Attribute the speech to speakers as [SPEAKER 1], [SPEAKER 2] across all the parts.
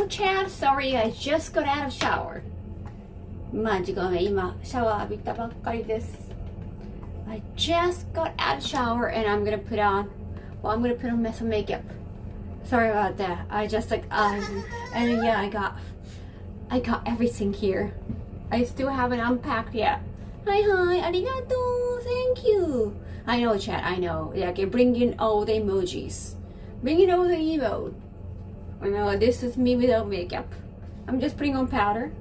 [SPEAKER 1] Hello chat, sorry I just got out of shower. まあ時間は今シャワー浴びたばっかりです。I just got out of shower and I'm gonna put on some makeup. Sorry about that. I just and yeah, I got everything here. I still haven't unpacked yet. Hi, arigato, thank you. I know chat, I know. Yeah, okay, bring in all the emojis. Bring in all the emote. I know this is me without makeup. I'm just putting on powder.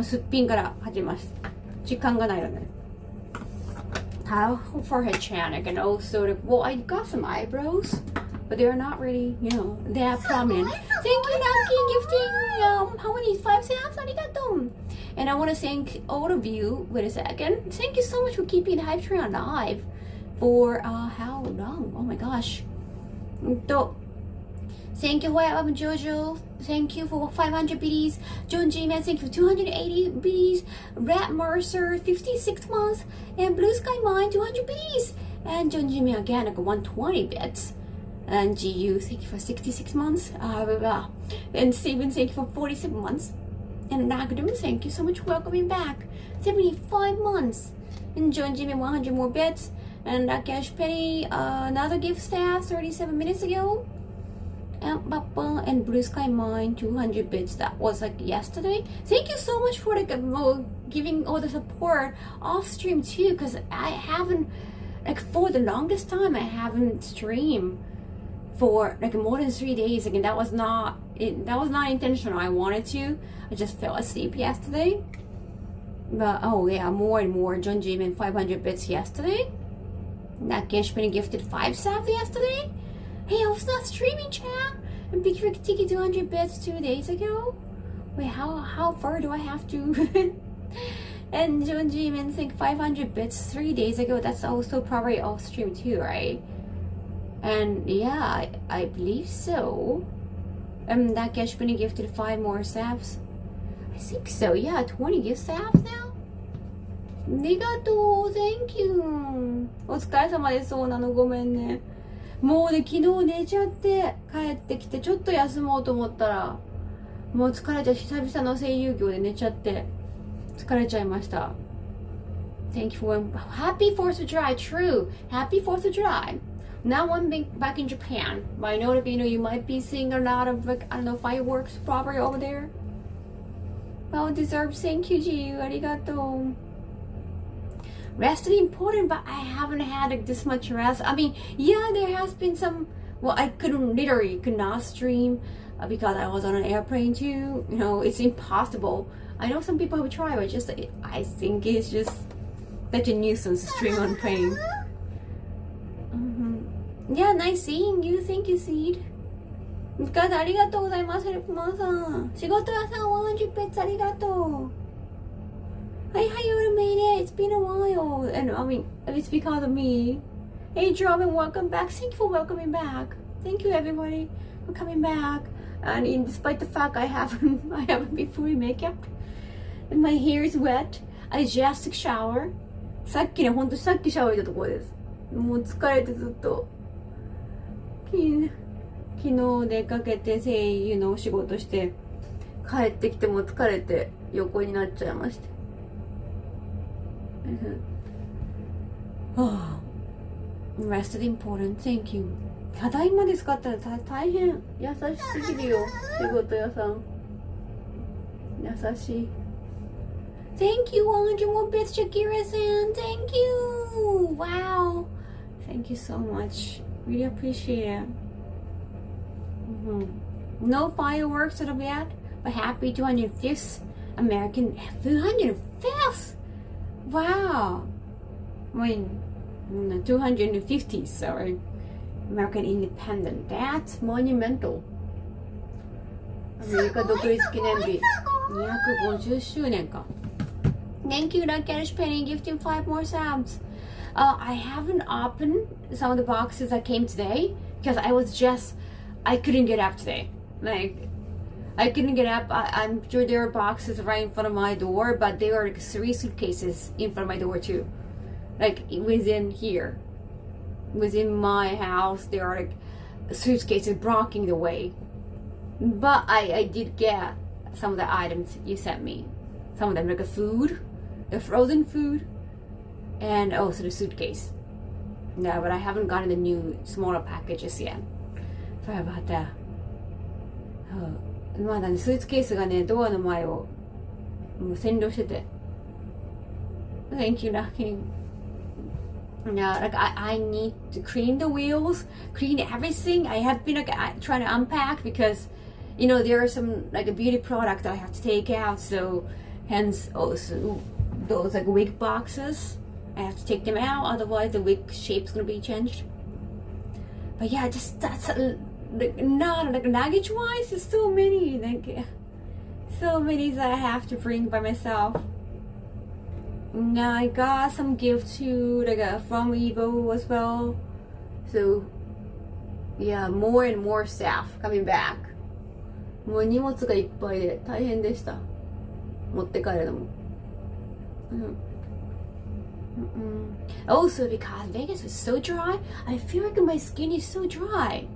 [SPEAKER 1] すっぴんから始めます。時間がないよね。How forehead chan, I can also, well, I got some eyebrows, but they're not really, that prominent. Thank you, Naki, gifting, how many? 5 cents? Arigato. And I want to thank all of you, wait a second. Thank you so much for keeping the hype train alive for, how long? Oh my gosh. Thank you, Jojo. Thank you for 500 biddies. John G Man, thank you for 280 biddies. Rat Mercer, 56 months. And Blue Sky Mine, 200 biddies. And John G Man again, like 120 bits. And GU, thank you for 66 months. And Steven, thank you for 47 months. And Nagadum, thank you so much for welcoming back. 75 months. And John G Man, 100 more bits. And Cash Penny, another gift staff 37 minutes ago. And Blue Sky Mine 200 bits. That was like yesterday. Thank you so much for giving all the support off stream too, because I haven't, for the longest time I haven't streamed for more than 3 days. Again, that was not intentional. I wanted to. I just fell asleep yesterday. But oh yeah, more and more. John Jimin 500 bits yesterday. That Geshpin gifted 5 subs yesterday. Hey, I was not streaming, chat. And Big Rick Tiki 200 bits 2 days ago. Wait, how far do I have to? And John G Man think 500 bits 3 days ago. That's also probably off stream too, right? And yeah, I believe so. That Geshpin gifted 5 more subs. I think so. Yeah, 20 gift subs now. Arigato, thank you. お疲れ様です。そうなの、ごめんね。もうね、昨日寝ちゃって帰ってきてちょっと休もうと思ったらもう疲れちゃう。久々の声優業で寝ちゃって疲れちゃいました。 Thank you for happy 4th of July. True, happy 4th of July. Now I'm back in Japan, but I know that you might be seeing a lot of fireworks probably over there. Well deserved. Thank you, Jiu. Arigato. Rest is important, but I haven't had this much rest. I mean, yeah, there has been some. Well, I could not stream because I was on an airplane too. It's impossible. I know some people have tried, but I think it's just such a nuisance to stream on plane. Yeah, nice seeing you. Thank you, Seed. お疲れ様ありがとうございます。ヘルプマンさん。仕事屋さん100ペッツありがとう。Hey, how you made it? It's been a while. And I mean, it's because of me. Hey, Robin, welcome back. Thank you for welcoming back. Thank you, everybody, for coming back. And despite the fact I haven't been fully makeup, and my hair is wet, I just took shower. さっきシャワー入れたところです。もう疲れてずっと。昨日出かけて声優のお仕事して帰ってきても疲れて横になっちゃいました。Rest is important. Thank you. ただいまですかって大変優しすぎるよ。仕事屋さん優しい。Thank you, 100 more bits, Shakira-san. Thank you. Wow. Thank you so much. Really appreciate it. No fireworks at all yet, but happy 205th American 205th. Wow. I mean, 250, sorry. American Independent. That's monumental. アメリカ独立記念日250周年か。Thank you, Rakesh Penny, gifting 5 more subs. I haven't opened some of the boxes that came today because I couldn't get up today. I couldn't get up. I'm sure there are boxes right in front of my door, but there are 3 suitcases in front of my door too. Within my house, there are suitcases blocking the way. But I did get some of the items you sent me. Some of them like a food, the frozen food, and also the suitcase. No, but I haven't gotten the new smaller packages yet. Sorry about that. まだね、スーツケースがね、ドアの前をもう占領してて。Thank you, Naki. Yeah, like I need to clean the wheels, clean everything. I have been like trying to unpack because, you know, there are some like a beauty product I have to take out. So, hence also those like wig boxes, I have to take them out. Otherwise, the wig shape's gonna be changed. But yeah, just that's not like luggage wise. There's so many that I have to bring by myself. Now I got some gift too, like from Evo as well. So yeah, more and more staff coming back. もう荷物がいっぱいで大変でした。持って帰るのも。Also because Vegas was so dry, I feel like my skin is so dry.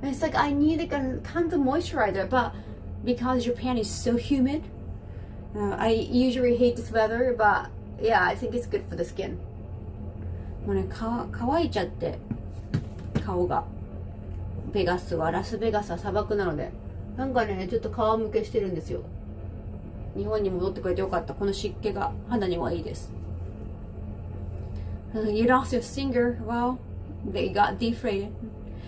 [SPEAKER 1] And it's like I need like a tons of moisturizer, but because Japan is so humid, I usually hate this weather, but yeah, I think it's good for the skin. もうね、乾いちゃって顔が。ベガスはラスベガスは砂漠なので、なんかねちょっと皮むけしてるんですよ。日本に戻ってくれてよかった。この湿気が肌にはいいです。You lost your singer. Well, they got deflated.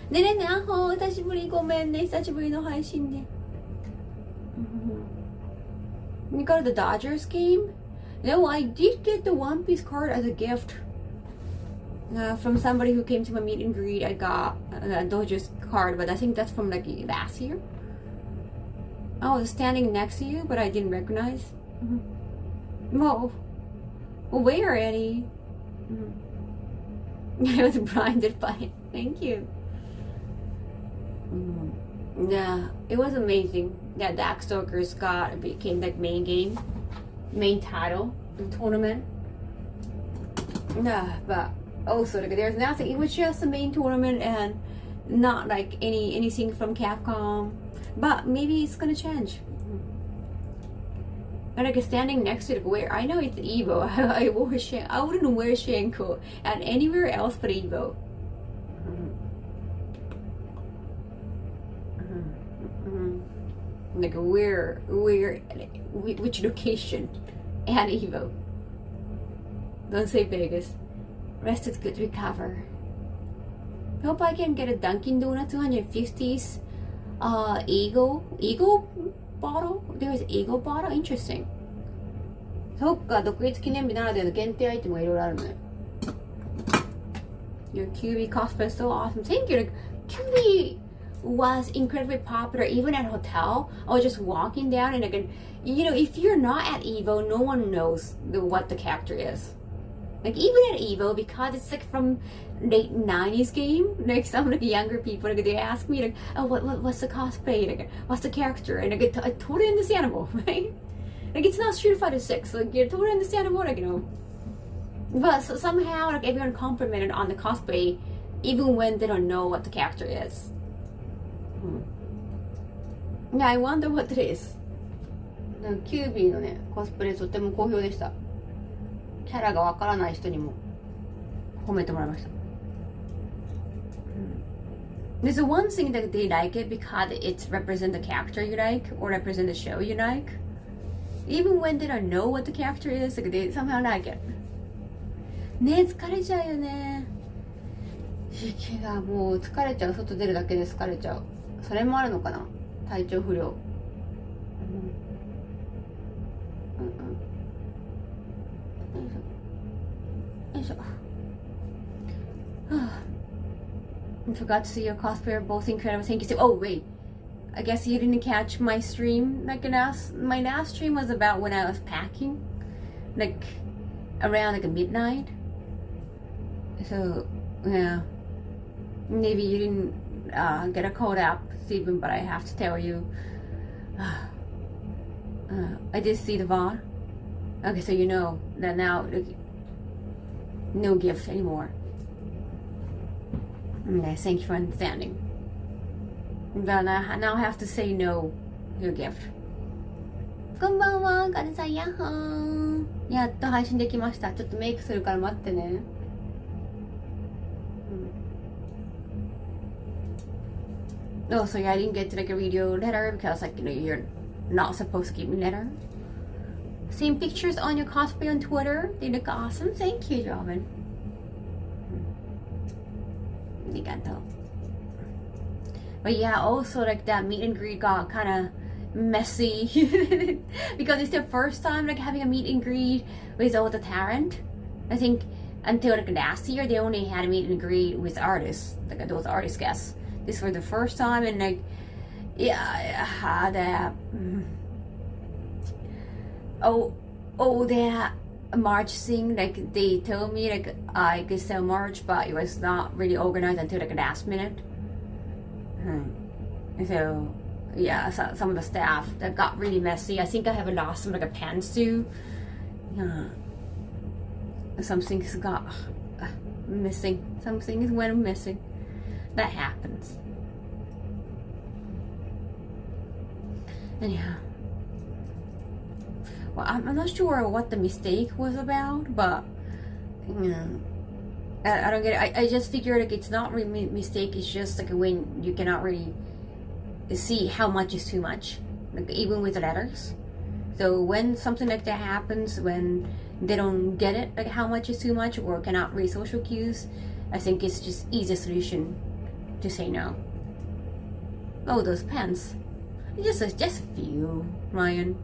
[SPEAKER 1] ねねね、あほー、久しぶり、ごめんね、久しぶりの配信で。You got the Dodgers game? No, I did get the One Piece card as a gift. From somebody who came to my meet and greet, I got a Dodgers card, but I think that's from like last year. I was standing next to you, but I didn't recognize. Well, where, Eddie? I was blinded by it. Thank you. Yeah, it was amazing that Darkstalkers became like main title of the tournament. Nah, but also like there's nothing. It was just a main tournament and not like anything from Capcom. But maybe it's gonna change. And like standing next to it, where I know it's Evo, I wouldn't wear Shenko at anywhere else but Evo. Like where, which location at Evo? Don't say Vegas. Rest is good, recover. Hope I can get a Dunkin' Donut 250s. Eagle bottle? There's Eagle bottle? Interesting. そっか、独立記念日ならではの限定アイテムがいろいろあるのね。Your QB cosplay is so awesome. Thank you. Like, QB was incredibly popular even at hotel. I was just walking down and like, you know, if you're not at Evo, no one knows what the character is. Like even at Evo, because it's like from late 90s game, like some like younger people, like they ask me like, oh, what's the cosplay? Like, what's the character? And like, I totally understandable, right? Like it's not Street Fighter 6, like you're totally understandable, like, you know. But so somehow like everyone complimented on the cosplay, even when they don't know what the character is. Yeah, I wonder what it is. キュービーのねコスプレとても好評でした。キャラがわからない人にも褒めてもらいました。There's one thing that they like it because it represents the character you like or represent the show you like. Even when they don't know what the character is, like they somehow like it. ね、疲れちゃうよね。息がもう疲れちゃう。外出るだけで疲れちゃう。それもあるのかな。体調不良。I forgot to see your cosplay, both incredible. Thank you so. Oh wait, I guess you didn't catch my stream. Like my last stream was about when I was packing, like around like midnight. So yeah, maybe you didn't get a caught up, Stephen. But I have to tell you, I did see the VOD. Okay, so you know that now. No gift anymore. Okay, thank you for understanding. Then now I have to say no to your gift. こんばんは、ガルさん、やっほー。やっと配信できました。ちょっとメイクするから待ってね。Oh, so yeah, I didn't get to like read your letter because like you're not supposed to give me letter. Same pictures on your cosplay on Twitter. They look awesome. Thank you, Robin. Arigato. But yeah, also like that meet and greet got kind of messy because it's the first time like having a meet and greet with all the talent. I think until like last year they only had a meet and greet with artists, like those artist guests. This was the first time, and like yeah, I had that March thing, like they told me like I could sell March, but it was not really organized until like last minute. So yeah, so some of the staff that got really messy. I think I have lost some like a pantsuit. Some things got missing. Some things went missing. That happens. Anyhow. Well, I'm not sure what the mistake was about, but I don't get it. I just figured like it's not really mistake. It's just like when you cannot really see how much is too much, like even with the letters. So when something like that happens, when they don't get it, like how much is too much, or cannot read social cues, I think it's just easy solution to say no. Oh, those pens. Just a few, Ryan.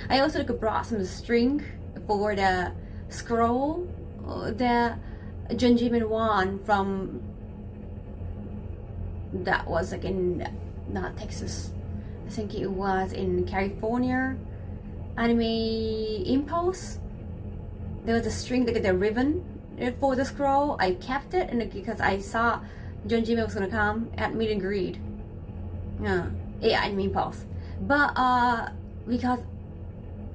[SPEAKER 1] I also like brought some string for the scroll that Junjimin won from. That was like in not Texas. I think it was in California. Anime Impulse. There was a string, like the ribbon for the scroll. I kept it, and because I saw Junjimin was gonna come at meet and greet. Yeah, Anime Impulse. But because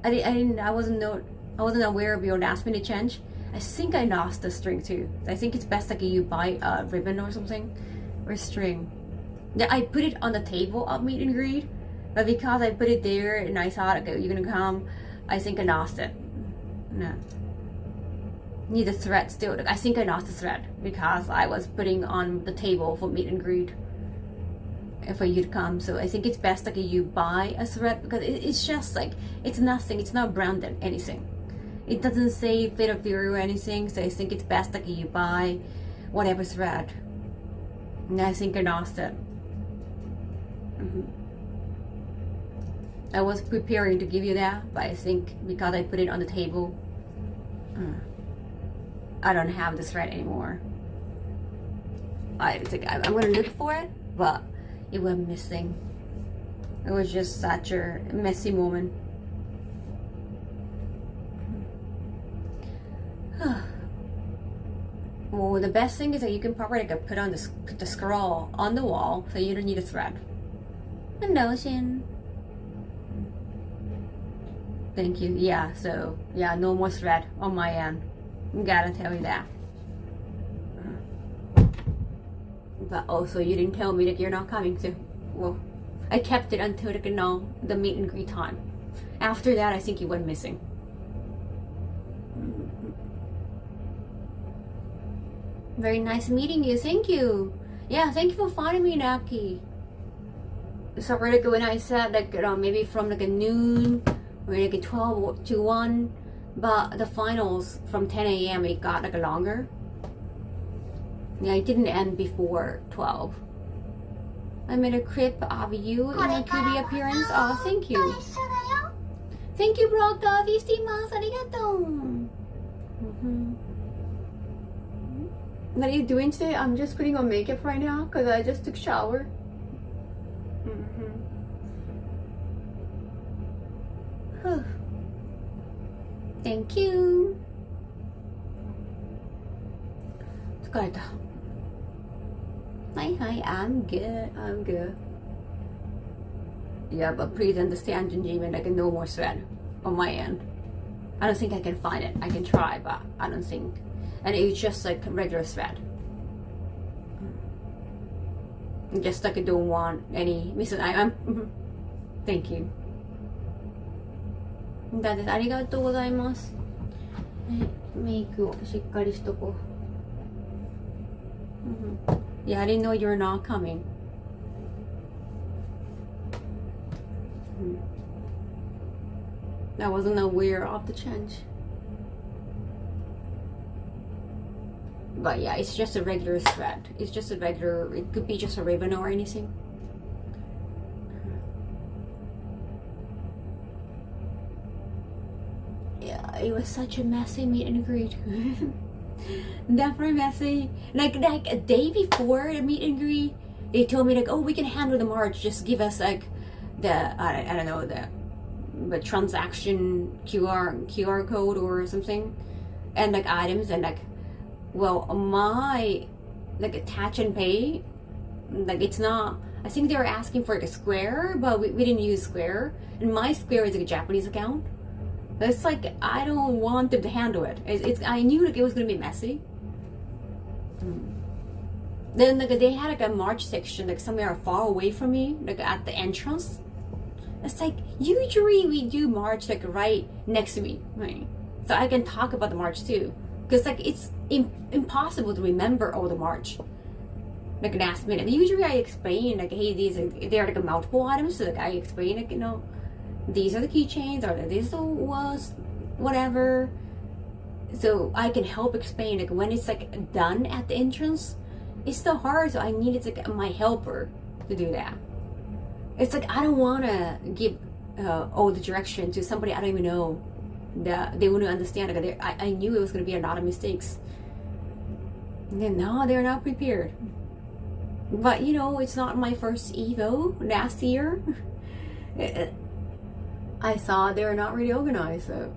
[SPEAKER 1] I wasn't aware of your last minute change. I think I lost the string too. I think it's best like you buy a ribbon or something, or string. Yeah, I put it on the table of meet and greet, but because I put it there and I thought, okay, you're gonna come, I think I lost it. No. Need the thread still. I think I lost the thread because I was putting on the table for meet and greet for you to come. So I think it's best like you buy a thread because it's just like it's nothing. It's not branded anything. It doesn't say fit of fury or anything. So I think it's best like you buy whatever thread. And I think I lost it. I was preparing to give you that, but I think because I put it on the table, I don't have the thread anymore. I think I'm gonna look for it, but it was missing. It was just such a messy moment. Well, the best thing is that you can probably like put on the scroll on the wall, so you don't need a thread. Hello, Shin. Thank you. Yeah, so yeah, no more thread on my end. Gotta tell you that. But also, you didn't tell me that you're not coming, so well, I kept it until the meet and greet time. After that, I think you went missing. Very nice meeting you. Thank you. Yeah, thank you for finding me, Naki. So like when I said like maybe from like a noon or like a 12 to 1, but the finals from 10 a.m. it got like longer. Yeah, it didn't end before 12. I made a clip of you in a QB appearance. Oh, thank you. Thank you, Broca. 15 months. Arigato. What are you doing today? I'm just putting on makeup right now because I just took a shower. Thank you. 疲れた。Hi, I'm good. I'm good. Yeah, but please understand, Junjimin, like no more thread on my end. I don't think I can find it. I can try, but I don't think. And it's just like regular thread. just like I don't want any I'm thank you. だってありがとうございます。メイクをしっかりしとこう。Yeah, I didn't know you're not coming. I wasn't aware of the change. But yeah, it's just a regular thread. It's just a regular, it could be just a ribbon or anything. Yeah, it was such a messy meet and greet. Definitely messy. Like a day before the meet and greet, they told me like, oh, we can handle the March. Just give us like the I don't know, the transaction QR code or something, and like items, and like, well, my like attach and pay, like it's not. I think they were asking for like a Square, but we didn't use Square, and my Square is like a Japanese account. It's like I don't want them to handle it. I knew like it was gonna be messy. Then like they had like a March section like somewhere far away from me, like at the entrance. It's like usually we do March like right next to me, right? So I can talk about the March too, because like it's impossible to remember all the March. Like last minute. Usually I explain like, hey, they're like multiple items, so like I explain like, you know, these are the keychains, or this was whatever, so I can help explain like when it's like done at the entrance. It's so hard, so I needed like my helper to do that. It's like I don't want to give all the direction to somebody I don't even know that they wouldn't understand. Like I knew it was going to be a lot of mistakes, and then no, they're not prepared. But you know, it's not my first Evo last year. I saw they were not really organized, so.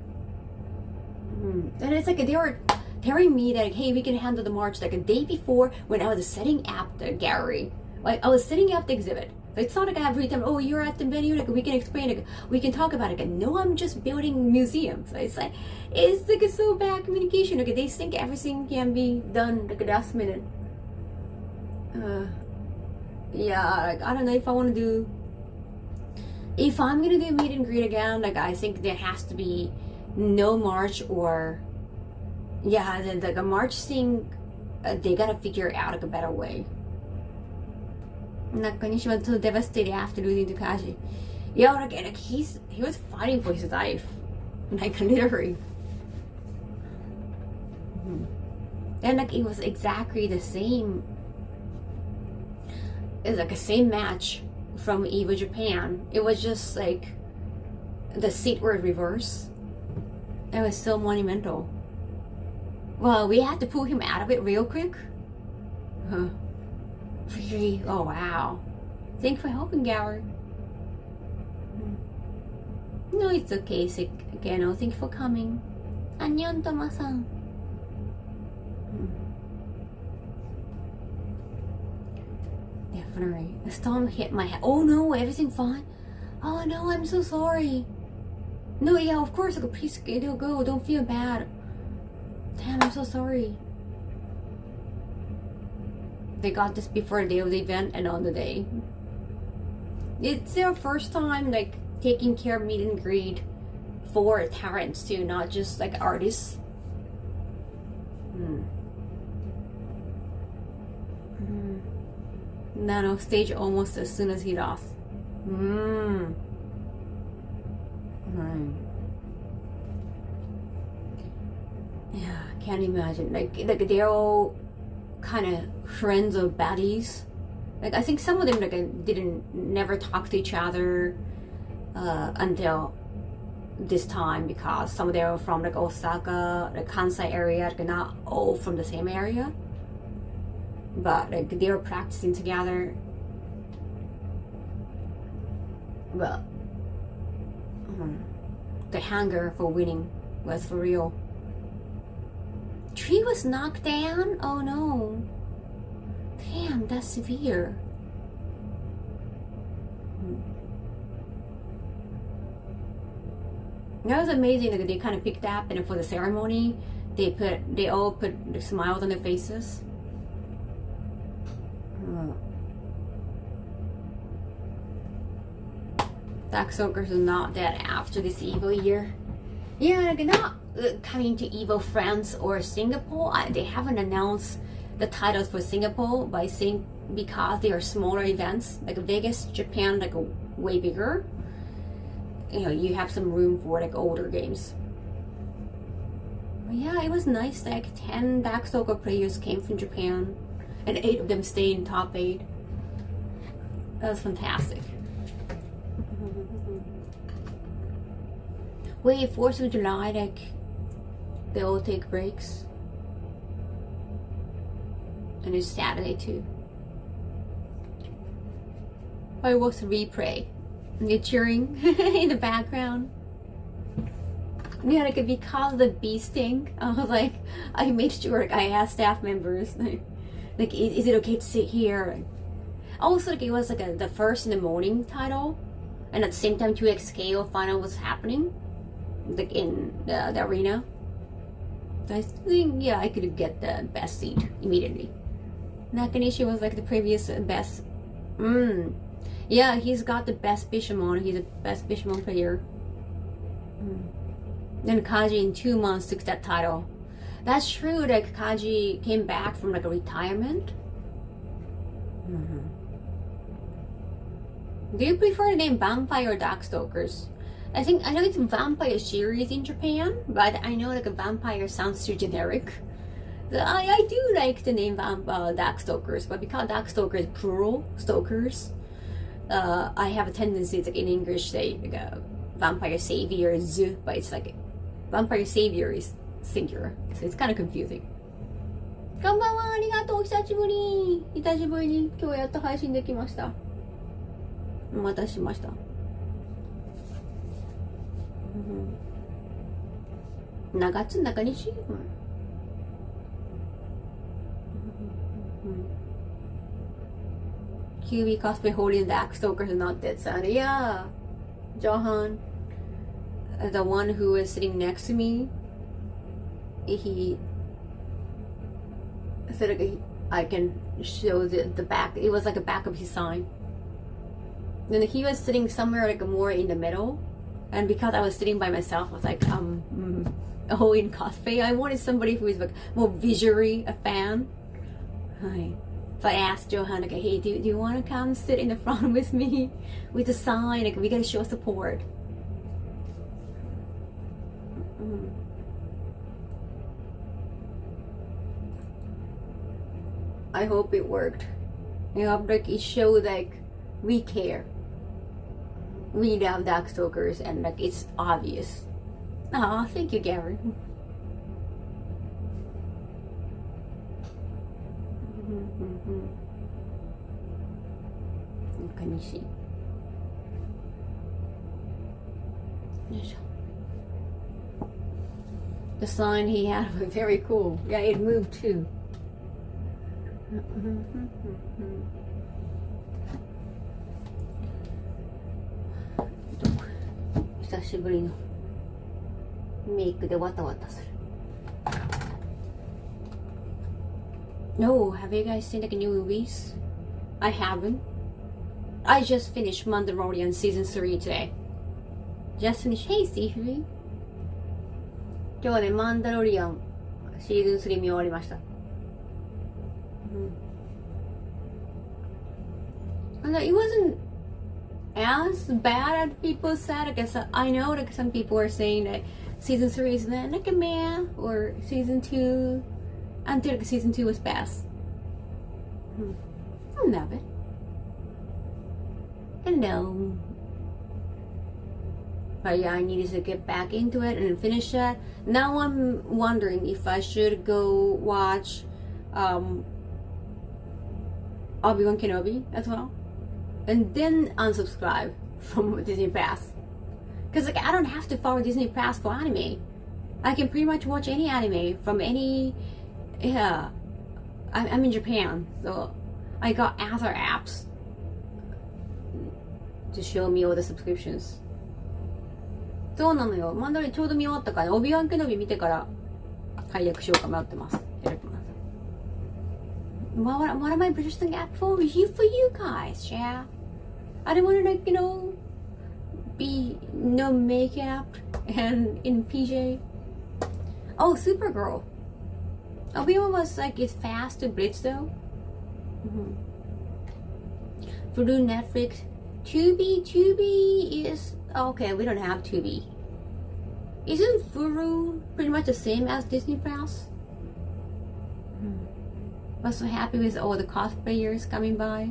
[SPEAKER 1] And it's like they were telling me that, hey, we can handle the March like a day before when I was setting up the gallery. Like I was setting up the exhibit. It's not like every time, oh, you're at the venue, like we can explain, like we can talk about it. Like, no, I'm just building museums. So it's like a so bad communication. Like they think everything can be done like last minute. Yeah, like I don't know if I want to do. If I'm gonna do meet and greet again, like I think there has to be no March, or yeah, like a March thing. They gotta figure out like a better way. Nakanishi was so devastated after losing to Kaji. Yeah, like he was fighting for his life, like literally. And like it was exactly the same. It's like a same match from Evo Japan. It was just like the seat were reversed. It was so monumental. Well, we had to pull him out of it real quick. Really? Oh wow. Thanks for helping, Gary. No, it's okay, Gano. Thank you for coming. Annyeong, Toma-san. Definitely. A storm hit my head. Oh no, everything fine? Oh no, I'm so sorry. No, yeah, of course. Like, please, it'll go. Don't feel bad. Damn, I'm so sorry. They got this before the day of the event and on the day. It's their first time like taking care of meet and greet for talents too, not just like artists. Nano stage almost as soon as he lost. Yeah, can't imagine. Like they're all kind of friends or buddies. Like I think some of them like never talk to each other until this time, because some of them are from like Osaka, like Kansai area, like not all from the same area. But like they were practicing together. Well, the hunger for winning was for real. Tree was knocked down? Oh no. Damn, that's severe. That was amazing that they kind of picked up, and for the ceremony, they all put smiles on their faces. Darkstalkers are not dead after this evil year. Yeah, like not coming to evil France or Singapore. They haven't announced the titles for Singapore by saying because they are smaller events. Like Vegas, Japan, like way bigger. You know, you have some room for like older games. But yeah, it was nice. Like 10 Darkstalker players came from Japan, and 8 of them stayed in top 8. That was fantastic. Wait, 4th of July, like they all take breaks, and it's Saturday too. I watched the replay. And you're cheering in the background. Yeah, like because of the bee sting, I was like, I made sure like, I asked staff members, like, is it okay to sit here? Also, like it was like the first in the morning title, and at the same time 2XKO final was happening, like in the arena. So I think yeah, I could get the best seat immediately. Nakanishi was like the previous best. Yeah, he's got the best Bishamon. He's the best Bishamon player. Then Kaji in 2 months took that title. That's true. Like Kaji came back from like a retirement. Do you prefer the name Vampire or Darkstalkers? I know it's a vampire series in Japan, but I know like a vampire sounds too generic. So I do like the name Darkstalkers, but because Darkstalker is plural, stalkers, I have a tendency, it's like in English, say like a vampire saviors, but it's like vampire savior is singular, so it's kind of confusing. こんばんは、ありがとう、久しぶり。久しぶりに今日やっと配信できました。お待たせしました。長津中西。QB cosplay holding the Darkstalkers are not dead Sunday. Yeah, Johan, the one who is sitting next to me, he said like, I can show the back. It was like a back of his sign. Then he was sitting somewhere like more in the middle, and because I was sitting by myself, I was like, oh, in cosplay, I wanted somebody who is like more visually a fan. Hi. So I asked Johan, like, hey, do you want to come sit in the front with me with a sign? Like, we gotta show support. I hope it worked. I hope like it showed like we care. We love Darkstalkers and like it's obvious. Aw, thank you, Gary. Can you see? The sign he had was very cool. Yeah, it moved too. No, have you guys seen like new movies? I haven't. I just finished Mandalorian season 3 today. Just finished. Hey, Steve. 今日はね、マンダロリアンシーズン3見終わりました。And it wasn't as bad as people said. I guess I know like some people are saying that season 3 is like a meh, or season 2 until like season 2 was best. I love it. Hello. But yeah, I needed to get back into it and finish that. Now I'm wondering if I should go watch Obi-Wan Kenobi as well, and then unsubscribe from Disney Pass. Cause like I don't have to follow Disney Pass for anime. I can pretty much watch any anime from any. Yeah, I'm in Japan, so I got other apps to show me all the subscriptions. そうなのよ。マンダロリンちょうど見終わったから、オビワンケノビ見てから解約しようか迷ってます。やると思います。What am I purchasing app for? For you guys, yeah. I don't want to like, be no makeup and in PJ. Oh, Supergirl. Obi-Wan was like, it's fast to blitz though. Voodoo, Netflix. Tubi is okay. We don't have Tubi. Isn't Voodoo pretty much the same as Disney Plus? I was so happy with all the cosplayers coming by.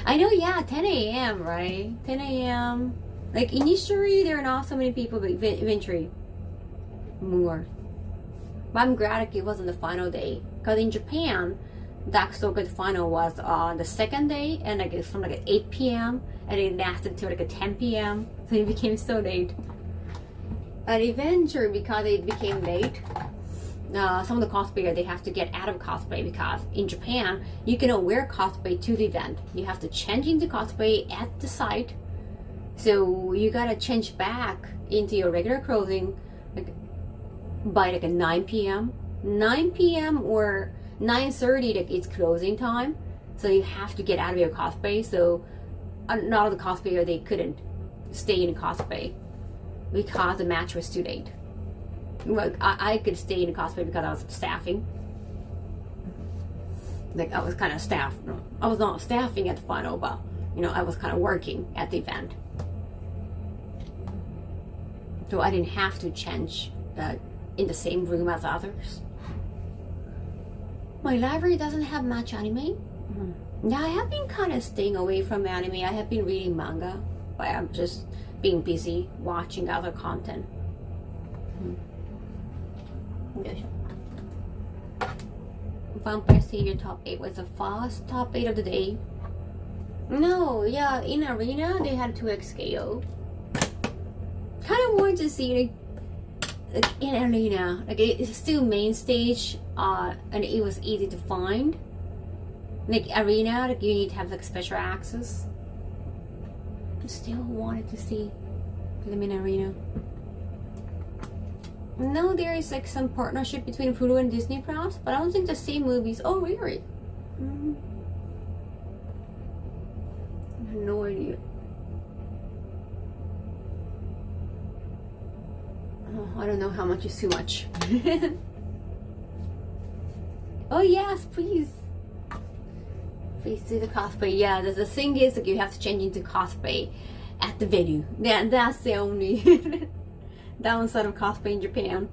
[SPEAKER 1] I know, yeah, 10 a.m. right? 10 a.m. Like initially there are not so many people, but eventually more. But I'm glad like, it wasn't the final day, because in Japan, Darkstalker final was on the second day, and like it's from like 8 p.m. and it lasted till like 10 p.m. So it became so late. And eventually, because it became late, some of the cosplayers, they have to get out of cosplay, because in Japan you cannot wear cosplay to the event. You have to change into cosplay at the site. So you gotta change back into your regular clothing like by like 9 p.m. 9 p.m. or 9:30, like it's closing time. So you have to get out of your cosplay. So a lot of the cosplayers, they couldn't stay in cosplay because the match was too late. Well, I could stay in cosplay because I was staffing. Like I was kind of staff. I was not staffing at the final, but you know, I was kind of working at the event. So I didn't have to change in the same room as others. My library doesn't have much anime. Now I have been kind of staying away from anime. I have been reading manga, but I'm just being busy watching other content. Vampire Savior top 8 was the first top 8 of the day. No, yeah, in Arena they had 2x scale. Kind of wanted to see like in Arena, like it's still main stage, and it was easy to find. Like Arena, like you need to have like special access. I still wanted to see them in Arena. No, there is like some partnership between Hulu and Disney Plus, but I don't think the same movies. Oh, really? I have no idea. Oh, I don't know how much is too much. Oh yes, please. Please do the cosplay. Yeah, the thing is that you have to change into cosplay at the venue. That's the only downside of cosplay in Japan.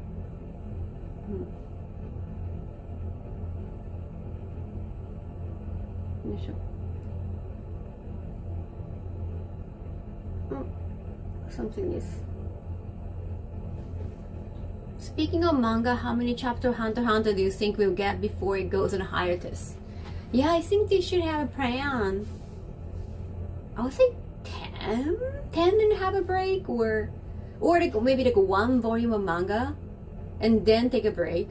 [SPEAKER 1] Something is. Speaking of manga, how many chapter Hunter x Hunter do you think we'll get before it goes on a hiatus? Yeah, I think they should have a plan. I would say 10? 10 and have a break, or like maybe like one volume of manga and then take a break.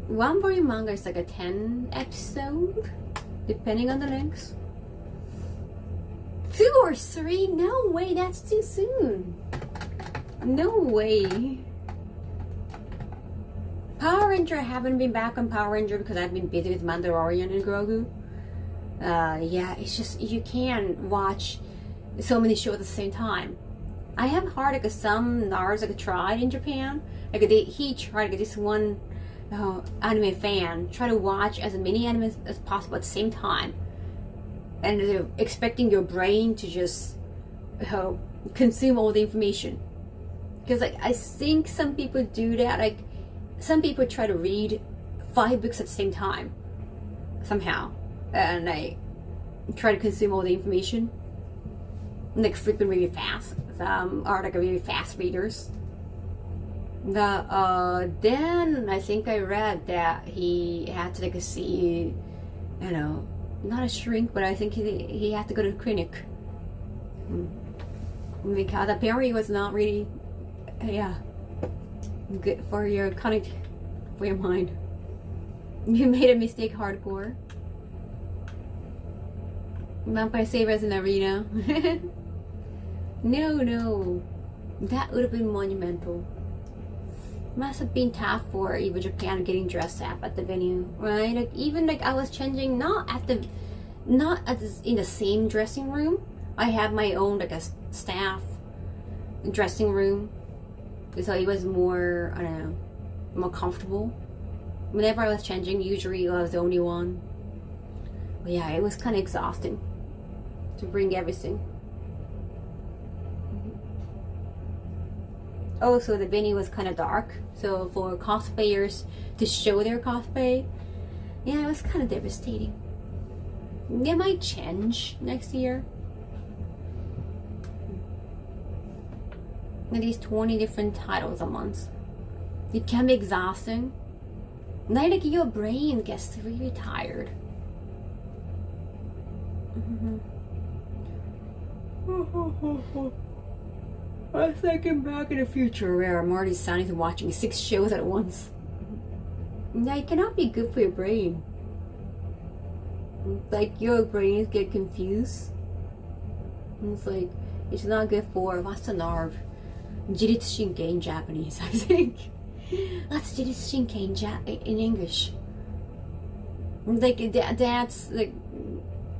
[SPEAKER 1] One volume manga is like a 10 episode, depending on the length. 2 or 3? No way, that's too soon. No way. Power Ranger, I haven't been back on Power Ranger because I've been busy with Mandalorian and Grogu. Yeah, it's just you can't watch so many shows at the same time. I have heard like some Nars like tried in Japan. Like he tried like this one anime fan try to watch as many animes as possible at the same time, and they're expecting your brain to just consume all the information. Because like I think some people do that. Like some people try to read 5 books at the same time somehow, and I try to consume all the information, like flipping really fast. Some are like really fast readers. Then I think I read that he had to like see, you know, not a shrink, but I think he had to go to the clinic because apparently it was not really, yeah, good for your for your mind. You made a mistake, hardcore. Vampire Savers in Arena. No, that would have been monumental. Must have been tough for Evo Japan getting dressed up at the venue, right? Like even like I was changing in the same dressing room. I have my own like a staff dressing room, so it was more, I don't know, more comfortable. Whenever I was changing, usually I was the only one. But yeah, it was kind of exhausting to bring everything. Also, the venue was kind of dark, so for cosplayers to show their cosplay, yeah, it was kind of devastating. They might change next year. At least 20 different titles a month. It can be exhausting. Like your brain gets really tired. I was thinking back in the future where I'm already starting to watching 6 shows at once. Yeah, it cannot be good for your brain. Like your brains get confused. It's like, it's not good for, what's the nerve? Jiritsu Shinkai in Japanese, I think. That's Jiritsu Shinkai in English. Like that's like,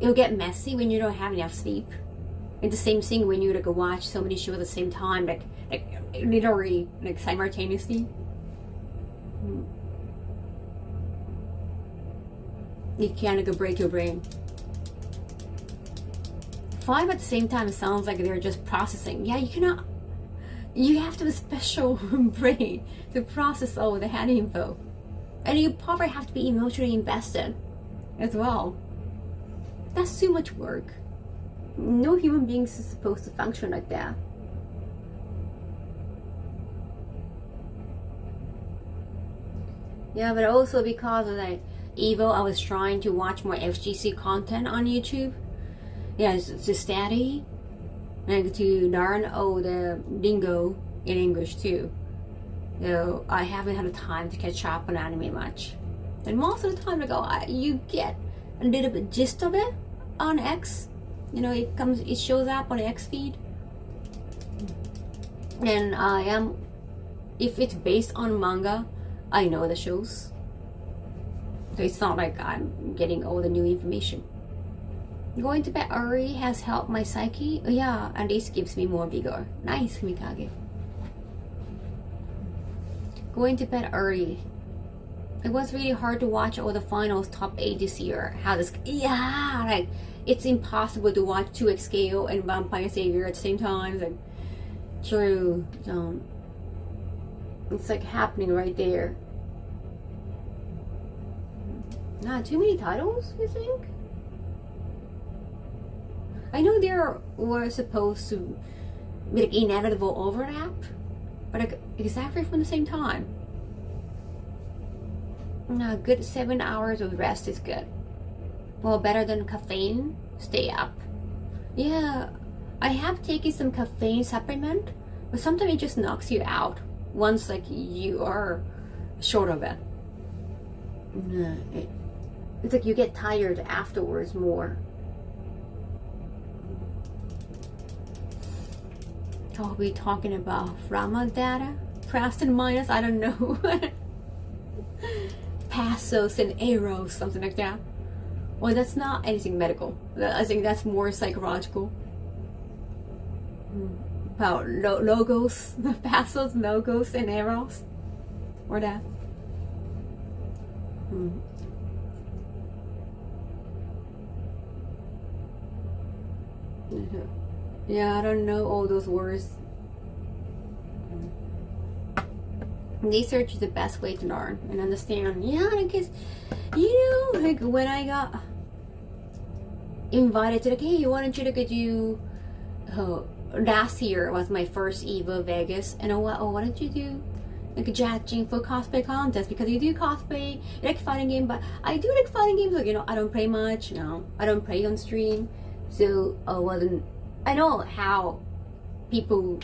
[SPEAKER 1] it'll get messy when you don't have enough sleep. And the same thing when you like watch so many shows at the same time, like literally like simultaneously. You can't like break your brain. 5 at the same time sounds like they're just processing. Yeah, you cannot. You have to have a special brain to process all the head info, and you probably have to be emotionally invested as well. That's too much work. No human beings is supposed to function like that. Yeah, but also because of that Evo, I was trying to watch more FGC content on YouTube. Yeah, to study, like to learn all the lingo in English too. So I haven't had the time to catch up on anime much. And most of the time, like you get a little bit gist of it on X. You know, it shows up on the X feed. And if it's based on manga, I know the shows. So it's not like I'm getting all the new information. Going to bed early has helped my psyche. Oh, yeah, and this gives me more vigor. Nice, Mikage. Going to bed early. It was really hard to watch all the finals top 8 this year. Like it's impossible to watch 2X Scale and Vampire Savior at the same time. Like, true. It's like happening right there. Not too many titles, you think? I know there were supposed to be like inevitable overlap, but like exactly from the same time. A good 7 hours of rest is good. Well, better than caffeine. Stay up. Yeah, I have taken some caffeine supplement, but sometimes it just knocks you out once like you are short of it. It's like you get tired afterwards more. Are we talking about Rama data? Plus and minus? I don't know. Passos and arrows, something like that. Well, that's not anything medical. I think that's more psychological. About logos, passos, logos, and arrows, or that. Yeah, I don't know all those words. Research is the best way to learn and understand. Yeah, because you know, like when I got invited to like, hey, you wanted to look at you. Last year was my first Evo Vegas, and what did you do? Like judging for cosplay contest, because you do cosplay, you like fighting game, but I do like fighting games. Like, you know, I don't play much. No, I don't play on stream, so I wasn't. I know how people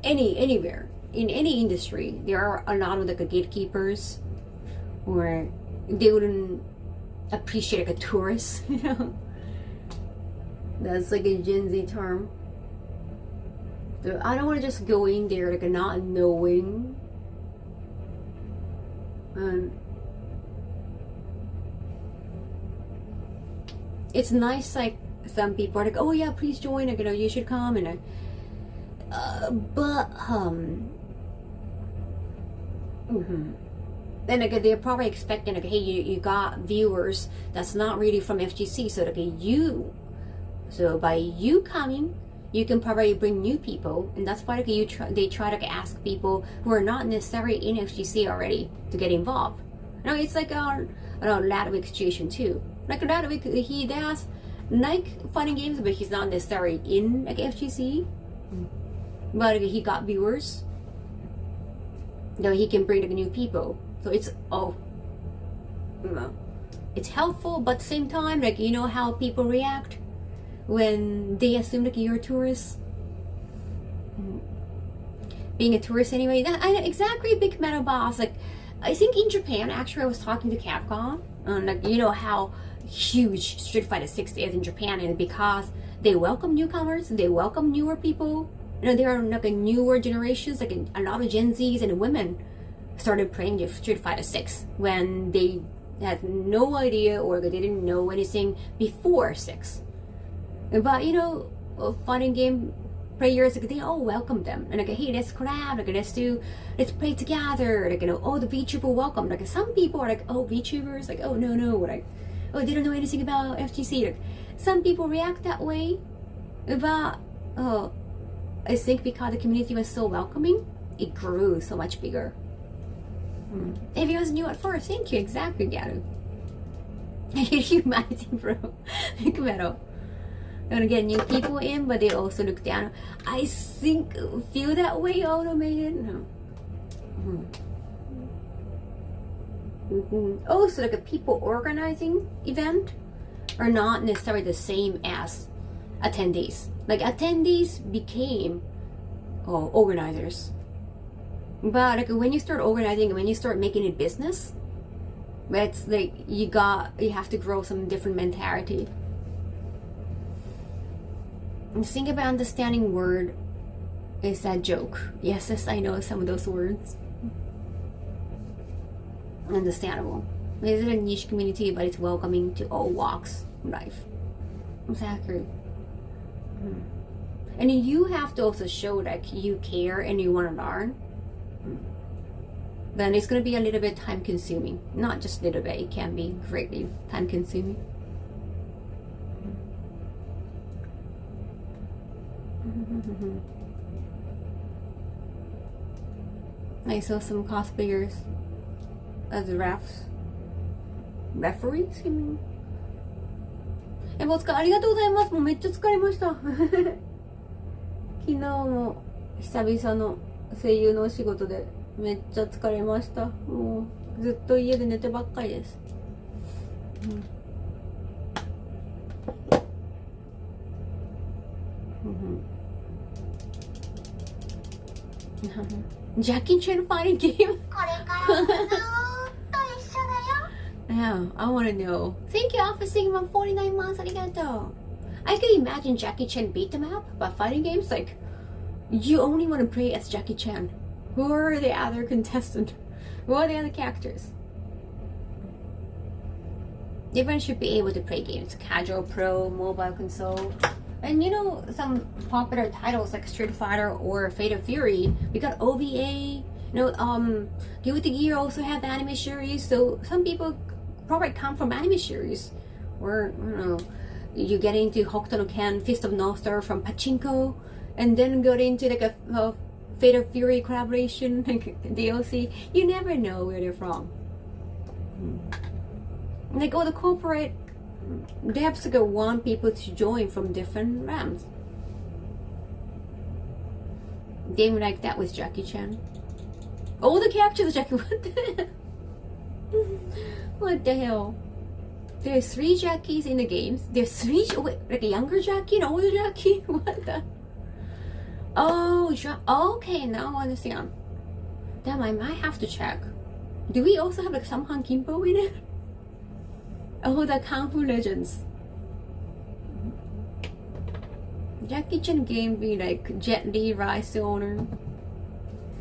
[SPEAKER 1] anywhere in any industry there are a lot of like gatekeepers, or they wouldn't appreciate like a tourist, you know. That's like a Gen Z term. I don't want to just go in there like not knowing. And it's nice, like some people are like, oh yeah, please join, like, you should come, and then like they're probably expecting like, hey, you got viewers that's not really from FGC, so like so by you coming, you can probably bring new people, and that's why like they try to ask people who are not necessarily in FGC already to get involved. It's like a Ladwick situation too. Like Ladwick, he does like fighting games, but he's not necessarily in like FGC. But he got viewers, he can bring like new people. So it's it's helpful, but at the same time, like how people react when they assume like you're a tourist. Being a tourist anyway. I exactly Big Metal Boss. Like I think in Japan, actually, I was talking to Capcom, and like how huge Street Fighter 6 is in Japan, and because they welcome newcomers, they welcome newer people. There are like newer generations, like a lot of Gen Zs and women started playing the Street Fighter 6 when they had no idea or they didn't know anything before 6. But fighting game players, like, they all welcome them, and like, hey, let's collab, like let's play together, like all the VTuber welcome. Like some people are like, oh, VTubers, like, oh no, like, oh, they don't know anything about FGC. Like some people react that way, but I think because the community was so welcoming, it grew so much bigger. Everyone's new at first. Thank you, exactly, Garu. Humanity, bro. Big Metal. Gonna get new people in, but they also look down. I think feel that way, automated. No. Also, like a people organizing event are not necessarily the same as attendees. Like attendees became organizers, but like when you start organizing, when you start making it business, it's like you have to grow some different mentality. And think about understanding word is a joke. Yes, I know some of those words. Understandable. It's a niche community, but it's welcoming to all walks of life. Exactly. And you have to also show like you care and you want to learn. Then it's going to be a little bit time consuming. Not just a little bit, it can be greatly time consuming. I saw some cosplayers as referees. お疲れ、ありがとうございます。もうめっちゃ疲れました。昨日も久々の声優のお仕事でめっちゃ疲れました。もうずっと家で寝てばっかりです。Jackie Chan fighting game? Yeah, I want to know. Thank you all for singing on 49 months. Arigato. I can imagine Jackie Chan beat them up, but fighting games, like, you only want to play as Jackie Chan. Who are the other contestants? Who are the other characters? Everyone should be able to play games. Casual, pro, mobile console. And some popular titles like Street Fighter or Fate of Fury, we got OVA. Guilty Gear also have the anime series, so some people probably come from anime series. Or, you get into Hokuto no Ken, Fist of North Star from Pachinko, and then go into like a Fate of Fury collaboration, like DLC. You never know where they're from. Like all the corporate devs want people to join from different realms. Game like that with Jackie Chan. All the characters of Jackie. What the hell? There's 3 Jackies in the games. There's 3, like a younger Jackie and older Jackie. What the? Oh, okay, now I understand. Damn, I might have to check. Do we also have like some Han Kimpo in it? Oh, the Kung Fu Legends. Jackie Chan game be like Jet Li rise to honor.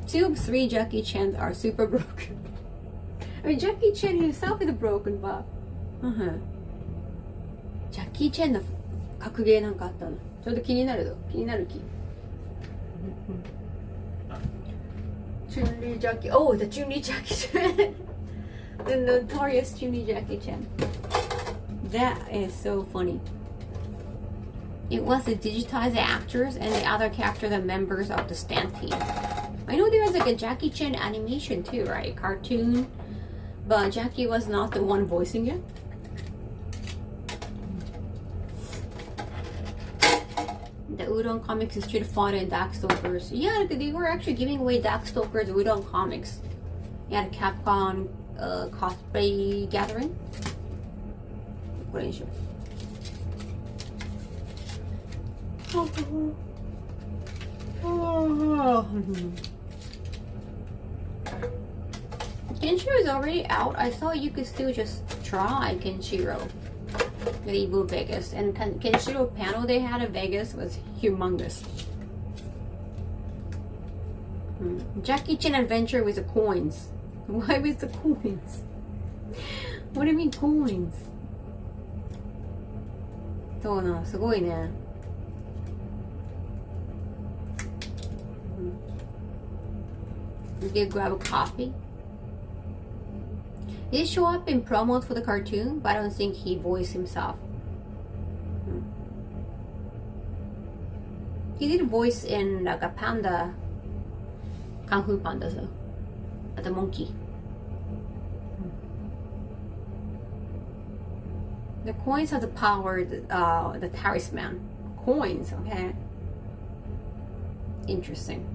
[SPEAKER 1] 2 of 3 Jackie Chans are super broken. I mean, Jackie Chan himself is broken, but Jackie Chan の格ゲーなんかあったの。ちょっと気になる気。Chun-Li Jackie. Oh, the Chun-Li Jackie Chan. The notorious Chun-Li Jackie Chan. That is so funny. It was the digitized actors and the other characters are members of the stand team. I know there was like a Jackie Chan animation too, right? Cartoon. But Jackie was not the one voicing it. The Udon comics is Street Fighter and Darkstalkers. Yeah, they were actually giving away Darkstalkers Udon comics. Yeah, the Capcom cosplay gathering. What is it? Kenshiro is already out. I thought you could still just try Kenshiro. The Evo Vegas. And Kenshiro panel they had in Vegas was humongous. Jackie Chan adventure with the coins. Why with the coins? What do you mean coins? そうな、すごいね。You can grab a copy. He did show up in promos for the cartoon, but I don't think he voiced himself. He did voice in like a panda, Kung Fu Panda though, the monkey. The coins have the power, the talisman. Coins, okay. Interesting.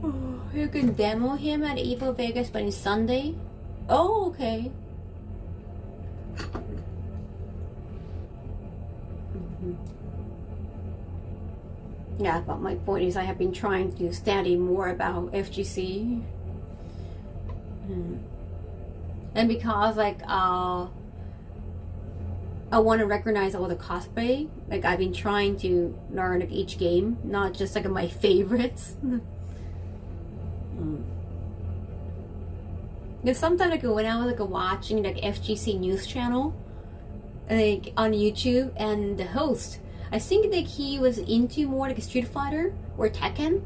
[SPEAKER 1] Oh, you can demo him at Evo Vegas, but it's Sunday. Oh, okay. Yeah, but my point is I have been trying to study more about FGC. And because like I want to recognize all the cosplay, like I've been trying to learn like, each game, not just like my favorites. Because sometimes like when I was like watching like FGC news channel like on YouTube, and the host, I think that he was into more like a Street Fighter or Tekken,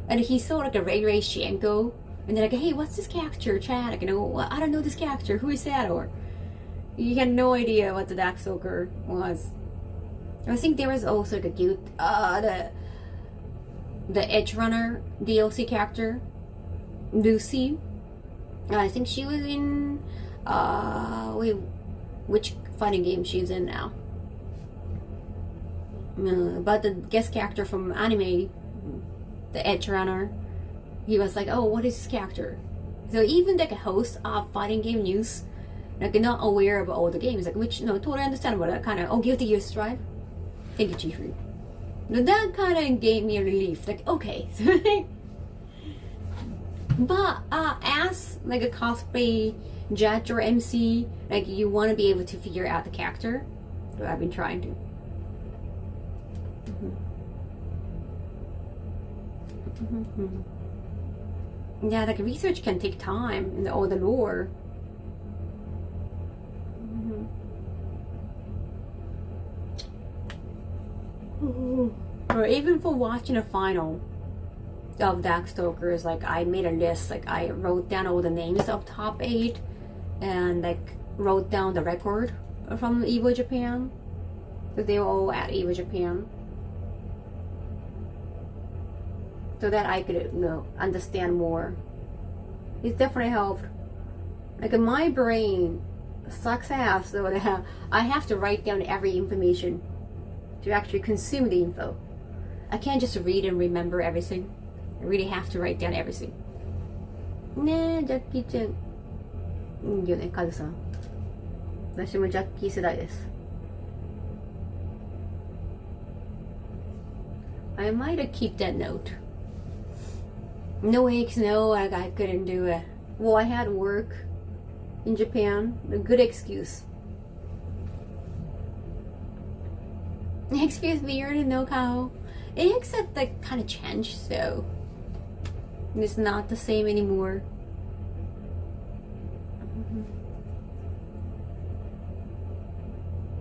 [SPEAKER 1] and he saw like a Ray Shanko, and they're like, hey, what's this character, Chad? Like, you know, well, I don't know this character, who is that? Or you had no idea what the Darkstalker was. I think there was also like a cute the Edge Runner DLC character, Lucy. I think she was in wait, which fighting game she's in now? But the guest character from anime, the Edge Runner, he was like, oh, what is this character? So even like a host of fighting game news, like not aware of all the games, like which no, totally understandable. That kind of Guilty Gear Strive. Thank you, Chief. That kind of gave me a relief. Like okay, but as like a cosplay judge or MC, like you want to be able to figure out the character. So I've been trying to. Yeah, like research can take time and all the lore. Or even for watching a final of Darkstalkers, like I made a list, like I wrote down all the names of top 8 and like wrote down the record from Evo Japan, so they were all at Evo Japan, so that I could, you know, understand more. It definitely helped. Like my brain sucks ass, so that I have to write down every information to actually consume the info. I can't just read and remember everything. I really have to write down everything. ねえ、ジャッキーちゃん。いいよね、カズさん。私もジャッキー世代です。I might have keep that note. No weeks, no, I couldn't do it. Well, I had work in Japan. A good excuse. Excuse me, you're no Kaho. Except like kind of changed, so it's not the same anymore.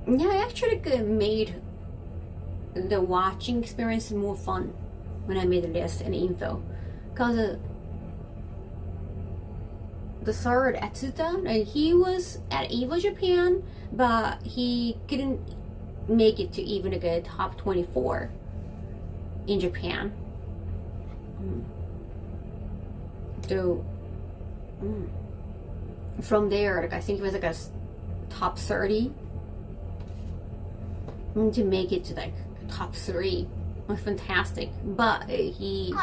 [SPEAKER 1] Yeah, I actually made the watching experience more fun when I made the list and info, because the third Atsuta, he was at EVO Japan, but he couldn't make it to even like a top 24 in Japan. So from there, like I think it was like a top 30 to make it to like top 3 was fantastic. But he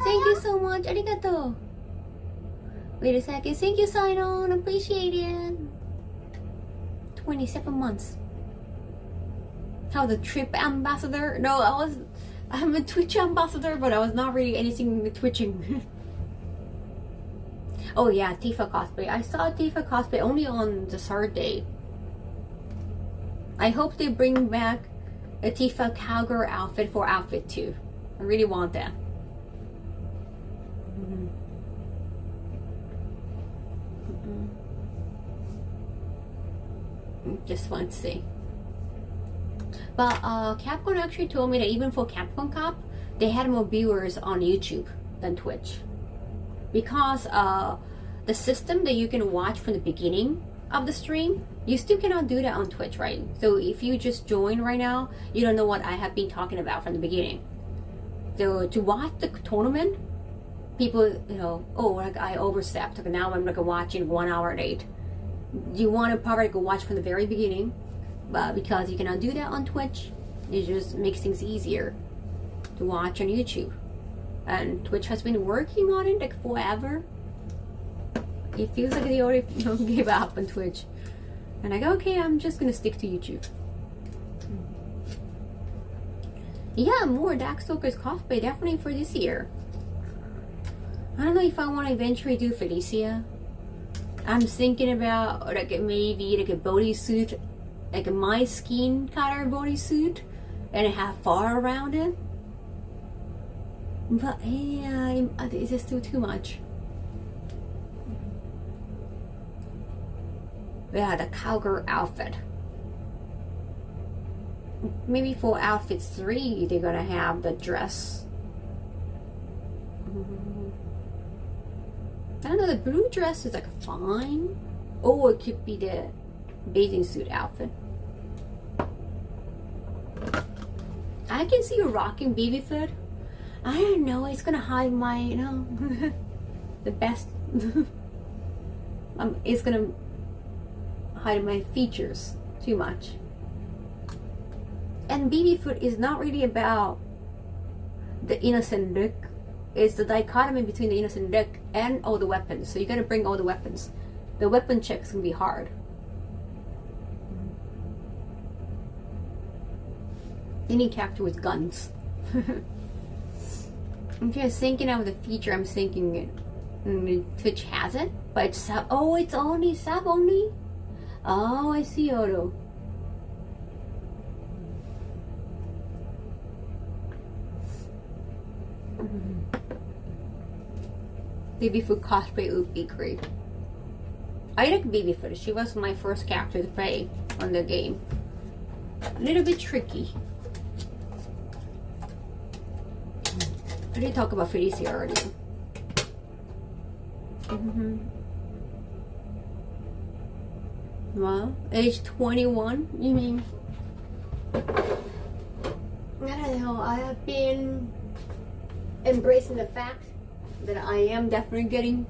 [SPEAKER 1] thank you so much, arigato. Wait a second, thank you Sidon, appreciate it. 27 months. How the trip ambassador? No, I'm a Twitch ambassador, but I was not really anything twitching. Oh yeah, Tifa cosplay. I saw Tifa cosplay only on the third day. I hope they bring back a Tifa cowgirl outfit for outfit 2. I really want that. Just want to see. But Capcom actually told me that even for Capcom Cup, they had more viewers on YouTube than Twitch. Because the system that you can watch from the beginning of the stream, you still cannot do that on Twitch, right? So if you just join right now, you don't know what I have been talking about from the beginning. So to watch the tournament, people, you know, oh, like I overstepped. Okay, now I'm like watching 1 hour late. You want to probably go watch from the very beginning, but because you cannot do that on Twitch, it just makes things easier to watch on YouTube. And Twitch has been working on it like forever. It feels like they already gave up on Twitch. And I go, okay, I'm just gonna stick to YouTube. Yeah, more Darkstalkers cosplay definitely for this year. I don't know if I want to eventually do Felicia. I'm thinking about like maybe like a bodysuit, like my skin color bodysuit, and have fur around it. But yeah, it's just still too much. Yeah, the cowgirl outfit. Maybe for outfit 3, they're gonna have the dress. I don't know, the blue dress is like fine. Or it could be the bathing suit outfit. I can see you rocking baby foot. I don't know, it's gonna hide my, you know, the best. It's gonna hide my features too much. And baby foot is not really about the innocent look. It's the dichotomy between the innocent look and all the weapons. So you gotta bring all the weapons. The weapon checks can be hard. Any character with guns. I'm just thinking of the feature. I'm thinking it. Twitch has it, but it's sub. Oh, it's only sub only. Oh, I see, Odo. Babyfoot cosplay would be great. I like Babyfoot. She was my first character to play on the game. A little bit tricky. I did talk about Felicia already. Well, age 21, you mean? I don't know, I have been embracing the fact that I am definitely getting,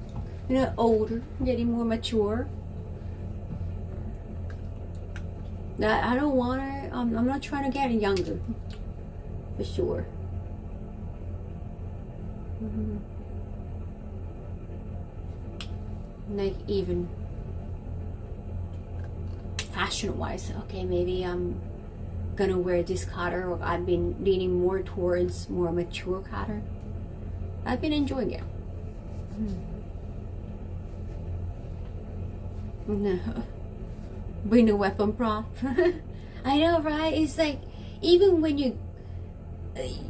[SPEAKER 1] you know, older, getting more mature. That I don't want to, I'm not trying to get younger, for sure. Like even fashion wise, okay, maybe I'm gonna wear this color, or I've been leaning more towards more mature color. I've been enjoying it. No. Bring the weapon prop. I know, right? It's like, even when you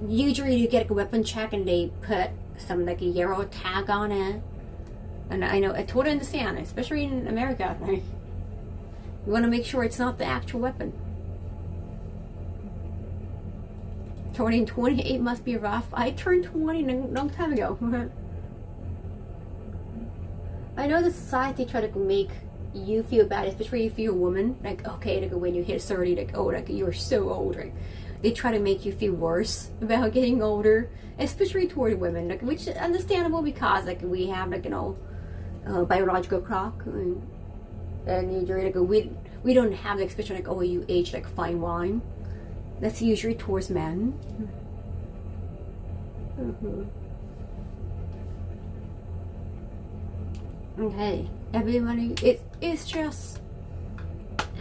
[SPEAKER 1] usually you get a weapon check and they put some like a yellow tag on it. And I know, I totally understand, especially in America. Right? You want to make sure it's not the actual weapon. Turning 28 must be rough. I turned 20 a long time ago. I know the society try to make you feel bad, especially if you're a woman. Like, okay, like when you hit 30, like, oh, like you're so old. Like, they try to make you feel worse about getting older, especially toward women. Like, which is understandable because like we have like, you know, biological clock, and usually like we don't have the expression like, oh, you age like fine wine. That's usually towards men. Okay, everybody, it's just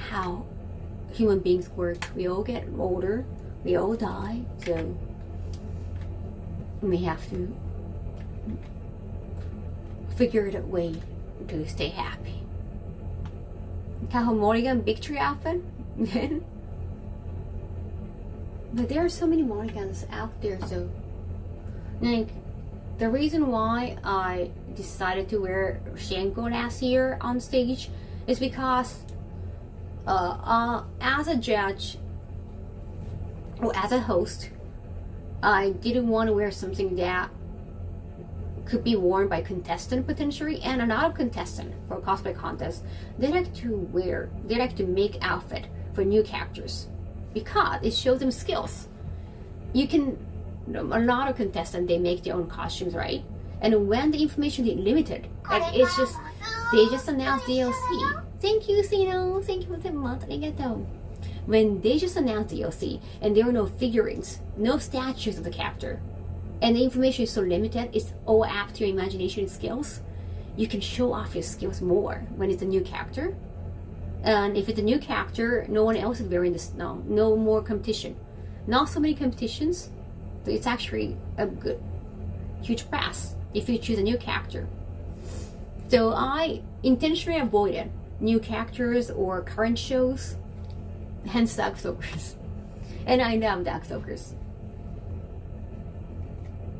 [SPEAKER 1] how human beings work. We all get older, we all die, so we have to figure out a way to stay happy. Kaho Morrigan victory outfit. But there are so many Morrigans out there, so like the reason why I decided to wear Shenko last year on stage is because as a judge or as a host, I didn't want to wear something that could be worn by contestant potentially, and another contestant for a cosplay contest, they like to make outfit for new characters because it shows them skills. You can, a lot of contestants, they make their own costumes, right? And when the information is limited, like it's just, they just announced DLC. Thank you, Sino. Thank you for the month. Arigato. When they just announced DLC and there are no figurines, no statues of the character, and the information is so limited, it's all up to your imagination and skills. You can show off your skills more when it's a new character. And if it's a new character, no one else is wearing this. No more competition. Not so many competitions. So it's actually a good, huge press if you choose a new character. So I intentionally avoided new characters or current shows, hence Darkstalkers. And I love Darkstalkers.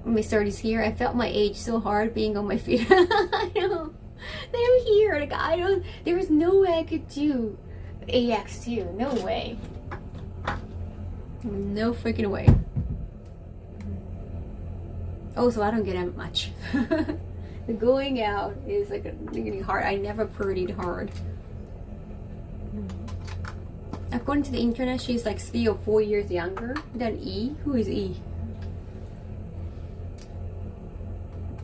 [SPEAKER 1] My 30s here. I felt my age so hard being on my feet. I know. They're here. Like there was no way I could do AX2. No way. No freaking way. Also, I don't get out much. The going out is like really hard. I never partied hard. According to the internet, she's like 3 or 4 years younger than E. Who is E?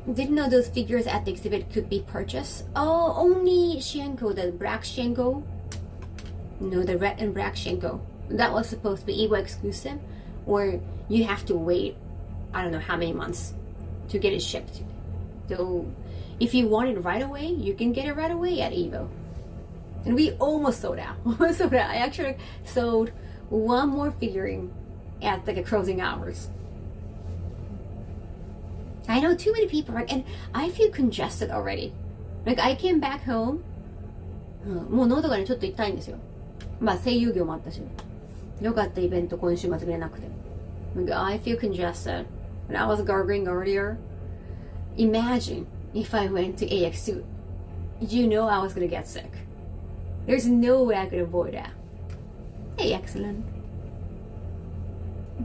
[SPEAKER 1] Didn't know those figures at the exhibit could be purchased. Oh, only Shenko, the black Shenko. No, the red and black Shenko. That was supposed to be Evo exclusive, or you have to wait, I don't know how many months to get it shipped. So if you want it right away, you can get it right away at Evo. And we almost sold out. I actually sold one more figurine at like a closing hours. I know too many people, and I feel congested already. Like I came back home. もう喉がねちょっと痛いんですよ。まあ声優業もあったし、よかったイベント今週末見れなくて。Like, I feel congested, and I was gargling earlier. Imagine if I went to AX2. You know I was gonna get sick. There's no way I could avoid that. Hey, excellent.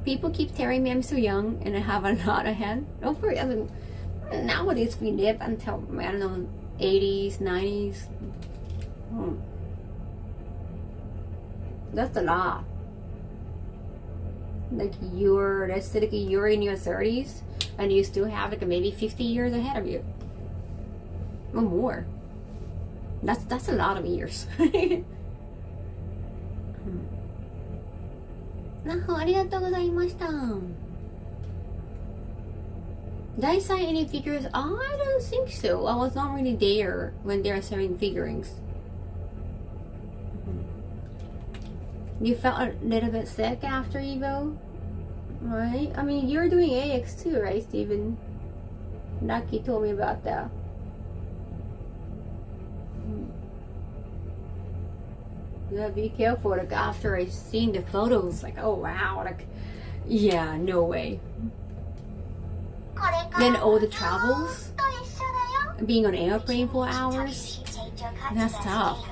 [SPEAKER 1] People keep telling me I'm so young and I have a lot ahead. Don't worry, I mean, nowadays we live until, I don't know, 80s, 90s. That's a lot. Like let's say like you're in your 30s and you still have like maybe 50 years ahead of you. Or more. That's a lot of years. Naho, ありがとうございました。Did I sign any figures? I don't think so. I was not really there when they were selling figurines. You felt a little bit sick after Evo? Right? I mean, you're doing AX too, right, Steven? Lucky told me about that. Yeah, be careful. Like after I seen the photos, like oh wow, like yeah, no way. Then all the travels, being on airplane for hours, that's tough.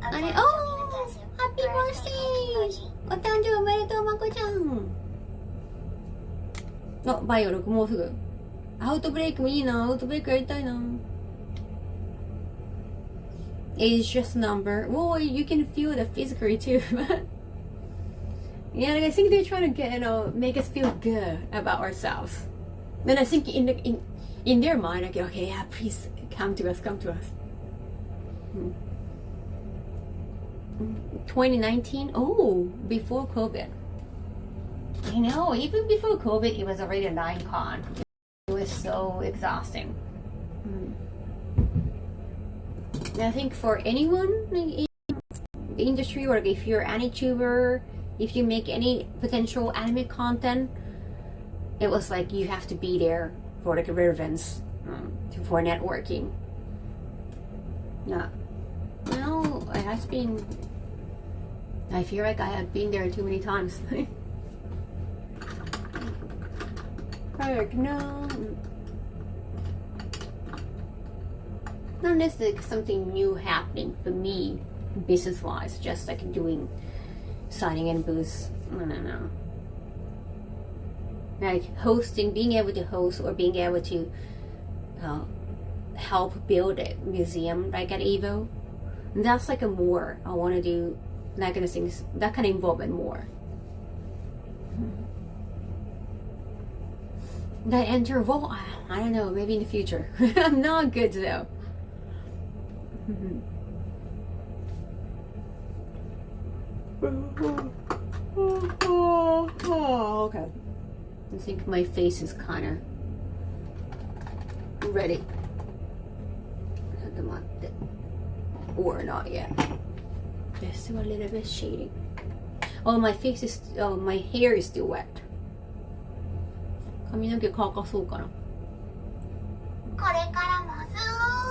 [SPEAKER 1] And oh, happy birthday! お誕生日おめでとうまこちゃん。あ、バイオ6もうすぐ。アウトブレイクもいいな。アウトブレイクやりたいな。Age just a number. Well, you can feel the physically too. Yeah, like I think they're trying to get make us feel good about ourselves. Then I think in their mind, like okay, yeah, please come to us. 2019. Oh, before COVID. I know, even before COVID, it was already a 9con. It was so exhausting. And I think for anyone in the industry, or if you're an YouTuber, if you make any potential anime content, it was like you have to be there for like relevance, for networking. Yeah. No, it has been. I feel like I have been there too many times. Like, no. Not necessarily something new happening for me, business-wise. Just like doing signing in booths. No. Like hosting, being able to host or being able to help build a museum like at Evo. That's like a more I want to do. That kind of things, that kind of involvement more. That interval, I don't know, maybe in the future. I'm not good though. Okay. I think my face is kind of ready. Or not yet. Just a little bit shading. Oh, my face is. Oh, my hair is still wet. 髪の毛乾かそうかな。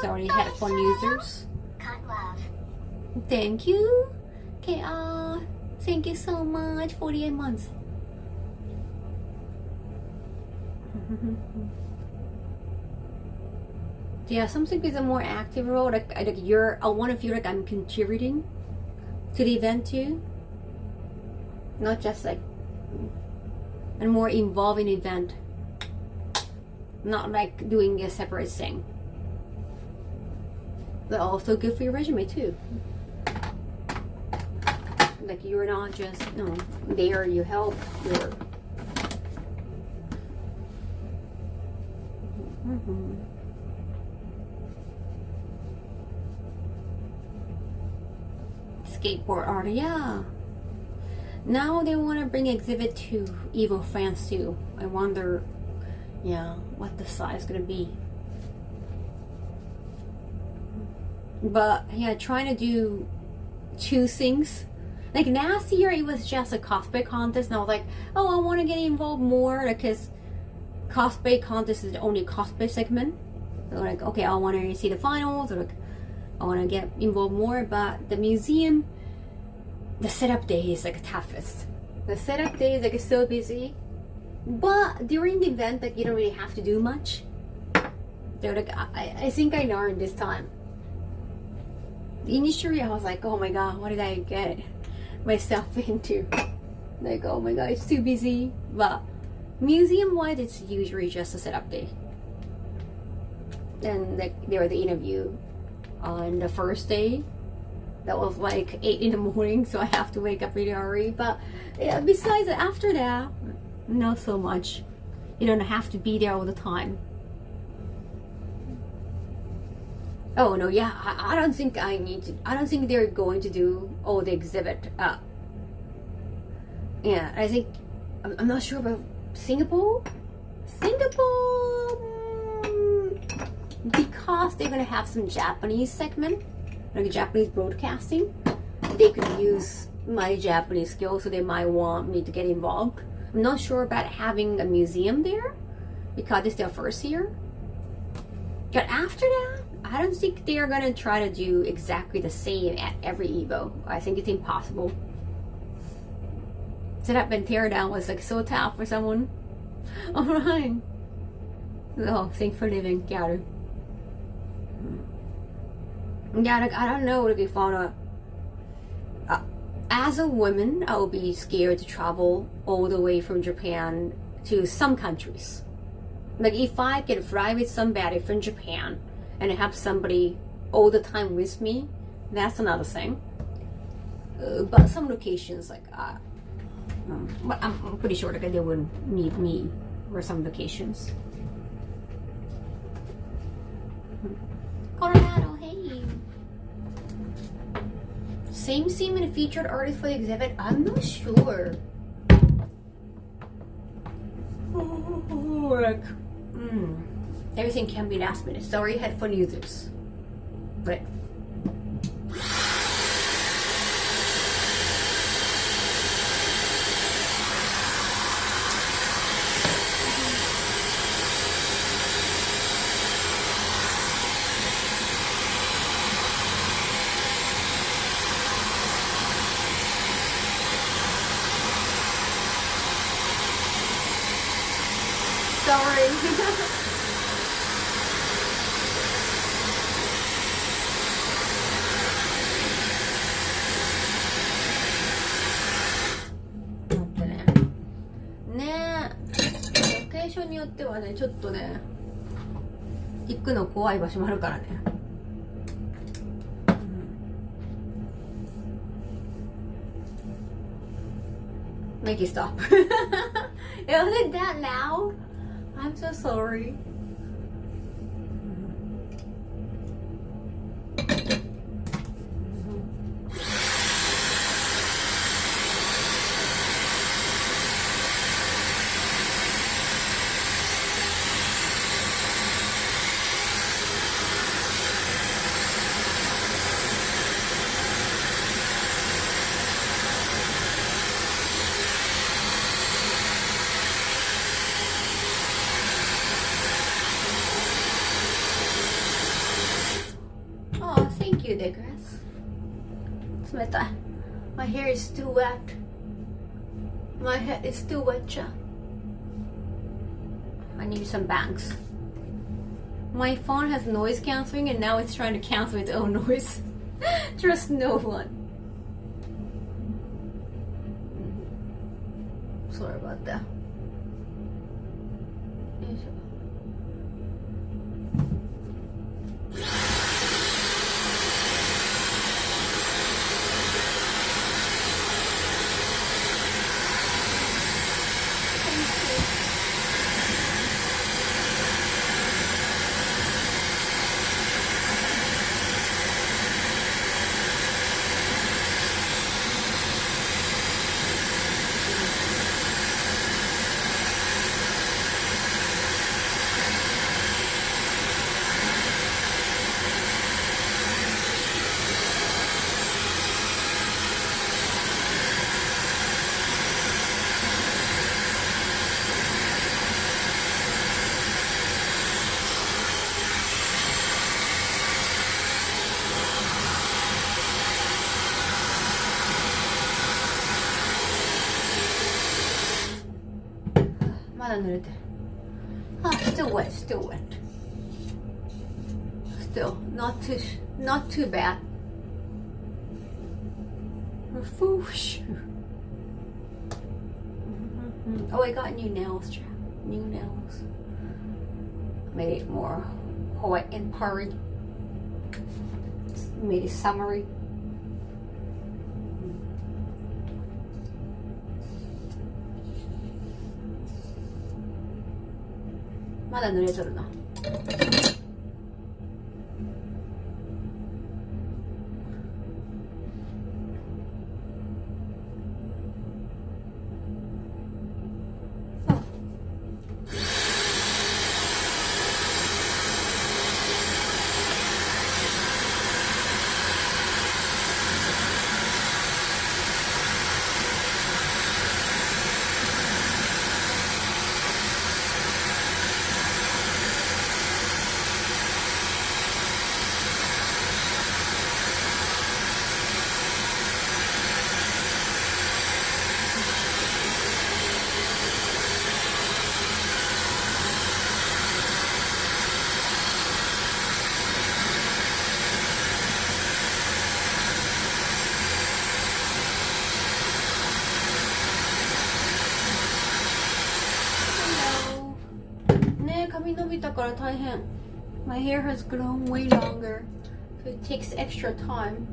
[SPEAKER 1] Sorry, headphone users. Thank you. Okay, thank you so much. 48 months. Yeah, something is a more active role. Like I want to feel like I'm contributing to the event too. Not just like a more involving event. Not like doing a separate thing. But also good for your resume too. Like you're not just there, you help, you're skateboard art, yeah. Now they want to bring exhibit to Evo France too. I wonder, yeah, what the size is gonna be. But yeah, trying to do two things. Like last year, it was just a cosplay contest, and I was like, oh, I want to get involved more because cosplay contest is the only cosplay segment. So like, okay, I want to see the finals, or like, I want to get involved more. But the museum, the setup day is like toughest. The setup day is like so busy, but during the event, like you don't really have to do much. So like, I think I learned this time. Initially, I was like, oh my god, what did I get myself into? Like, oh my god, it's too busy. But museum-wise, it's usually just a setup day. Then like there was the interview on the first day. That was like 8 in the morning, so I have to wake up really early. But yeah, besides after that, not so much. You don't have to be there all the time. Oh no, yeah, I don't think I need to. I don't think they're going to do all the exhibit. Yeah, I think I'm not sure about Singapore. Because they're gonna have some Japanese segment, like Japanese broadcasting. They could use my Japanese skills, so they might want me to get involved. I'm not sure about having a museum there because it's their first year. But after that, I don't think they are gonna try to do exactly the same at every Evo. I think it's impossible. So that Pantera down was like so tough for someone. Alright. Oh, thanks for living, Garu. Yeah, like, I don't know, like if as a woman, I would be scared to travel all the way from Japan to some countries. Like if I can fly with somebody from Japan and have somebody all the time with me, that's another thing. But some locations, like, but I'm pretty sure that they wouldn't need me for some locations. Colorado, hey. Same scene and featured artist for the exhibit? I'm not sure. Like, everything can be last minute. Sorry, headphone users. But sorry.ねえ、ロケーションによってはね、ちょっとね、行くの怖い場所もあるからね。Make it stop. It wasn't that loud. I'm so sorry. Digress. My hair is still wet. My head is still wet. I need some bangs. My phone has noise cancelling and now it's trying to cancel its own noise. Trust no one. Sorry about that. Still wet, still wet. Still not too bad. Oh, I got new nails, Jack. New nails. Made it more white and purry. Made it summery.まだ濡れとるな。だから大変。My hair has grown way longer, so it takes extra time.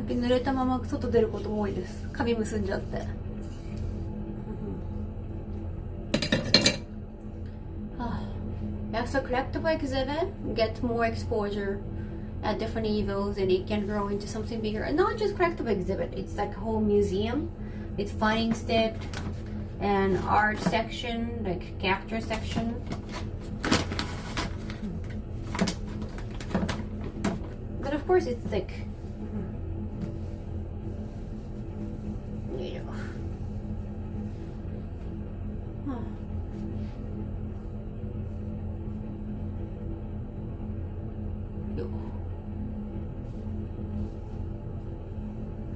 [SPEAKER 1] 濡れたまま外出ることも多いです。髪結んじゃって。So collectible exhibit gets more exposure at different evils, and it can grow into something bigger. And not just collectible exhibit, it's like a whole museum. It's finding stick and art section, like character section. But of course it's like, you know,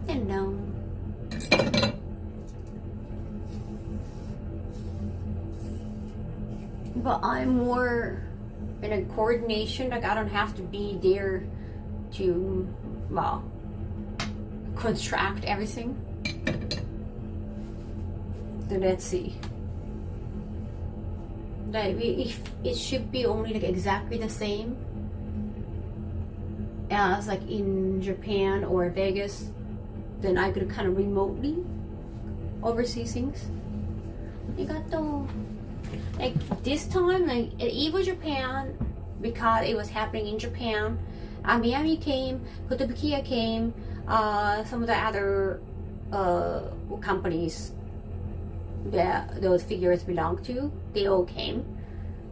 [SPEAKER 1] and but I'm more in a coordination, like I don't have to be there to, well, construct everything. So let's see. Like if it should be only like exactly the same as like in Japan or Vegas, then I could kind of remotely oversee things. Arigato. Like this time, like at Evo Japan, because it was happening in Japan, Miami came, Kotobukiya came, some of the other companies that those figures belong to, they all came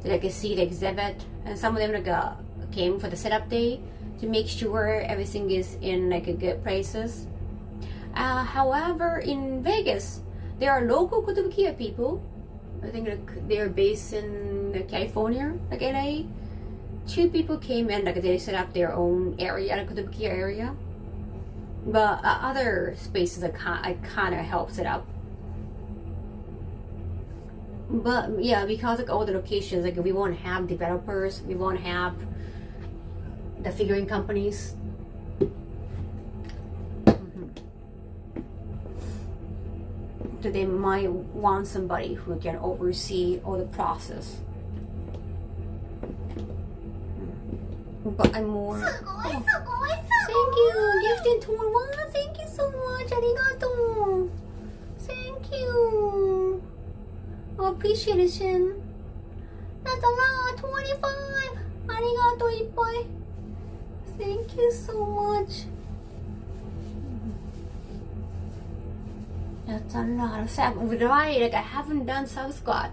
[SPEAKER 1] to like see the exhibit, and some of them like came for the setup day to make sure everything is in like a good places. However, in Vegas, there are local Kotobukiya people. I think like they're based in California, like LA. 2 people came and like they set up their own area, like Kotobukiya area. But other spaces I kind of help set up. But yeah, because like all the locations, like we won't have developers, we won't have the figurine companies. So they might want somebody who can oversee all the process. But I'm more. Oh, thank you, gifted tour. Wow, thank you so much. Arigato. Thank you. Oh, appreciation. That's a lot. 25. Arigato, ippai. Thank you so much. That's a lot of sub. Right, like I haven't done sub squat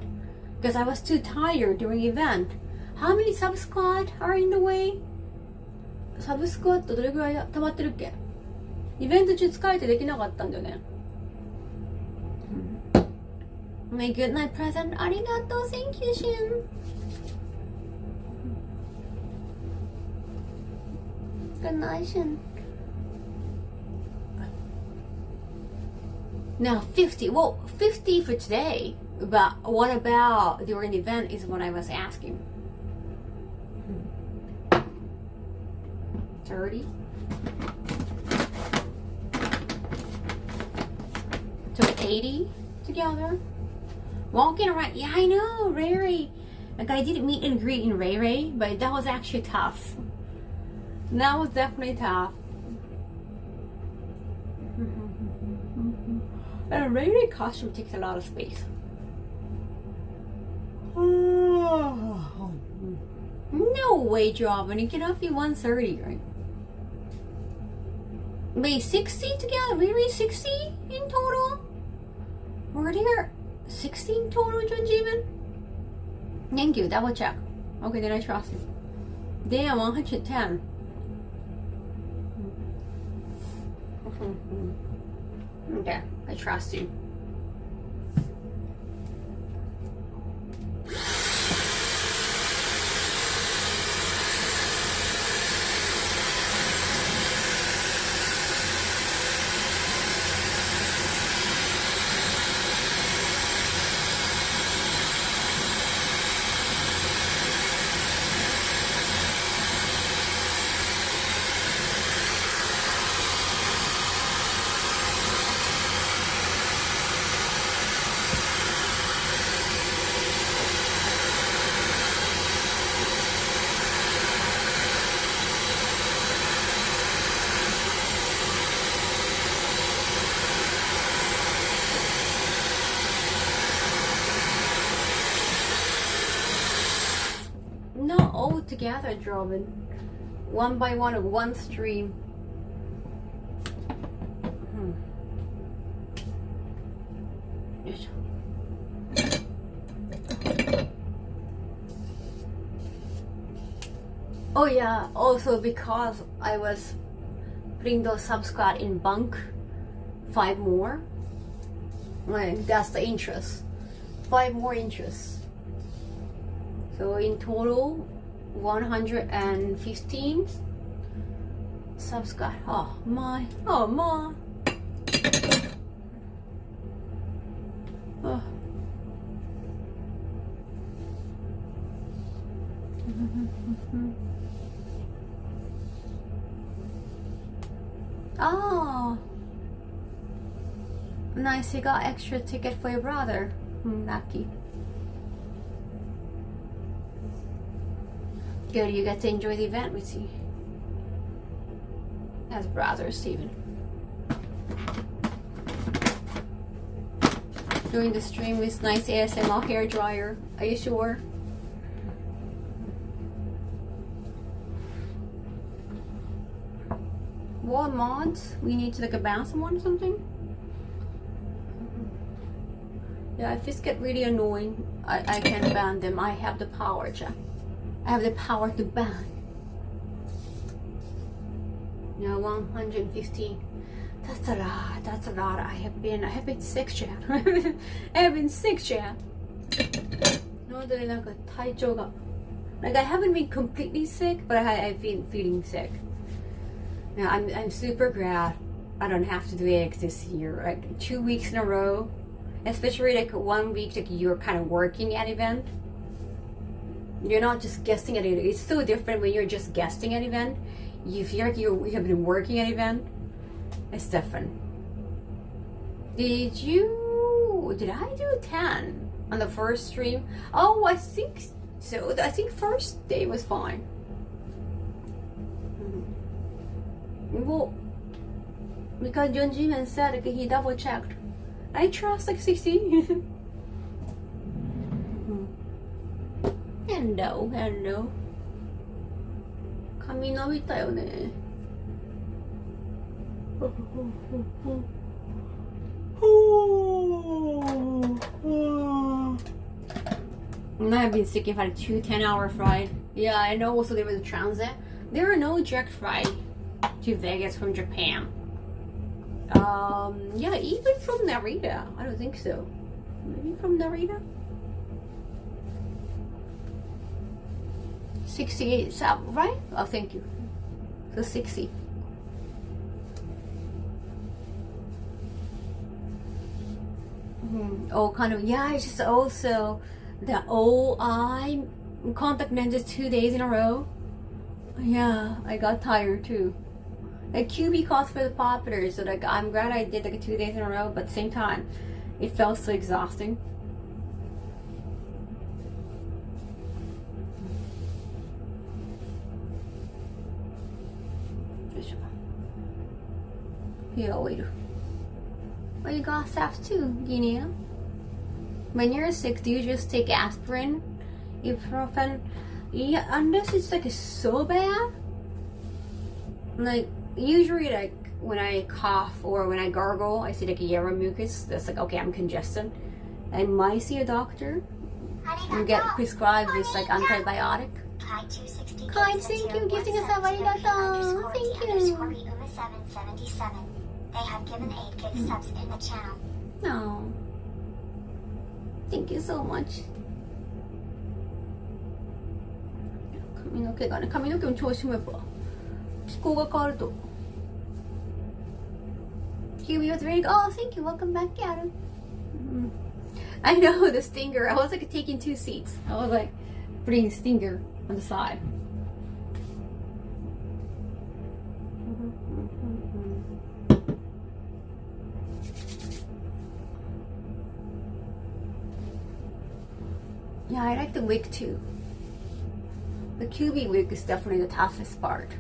[SPEAKER 1] because I was too tired during event. How many sub squat are in the way? サブスクワットどれぐらい溜まってるっけ？イベント中疲れてできなかったんだよね。My good night present. ありがとう。Thank you, Shin. Good night, Shin. Now 50. Well, 50 for today. But what about during the event is what I was asking. 30. So 80 together. Walking around. Yeah, I know, Ray Ray. Like I did meet and greet in Ray Ray, but that was actually tough. That was definitely tough. And a Ray Ray costume takes a lot of space. No way, Jordan. It cannot be 130, right? Wait, 60 together? Really 60 in total? Were there 60 in total, John Jimin? Thank you, double check. Okay, then I trust you. Damn, 110. Okay, I trust you. together, Robin. One by one of one stream. Oh yeah, also because I was putting those sub squat in bunk, 5 more. Right, that's the interest. 5 more interests. So in total, 115 sub squat. Oh my. Oh. Oh, nice, you got extra ticket for your brother. Lucky. Good, you get to enjoy the event with you as brother Steven. Doing the stream with nice ASMR hair dryer. Are you sure? What mods? We need to like ban someone or something? Yeah, if this get really annoying, I can ban them. I have the power, Jack. I have the power to ban. Yeah, 150. That's a lot. That's a lot. I have been sick, Jack. I have been sick, Jack. No, like I haven't been completely sick, but I've been feeling sick. Now I'm super glad I don't have to do eggs this year. Like 2 weeks in a row, especially like 1 week like you're kind of working at event. You're not just guesting at it. It's so different when you're just guesting at event. You feel like you have been working at event. It's different. Did I do 10 on the first stream? Oh, I think so. I think first day was fine. Well, because John Jiman said like, he double checked. I trust like 60. Hello. 髪伸びたよね。I've been sick if I had 2 10-hour flights. Yeah, I know also there was a transit. There are no direct flights to Vegas from Japan. Yeah, even from Narita. I don't think so. Maybe from Narita? 68, right? Oh, thank you. So 60. Oh, kind of, yeah, it's just also the eye contact lenses 2 days in a row. Yeah, I got tired too. Like QB cosplay was popular, so like I'm glad I did like 2 days in a row, but at the same time, it felt so exhausting. Yeah, wait. Oh, you got stuff too, Guinea. When you're sick, do you just take aspirin, ibuprofen? Yeah, unless it's like so bad. Like usually, like when I cough or when I gargle, I see like a yellow mucus. That's like okay, I'm congested. I might see a doctor and get prescribed this like antibiotic. Kai, thank you, gifting us a arigato. Thank you. They have given 8 gift subs in the channel. No. Thank you so much. 髪の毛の調子もやっぱ気候が変わると Kiwi was ready to go. Oh, thank you. Welcome back, Adam. I know the stinger. I was like taking 2 seats. I was like putting stinger on the side. Yeah, I like the wig too. The QB wig is definitely the toughest part.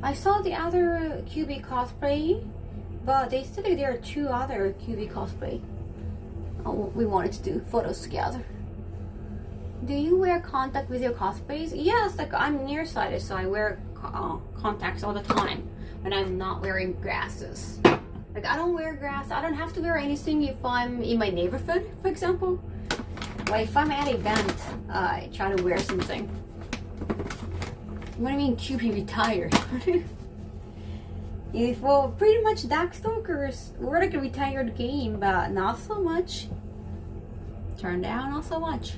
[SPEAKER 1] I saw the other QB cosplay But they said that there are 2 other QB cosplay. Oh, we wanted to do photos together. Do you wear contact with your cosplays? Yes, like I'm nearsighted, so I wear contacts all the time when I'm not wearing glasses. Like I don't wear glasses. I don't have to wear anything if I'm in my neighborhood, for example. Like if I'm at an event, I try to wear something. What do you mean QP retired? Well, pretty much Darkstalkers were like a retired game, but not so much. Turned out not so much.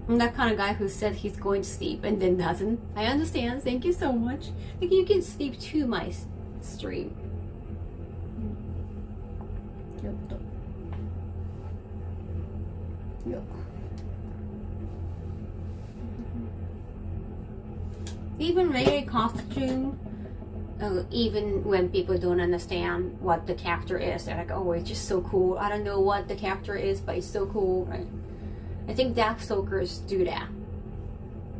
[SPEAKER 1] I'm that kind of guy who said he's going to sleep and then doesn't. I understand. Thank you so much. Like you can sleep to my stream. Yep. Even regular costume, even when people don't understand what the character is, they're like, oh, it's just so cool. I don't know what the character is, but it's so cool, right? I think Darkstalkers do that.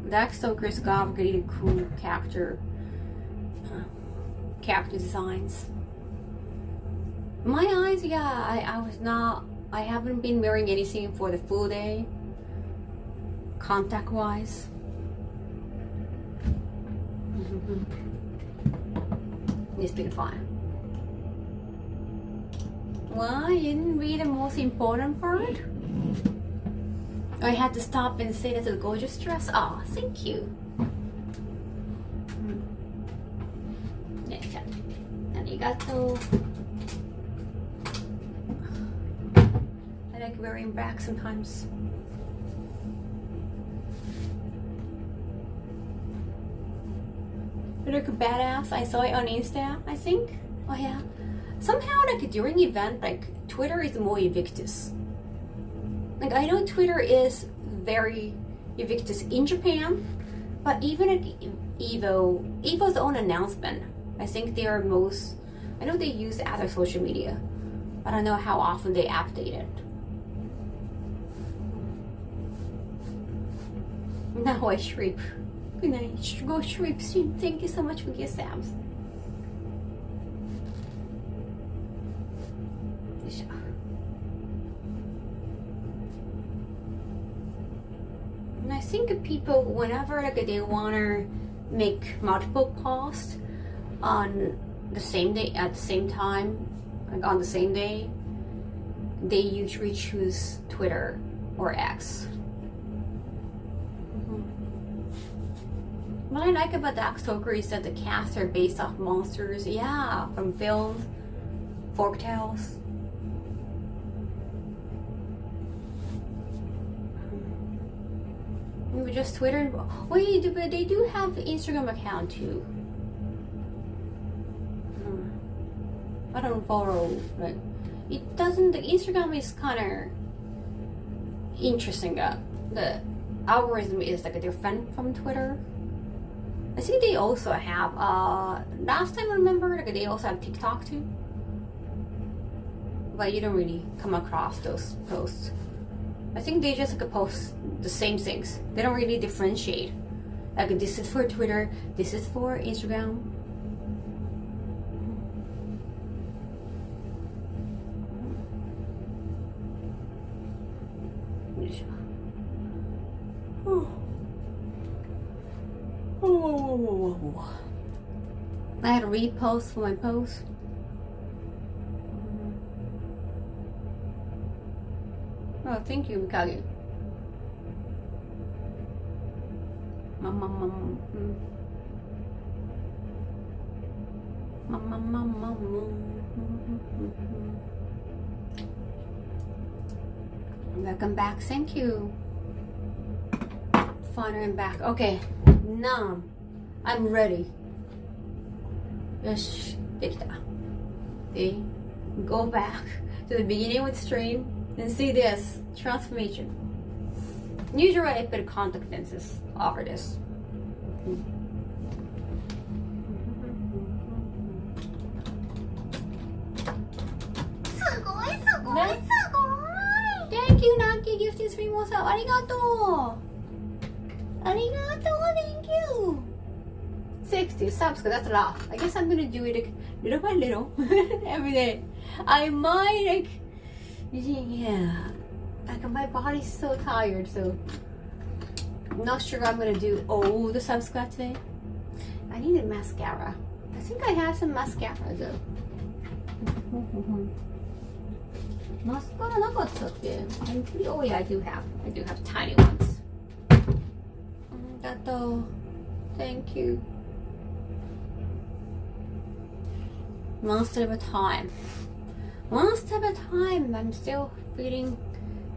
[SPEAKER 1] Darkstalkers got really cool character designs. My eyes, yeah, I haven't been wearing anything for the full day, contact wise. It's been fun. Well, you didn't read the most important part? I had to stop and say that's a gorgeous dress. Oh, thank you. Arigato. I like wearing black sometimes. You look badass. I saw it on Insta, I think. Oh yeah. Somehow, like during event, like Twitter is more ubiquitous. Like I know Twitter is very ubiquitous in Japan, but even at Evo's own announcement, I think they are most. I know they use other social media, but I don't know how often they update it. Now I shriek. Good night. Go shriek soon. Thank you so much for your subs. And I think people, whenever like they wanna make multiple posts on the same day at the same time, like on the same day, they usually choose Twitter or X. What I like about Darkstalker is that the casts are based off monsters, yeah, from films, folktales. We just Twitter. Wait, but they do have an Instagram account too. I don't follow. Like, it doesn't. The Instagram is kind of interesting. The algorithm is like different from Twitter. I think they also have. Last time I remember, like they also have TikTok too. But you don't really come across those posts. I think they just like post the same things. They don't really differentiate. Like this is for Twitter, this is for Instagram. I had to repost for my post. Oh, thank you, Mikage. Welcome back. Thank you. Finally, I'm back. Okay, now I'm ready. Yes, see, go back to the beginning with stream and see this transformation. Usually I put contact lenses over this. Thank you, Naki. Gifted 3 more subs. Arigato. Arigato. Thank you. 60 subs, that's a lot. I guess I'm gonna do it little by little, every day. I might like, yeah, like my body's so tired, so I'm not sure I'm gonna do all the sub squat today. I need a mascara. I think I have some mascara though. Mascara なかったっけ? Oh yeah, I do have tiny ones. That's all. Thank you. One step at a time. One step at a time. I'm still feeling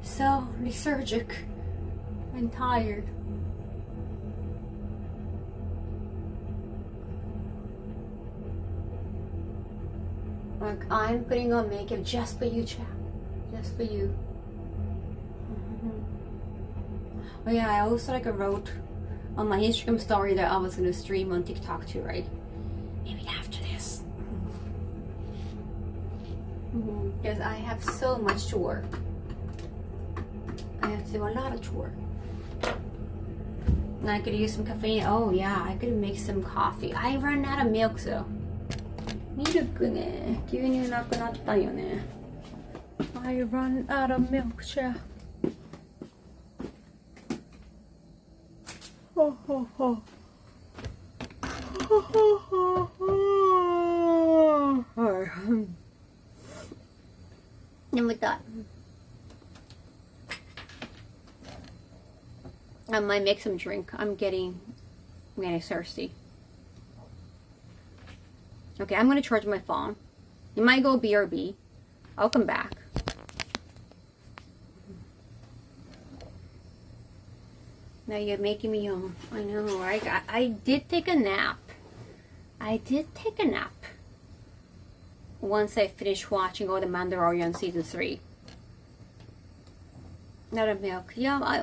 [SPEAKER 1] so lethargic and tired. Like I'm putting on makeup just for you, chat. Just for you. Oh yeah, I also like wrote on my Instagram story that I was gonna stream on TikTok too, right? Maybe after this. Because I have so much chore. I have to do a lot of chore. And I could use some caffeine. Oh yeah, I could make some coffee. I ran out of milk though. ミルクね、牛乳なくなったんよね。I run out of milk, yeah. Oh, oh, oh. Oh, oh, oh, oh. 眠たい。I might make some drink. I'm getting thirsty. Okay, I'm gonna charge my phone. You might go BRB. I'll come back. Now you're making me yawn. I know, right? I did take a nap. I did take a nap. Once I finished watching all the Mandalorian season 3. Not a milk. Yeah,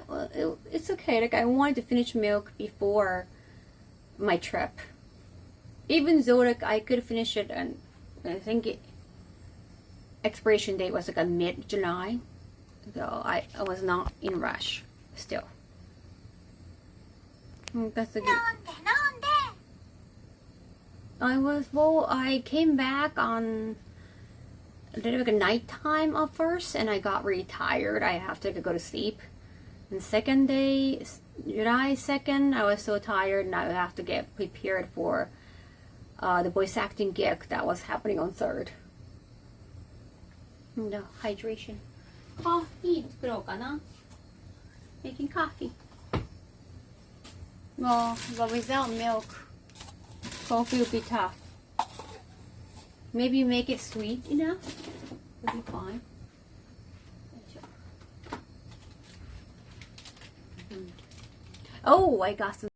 [SPEAKER 1] it's okay. Like I wanted to finish milk before my trip. Even though like I could finish it, and I think expiration date was like a mid-July, so I was not in rush still. That's a good. I came back on a little bit of nighttime at first, and I got really tired. I have to go to sleep. And second day, July 2nd, I was so tired, and I have to get prepared for the voice acting gig that was happening on 3rd. No, hydration. Coffee 作ろうかな. Making coffee. Well, but without milk, coffee would be tough. Maybe make it sweet enough. It'll be fine. Oh, I got some.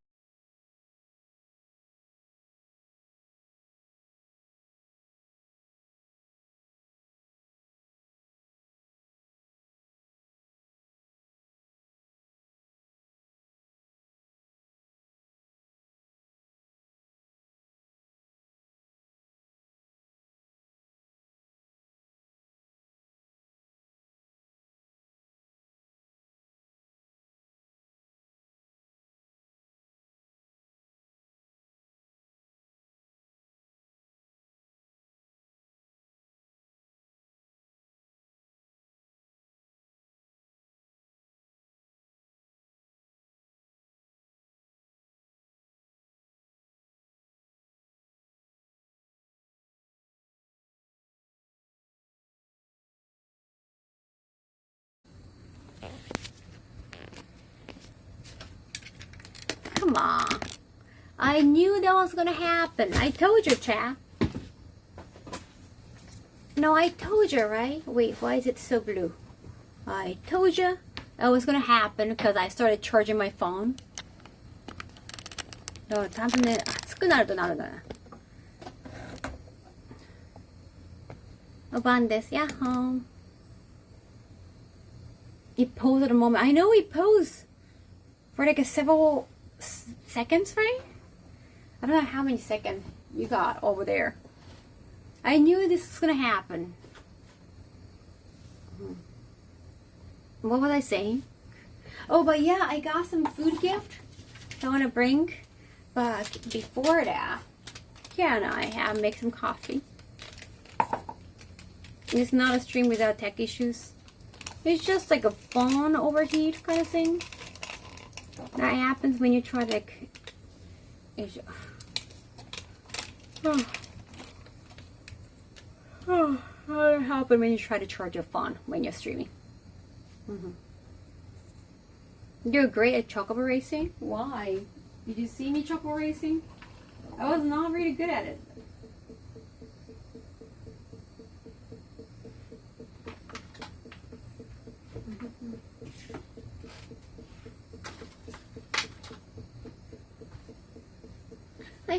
[SPEAKER 1] Come on. I knew that was gonna happen. I told you, chat. No, I told you, right? Wait, why is it so blue? I told you that was gonna happen because I started charging my phone. No, 多分ね、熱くなるとなるんだな。お晩です。やっほー。He posed at a moment. I know he posed for like a several seconds, right? I don't know how many seconds you got over there. I knew this was gonna happen. What was I saying? Oh, but yeah, I got some food gift I want to bring. But before that, Kara and I have make some coffee. It's not a stream without tech issues. It's just like a phone overheat kind of thing. That happens when you try like... That happens when you try to charge your phone when you're streaming. You're great at chocobo racing? Why? Did you see me chocobo racing? I was not really good at it.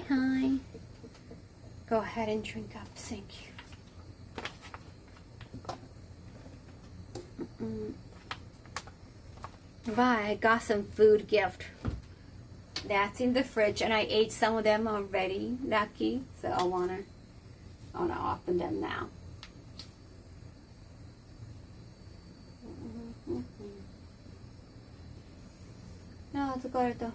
[SPEAKER 1] Hi. Go ahead and drink up. Thank you. Bye. I got some food gift. That's in the fridge, and I ate some of them already. Lucky. So I wanna open them now. Ah, 疲れた。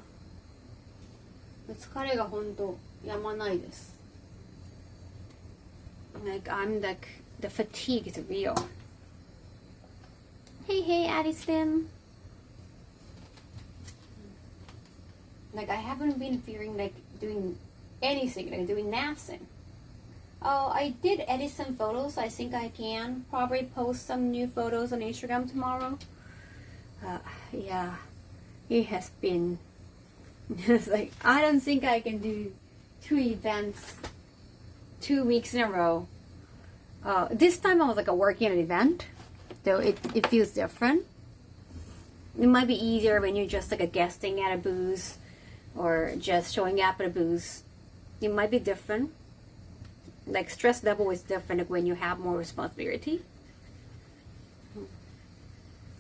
[SPEAKER 1] 疲れが本当やまないです。Like I'm like the fatigue is real. Hey, Addie Slim. Like I haven't been feeling like doing anything, like doing nothing. Oh, I did edit some photos. I think I can probably post some new photos on Instagram tomorrow. Yeah, it has been. It's like I don't think I can do 2 events 2 weeks in a row. This time I was like working at an event, so it feels different. It might be easier when you're just like guesting at a booth or just showing up at a booth. It might be different. Like stress level is different when you have more responsibility.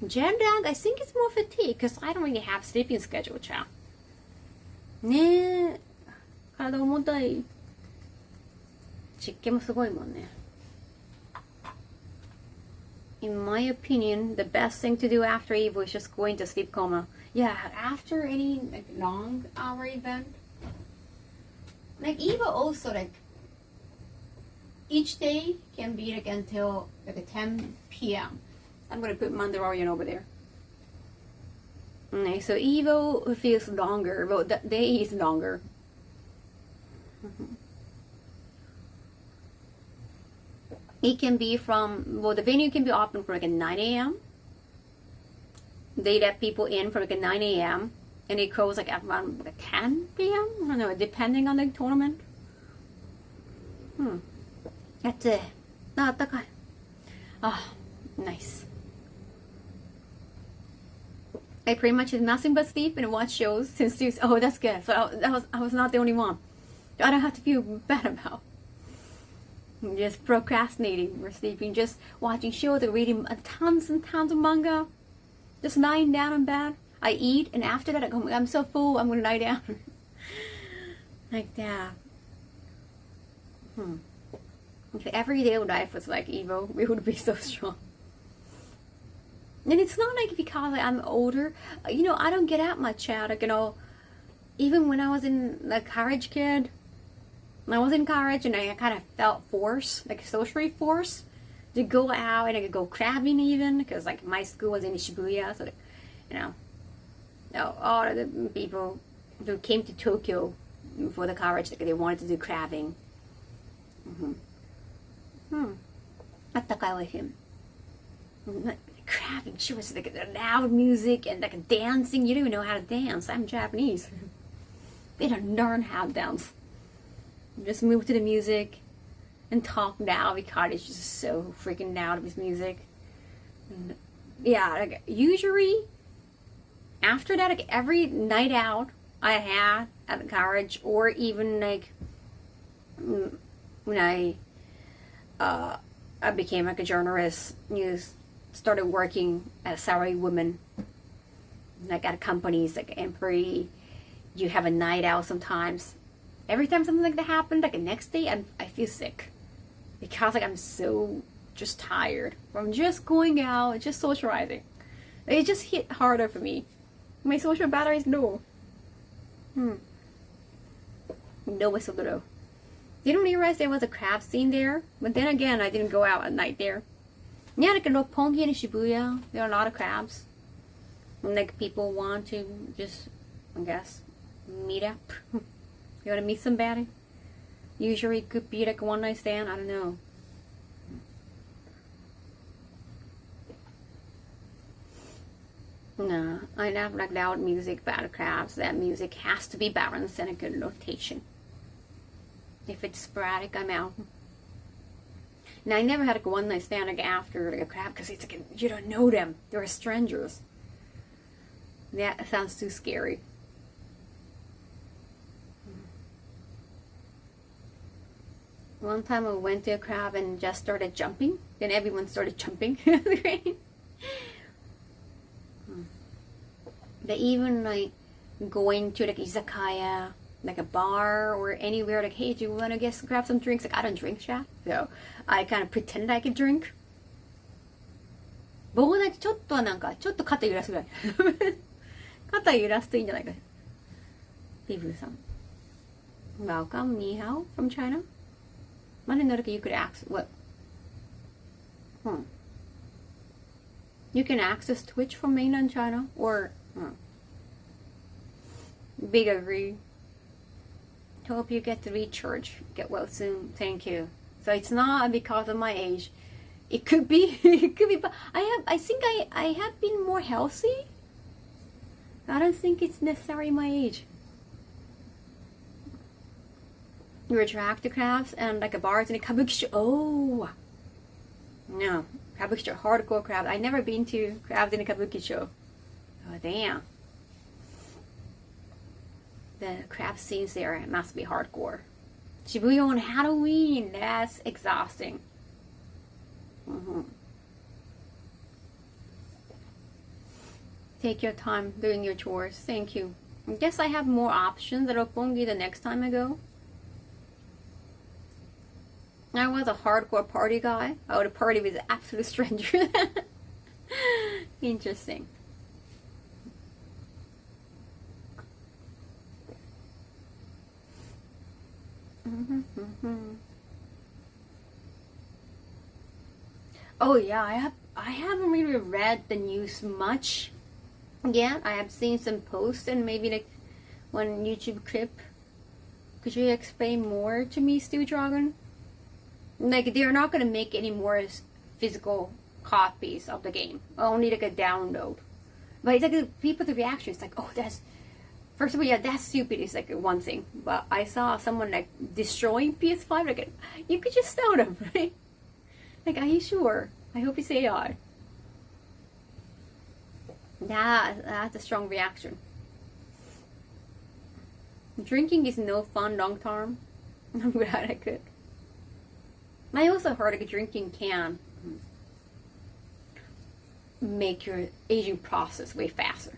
[SPEAKER 1] Jet lag, I think it's more fatigue because I don't really have sleeping schedule, child. ねえ、体重たい。湿気もすごいもんね。In my opinion, the best thing to do after Evo is just go into sleep coma. Yeah, after any like long hour event. Like Evo also like each day can be like until like 10 p.m. I'm gonna put Mandalorian over there. Okay, so Evo feels longer, but the day is longer. It can be from, well, the venue can be open for like 9 a.m. They let people in for like 9 a.m. and it closes like around like 10 p.m. I don't know, depending on the tournament. That's it. Oh, nice. I pretty much did nothing but sleep and watch shows since Tuesday. Oh, that's good. So I was not the only one. I don't have to feel bad about just procrastinating or sleeping, just watching shows or reading tons and tons of manga, just lying down in bed. I eat and after that I go, I'm so full, I'm gonna lie down. Like that. If everyday life was like Evo, we would be so strong. And it's not like because I'm older, you know, I don't get out much out. Like, you know, even when I was in like college kid, I was in college and I kind of felt forced, like socially forced to go out and I could go crabbing even because like my school was in Shibuya, so you know, all of the people who came to Tokyo for the college, like they wanted to do crabbing. あったかいおいしい。Crabbing, she was like loud music and like dancing. You don't even know how to dance. I'm Japanese. They don't learn how to dance. Just move to the music and talk loud because it's just so freaking loud with music. And yeah, like usually after that, like every night out I had at the college, or even like when I became like a journalist, started working as a salary woman, like at companies, like employee, you have a night out sometimes. Every time something like that happened, like the next day, I feel sick because like I'm so just tired from just going out, just socializing. It just hit harder for me. My social battery is low. No, it's so low. Didn't realize there was a crab scene there, but then again, I didn't go out at night there. Yeah, like in Roppongi and Shibuya, there are a lot of crabs. And like people want to just, I guess, meet up. You want to meet somebody? Usually it could be like a one night stand, I don't know. No, I never like loud music, bad crabs. That music has to be balanced and a good rotation. If it's sporadic, I'm out. Now, I never had like a one night stand like after like a crab because it's like you don't know them. They're strangers. That sounds too scary. One time I went to a crab and just started jumping. Then everyone started jumping. They even like going to like izakaya, like a bar or anywhere, like, hey, do you want to grab some drinks? Like, I don't drink, chat. So I kind of pretended I could drink. 僕だけちょっとなんかちょっと肩揺らすぐらい肩揺らすといいんじゃないか。ビブさん Welcome, ni hao from China. I didn't know that you could access what? You can access Twitch from mainland China or big agree. Hope you get to recharge. Get well soon. Thank you. So it's not because of my age. It could be. It could be. But I think I have been more healthy. I don't think it's necessarily my age. You attract the crabs and like a bars in a kabuki. Oh no, kabuki hardcore crabs. I never been to crabs in a kabuki show. Oh damn. The crab scenes there must be hardcore. Shibuya on Halloween. That's exhausting. Take your time doing your chores. Thank you. I guess I have more options at Roppongi the next time I go. I was a hardcore party guy. I would party with absolute strangers. Interesting. Oh yeah, I haven't really read the news much yet. I have seen some posts and maybe like one YouTube clip. Could you explain more to me, Stu Dragon? Like they're not gonna make any more physical copies of the game. Only like a download. But it's like people's reaction. It's like, oh, that's first of all, yeah, that's stupid. It's like one thing. But I saw someone like destroying PS5. Like you could just sell them, right? Like, are you sure? I hope it's AI. Yeah, that's a strong reaction. Drinking is no fun long term. I'm glad I could. I also heard like drinking can make your aging process way faster.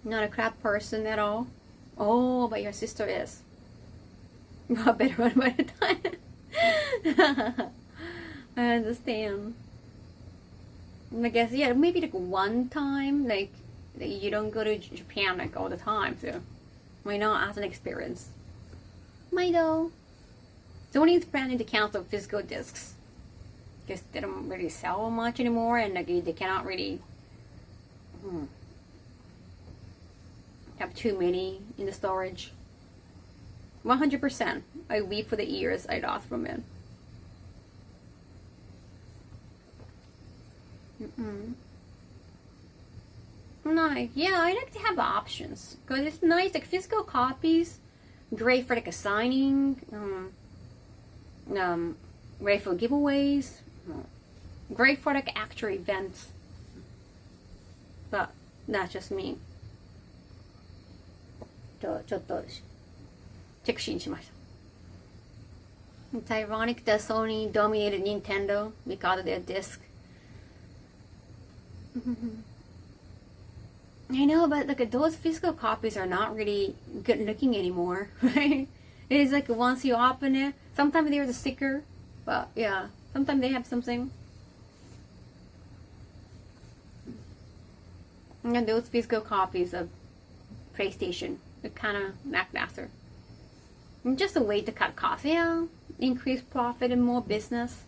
[SPEAKER 1] Not a crab person at all. Oh, but your sister is. I better run by the time. I understand. I guess, yeah, maybe like one time, like you don't go to Japan like all the time, so why not as an experience? Mido. Sony's planning to cancel physical discs because they don't really sell much anymore, and like they cannot really have too many in the storage. 100%. I weep for the years I lost from it. Nice. Yeah, I like to have options because it's nice. Like physical copies, great for like a signing. Great for giveaways. Great for like actual events. But that's just me. ちょっとチェックシーンしました。It's ironic that Sony dominated Nintendo because of their disc. I know, but like those physical copies are not really good looking anymore, right? It is like once you open it, sometimes there's a sticker, but yeah, sometimes they have something. And those physical copies of PlayStation, they're kind of lackluster. Just a way to cut costs. Yeah, increased profit and more business.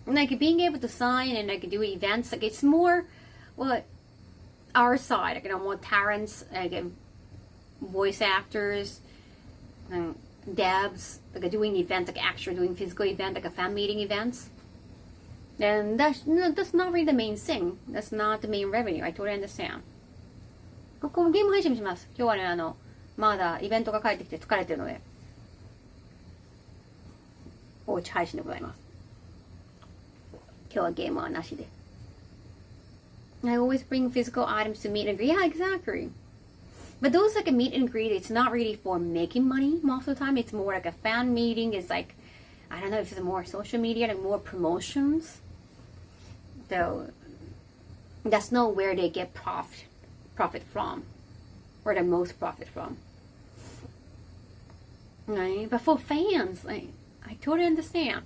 [SPEAKER 1] Like being able to sign and like do events, like it's more what our side, like more talents, like voice actors, devs, like doing events, like actually doing physical event, like a fan meeting events. And that's not really the main thing. That's not the main revenue. I totally understand. ここもゲーム配信します。今日はね、まだイベントが帰ってきて疲れてるので、おうち配信でございます。今日はゲームはなしで。I always bring physical items to meet and greet. Yeah, exactly. But those like a meet and greet, it's not really for making money most of the time. It's more like a fan meeting. It's like, I don't know if it's more social media, like more promotions. So that's not where they get profit from, or the most profit from. Right? But for fans, like, I totally understand.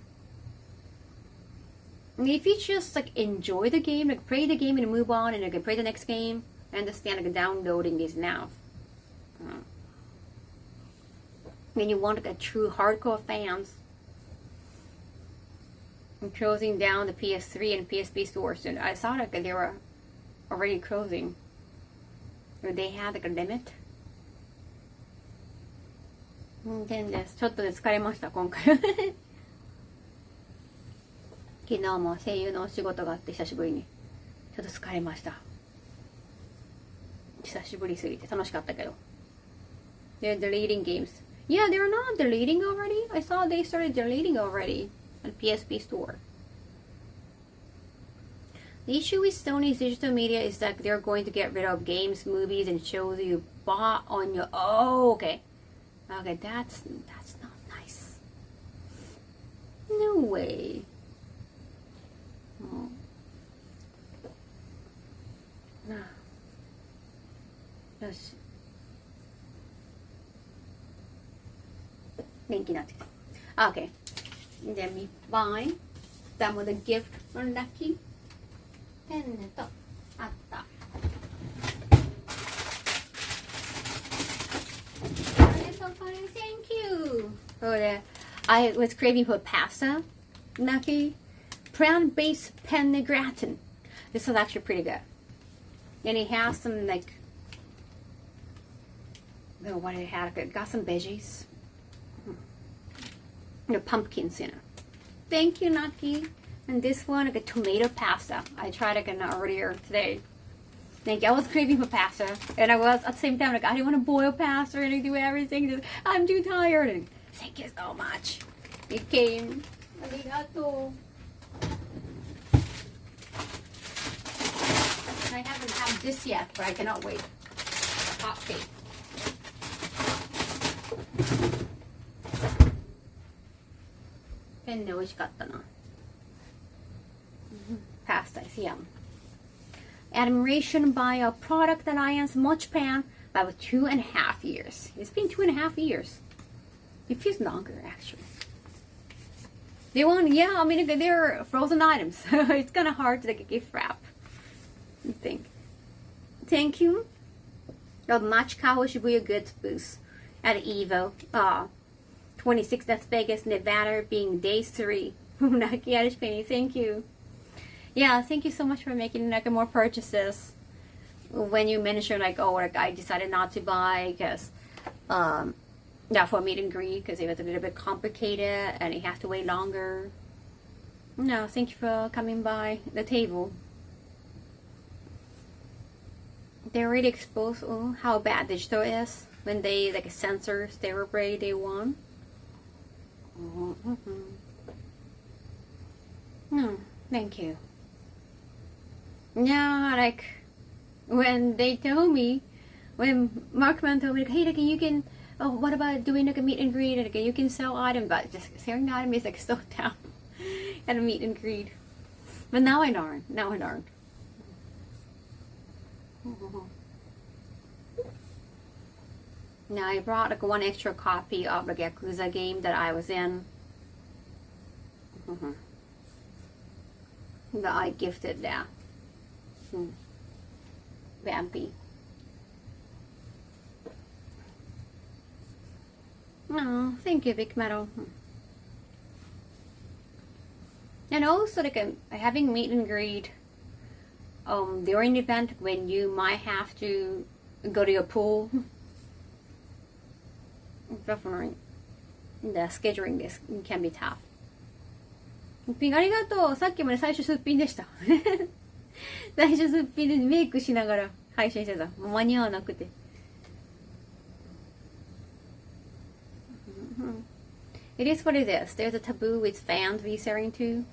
[SPEAKER 1] If you just like enjoy the game, like play the game and move on, and like play the next game, I understand like downloading is enough. When you want like a true hardcore fans, and closing down the PS3 and PSP stores, and I saw like they were already closing. Or they had like a limit. です。ちょっとで疲れました今回。昨日も声優のお仕事があって久しぶりにちょっと疲れました。久しぶりすぎて楽しかったけど。They're deleting games. Yeah, they're not deleting already. I saw they started deleting already on PSP store. The issue with Sony's digital media is that they're going to get rid of games, movies, and shows you bought on your. Oh, okay. Okay, that's not nice. No way. Oh. No. よし。元気になってきた。Okay. Let me buy some of the gift from Lucky. ペンネとあった。Thank you. So I was craving for pasta, Lucky. Plant-based penne gratin. This is actually pretty good. And it has some like, oh, what did it have? It got some veggies. Pumpkins in it. Thank you, Lucky. And this one, like a tomato pasta. I tried it earlier today. Thank you. I was craving for pasta. And I was, at the same time, like, I didn't want to boil pasta and do everything. I'm too tired. And thank you so much. It came. Arigato. I haven't had this yet, but I cannot wait. Hot cake. Penne 美味しかったな。Pasta is yum. Admiration by a product that I am much Japan by 2.5 years. It's been 2.5 years. It feels longer actually. They want, yeah, I mean they're frozen items. It's kind of hard to like a gift wrap. I think. Thank you. A much Kaho Shibuya goods booth at Evo. 26 Las Vegas, Nevada, being day 3. Naki Irish Penny, thank you. Yeah, thank you so much for making like more purchases. When you mentioned like, oh, like I decided not to buy because, yeah, for meet and greet because it was a little bit complicated and it has to wait longer. No, thank you for coming by the table. They already exposed how bad digital is when they like censor stereobrate day 1. Thank you. Yeah, like when they told me, when Markman told me, like, hey, like, you can, oh, what about doing like a meet and greet? Like, you can sell items, but just selling items is like so down at a meet and greet. But now I learned. Now I learned. Now I brought like one extra copy of like Yakuza game that I was in. That I gifted that. Vampy. Oh, thank you, Big Metal. And also, like, having meet and greet during the event when you might have to go to your pool. Definitely, the scheduling this can be tough. すっぴんありがとう。さっきまで最初すっぴんでした。最初すっぴんでメイクしながら配信してた。間に合わなくて。It is what it is. There's a taboo with fans reselling too.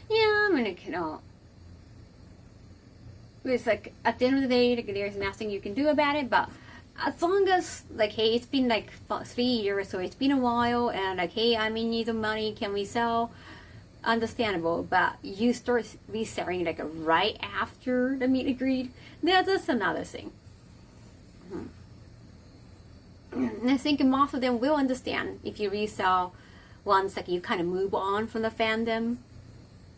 [SPEAKER 1] Yeah, I mean, it's like at the end of the day, like, there's nothing you can do about it. But as long as, like, hey, it's been like 3 years, so it's been a while, and like, hey, I'm in need of money. Can we sell? Understandable. But you start reselling like right after the meet and greet. That's another thing. And I think most of them will understand if you resell once, like, you kind of move on from the fandom,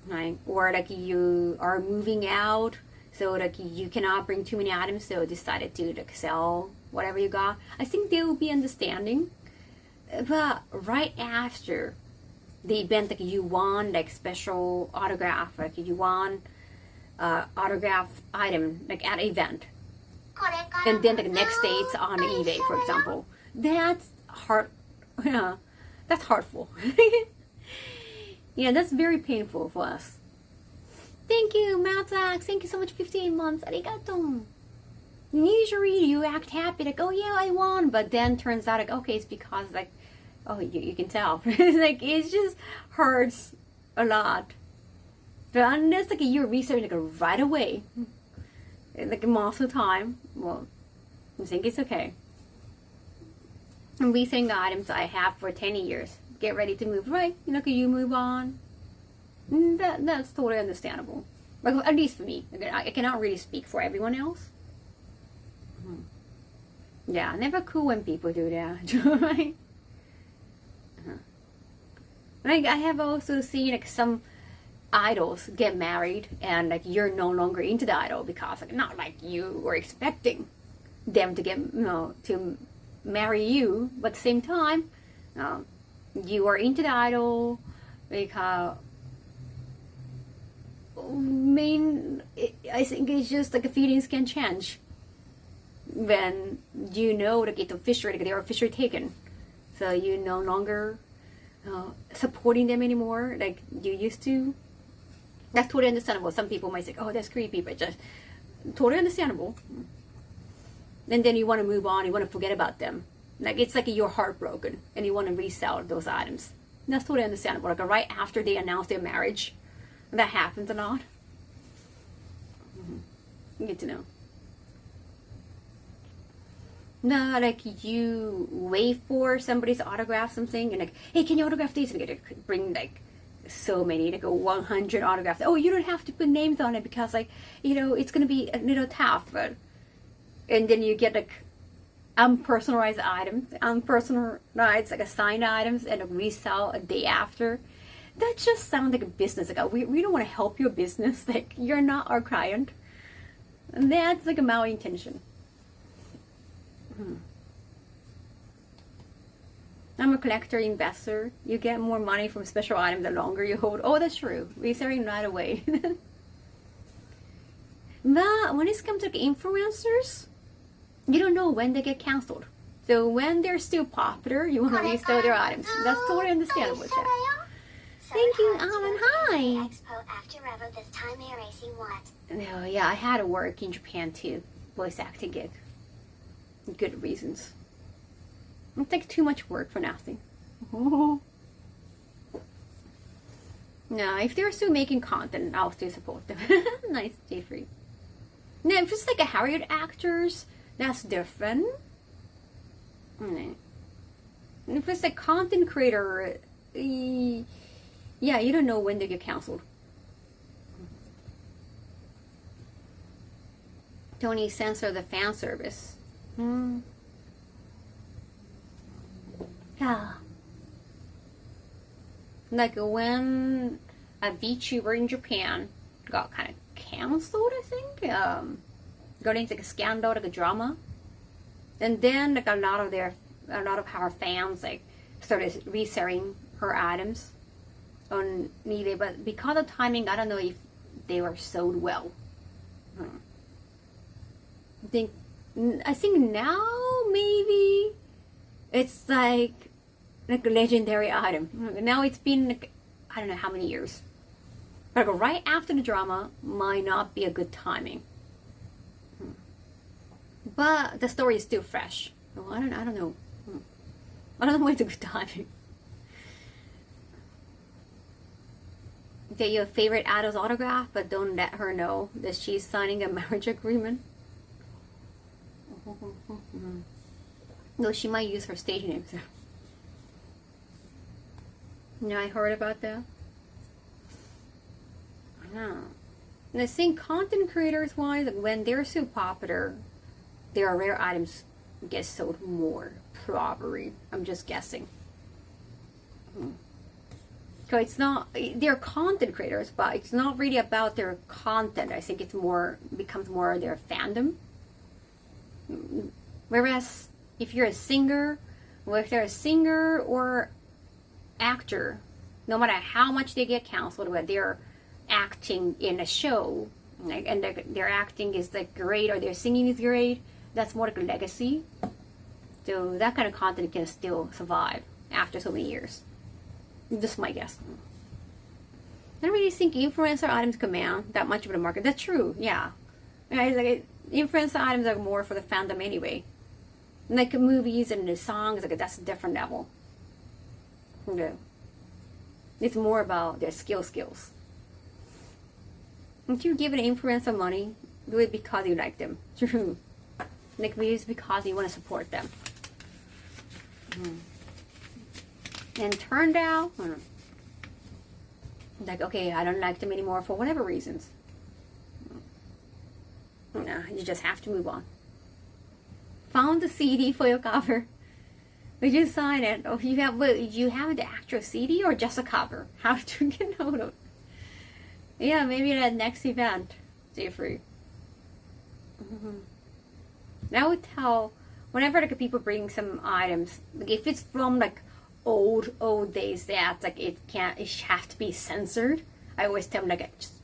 [SPEAKER 1] right? Or like you are moving out, so like you cannot bring too many items, so decided to like sell whatever you got. I think they will be understanding. But right after the event, like you want like special autograph, like you want autograph item like at an event. And then the next day it's on eBay, for example. That's hard. Yeah, that's hurtful. Yeah, that's very painful for us. Thank you, Matzax. Thank you so much. 15 months. Arigato. Usually you act happy, like, oh yeah, I won. But then turns out like, okay, it's because like, oh, you can tell. Like, it just hurts a lot. But unless like you're researching like right away, like most of the time, well, I think it's okay. I'm reselling the items I have for 10 years. Get ready to move, right? You know, can you move on? That's totally understandable. Like, at least for me. I cannot really speak for everyone else. Yeah, never cool when people do that, right? Like, I have also seen like some idols get married and like you're no longer into the idol because like not like you were expecting them to get, you know, to marry you, but at the same time you are into the idol because I think it's just like the feelings can change when you know that it's officially, like, they're officially taken, so you no longer supporting them anymore like you used to. That's totally understandable. Some people might say, oh, that's creepy, but just totally understandable. And then you want to move on, you want to forget about them. Like, it's like you're heartbroken and you want to resell those items. That's totally understandable. Like right after they announce their marriage, that happens a lot. Good to know. No, like you wait for somebody's autograph something and like, hey, can you autograph these? And you get to bring like so many, like 100 autographs. Oh, you don't have to put names on it because like, you know, it's gonna be a little tough. But and then you get like unpersonalized items, unpersonalized like assigned items, and like, resell a day after. That just sounds like a business. Like, we don't want to help your business. Like, you're not our client. And that's like a malintention. I'm a collector investor. You get more money from special items the longer you hold. Oh, that's true. Reselling right away. But when it comes to influencers, you don't know when they get canceled. So when they're still popular, you want to resell their items. That's totally understandable, Jeff. Thank you, Alan. Hi. No, yeah, I had to work in Japan too. Voice acting gig. Good reasons. It's like too much work for nothing. No, if they're still making content, I'll still support them. Nice, Jeffrey. No, if it's like a Hollywood actors, that's different. If it's a content creator, yeah, you don't know when they get canceled. Tony censor the fan service. Yeah. Like when a VTuber in Japan got kind of canceled, I think. Got into like a scandal, like a drama. And then like a lot of her fans like started reselling her items on eBay, but because of timing, I don't know if they were sold well. I think now maybe it's like a legendary item. Now it's been like, I don't know how many years. But right after the drama might not be a good timing. But the story is still fresh. Oh, I don't know. I don't know when it's a good timing. Get your favorite idol's autograph, but don't let her know that she's signing a marriage agreement. No, she might use her stage name. So. I heard about that. And I think content creators wise, like when they're so popular, their rare items get sold more. Probably. I'm just guessing. So it's not, they're content creators, but it's not really about their content. I think it's becomes more their fandom. Whereas if you're a singer, or if they're a singer or actor, no matter how much they get canceled, whether they're acting in a show, like, and their acting is like great or their singing is great, that's more like a legacy. So that kind of content can still survive after so many years. Just my guess. I don't really think influencer items command that much of the market. That's true, yeah. Like influencer items are more for the fandom anyway. Like movies and the songs, like that's a different level. Okay. It's more about their skills. If you give an influencer money, do it because you like them. True. Like it's because you want to support them. And turned out, like, okay, I don't like them anymore for whatever reasons. No, you just have to move on. Found the CD for your cover. Did you sign it? Or you have the actual CD or just a cover? How to get hold of it? Yeah, maybe at next event, Jeffrey. I would tell whenever like people bring some items, like if it's from like old days that like it has to be censored. I always tell them like just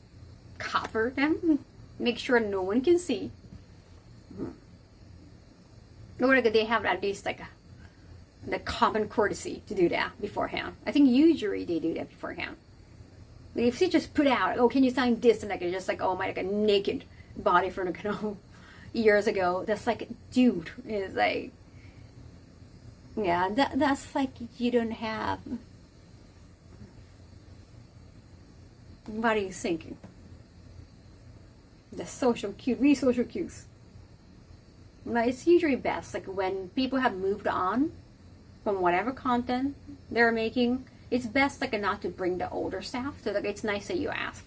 [SPEAKER 1] cover them, make sure no one can see. Or like they have at least like the common courtesy to do that beforehand. I think usually they do that beforehand. Like if they just put out, oh, can you sign this, and like it's just like, oh my, like a naked body from like, years ago. That's like, dude, is like, yeah, that's like you don't have. What are you thinking? The social cues. But it's usually best like when people have moved on from whatever content they're making. It's best like not to bring the older staff. So like it's nice that you ask.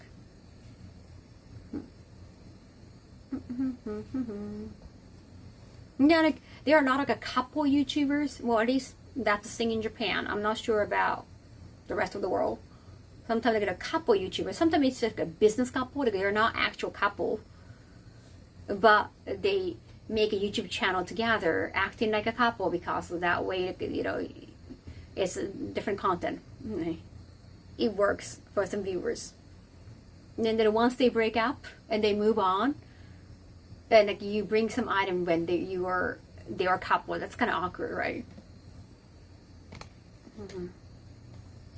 [SPEAKER 1] Yeah, like there are not like a couple YouTubers. Well, at least that's the thing in Japan. I'm not sure about the rest of the world. Sometimes I get a couple YouTubers. Sometimes it's just like a business couple. Like they're not actual couple, but they make a YouTube channel together, acting like a couple because that way, it's different content. It works for some viewers. And then once they break up and they move on, then like you bring some item when they are a couple. That's kind of awkward, right?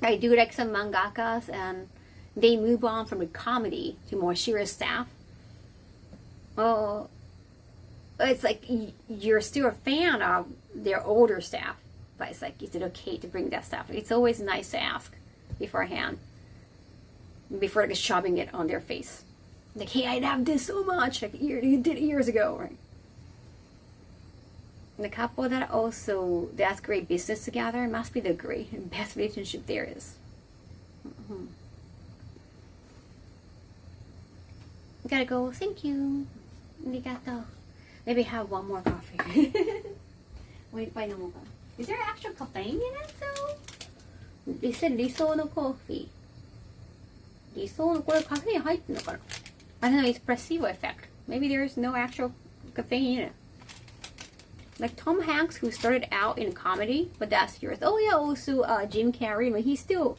[SPEAKER 1] I do like some mangakas and they move on from the comedy to more serious stuff. Oh, it's like you're still a fan of their older staff, but it's like, is it okay to bring that stuff? It's always nice to ask beforehand, before like shoving it on their face. Like, hey, I love this so much, like you did years ago, right? The couple that's great business together must be the best relationship there is. Gotta go. Thank you. Arigato. Maybe have one more coffee. Wait, is there actual caffeine in it though? They said 理想のコーヒー。理想のこれカフェイン入ってんのかな? I don't know, it's placebo effect. Maybe there's no actual caffeine in it. Like Tom Hanks, who started out in comedy, but that's serious. Oh yeah, also Jim Carrey, but he still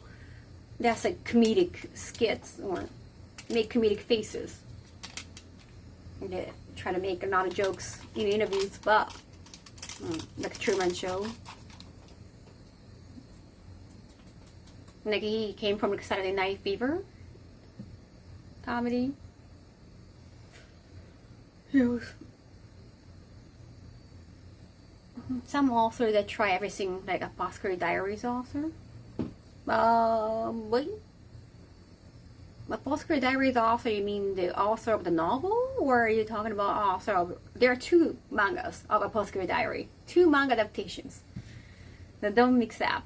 [SPEAKER 1] that's like comedic skits or make comedic faces. And they try to make a lot of jokes in interviews, but like a Truman Show. Like he came from like Saturday Night Fever comedy. Some author that try everything, like Apothecary Diaries author. Wait. Apothecary Diaries author, you mean the author of the novel? Or are you talking about author of... There are 2 mangas of Apothecary Diary. 2 manga adaptations. So don't mix up.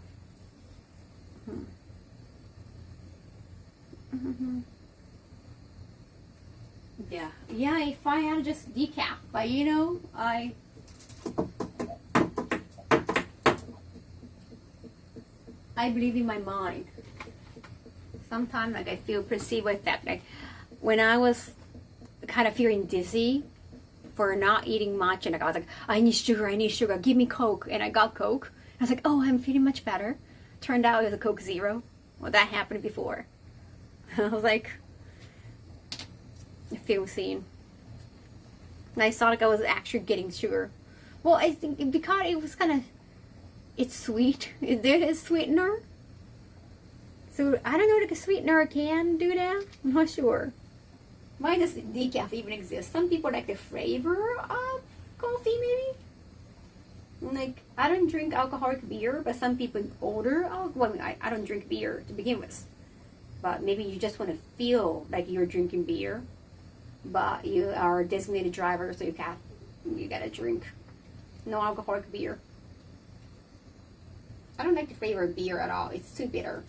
[SPEAKER 1] Yeah. Yeah, if I had just decaf. But you know, I believe in my mind. Sometimes like I feel placebo effect. Like when I was kind of feeling dizzy for not eating much, and like I was like, I need sugar, give me Coke, and I got Coke. I was like, oh, I'm feeling much better. Turned out it was a Coke Zero. Well, that happened before. I was like, I feel seen. And I thought like I was actually getting sugar. Well, I think because it was kind of, it's sweet. Is there a sweetener? So I don't know if a sweetener can do that. I'm not sure. Why does decaf even exist? Some people like the flavor of coffee, maybe. Like I don't drink alcoholic beer, but some people order. Well, I don't drink beer to begin with. But maybe you just want to feel like you're drinking beer, but you are a designated driver, so you gotta drink no alcoholic beer. I don't like the flavor of beer at all. It's too bitter.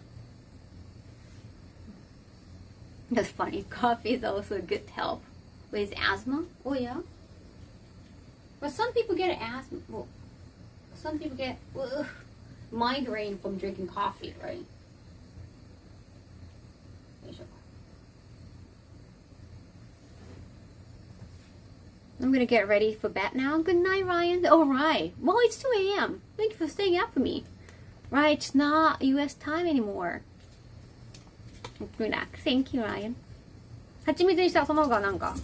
[SPEAKER 1] That's funny. Coffee is also good help with asthma. Oh yeah. But some people get asthma. Well, some people get migraine from drinking coffee, right? I'm gonna get ready for bed now. Good night, Ryan. Oh, right. Well, it's 2 a.m. Thank you for staying up for me. Right, it's not US time anymore. Relax. Thank you, Ryan. 蜂蜜にしたらその方がなんか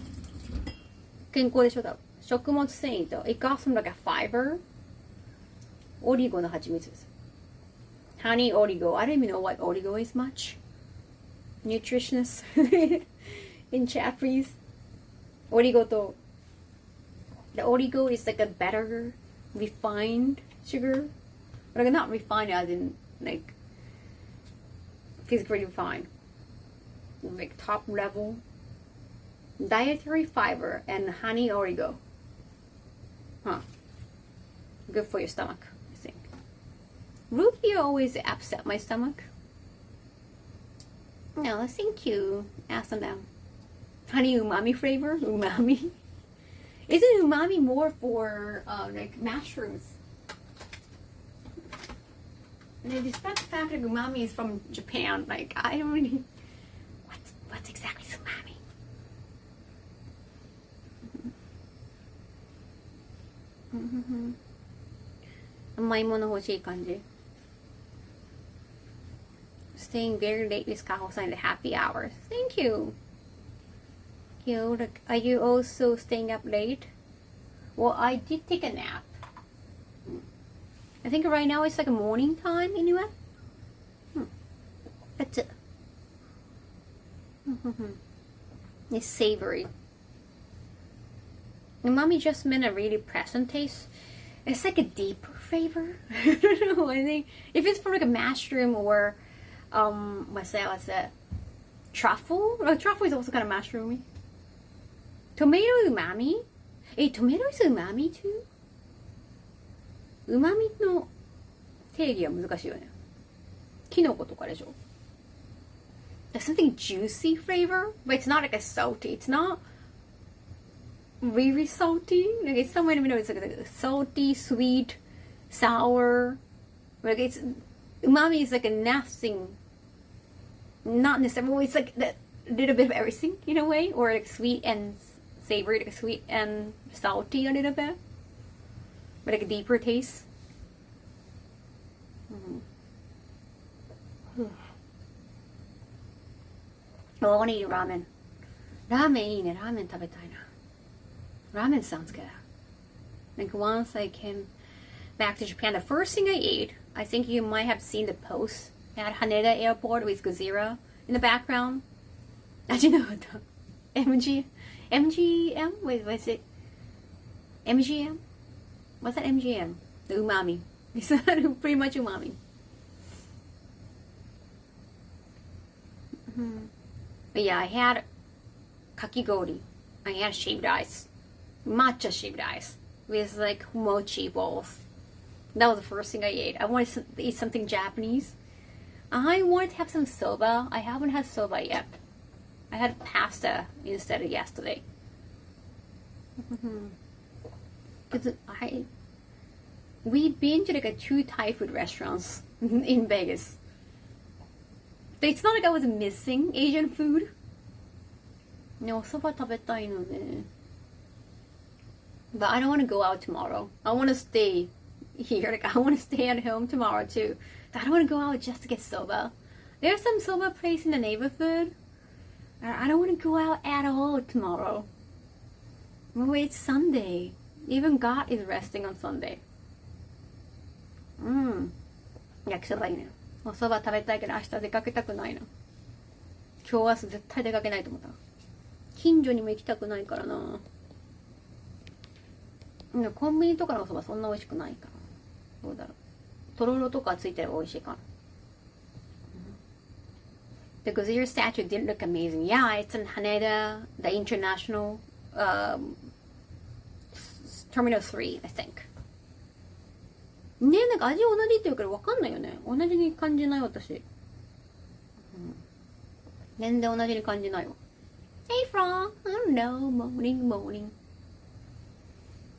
[SPEAKER 1] 健康でしょ。食物繊維と it got some like a fiber. オリゴの蜂蜜です。Honey origo. I don't even know what origo is much. Nutritionist in Japanese. Origo to the origo is like a better refined sugar. But like not refined as in like physically refined. Like top level. Dietary fiber and honey origo. Huh. Good for your stomach, I think. Root beer always upset my stomach. No, thank you. Ask them. Honey umami flavor? Umami? Isn't umami more for like mushrooms? And despite the fact that umami is from Japan, like I don't really. What's exactly umami? Mm-hmm. 甘いもの欲しい感じ. Staying very late with Kaho-san in the happy hours. Thank you. Are you also staying up late? Well, I did take a nap. I think right now it's like a morning time anyway. That's it. It's savory. Umami just meant a really pleasant taste. It's like a deep flavor. I don't know. I think if it's for like a mushroom or what's that? Truffle? Well, truffle is also kind of mushroomy. Tomato umami? Tomato is umami too? Umami no 定義は難しいよね。キノコとかでしょ。There's something juicy flavor, but it's not like a salty. It's not really salty. Like it's somewhere in the middle. It's like a salty, sweet, sour. Like it's umami is like a nothing. Not necessarily. It's like a little bit of everything in a way, or like sweet and savory, like sweet and salty a little bit. But like a deeper taste. Oh, I want to eat ramen. Ramen いいね。ラーメン食べたいな。Ramen sounds good. Like once I came back to Japan, the first thing I ate, I think you might have seen the post at Haneda Airport with Gazira in the background. MGM? Wait, was it? MGM? What's that MGM? The umami. It's pretty much umami. But yeah, I had kakigori. I had shaved ice. Matcha shaved ice. With like mochi balls. That was the first thing I ate. I wanted to eat something Japanese. I wanted to have some soba. I haven't had soba yet. I had pasta instead of yesterday. Because we've been to like 2 Thai food restaurants in Vegas. But it's not like I was missing Asian food. No, soba 食べたいのね. But I don't want to go out tomorrow. I want to stay here. Like I want to stay at home tomorrow too. I don't want to go out just to get soba. There's some soba place in the neighborhood. I don't want to go out at all tomorrow. Oh, it's Sunday. Even God is resting on Sunday. 焼きそばいいね。おそば食べたいけど明日出かけたくないな。今日は絶対出かけないと思った。近所にも行きたくないからな。コンビニとかのおそばそんな美味しくないから。どうだろう。とろろとかついてれば美味しいかな。The Gazir statue didn't look amazing. Yeah, it's in Haneda, the international Terminal 3, I think. ねえ、なんか味同じって言うけど分かんないよね。同じに感じない私。全然同じに感じないわ。Hey, Frog. I don't know. Morning, morning.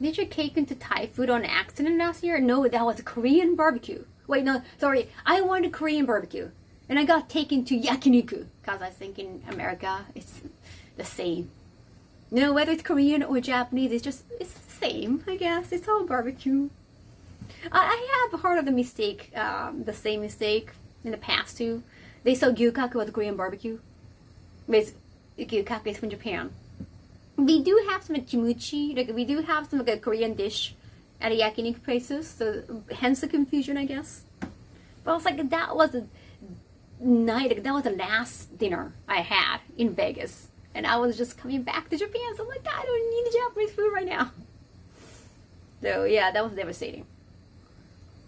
[SPEAKER 1] Did you cake into Thai food on accident last year? No, that was Korean barbecue. Wait, no, sorry. I wanted Korean barbecue. And I got taken to yakiniku. Because I think in America, it's the same. No, whether it's Korean or Japanese, it's the same, I guess. It's all barbecue. I have heard of the mistake, the same mistake in the past too. They saw gyukaku as Korean barbecue. With gyukaku is from Japan. We do have some kimuchi, like we do have some like a Korean dish at the yakiniku places, so hence the confusion, I guess. But I was like, that was a night, like, that was the last dinner I had in Vegas. And I was just coming back to Japan, so I'm like, I don't need Japanese food right now. So yeah, that was devastating.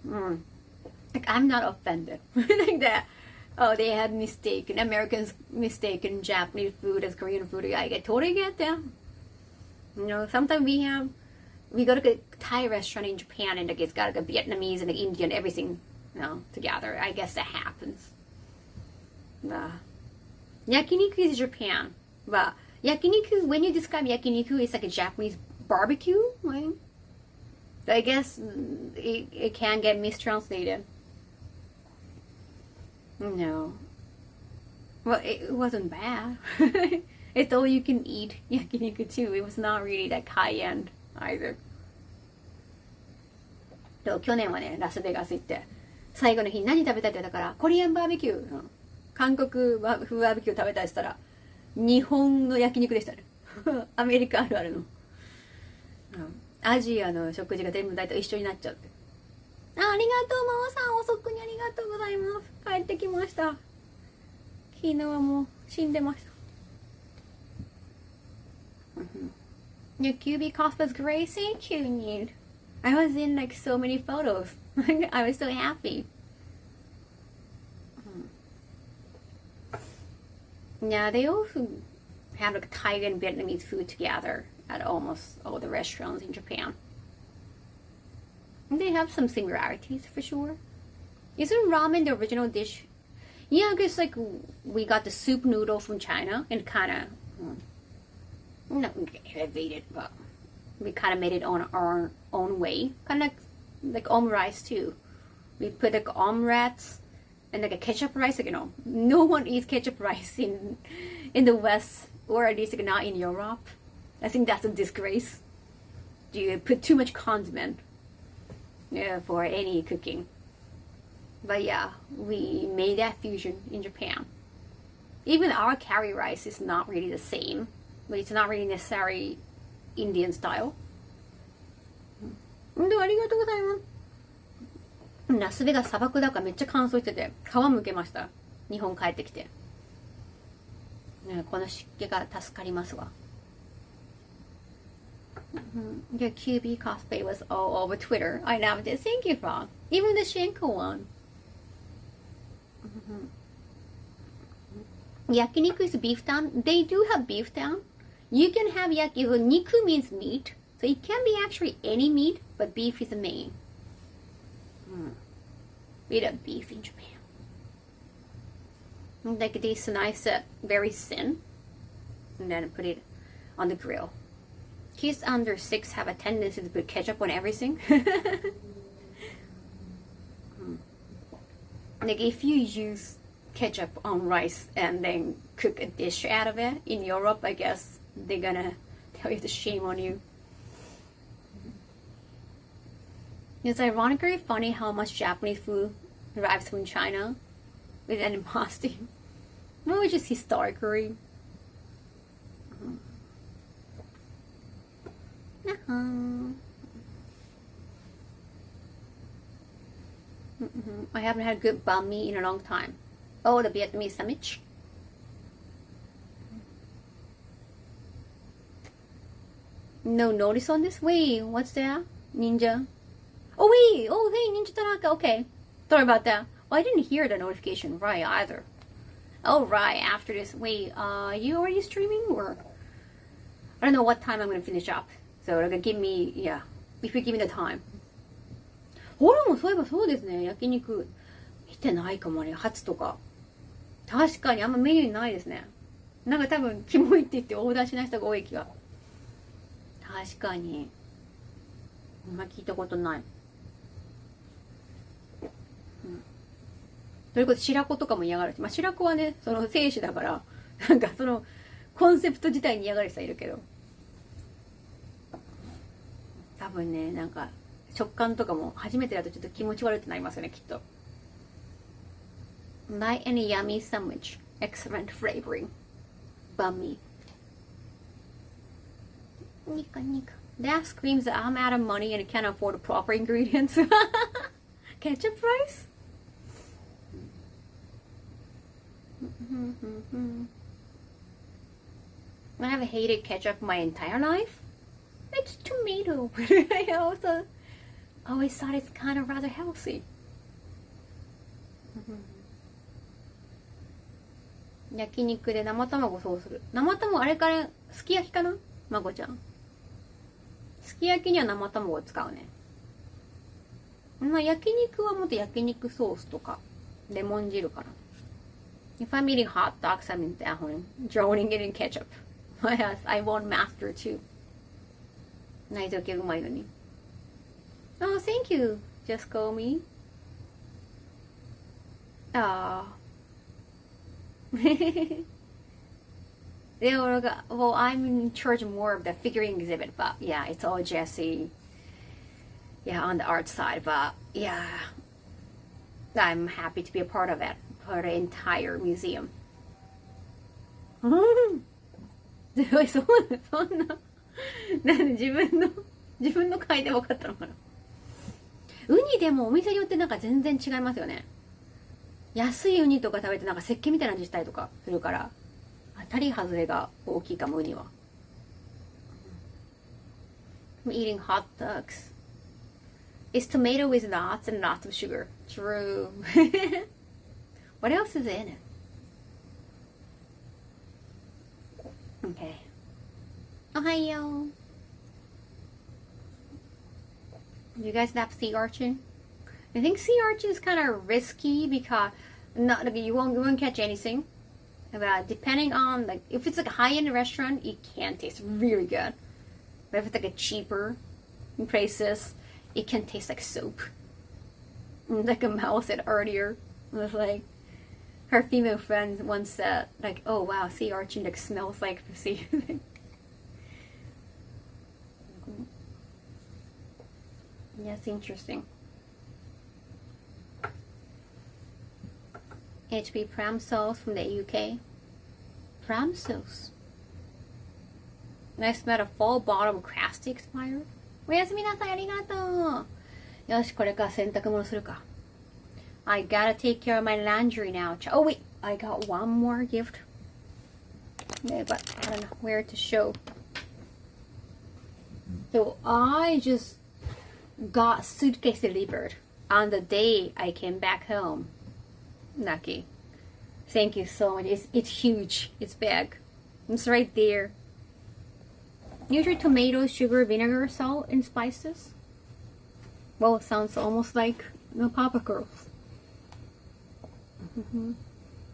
[SPEAKER 1] Like, I'm not offended. Like that. Oh, they had mistaken, Americans mistaken Japanese food as Korean food. I totally get them. You know, sometimes we go to a Thai restaurant in Japan and like, it's got like a Vietnamese and an Indian, everything, you know, together. I guess that happens. Yakiniku is Japan. But yakiniku, when you describe yakiniku, it's like a Japanese barbecue, right? So I guess it can get mistranslated. No. Well, it wasn't bad. It's all you can eat yakiniku too. It was not really that high end either. 去年はね、ラスベガス行って、最後の日何食べたいって言ったから、コリアンバーベキュー、韓国風バーベキュー食べたいって言ったら、日本の焼肉でしたね。アメリカあるあるの。アジアの食事が全部大体一緒になっちゃって。ありがとう、ママさん。遅くにありがとうございます。帰ってきました。昨日はもう死んでました。Your QB cosplay is great. Thank you, Nid. I was in like so many photos. I was so happy. Yeah, they also have like Thai and Vietnamese food together at almost all the restaurants in Japan. And they have some similarities for sure. Isn't ramen the original dish? Yeah, I guess like we got the soup noodle from China and kind of, not elevated, but we kind of made it on our own way. Kind of like rice too. We put like omelets and like a ketchup rice. Like, you know, no one eats ketchup rice in the West, or at least like not in Europe. I think that's a disgrace. You put too much condiment. for any cooking. But yeah, we made that fusion in Japan. Even our curry rice is not really the same, but it's not really necessarily Indian style. ありがとうございます。ラスベガス砂漠だからめっちゃ乾燥してて皮むけました。日本帰ってきて。この湿気が助かりますわ。Your QB cosplay was all over Twitter. I loved it. Thank you, Frog. Even the Shenko one. Yakiniku is beef down. They do have beef down. You can have yakiku. Niku means meat. So it can be actually any meat, but beef is the main. We have beef in Japan. Like they slice it very thin and then put it on the grill. Kids under 6 have a tendency to put ketchup on everything. Like if you use ketchup on rice and then cook a dish out of it in Europe, I guess they're gonna tell you to shame on you. It's ironically funny how much Japanese food arrives from China with animosity. Well, just historically. I haven't had good banh mi in a long time. Oh, the Vietnamese sandwich. No notice on this? Wait, what's that? Ninja? Oh wait! Oh hey, Ninja Tanaka, okay. Sorry about that. Well, I didn't hear the notification right either. Oh right, after this. Wait, you already streaming or? I don't know what time I'm gonna finish up. So like give me, yeah, if you give me the time. ほらもそういえばそうですね。焼肉見てないかもね。初とか。確かにあんまメニューにないですね。なんか多分キモいって言ってオーダーしない人が多い気が。確かに。あんま聞いたことない。それこそ白子とかも嫌がるし、まあ、白子はね、その生死だから、なんかそのコンセプト自体に嫌がる人はいるけど、多分ね、なんか食感とかも初めてだとちょっと気持ち悪くなりますよね、きっと。Light and yummy sandwich, excellent flavoring, bummy. Nika nika. That screams that I'm out of money and can't afford the proper ingredients. Ketchup rice? I have hated ketchup my entire life. It's tomato. I also always thought it's kind of rather healthy. 焼肉で生卵そうする。生卵あれからすき焼きかな？まこちゃん。すき焼きには生卵を使うね。まあ焼肉はもっと焼肉ソースとかレモン汁かな。If I'm eating hot dogs, I'm definitely drowning it in ketchup. Yes, I won't master too. ないときうまいのに。Oh, thank you. Just call me. Well, I'm in charge more of the figurine exhibit, but yeah, it's all Jesse. Yeah, on the art side, but yeah, I'm happy to be a part of it for the entire museum. すごい、そんな、なんで自分の回で分かったのかな。ウニでもお店によってなんか全然違いますよね。安いウニとか食べてなんか石鹸みたいな味したりとかするから、当たり外れが大きいかも、ウニは。I'm eating hot dogs. It's tomato with lots and lots of sugar. True. What else is in it? Okay. Ohayo. You guys have sea urchin? I think sea urchin is kind of risky because you won't catch anything. But depending on like if it's like a high-end restaurant, it can taste really good. But if it's like a cheaper places, it can taste like soap. Like a Mao said earlier, it was like her female friend once said like, "Oh wow, sea urchin like smells like the sea." Yes, interesting. HP pram sauce from the UK. Pram sauce. Nice smell of full bottle of crusty expired. おやすみなさい、ありがとう。よし、これから洗濯物するか。I gotta take care of my laundry now. Oh wait, I got one more gift. Yeah, but I don't know where to show. So I just got suitcase delivered on the day I came back home. Lucky. Thank you so much. It's huge. It's big. It's right there. Usually tomato, sugar, vinegar, salt, and spices. Well, it sounds almost like the Papa Girls.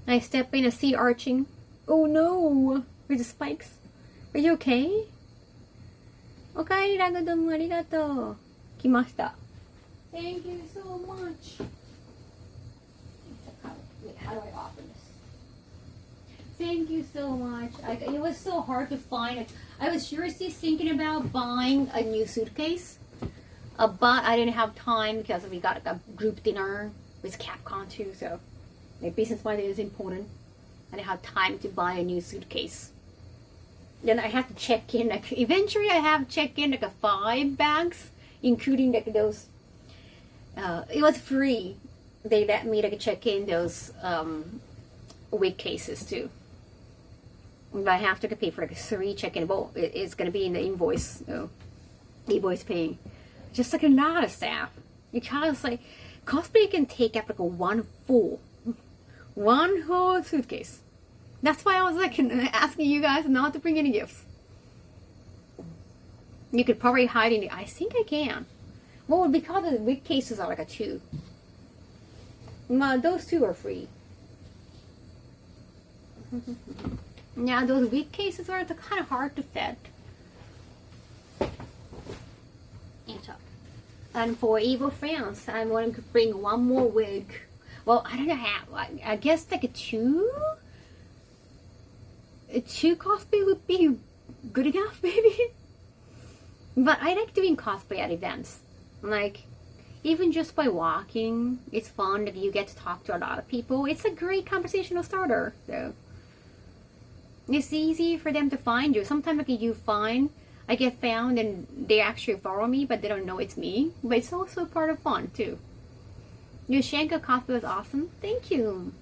[SPEAKER 1] I step in a sea urchin. Oh no! With the spikes. Are you okay? おかえりラグドムありがとう。来ました。Thank you so much. Wait, how do I open this? Thank you so much. It was so hard to find. I was seriously thinking about buying a new suitcase, but I didn't have time because we got a group dinner with Capcom too. So, my business mind is important. I didn't have time to buy a new suitcase. Then I have to check in. Like eventually, I have to check in like 5 bags, including like those. It was free. They let me like check in those wig cases too. But I have to pay for like 3 check-in. Well, it's gonna be in the invoice. So, invoice paying. Just like a lot of staff. Because like cosplay can take up like one whole suitcase. That's why I was like asking you guys not to bring any gifts. You could probably hide in it. I think I can. Well, because the wig cases are like a 2. Those 2 are free. Now those wig cases are kind of hard to fit. And for evil friends, I'm going to bring one more wig. Well, I don't know how. I guess like a 2 cosplay would be good enough, maybe. But I like doing cosplay at events. Like, even just by walking, it's fun. Like, you get to talk to a lot of people. It's a great conversational starter, so. It's easy for them to find you. Sometimes like I get found and they actually follow me, but they don't know it's me. But it's also part of fun too. Your Shanka cosplay was awesome. Thank you.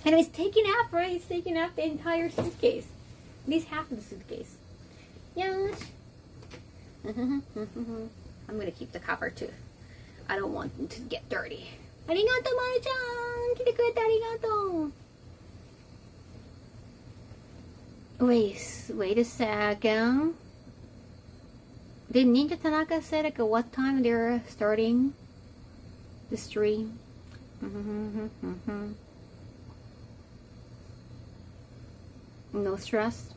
[SPEAKER 1] And it's taking up, right? It's taking up the entire suitcase. At least half of the suitcase. Yes. I'm gonna keep the cover too. I don't want them to get dirty. Arigato, Maru-chan! 来てくれてありがとう! Wait a second. Did Ninja Tanaka say like what time they're starting the stream? No stress.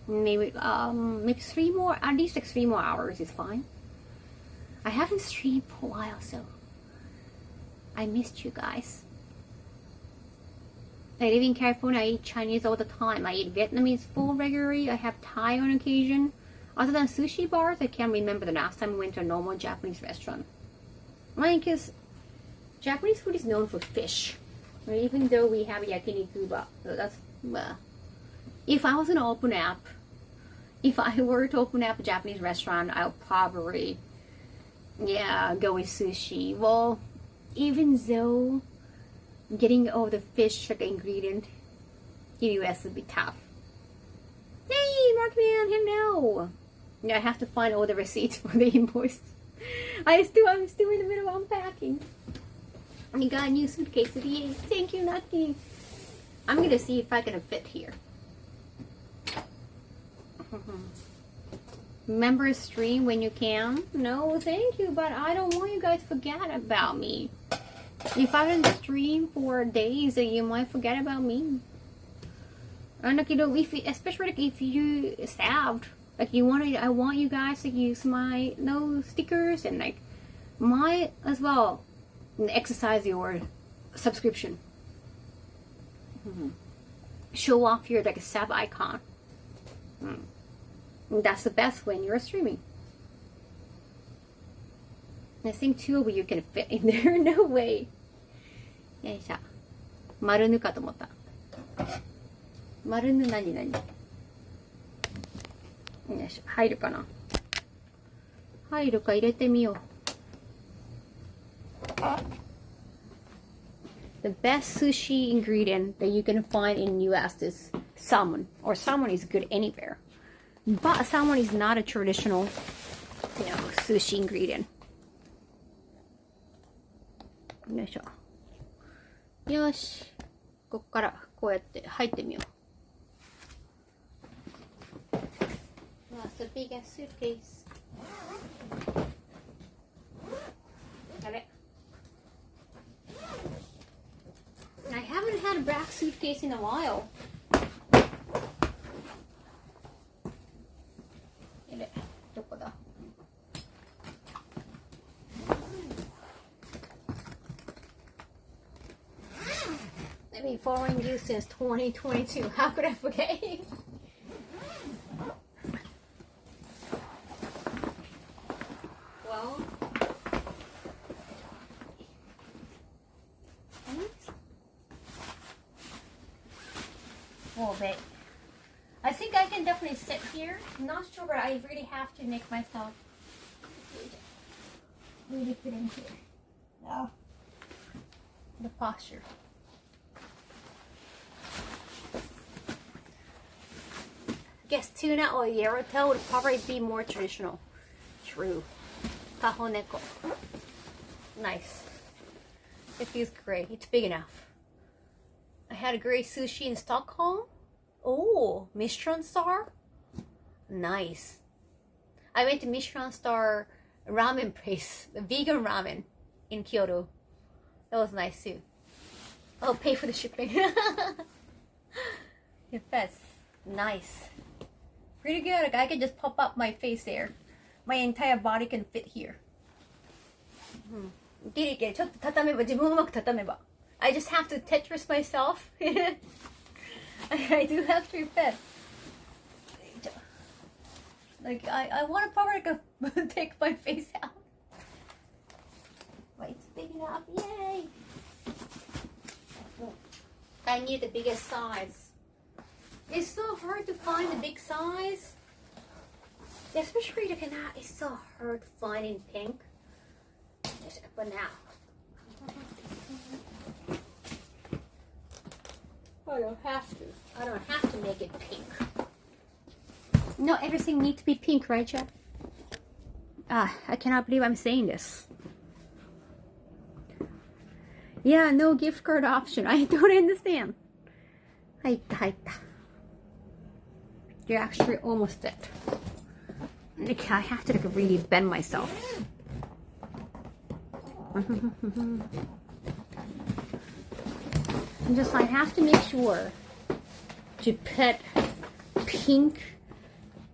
[SPEAKER 1] Maybe 3 more, at least like 3 more hours is fine. I haven't streamed for a while, so I missed you guys. I live in California. I eat Chinese all the time. I eat Vietnamese food regularly. I have Thai on occasion. Other than sushi bars, I can't remember the last time I went to a normal Japanese restaurant. Because Japanese food is known for fish. Even though we have yakiniku, but that's if I was an open app, if I were to open up a Japanese restaurant, I'll probably go with sushi. Well, even though getting all the fish like ingredient in the US would be tough. Hey, Markman, hello. I have to find all the receipts for the invoice. I'm still in the middle of unpacking. I got a new suitcase today. Thank you, Nucky. I'm gonna see if I can fit here. Remember stream when you can? No, thank you, but I don't want you guys to forget about me. If I don't stream for days, then you might forget about me. And like, you know, especially like if you saved, like I want you guys to use my stickers and like might as well exercise your subscription. Show off your like sub icon. That's the best when you're streaming. I think 2 of you can fit in there. No way. よいしょ。丸ぬかと思った。丸ぬ何々。よいしょ。入るかな。入るか入れてみよう。The best sushi ingredient that you can find in US is salmon. Or salmon is good anywhere. But salmon is not a traditional, sushi ingredient. よいしょ。よし。こっからこうやって入ってみよう。That's the biggest suitcase. あれ I haven't had a black suitcase in a while. どこだ？I've been following you since 2022. How could I forget you? Well, a little bit. I think I can definitely sit here. I'm not sure, but I really have to make myself really fit in here. No. The posture. I guess tuna or yellowtail would probably be more traditional. True. Kaho neko. Nice. It feels great. It's big enough. I had a great sushi in Stockholm. Oh, Michelin star? Nice. I went to Michelin star ramen place, the vegan ramen in Kyoto. That was nice too. I'll pay for the shipping. That's nice. Pretty good. Like I can just pop up my face there. My entire body can fit here. I just have to Tetris myself. I do have to fit. Like I want to probably take my face out. But it's big enough. Yay! I need the biggest size. It's so hard to find the big size. Especially looking at it's so hard to find in pink. But now. I don't have to. I don't have to make it pink. No, everything needs to be pink, right, Chad? I cannot believe I'm saying this. Yeah, no gift card option. I don't understand. You're actually almost dead. I have to really bend myself. I have to make sure to put pink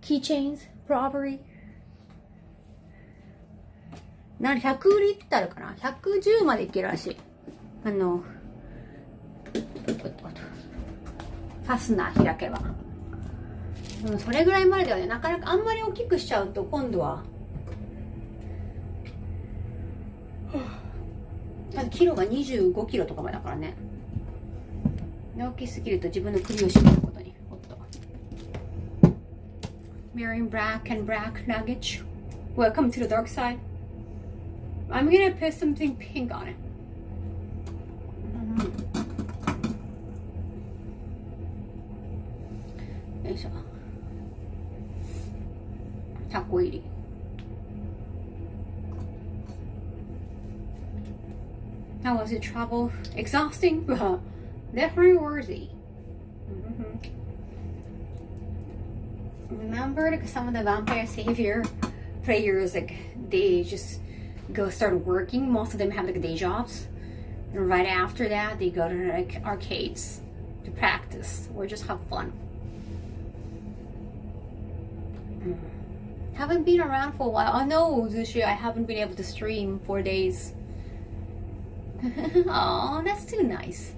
[SPEAKER 1] keychains properly. 100リッターかな ?110 までいけるらしい。ファスナー開けば。でもそれぐらいまでではね、なかなかあんまり大きくしちゃうと今度は、キロが25キロとかまでだからね。大きすぎると自分の首を絞ることに。おっと。Wearing black and black luggage. Welcome to the dark side. I'm gonna put something pink on it. There you go. 100入り。How was it travel? Exhausting, but definitely worthy. Remember, like some of the vampire savior players, like they just go start working. Most of them have like day jobs, and right after that, they go to like arcades to practice or just have fun. Haven't been around for a while. Oh no, Zushi, I haven't been able to stream 4 days. Oh, that's too nice.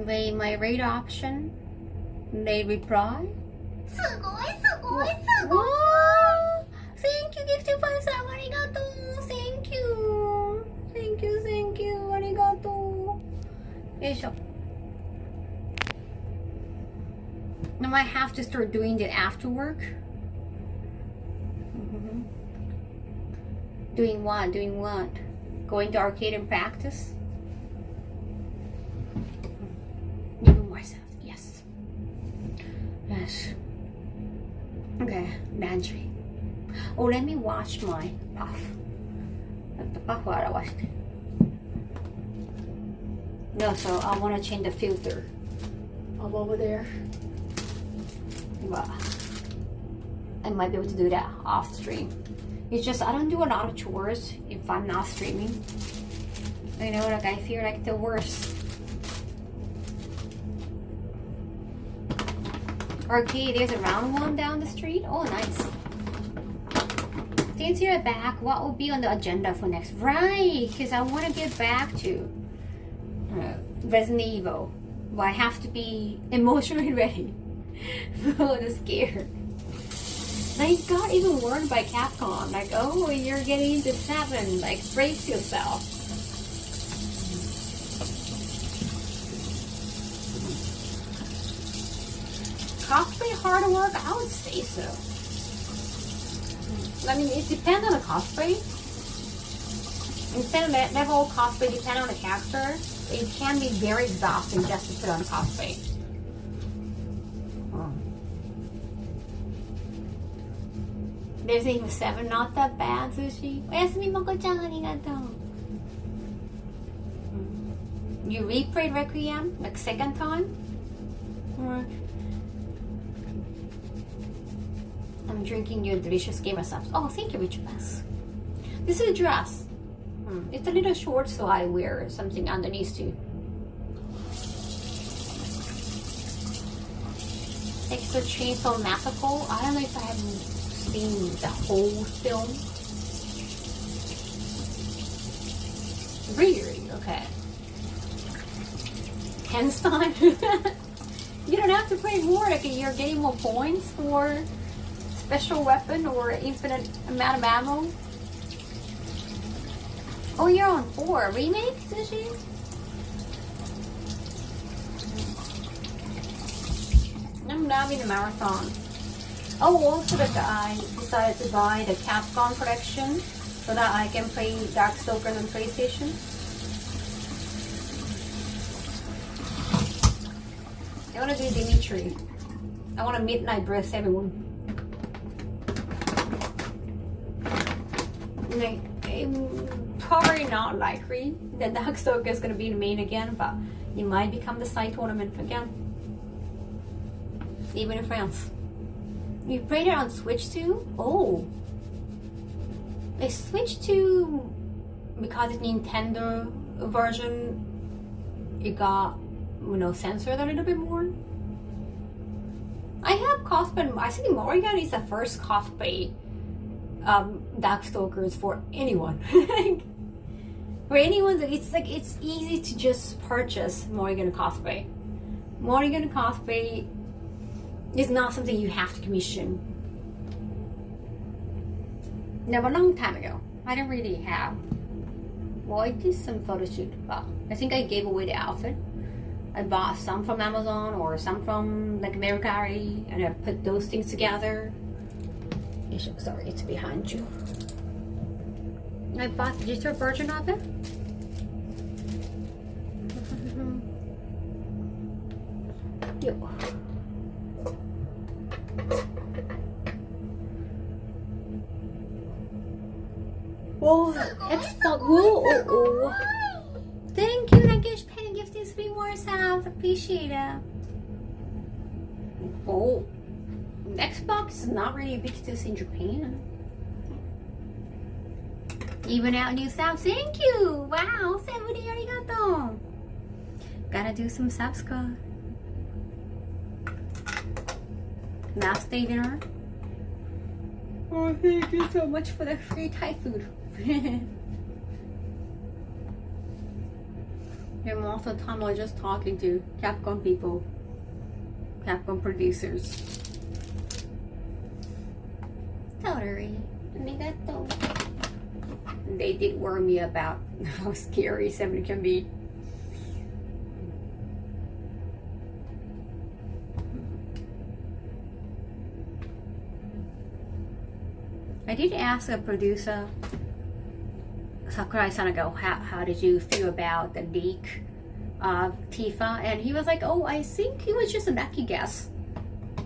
[SPEAKER 1] Wait, my rate option. They reply.
[SPEAKER 2] すごいすごいすごい
[SPEAKER 1] Wow! Thank you, gift 5 さん、ありがとう。Thank you. Thank you, thank you. ありがとう。よいしょ。Now I have to start doing it after work. Doing what? Doing what? Going to arcade and practice? Even more stuff. Yes. Yes. Okay, laundry. Oh, let me wash my puff. The puff I washed. No, so I want to change the filter. I'm over there. But I might be able to do that off stream. It's just I don't do a lot of chores if I'm not streaming. You know, like I feel like the worst. Arcade, there's a round one down the street. Oh, nice. Since you're back, what will be on the agenda for next? Right, because I want to get back to Resident Evil. But I have to be emotionally ready for the scare. I got even warned by Capcom, like, oh, you're getting into 7, like, brace yourself. Cosplay hard work? I would say so. I mean, it depends on the cosplay. Instead of level cosplay, depending on the character, it can be very exhausting just to put on cosplay. There's even 7, not that bad, Sushi. Oyasumi Mako-chan, arigatou. You replayed Requiem, like second time? Or I'm drinking your delicious gamer subs. Oh, thank you, Richard Bass. This is a dress. It's a little short, so I wear something underneath too. Extra Chainsaw Massacre. I don't know if I have seen the whole film. Really? Okay. 10th time? You don't have to play more, like you're getting more points for special weapon or infinite amount of ammo. Oh, you're on 4. Remake, Sushi? I'm loving the marathon. Oh, also that I decided to buy the Capcom collection so that I can play Darkstalkers on PlayStation. I want to do Dimitri. I want to midnight breath everyone. Like, probably not likely that Darkstalker is going to be the main again, but it might become the side tournament again. Even in France. You played it on Switch too? Oh. They switched to, because it's Nintendo version, it got, censored a little bit more. I have cosplay, I think Morrigan is the first cosplay Darkstalkers for anyone. For anyone, it's easy to just purchase Morrigan cosplay. Morrigan cosplay is not something you have to commission. No, a long time ago. I didn't really have. Well, I did some photo shoot, but I think I gave away the outfit. I bought some from Amazon or some from like Mercari, and I put those things together. Sorry, it's behind you. I bought the digital version of it. Yo. Oh, Xbox. Whoa. Thank you, Nagesh Penny gifting 3 more subs. Appreciate it. Oh, Xbox is not really ubiquitous in Japan. Even out new subs. Thank you. Wow, 70 arigato. Gotta do some subs, girl. Last day dinner. Oh, thank you so much for the free Thai food. And most of the time I was just talking to Capcom people, Capcom producers. Totally. Arigato. They did warn me about how scary 7 can be. I did ask a producer, Sakurai-san, how did you feel about the leak of Tifa? And he was like, oh, I think it was just a lucky guess.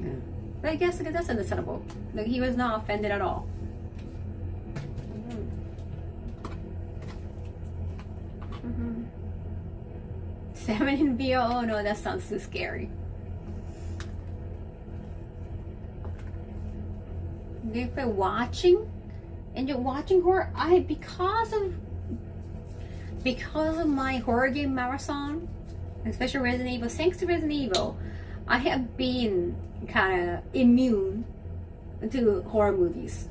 [SPEAKER 1] Yeah. But I guess that's understandable. Like, he was not offended at all. Mm-hmm. 7 in VO, oh no, that sounds too scary. If you're watching and you're watching horror, because of my horror game marathon, especially Resident Evil, thanks to Resident Evil, I have been kind of immune to horror movies.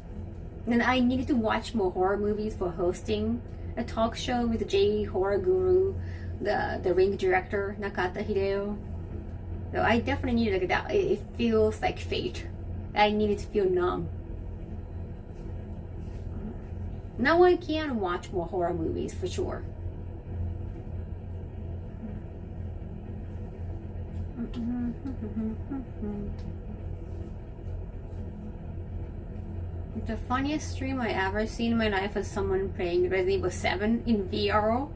[SPEAKER 1] And I needed to watch more horror movies for hosting a talk show with the J horror guru, the Ring director, Nakata Hideo. So I definitely needed that. It feels like fate. I needed to feel numb. Now I can watch more horror movies for sure. The funniest stream I ever seen in my life was someone playing Resident Evil 7 in VR.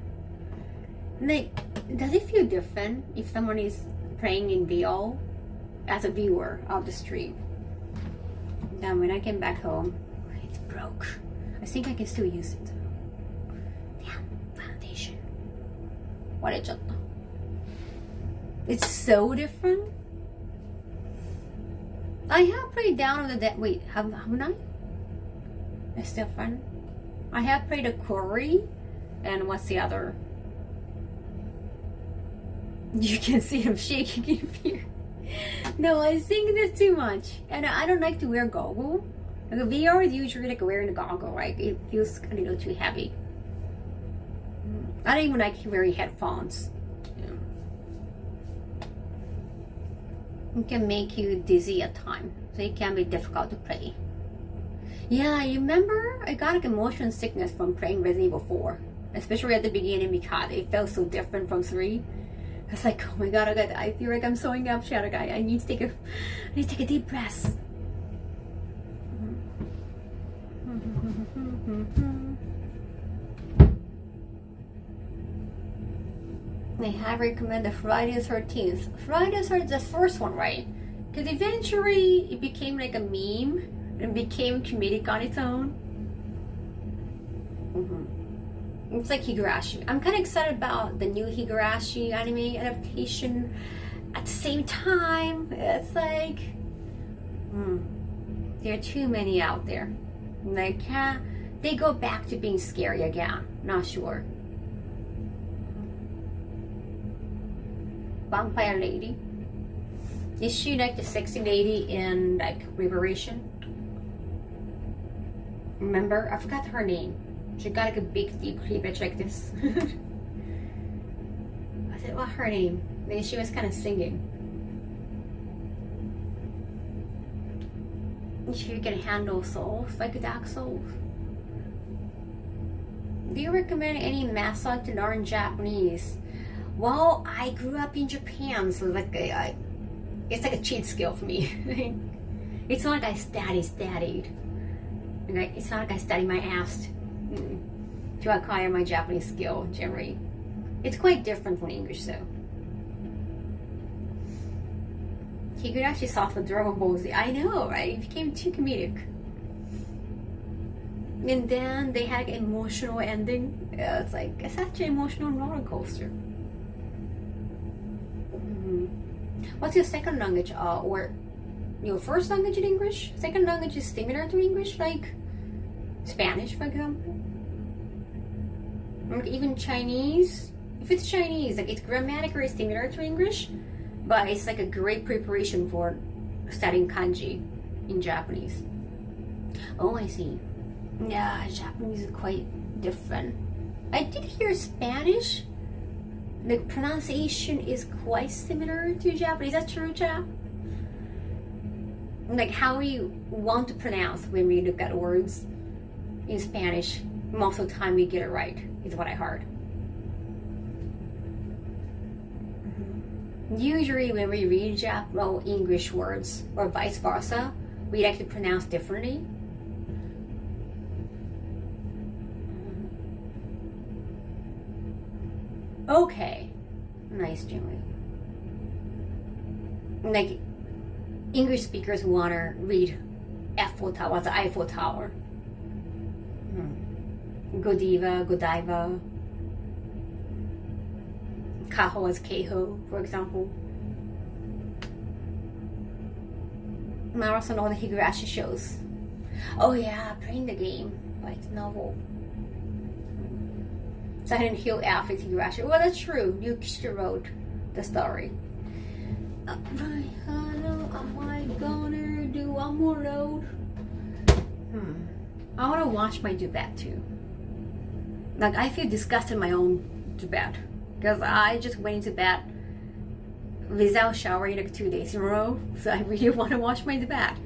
[SPEAKER 1] Like, does it feel different if someone is playing in VR as a viewer of the stream? Then when I came back home, it's broke. I think I can still use it. Damn, foundation. It's so different. I have played Down of the Dead. Wait, haven't I? It's different. I have played a Quarry, and what's the other? You can see him shaking in fear. No, I think that's too much, and I don't like to wear goggles. Like a VR is usually like wearing a goggle, right? It feels a little too heavy. I don't even like wearing headphones. Yeah. It can make you dizzy at times, so it can be difficult to play. Yeah, you remember I got like motion sickness from playing Resident Evil 4, especially at the beginning because it felt so different from 3. I was like, oh my god, I feel like I'm throwing up, Shadow Guy. I need to take a deep breath. They have recommended Friday the 13th. Friday the 13th, the first one, right? Because eventually it became like a meme and became comedic on its own. It's like Higurashi. I'm kind of excited about the new Higurashi anime adaptation. At the same time, it's like there are too many out there. Like, they go back to being scary again. Not sure. Vampire Lady. Is she like the sexy lady in like Liberation? Remember? I forgot her name. She got like a big deep cleavage like this. I said, what her name? Maybe she was kind of singing. If you can handle souls, like Dark Souls. Do you recommend any method to learn Japanese? Well, I grew up in Japan, so like it's like a cheat skill for me. It's not like I studied. Like, it's not like I study my ass to acquire my Japanese skill generally. It's quite different from English though. He could actually soft for Dragon Ball Z. I know, right? It became too comedic. And then they had an emotional ending. Yeah, it's like, it's such an emotional roller coaster. What's your second language? Or your first language in English? Second language is similar to English, like Spanish, for example. Or even Chinese. If it's Chinese, like it's grammatically similar to English, but it's like a great preparation for studying kanji in Japanese. Oh, I see. Yeah, Japanese is quite different. I did hear Spanish the pronunciation is quite similar to Japanese. Is that true, Cha? Like how we want to pronounce when we look at words in Spanish, most of the time we get it right, is what I heard. Usually when we read English words or vice versa, we like to pronounce differently. Okay, nice, Jimmy. Like English speakers wanna read Eiffel Tower, the Eiffel Tower. Godiva, Godiva. Kaho is Kaho, for example. Marathon or the Higurashi shows. Oh yeah, playing the game, like the novel. Silent Hill Alfred Higurashi. Well, that's true. Yukishita wrote the story. Right, am I gonna do one more road? I wanna wash my duvet too. Like I feel disgusted in my own duvet because I just went into bed without showering like 2 days in a row. So I really want to wash my duvet.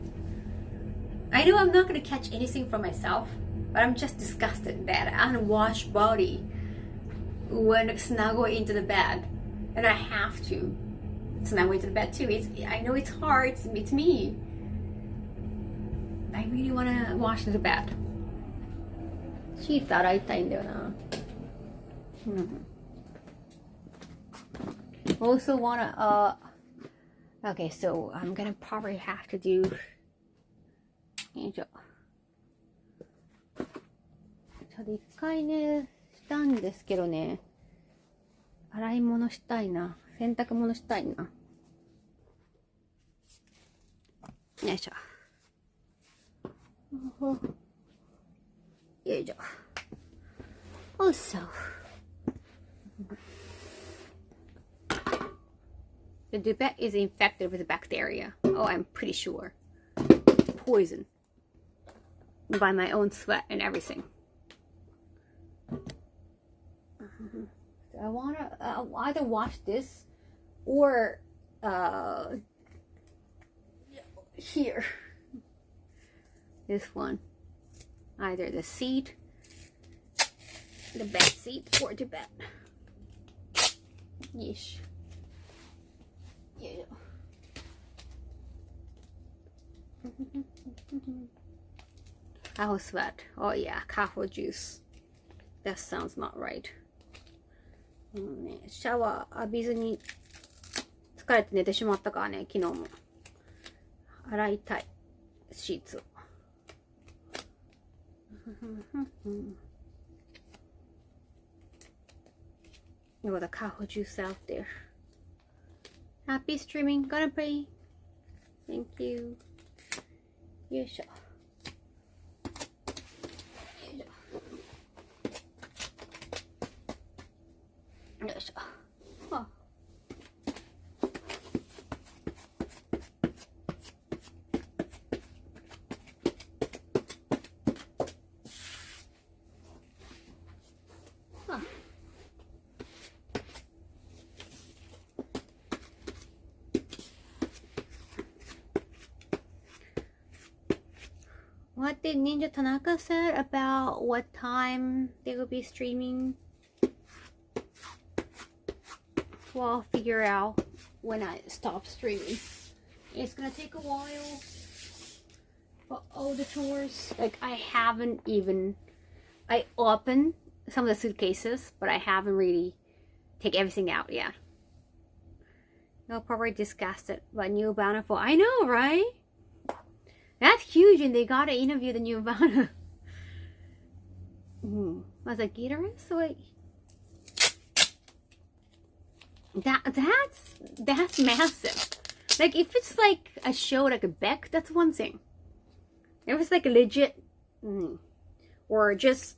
[SPEAKER 1] I know I'm not gonna catch anything from myself, but I'm just disgusted that unwashed body when snuggle into the bed, and I have to snuggle into the bed too. I know it's hard. It's me. I really want to wash the bed. シート洗いたいんだよな。Also wanna okay, so I'm gonna probably have to do よいしょ。ちょっと一回ねしたんですけどね、洗い物したいな、洗濯物したいな。よいしょ。よいしょ。Also, the duvet is infected with bacteria. Oh, I'm pretty sure. Poison. By my own sweat and everything. So I wanna either wash this or here. This one. Either the seat, the bed seat, or the bed. Yeesh. Yeah. Kaho sweat. Oh yeah, Kaho juice. That sounds not right. ね、シャワー浴びずに疲れて寝てしまったからね、昨日も。洗いたい、シーツを。There was a Kaho juice out there. Happy streaming. Gonna pray. Thank you. よいしょ。よいしょ。あ。What did Ninja Tanaka said about what time they will be streaming? Well, I'll figure out when I stop streaming. It's gonna take a while for all the chores. Like I opened some of the suitcases, but I haven't really take everything out yet. I'll probably discuss it by New Bountiful. I know, right? That's huge, and they gotta interview the new Bountiful. Was a guitarist? Wait. That's massive. Like if it's like a show like a Beck, that's one thing. If it's like a legit, or just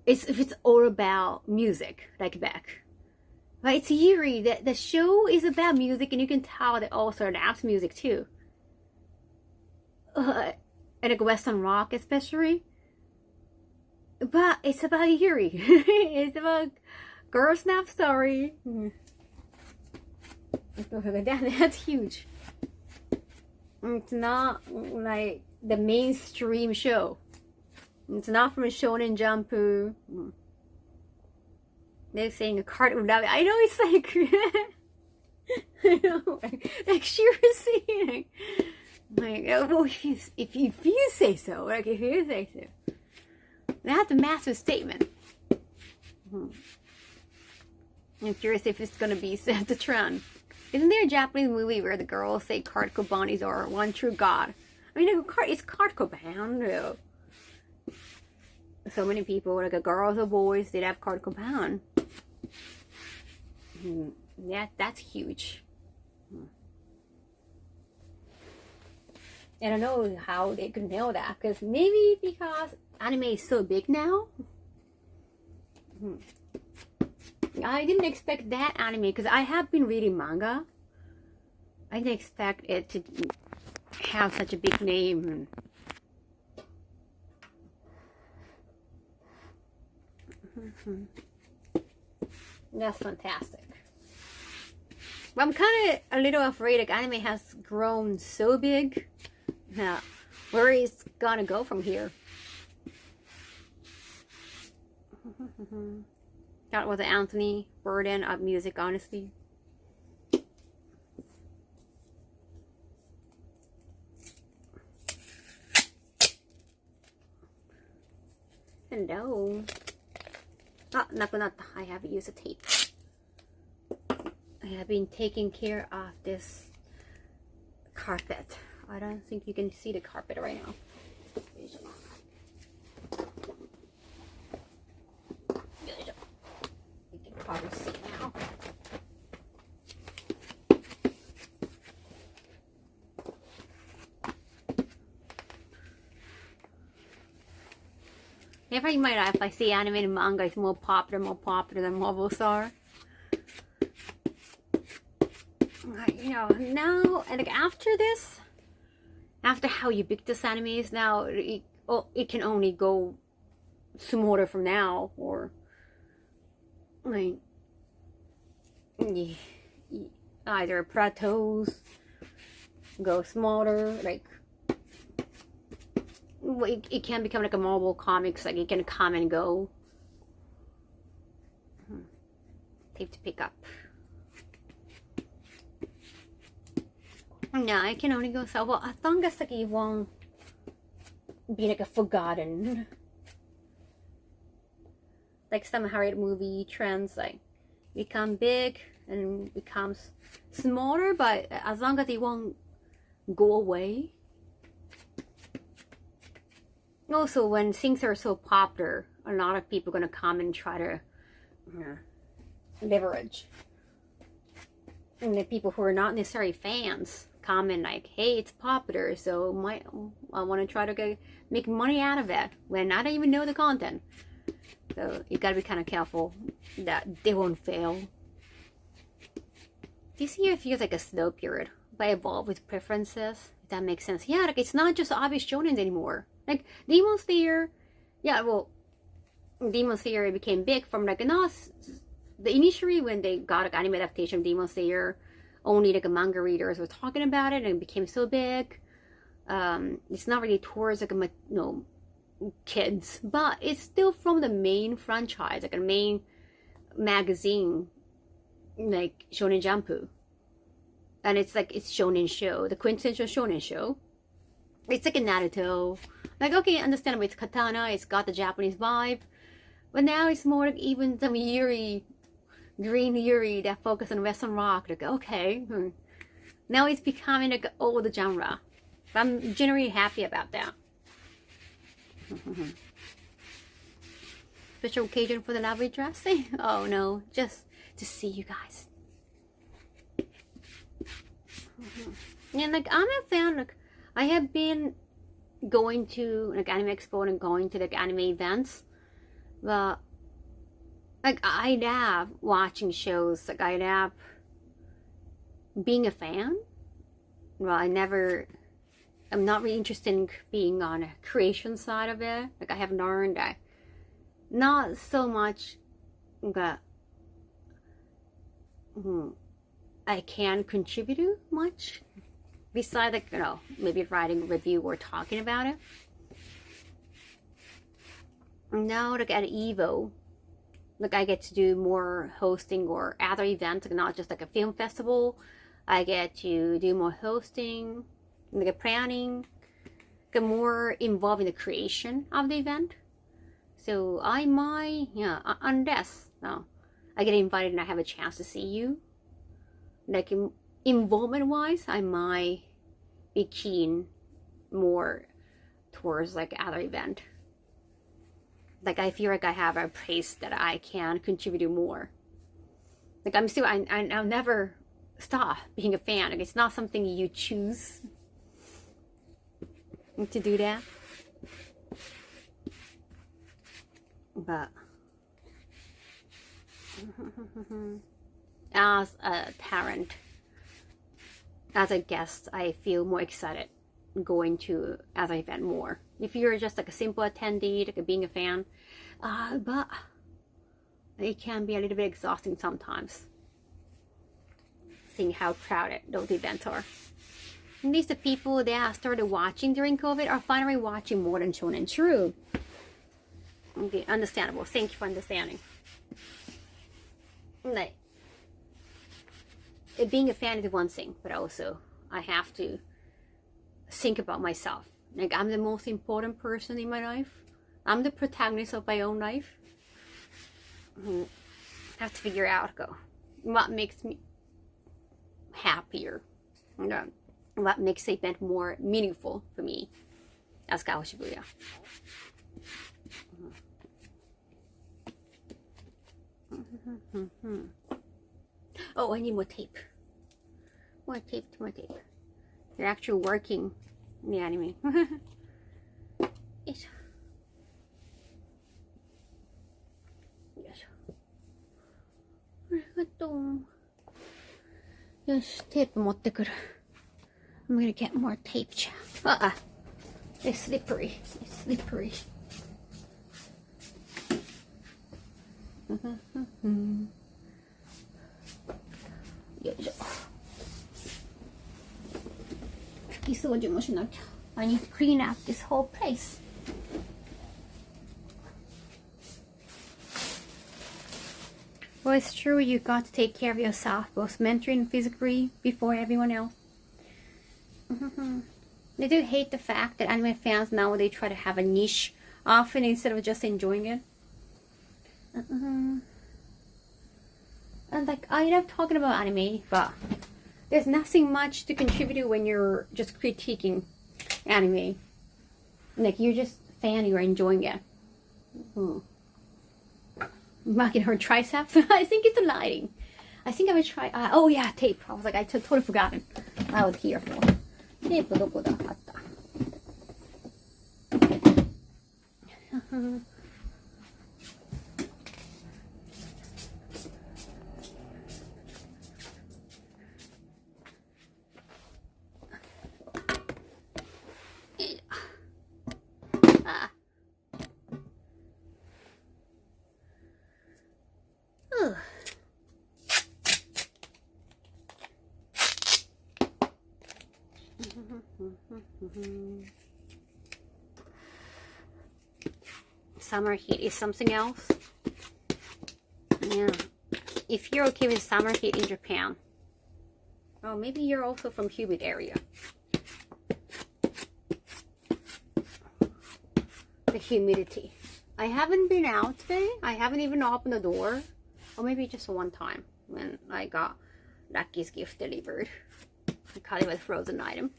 [SPEAKER 1] if it's all about music like Beck. But it's eerie that the show is about music, and you can tell they also dance music too. And like Western rock especially. But it's about eerie. It's about Girl Snap Story. That's huge. It's not like the mainstream show. It's not from Shonen Jump. They're saying a cartoon love. I know it's like, I know, like seriously, like well, if you say so, like if you say so, that's a massive statement. I'm curious if it's gonna be the trend. Isn't there a Japanese movie where the girls say Kurt Cobain's are one true god? I mean, it's Kurt Cobain. So many people, like girls or boys, did have Kurt Cobain. Yeah, that's huge. I don't know how they could know that, because maybe because anime is so big now. I didn't expect that anime, because I have been reading manga. I didn't expect it to have such a big name. That's fantastic. But I'm kind of a little afraid, like anime has grown so big. Now, where is it gonna go from here? That was Anthony burden of music, honestly. Hello. Ah, nakunatta. I have used a tape. I have been taking care of this carpet. I don't think you can see the carpet right now. You can probably see now. Never in my life I see animated manga is more popular than Marvel Star. You know, now, and like after this, after how ubiquitous anime is now, it can only go smaller from now, or like either plateaus, go smaller, like it can become like a Marvel comics, like it can come and go. Tape to pick up. No, I can only go so well as long as like it won't be like a forgotten, like some Harriet movie trends like become big and becomes smaller, but as long as it won't go away. Also, when things are so popular, a lot of people are gonna come and try to leverage, and the people who are not necessarily fans comment like, hey, it's popular, so I want to try to make money out of it when I don't even know the content. So you gotta be kind of careful that they won't fail. This year feels like a slow period, but evolve with preferences, if that makes sense. Yeah, like it's not just obvious shonen anymore. Like Demon Slayer, yeah, well, Demon Slayer became big from like the initially when they got like anime adaptation of Demon Slayer, only like manga readers were talking about it, and it became so big. It's not really towards like kids, but it's still from the main franchise, like a main magazine, like Shonen Jump, and it's like it's shonen show, the quintessential shonen show. It's like a Naruto, like okay, understandable. It's katana, it's got the Japanese vibe, but now it's more like even some Yuri. Green Yuri that focus on Western rock, like okay, now it's becoming like old genre. But I'm generally happy about that. Special occasion for the lovely dressing? Oh no, just to see you guys. And like I'm a fan. Like I have been going to like Anime Expo and going to like anime events, but like I love watching shows. Like I love being a fan. Well, I'm not really interested in being on a creation side of it. Like I have learned that not so much I can contribute much besides, like, maybe writing a review or talking about it. Now, like at Evo, like I get to do more hosting or other events, like not just like a film festival. I get to do more hosting, like planning, get more involved in the creation of the event. So I might, unless I get invited and I have a chance to see you, like involvement wise, I might be keen more towards like other event. Like I feel like I have a place that I can contribute more. Like I'll never stop being a fan. Like it's not something you choose to do that. But as a parent, as a guest, I feel more excited going to as an event more. If you're just like a simple attendee, like being a fan, but it can be a little bit exhausting sometimes, seeing how crowded those events are. At least the people that started watching during COVID are finally watching more than Shonen True. Okay, understandable. Thank you for understanding. Like, being a fan is one thing, but also I have to think about myself. Like I'm the most important person in my life. I'm the protagonist of my own life. I have to figure out what makes me happier. What makes the event more meaningful for me as Kaho Shibuya. Oh, I need more tape. More tape. You're actually working in the anime. Yes. Yes, tape 持ってくる. I'm gonna get more tape. It's slippery. I need to clean up this whole place. Well, it's true, you got to take care of yourself, both mentally and physically, before everyone else. I do hate the fact that anime fans nowadays try to have a niche often instead of just enjoying it. And like, I love talking about anime, but there's nothing much to contribute when you're just critiquing anime. Like, you're just a fan, you're enjoying it. Marking her triceps. I think it's the lighting. I think I would try. Oh yeah, tape. I was like, I totally forgotten. I was here for tape. どこだ? あった. Summer heat is something else. Yeah. If you're okay with summer heat in Japan, oh, maybe you're also from humid area. The humidity. I haven't been out today. I haven't even opened the door. Or maybe just one time when I got Lucky's gift delivered. I caught it with a frozen item.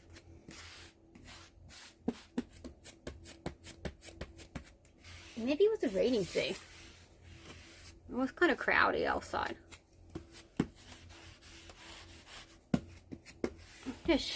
[SPEAKER 1] Maybe it was raining today. It was kind of crowded outside. Yes.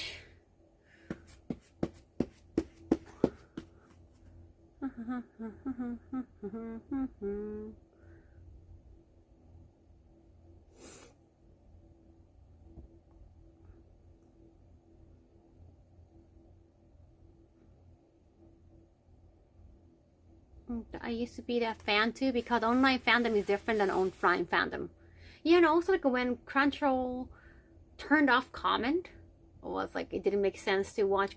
[SPEAKER 1] I used to be that fan too, because online fandom is different than offline fandom.
[SPEAKER 3] Yeah, and also like when Crunchyroll turned off comment, it was like it didn't make sense to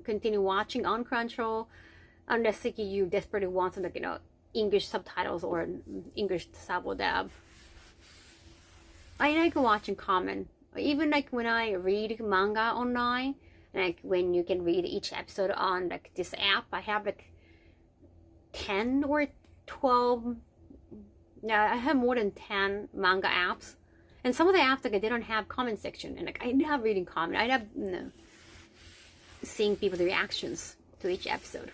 [SPEAKER 3] continue watching on Crunchyroll unless like you desperately want some like English subtitles or English sub dub. I like watching comment. Even like when I read manga online, like when you can read each episode on like this app, I have like 10 or 12. Yeah, I have more than 10 manga apps, and some of the apps like they don't have comment section, and like I love reading comment. I love seeing people's reactions to each episode.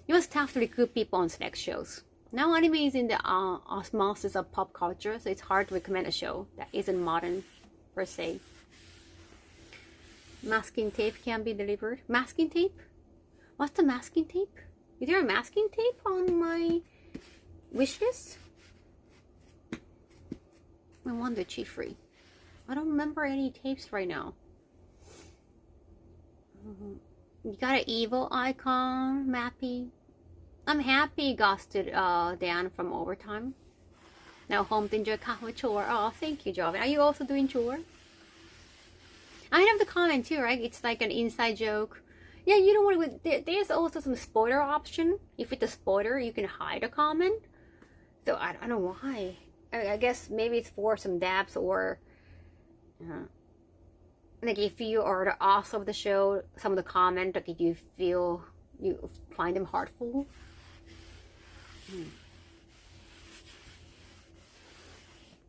[SPEAKER 3] It was tough to recruit people on select shows. Now anime is in the osmosis of pop culture, so it's hard to recommend a show that isn't modern per se. Masking tape can be delivered. Masking tape? What's the masking tape? Is there a masking tape on my wish list? I wonder, Chief-free. I don't remember any tapes right now. You got an evil icon, Mappy. I'm happy you ghosted Dan from overtime. Now home to enjoy Kaho chore. Oh, thank you, Joven. Are you also doing chore? I have the comment too, right? It's like an inside joke. Yeah, you don't want to. There's also some spoiler option. If it's a spoiler, you can hide a comment. So I don't know why. I guess maybe it's for some dabs or like if you are the author of the show, some of the comment like if you find them hurtful.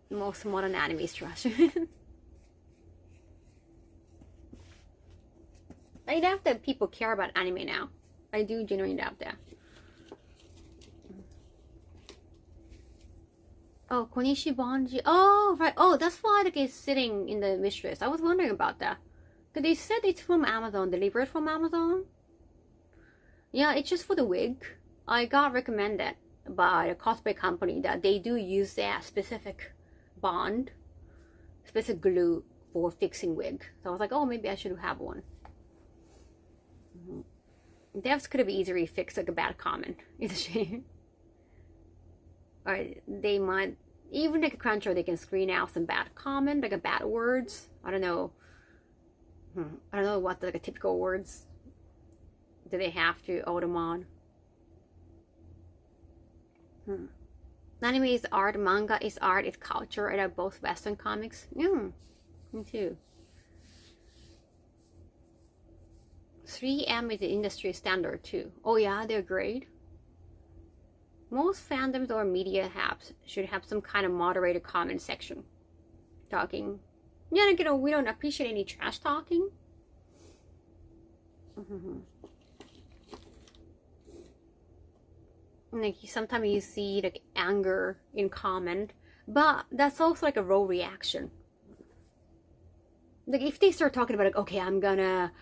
[SPEAKER 3] Most modern anime is trash. I doubt that people care about anime now. I do genuinely doubt that. Oh, Konishi Bonji. Oh, right. Oh, that's why like it's sitting in the wish list. I was wondering about that. Because they said it's from Amazon, delivered from Amazon. Yeah, it's just for the wig. I got recommended by a cosplay company that they do use that specific bond, specific glue for fixing wig. So I was like, oh, maybe I should have one. Devs could have easily fixed like a bad comment. It's a shame. Or they might, even like a Crunchyroll, they can screen out some bad comment, like a bad words. I don't know. I don't know what like a typical words do they have to automod. Anime is art, manga is art, it's culture. I love both Western comics. Yeah, me too. 3M is the industry standard too. Oh yeah, they're great. Most fandoms or media apps should have some kind of moderated comment section. Talking. Yeah, like, we don't appreciate any trash talking. Like sometimes you see like anger in comment, but that's also like a raw reaction. Like if they start talking about like, okay, I'm gonna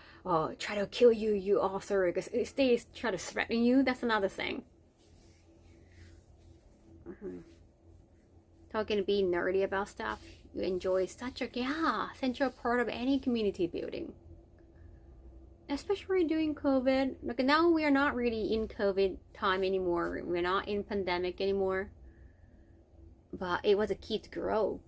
[SPEAKER 3] try to kill you, you author, because if they try to threaten you, that's another thing. Talking to be nerdy about stuff you enjoy, such a central part of any community building. Especially during COVID. Like now we are not really in COVID time anymore. We're not in pandemic anymore. But it was a key to grow.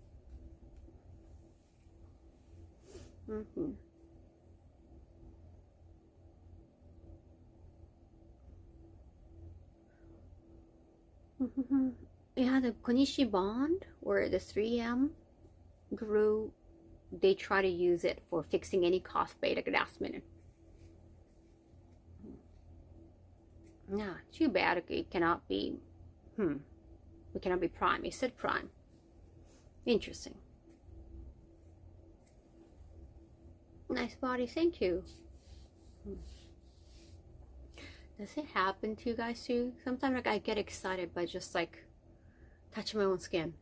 [SPEAKER 3] Yeah, the Konishi bond or the 3M grew. They try to use it for fixing any cosplay like last minute. Yeah, too bad it cannot be. It cannot be Prime. It said Prime. Interesting. Nice body, thank you. Does it happen to you guys too? Sometimes like I get excited by just like touching my own skin.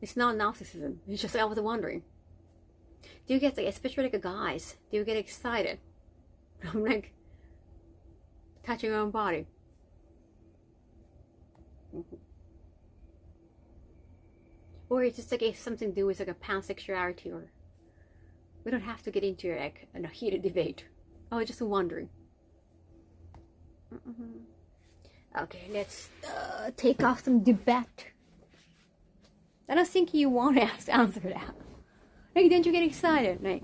[SPEAKER 3] It's not narcissism. It's just I was wondering. Do you get like, especially like guys, do you get excited? I'm like touching your own body. Or it's just like it's something to do with like a pansexuality, or we don't have to get into like a heated debate. I was just wondering. Okay, let's take off some debate. I don't think you want to answer that. Like, don't you get excited? Like,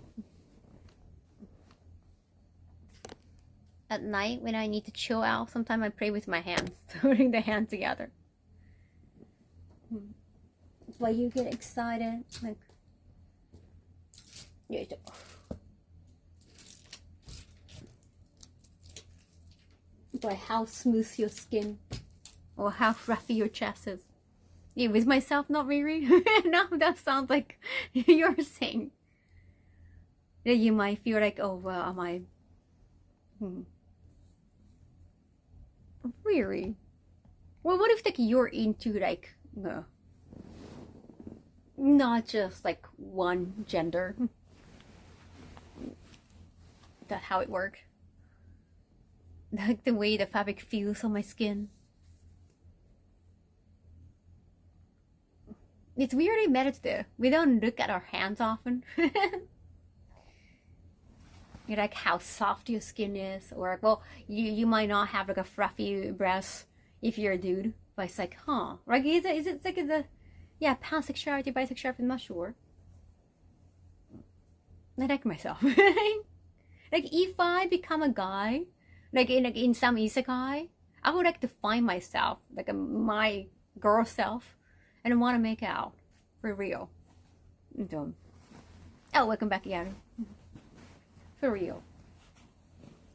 [SPEAKER 3] at night when I need to chill out, sometimes I pray with my hands, holding the hand together. But you get excited, like, by how smooth your skin or how fluffy your chest is. Yeah, with myself, not really. No, that sounds like you're saying that you might feel like, oh well, am I really? Well, what if like you're into like not just like one gender? That's how it works. Like the way the fabric feels on my skin. It's weirdly meditative. We don't look at our hands often. You're like how soft your skin is, or well, you might not have like a fluffy breast if you're a dude, but it's like, huh? Like is it like the pansexuality, bisexuality? I'm not sure. I like myself. Like if I become a guy, like in some isekai, I would like to find myself, like my girl self, and I want to make out for real. Oh, welcome back again. For real.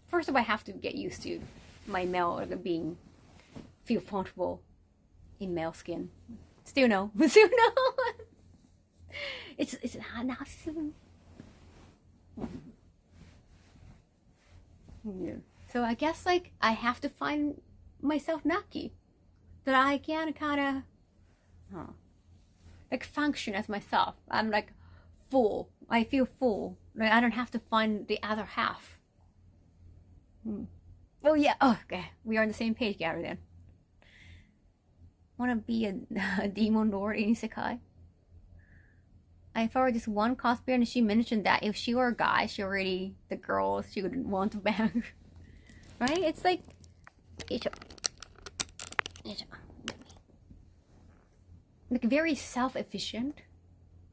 [SPEAKER 3] First of all, I have to get used to my male being feel comfortable in male skin. Still no. Still no. It's not soon. Yeah. So I guess like I have to find myself lucky that I can kind of like function as myself. I'm like full. I feel full. Like I don't have to find the other half. Oh yeah. Oh, okay. We are on the same page, Gary. Then. Want to be a demon lord in isekai? I followed this one cosplayer and she mentioned that if she were a guy, she the girls she would want to bang. Right? It's like like very self-efficient.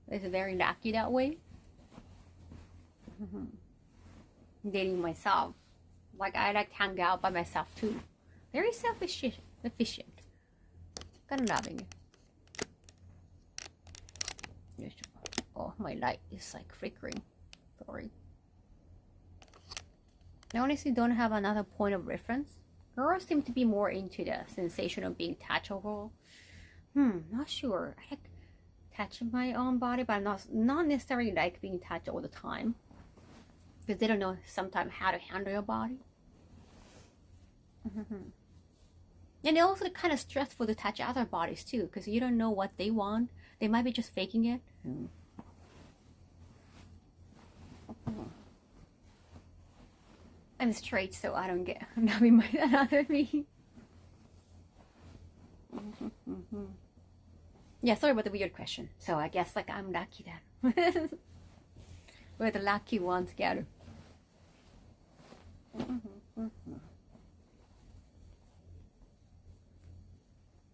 [SPEAKER 3] It's very lucky that way. Dating myself. Like I like to hang out by myself too. Very self-efficient. Kind of loving it. Oh, my light is like flickering. Sorry. I honestly don't have another point of reference. Girls seem to be more into the sensation of being touched overall. Not sure. I like touching my own body, but I'm not necessarily like being touched all the time. Because they don't know sometimes how to handle your body. And it's also kind of stressful to touch other bodies too, because you don't know what they want. They might be just faking it. I'm straight, so I don't get numbing by another me. Yeah, sorry about the weird question. So I guess like I'm lucky then. We're the lucky ones together.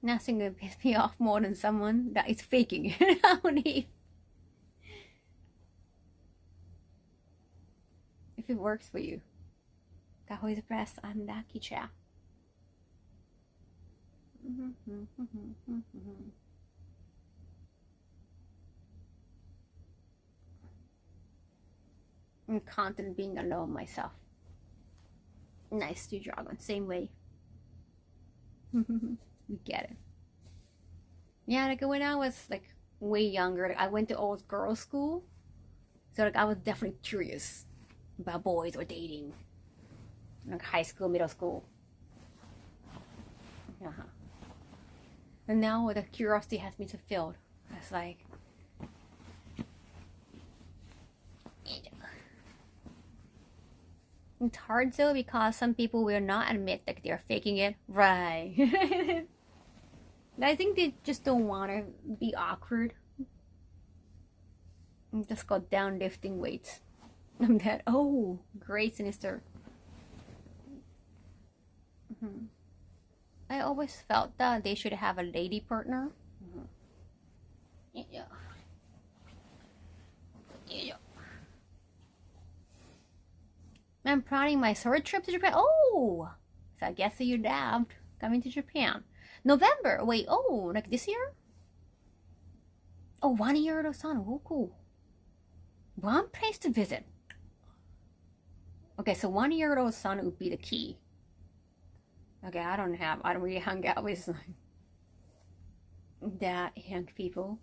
[SPEAKER 3] Nothing will piss me off more than someone that is faking it. If it works for you. Kaho is breast, I'm lucky, cha. I'm content being alone myself. Nice to dragon, same way. We get it. Yeah, like when I was like way younger, like, I went to all girls' school, so like I was definitely curious about boys or dating, like high school, middle school. And now the curiosity has been fulfilled. It's like it's hard though because some people will not admit that they're faking it, right? I think they just don't want to be awkward. Just go down lifting weights. I'm dead. Oh, great sinister. I always felt that they should have a lady partner. Yeah. Yeah. I'm planning my third trip to Japan. Oh, so I guess you dabbed coming to Japan. November. Wait. Oh, like this year? Oh, 1 year or son. Oh, cool. One place to visit. Okay, so 1 year son would be the key. Okay, I don't really hang out with that young people.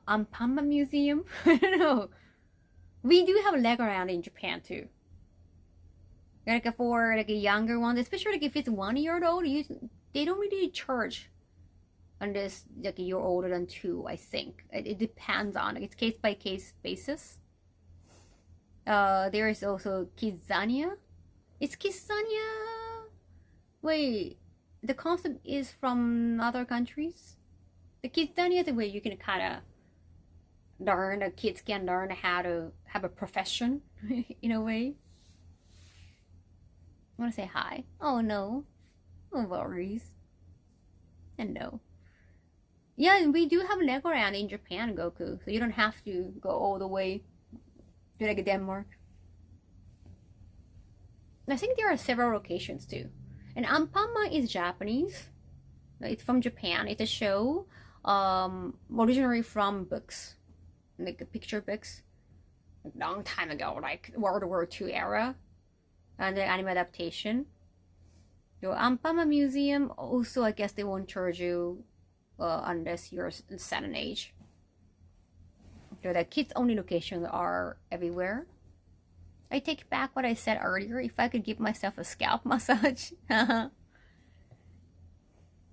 [SPEAKER 3] Ampama Museum. I don't know. We do have Legoland in Japan too. Like for like a younger one, especially like if it's 1 year old, they don't really charge unless like you're older than 2. I think it depends on it's case by case basis. There is also Kidzania. It's Kidzania. Wait, the concept is from other countries. The Kidzania is the way you can kind of learn. The kids can learn how to have a profession in a way. I want to say hi. Oh no, no worries. And no. Yeah, we do have Legoland in Japan, Goku, so you don't have to go all the way to like Denmark. I think there are several locations too. And Ampama is Japanese. It's from Japan. It's a show originally from books, like picture books, a long time ago, like World War II era, and the anime adaptation. The Ampama Museum also, I guess they won't charge you unless you're a certain age. So the kids only locations are everywhere. I take back what I said earlier. If I could give myself a scalp massage.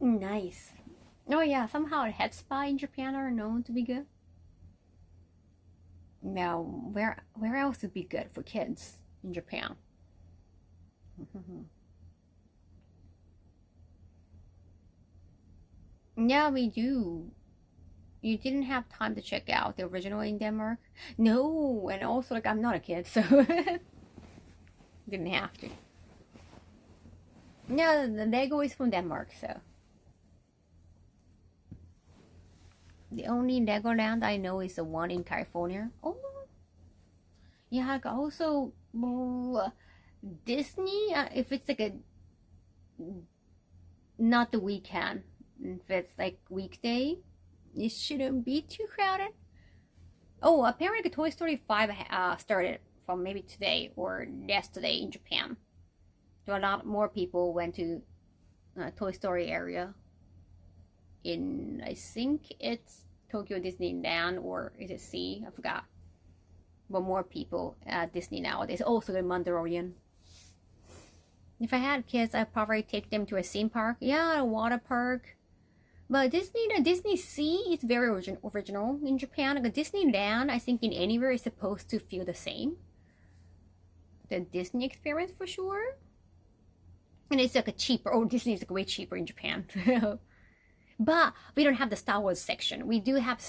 [SPEAKER 3] Nice. Oh yeah, somehow a head spa in Japan are known to be good. Now, where else would be good for kids in Japan? Yeah, we do. You didn't have time to check out the original in Denmark? No, and also like I'm not a kid, so didn't have to. No, the Lego is from Denmark, so the only Legoland I know is the one in California. Oh, yeah, also Disney. If it's like a not the weekend, if it's like weekday. It shouldn't be too crowded. Oh, apparently Toy Story 5 started from maybe today or yesterday in Japan. So a lot more people went to Toy Story area in, I think it's Tokyo Disneyland, or is it Sea? I forgot. But more people at Disney nowadays. Also the Mandalorian. If I had kids, I'd probably take them to a theme park. Yeah, a water park. But Disney Sea is very original in Japan. Like Disneyland, I think in anywhere is supposed to feel the same. The Disney experience for sure. And it's like a cheaper. Oh, Disney is like way cheaper in Japan. But we don't have the Star Wars section. We do have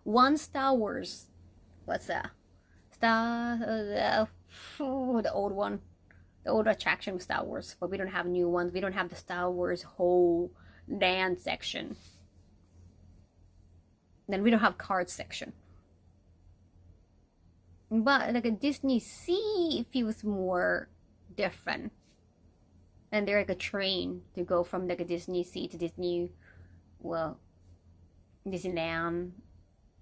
[SPEAKER 3] one Star Wars. What's that? The old one. The old attraction of Star Wars. But we don't have new ones. We don't have the Star Wars whole land section. Then we don't have card section. But like a Disney Sea feels more different. And there's like a train to go from like a Disney Sea to Disneyland.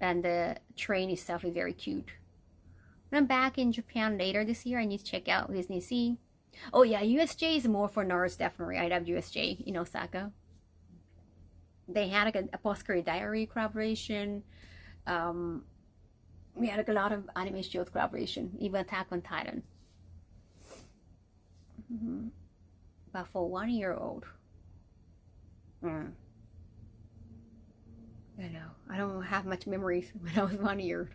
[SPEAKER 3] And the train itself is very cute. When I'm back in Japan later this year, I need to check out Disney Sea. Oh yeah, USJ is more for nerds, definitely. I love USJ in Osaka. They had like a Apothecary Diary collaboration. We had like a lot of anime shows collaboration, even Attack on Titan. But for 1 year old, I know, I don't have much memories when I was 1 year.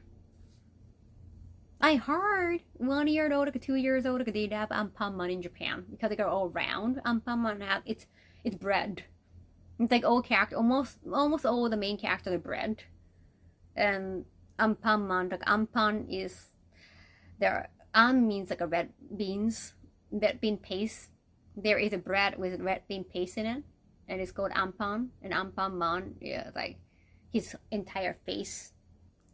[SPEAKER 3] I heard 1 year old, like 2 years old, like they have anpanman in Japan because they are all round. Anpanman it's bread. It's like all character, almost all the main characters are bread. And anpanman, like anpan is there. An means like a red bean paste. There is a bread with red bean paste in it. and it's called Anpan. And Anpanman, yeah, like his entire face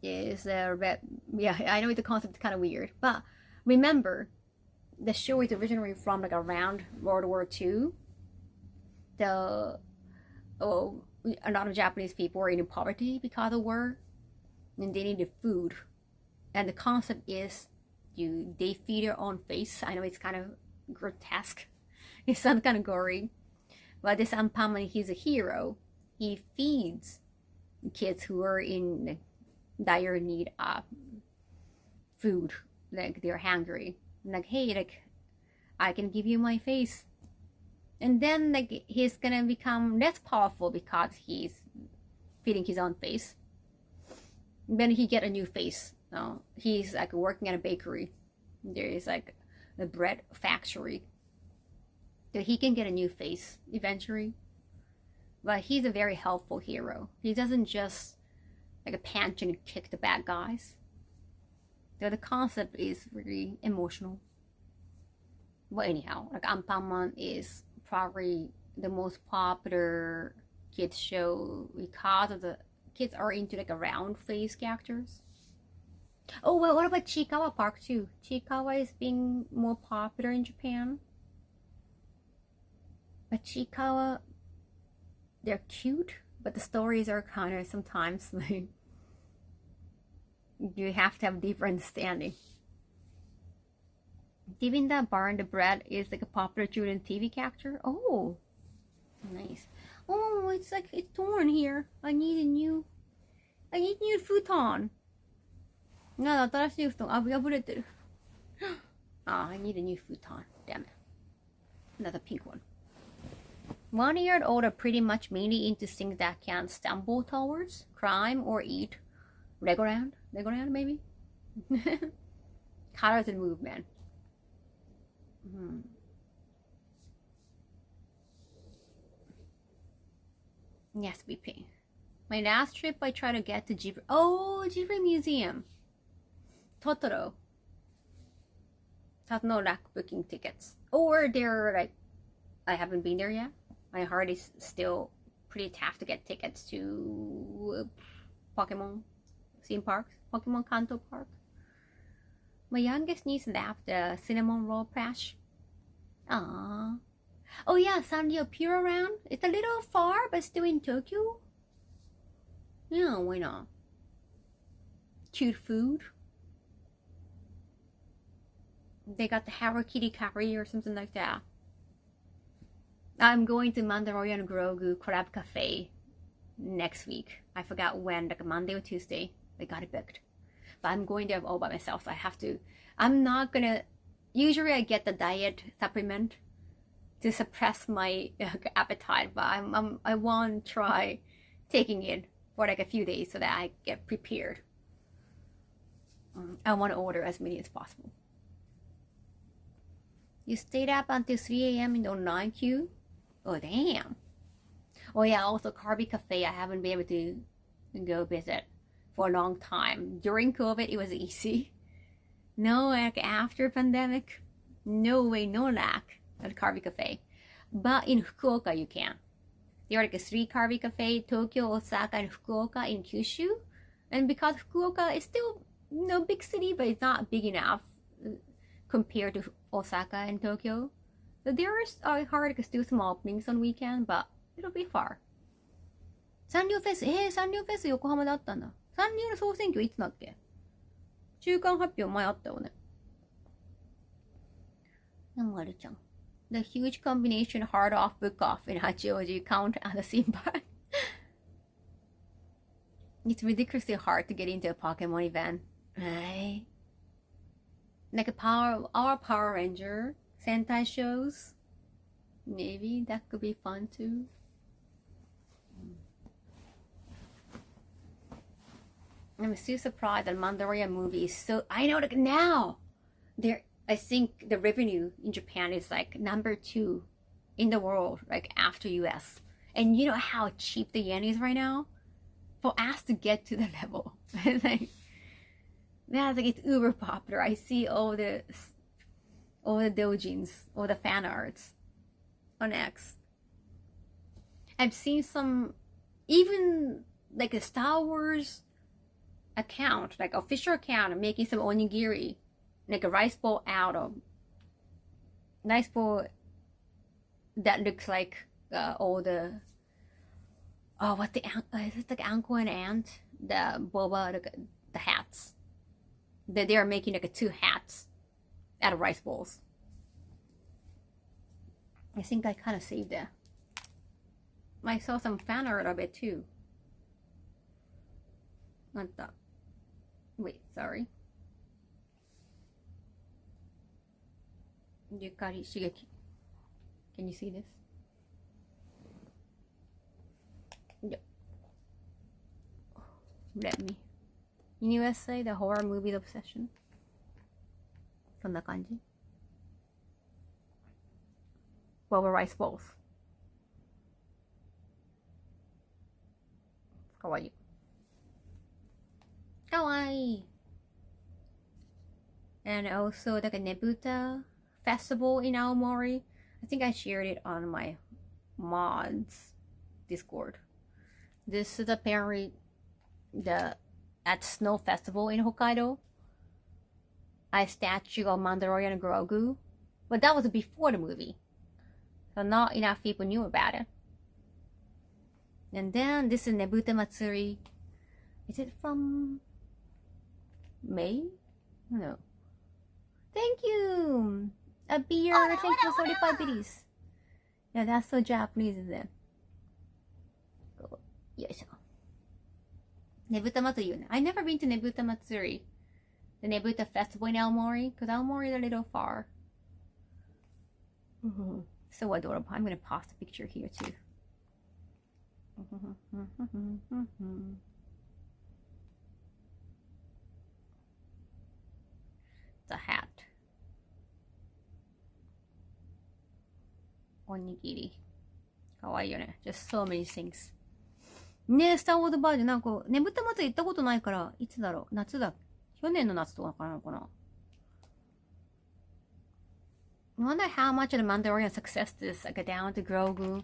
[SPEAKER 3] is red. Yeah, I know the concept is kind of weird, but remember, the show is originally from like around World War II. A lot of Japanese people were in poverty because of war, and they needed food. And the concept is they feed their own face. I know it's kind of grotesque. It sounds kind of gory, but this Anpanman, he's a hero. He feeds kids who are in dire need of food, like they're hungry. Like, hey, like I can give you my face, and then like he's gonna become less powerful because he's feeding his own face. Then he get a new face. He's like working at a bakery. There is like a bread factory. So he can get a new face eventually. But he's a very helpful hero. He doesn't just like a punch and kick the bad guys. So the concept is really emotional. But anyhow, like Anpanman is probably the most popular kids show because of the kids are into like a round face characters. Oh well, what about Chiikawa Park too? Chiikawa is being more popular in Japan. But Chiikawa, they're cute, but the stories are kind of sometimes like you have to have deeper understanding. Even that Barn the Bread is like a popular children TV character. Oh, nice. Oh, it's like it's torn here. I need new futon. No, 新しい布団。あ、破れてる。Ah, I need a new futon. Damn it. Another pink one. 1-year-old are pretty much mainly into things that can stumble towards crime or eat. Legoland maybe? Colors and movement. Yes, be pink. My last trip, I tried to get to Ghibli. Oh, Ghibli Museum. Totoro. Have no luck booking tickets. Or they're like, I haven't been there yet. My heart is still pretty tough to get tickets to Pokemon theme parks. Pokemon Kanto Park. My youngest niece left the cinnamon roll plush. Aww. Oh yeah, Sanrio Pure around. It's a little far, but still in Tokyo. Yeah, why not? Cute food. They got the Hello Kitty curry or something like that. I'm going to Mandalorian Grogu Crab Cafe next week. I forgot when, like Monday or Tuesday. I got it booked. But I'm going there all by myself. I have to. I'm not gonna. Usually I get the diet supplement to suppress my appetite, but I want to try taking it for like a few days so that I get prepared. I want to order as many as possible. You stayed up until 3 a.m. in the online queue? Oh, damn. Oh, yeah, also Carby Cafe, I haven't been able to go visit for a long time. During COVID, it was easy. No, like after pandemic, no way, no luck at Carby Cafe. But in Fukuoka, you can. There are like 3 Carby Cafe, Tokyo, Osaka, and Fukuoka in Kyushu. And because Fukuoka is still no big city, but it's not big enough compared to Osaka and Tokyo. So there are hard to do small openings on weekend, but it'll be far. サンリオフェス、サンリオフェス横浜であったんだ。サンリオの総選挙いつだっけ？中間発表前あったよね。まるちゃん。The huge combination hard off book off in Hachioji count as a theme park. It's ridiculously hard to get into a Pokemon event, right? Like our Power Ranger Sentai shows. Maybe that could be fun too. I'm still surprised that Mandalorian movie is so. I know, like now, I think the revenue in Japan is like number 2 in the world, like after US. And you know how cheap the yen is right now? For us to get to the level, it's like it's uber popular. I see all the doujins, all the fan arts on X. I've seen some, even like a Star Wars account, like official account, making some onigiri, like a rice bowl out of rice bowl that looks like all the what the is it like uncle and aunt, the boba, the hats that they are making like two hats out of rice bowls. I think I kind of saved that. I saw some fan art of it too. Not that. Wait, sorry. Yukari Shigeki. Can you see this? Yep. Let me. In USA, the horror movie obsession. そんな感じ Boba rice bowls. かわいい。かわいい。And also like a Nebuta festival in Aomori. I think I shared it on my mods Discord. This is apparently at Snow Festival in Hokkaido. A statue of Mandalorian Grogu. But that was before the movie. So not enough people knew about it. And then this is Nebuta Matsuri. Is it from May? No. Thank you! A beer, thank you for 45 biddies. Yeah, that's so Japanese, isn't it? Nebuta Matsuri. I've never been to Nebuta Matsuri. The Nebuta Festival in Aomori, because Aomori is a little far. So adorable. I'm going to post a picture here too. It's a hat. Onigiri. Kawaii yo ne. Just so many things. ねえ、スターウォーズバージョン、なんか、ねぶた祭り行ったことないから、いつだろう、夏だ。去年の夏とかなのかな。I wonder how much of the Mandalorian success this like down to Grogu.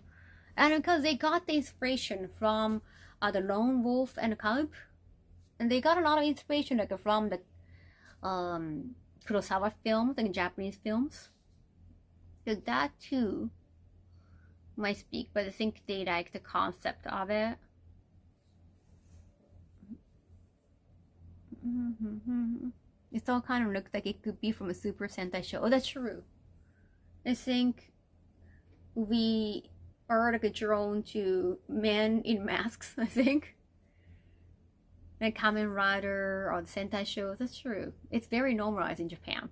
[SPEAKER 3] And because they got the inspiration from the Lone Wolf and the Cub. And they got a lot of inspiration like from the Kurosawa films, like Japanese films. So that too might speak, but I think they like the concept of it. It all kind of looks like it could be from a Super Sentai show. Oh, that's true. I think we are like drawn to men in masks, I think. Like Kamen Rider or the Sentai shows. That's true. It's very normalized in Japan.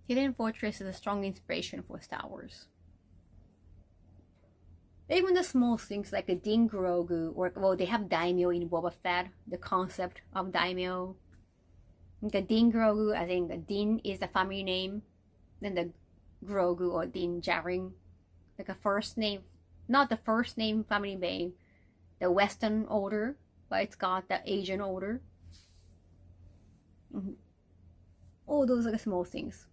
[SPEAKER 3] Hidden Fortress is a strong inspiration for Star Wars. Even the small things like a Din Grogu, or well, they have Daimyo in Boba Fett, the concept of Daimyo. The Din Grogu, I think Din is the family name, then the Grogu or Din Djarin, like a first name, not the first name family name, the Western order, but it's got the Asian order. All those are the small things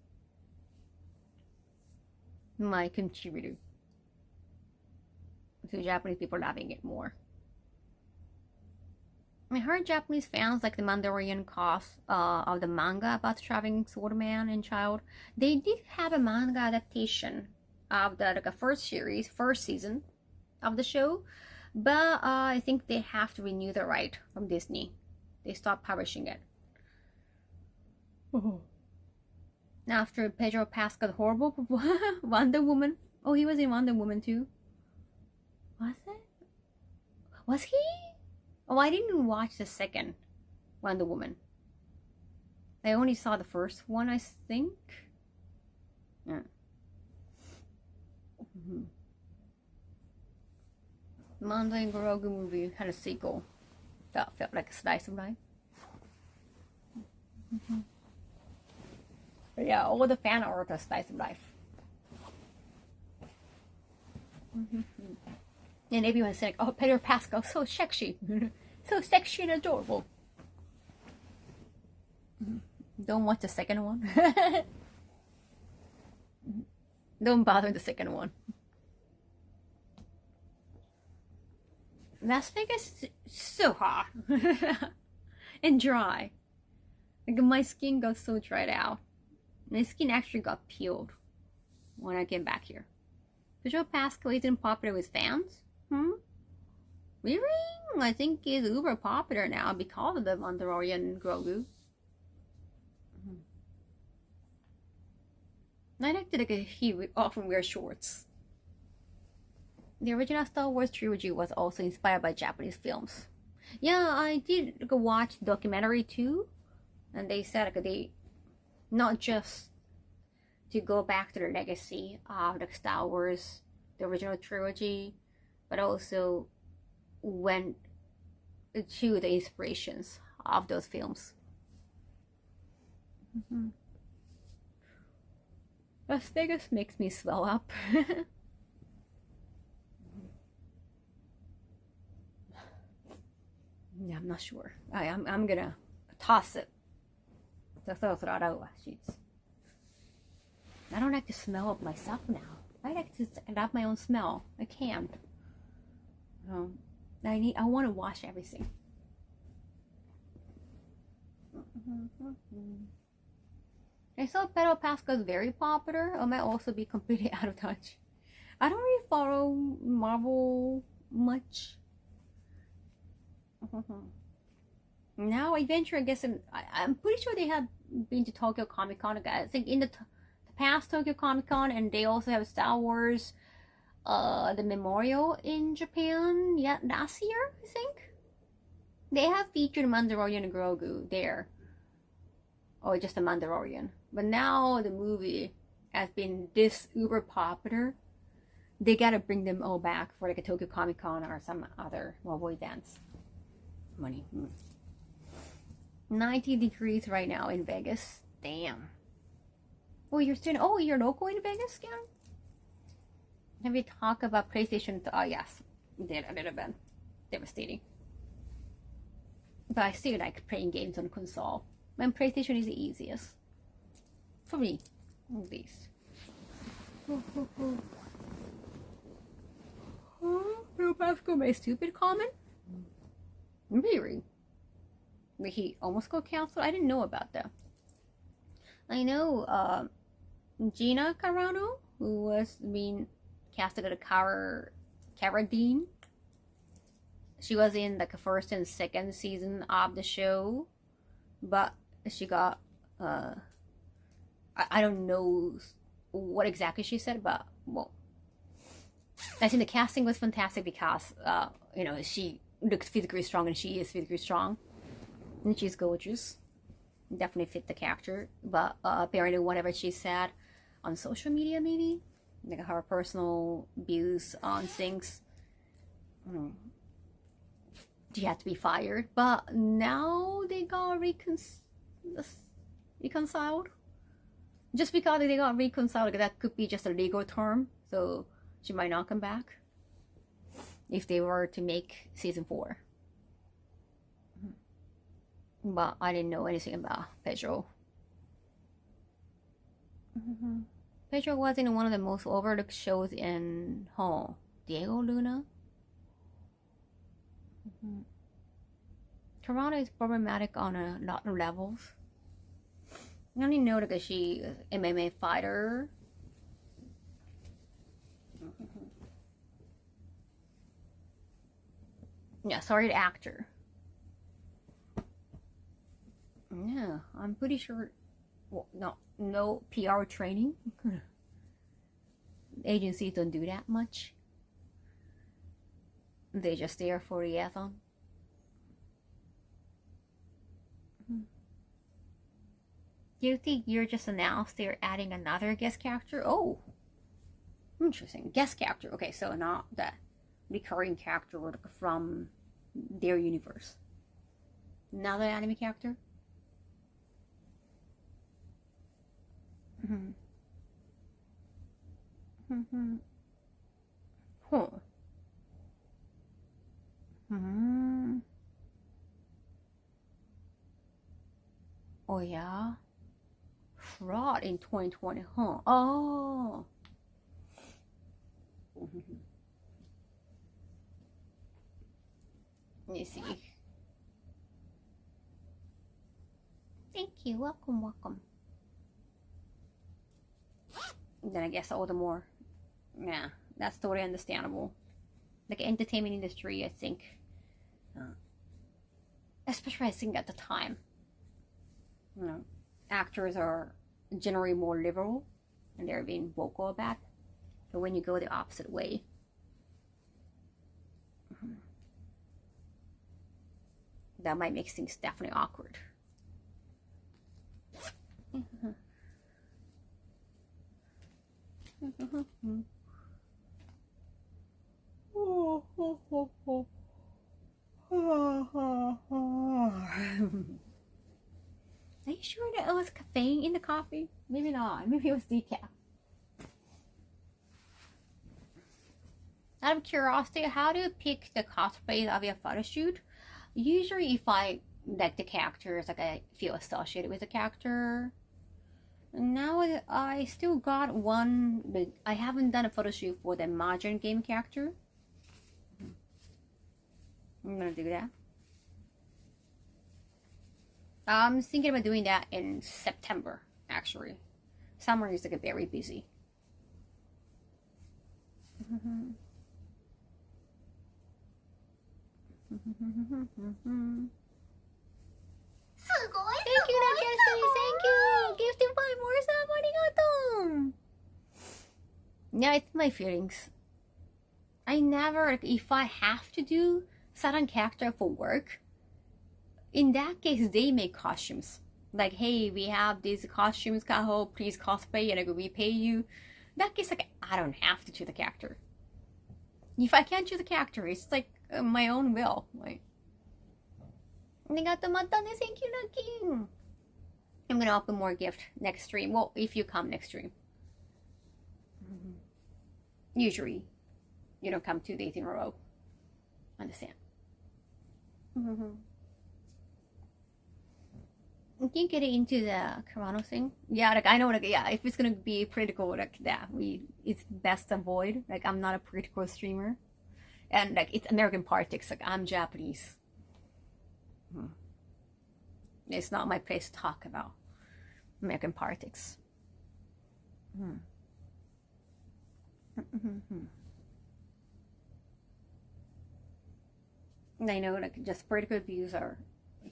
[SPEAKER 3] might contribute to Japanese people loving it more. I heard Japanese fans like the Mandalorian cause of the manga about the traveling swordman and child. They did have a manga adaptation of the like a first season of the show, but I think they have to renew the right from Disney. They stopped publishing it. After Pedro Pascal's horrible Wonder Woman. Oh, he was in Wonder Woman too. Was it? Was he? Oh, I didn't watch the second Wonder Woman. I only saw the first one, I think. Yeah. Mando and Grogu movie had a sequel that felt like a slice of life. But yeah, all the fan art are slice of life. And everyone said, "Oh, Pedro Pascal, so sexy, so sexy and adorable." Don't watch the second one. Don't bother the second one. Las Vegas is so hot and dry. Like my skin got so dried out. My skin actually got peeled when I came back here. Pedro Pascal isn't popular with fans? Really? I think he's uber popular now because of the Mandalorian Grogu. I like that he often wears shorts. The original Star Wars trilogy was also inspired by Japanese films. Yeah, I did watch the documentary too, and they said they not just to go back to the legacy of the Star Wars, the original trilogy, but also went to the inspirations of those films. Las Vegas makes me swell up. Yeah, I'm not sure. I'm gonna toss it. I don't like the smell of myself now. I like to adopt my own smell. I can't. I want to wash everything. I saw Pedro Pascal is very popular. I might also be completely out of touch. I don't really follow Marvel much. Now, Adventure, I guess I'm pretty sure they have been to Tokyo Comic Con. I think in the past Tokyo Comic Con, and they also have Star Wars, the memorial in Japan. Yeah, last year I think they have featured Mandalorian and Grogu there, or just a Mandalorian. But now the movie has been this uber popular. They gotta bring them all back for like a Tokyo Comic Con or some other Marvel events. Money. 90 degrees right now in Vegas. Damn. Oh, you're local in Vegas, Karen? Have you talked about PlayStation? Oh, yes. We did a little bit. Devastating. But I still like playing games on console. And PlayStation is the easiest. For me, at least. Pedro Pascal made a stupid comment? Really? Like he almost got canceled? I didn't know about that. I know Gina Carano, who was being casted as Cara Deen. She was in like the first and second season of the show, but she got I don't know what exactly she said, but well, I think the casting was fantastic because she looks physically strong and she is physically strong, and she's gorgeous. Definitely fit the character, but apparently whatever she said on social media, maybe like her personal views on things, she had to be fired. But now they got reconciled. Just because they got reconciled, that could be just a legal term, so she might not come back if they were to make season 4. But I didn't know anything about Pedro. Pedro was in one of the most overlooked shows in Diego Luna. Toronto is problematic on a lot of levels. I only know that she is an MMA fighter. Yeah, sorry, the actor. Yeah, I'm pretty sure. Well, no PR training. Agencies don't do that much. They just there for the anthem. Do you think you're just announced they're adding another guest character? Oh, interesting. Guest character. Okay, so not that recurring character from their universe. Another anime character? Huh. Oh yeah? Fraud in 2020, huh? Oh. Let me see.
[SPEAKER 1] Thank you. Welcome, welcome.
[SPEAKER 3] Then I guess all the more. Yeah, that's totally understandable. Like entertainment industry, I think. Especially I think at the time. You know, actors are generally more liberal and they're being vocal about. But when you go the opposite way, that might make things definitely awkward. Are you sure that it was caffeine in the coffee? Maybe not. Maybe it was decaf. Out of curiosity, how do you pick the cosplay of your photo shoot? Usually if I like the characters, like I feel associated with the character. Now I still got one, but I haven't done a photo shoot for the Mahjong game character. I'm gonna do that. I'm thinking about doing that in September, actually. Summer is like very busy. Thank you, Nakesui. Thank you. Gifted 5 more subs. Arigato. Yeah, it's my feelings. I never, like, if I have to do certain character for work, in that case, they make costumes. Like, hey, we have these costumes, Kaho, please cosplay, and like, we pay you. In that case, like, I don't have to choose the character. If I can't choose the character, it's like my own will. Like, arigato mata ne, thank you, Nakin. I'm gonna open more gift next stream. Well, if you come next stream. Usually, you don't come 2 days in a row. Understand? Can you get into the Corona thing? Yeah, like I know, like yeah, if it's gonna be political, like that, it's best to avoid. Like I'm not a political streamer, and like it's American politics. Like I'm Japanese. It's not my place to talk about American politics. And I know, like just political views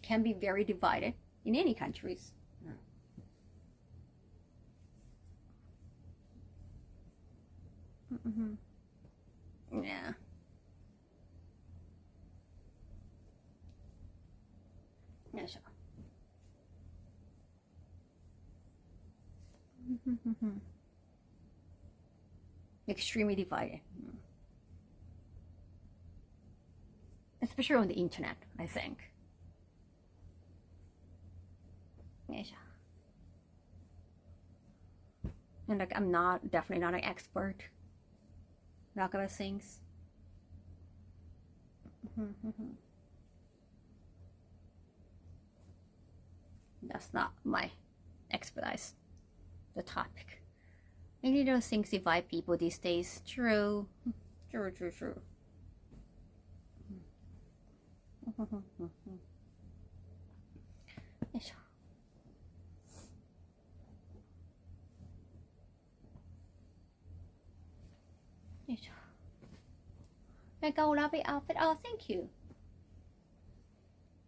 [SPEAKER 3] can be very divided in any countries. Yeah. Yeah, sure. Extremely divided. Especially on the internet, I think. And like I'm definitely not an expert about those things. That's not my expertise, the topic. Maybe those things divide people these days. True. True. Like a lovely outfit. Oh, thank you.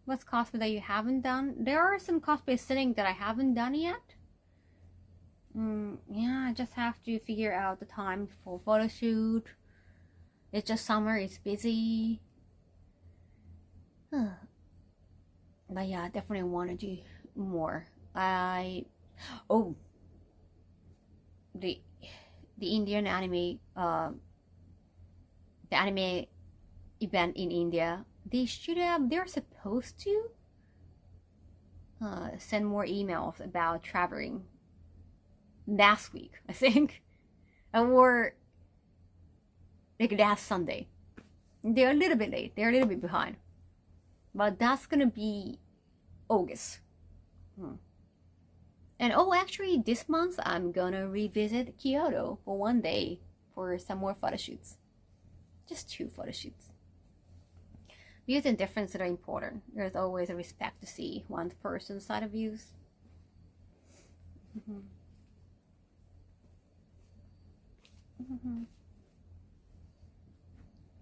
[SPEAKER 3] What's cosplay that you haven't done? There are some cosplay sitting that I haven't done yet. Yeah, I just have to figure out the time for photo shoot. It's just summer, it's busy. But yeah, I definitely want to do more. The Indian anime, the anime event in India, they're supposed to send more emails about traveling last week, I think, or like last Sunday. They're a little bit late, they're a little bit behind, but that's gonna be August. And actually this month I'm gonna revisit Kyoto for 1 day for some more photo shoots. Just 2 photo shoots. Views and differences are important. There's always a respect to see one person's side of views.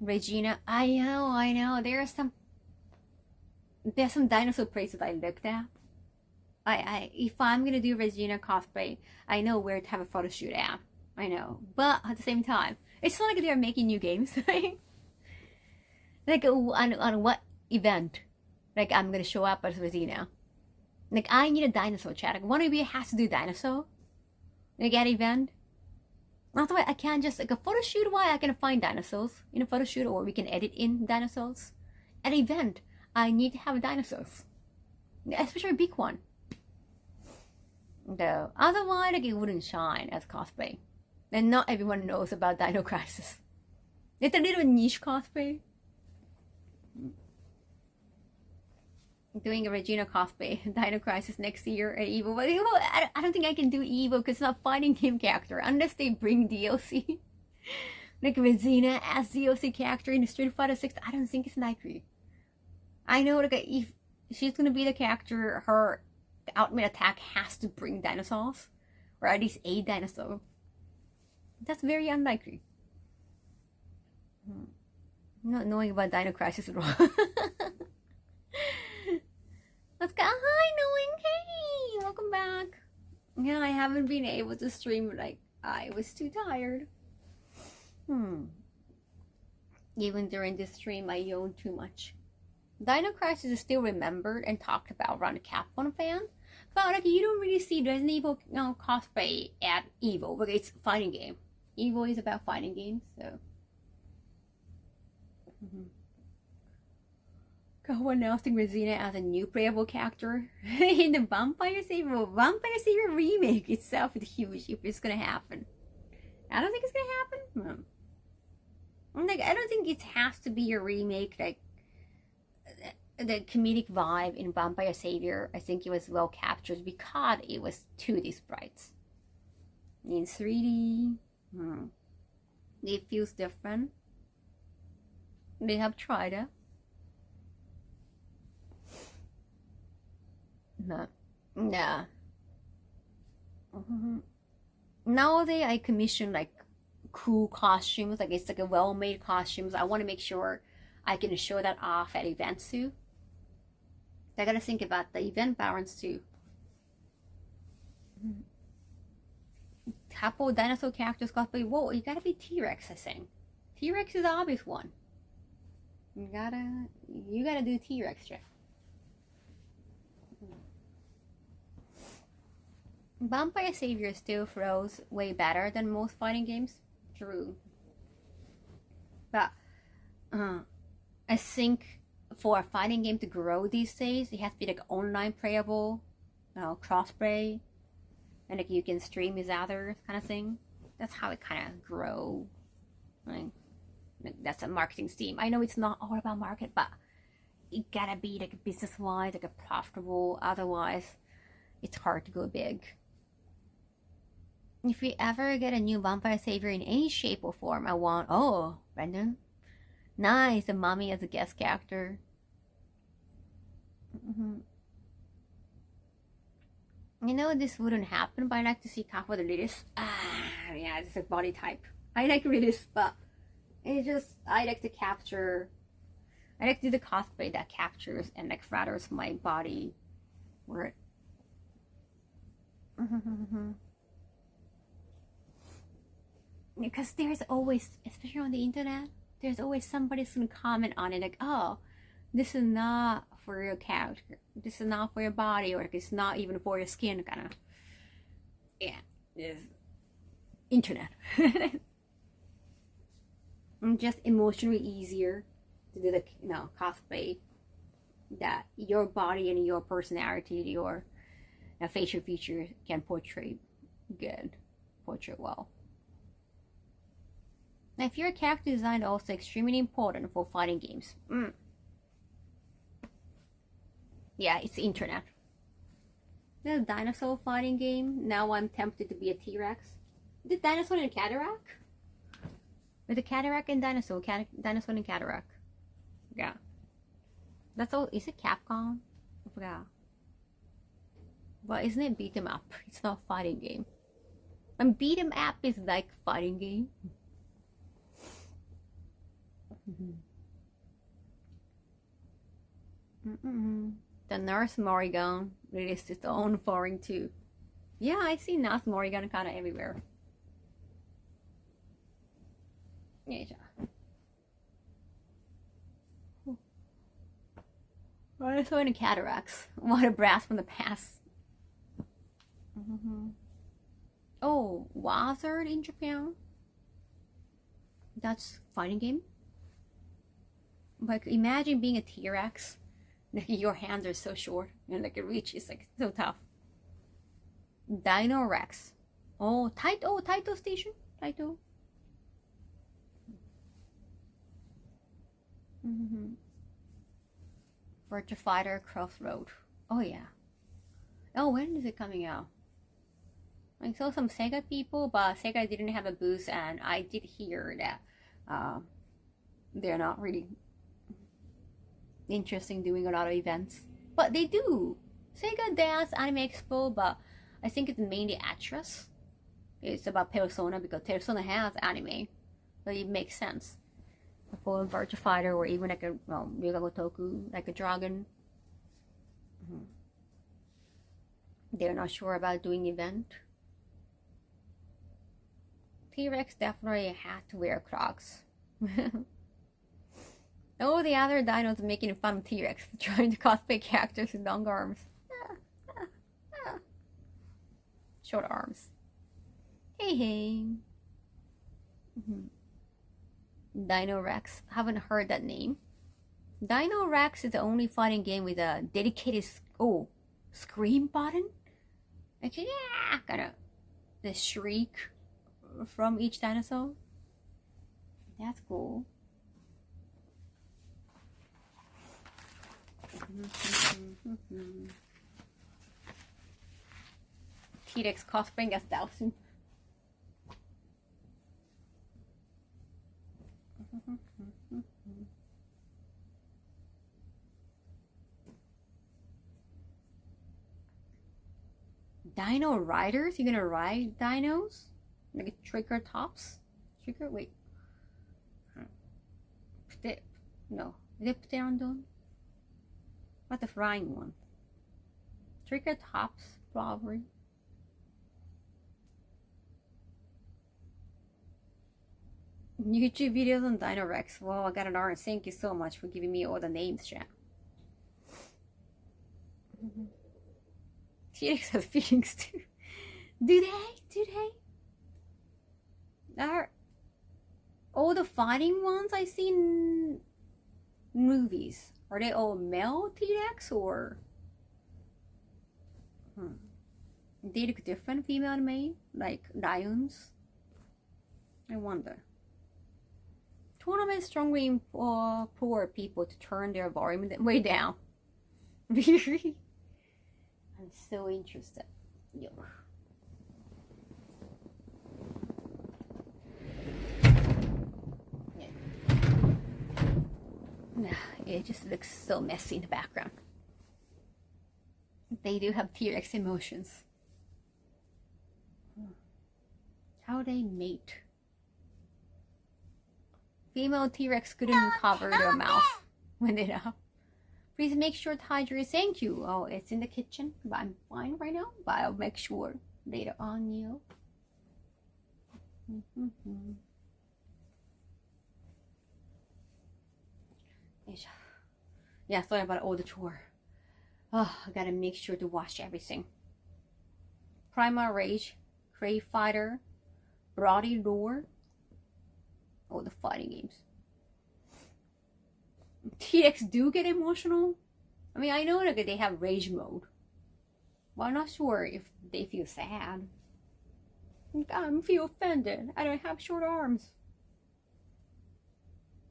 [SPEAKER 3] Regina, I know. There's some dinosaur places I looked at. If I'm gonna do Regina cosplay, I know where to have a photo shoot at. I know, but at the same time, it's not like they're making new games. Like on what event, like I'm gonna show up as Regina. Like I need a dinosaur chat. Like one of you has to do dinosaur. Like at event. Otherwise, I can't just like a photo shoot. Why I can find dinosaurs in a photo shoot, or we can edit in dinosaurs. At event, I need to have dinosaurs, especially a big one. Though otherwise, like it wouldn't shine as cosplay, and not everyone knows about Dino Crisis. It's a little niche cosplay. Doing a Regina cosplay, Dino Crisis next year at EVO. But I don't think I can do EVO because it's not fighting game character unless they bring DLC. Like Regina as DLC character in Street Fighter 6, I don't think it's likely. I know like if she's gonna be the character, her ultimate attack has to bring dinosaurs, or at least a dinosaur. That's very unlikely. Not knowing about Dino Crisis at all. Let's go. Hi, Knowing. Hey, welcome back. Yeah, I haven't been able to stream. Like I was too tired. Even during this stream, I yawned too much. Dino Crisis is still remembered and talked about around the Capcom fan, but like you don't really see Resident Evil cosplay at EVO, but it's a fighting game. EVO is about fighting games, so. Kaho announcing Regina as a new playable character in the Vampire Savior remake itself is huge if it's gonna happen. I don't think it's gonna happen. Like I don't think it has to be a remake. Like the comedic vibe in Vampire Savior, I think it was well captured because it was 2D sprites. In 3D, it feels different. They have tried it. No. Nowadays, I commission like cool costumes. Like it's like a well-made costumes. I want to make sure I can show that off at events too. I gotta think about the event balance too. Couple dinosaur characters cosplay. Whoa, you gotta be T-Rex. I think T-Rex is the obvious one. You gotta do T-Rex, Jeff. Vampire Savior still throws way better than most fighting games. True. But I think for a fighting game to grow these days, it has to be like online playable, crossplay, and like you can stream with others kind of thing. That's how it kind of grow. Like that's a marketing scheme. I know it's not all about market, but it gotta be like business-wise, like a profitable. Otherwise, it's hard to go big. If we ever get a new Vampire Savior in any shape or form, I want... Oh, Brendan. Nice, the mommy as a guest character. You know this wouldn't happen, but I like to see Kaho the Lilis. Yeah, it's a body type. I like Lilis, but it's just... I like to capture... I like to do the cosplay that captures and like flatters my body. Where... Because there's always, especially on the internet, there's always somebody who's gonna comment on it like, oh, this is not for your character, this is not for your body, or it's not even for your skin, kind of. Yeah, it's internet. And just emotionally easier to do the cosplay that your body and your personality, your facial features can portray well. Now, if your character design is also extremely important for fighting games. Yeah, it's the internet. There's a dinosaur fighting game. Now I'm tempted to be a T-Rex. Is it dinosaur and cataract? With a cataract and dinosaur and cataract. Yeah. That's all. Is it Capcom? I forgot. But isn't it beat 'em up? It's not a fighting game. And beat 'em up is like fighting game. The Nurse Morrigan released its own foreign too. Yeah, I see Nurse Morrigan kind of everywhere. Yeah. I saw in the cataracts. What a blast from the past. Oh, Wizard in Japan? That's fighting game? Like, imagine being a T-Rex. Like, your hands are so short and like, your reach is like so tough. Dino Rex. Oh, Taito Station? Taito. Virtua Fighter Crossroad. Oh yeah. Oh, when is it coming out? I saw some Sega people, but Sega didn't have a booth, and I did hear that they're not really interested in doing a lot of events. But they do. Sega does Anime Expo, but I think it's mainly Atlas. It's about Persona because Persona has anime, so it makes sense. For a Virtua Fighter or even like a Ryuga Gotoku, like a dragon. They're not sure about doing event. T-Rex definitely had to wear Crocs. Oh, the other dinos making fun of T-Rex, trying to cosplay characters with long arms. Short arms. Hey. Dino Rex. Haven't heard that name. Dino Rex is the only fighting game with a dedicated scream button. Like, yeah, kind of the shriek from each dinosaur. That's cool. T-Rex cosplaying as Dawson. Dino riders? You're gonna ride dinos? Like Triceratops? Wait. No. Is it Pteranodon? What the flying one? Triceratops, probably. YouTube videos on Dino Rex. Well, I got an R. Thank you so much for giving me all the names, chat. T-Rex has feelings too. Do they? Are all the fighting ones I see in movies, are they all male T-Rex or they look different, female and male, like lions? I wonder. Tournament strongly implore people to turn their volume way down. Really? I'm so interested. Yo. It just looks so messy in the background. They do have T-Rex emotions. How they mate. Female T-Rex couldn't cover their mouth when they laugh. Please make sure to hydrate. Thank you. Oh, it's in the kitchen, but I'm fine right now. But I'll make sure later on, you. Yeah, sorry about all the chore. Oh, I gotta make sure to wash everything. Primal Rage, Crave Fighter, Bloody Roar. All the fighting games. T-Rex do get emotional. I mean, I know like they have rage mode, but I'm not sure if they feel sad. I feel offended. I don't have short arms.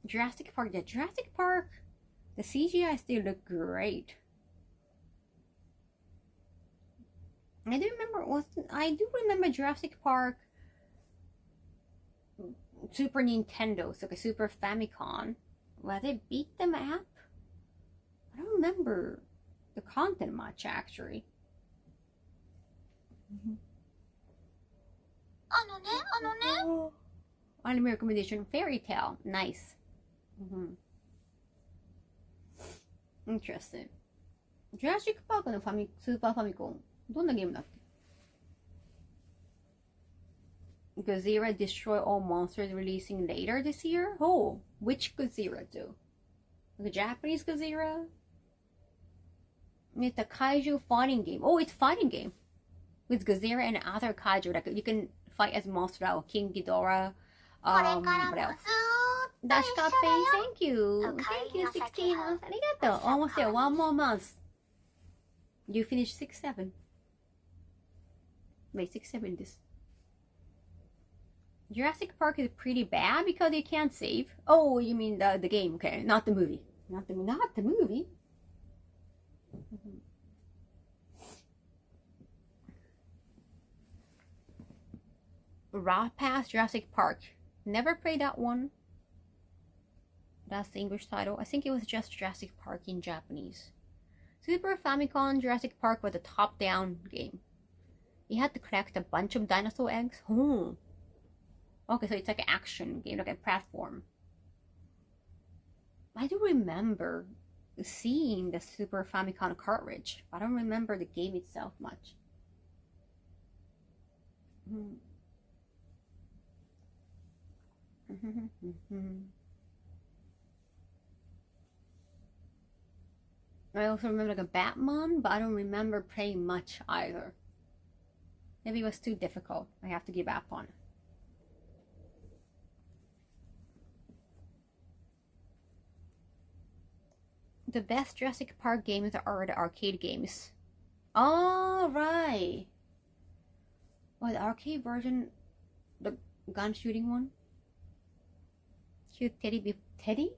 [SPEAKER 3] Jurassic Park. Yeah, Jurassic Park. The CGI still look great. I do remember Jurassic Park Super Nintendo, so like a Super Famicom. Well, they beat them up. I don't remember the content much actually.
[SPEAKER 2] あのね
[SPEAKER 3] Anime recommendation, Fairy Tail. Nice. Interesting. Jurassic Park のスーパーファミコン。どんなゲームだっけ Godzilla destroy all monsters releasing later this year? Oh, which Godzilla though? The Japanese Godzilla? It's a kaiju fighting game. Oh, it's a fighting game. With Godzilla and other kaiju. Like you can fight as monster like King Ghidorah.
[SPEAKER 2] これからも
[SPEAKER 3] What
[SPEAKER 2] ず
[SPEAKER 3] else?
[SPEAKER 2] ーっと
[SPEAKER 3] Dash
[SPEAKER 2] 一
[SPEAKER 3] got
[SPEAKER 2] 緒だ
[SPEAKER 3] paid.
[SPEAKER 2] よ
[SPEAKER 3] Thank you. Thank you, 16 months. ありがとう. Almost there. One more month. You finished 6-7. Wait, 6-7 this. Jurassic Park is pretty bad because you can't save. Oh, you mean the game? Okay, not the movie. Not the movie. Raw Pass Jurassic Park. Never played that one. That's the English title. I think it was just Jurassic Park in Japanese. Super Famicom Jurassic Park was a top-down game. You had to collect a bunch of dinosaur eggs. Oh. Okay, so it's like an action game, like a platform. I do remember seeing the Super Famicom cartridge. I don't remember the game itself much. I also remember like a Batman, but I don't remember playing much either. Maybe it was too difficult. I have to give up on it. The best Jurassic Park games are the arcade games. Oh, right. Well, the arcade version, the gun shooting one? Shoot Teddy?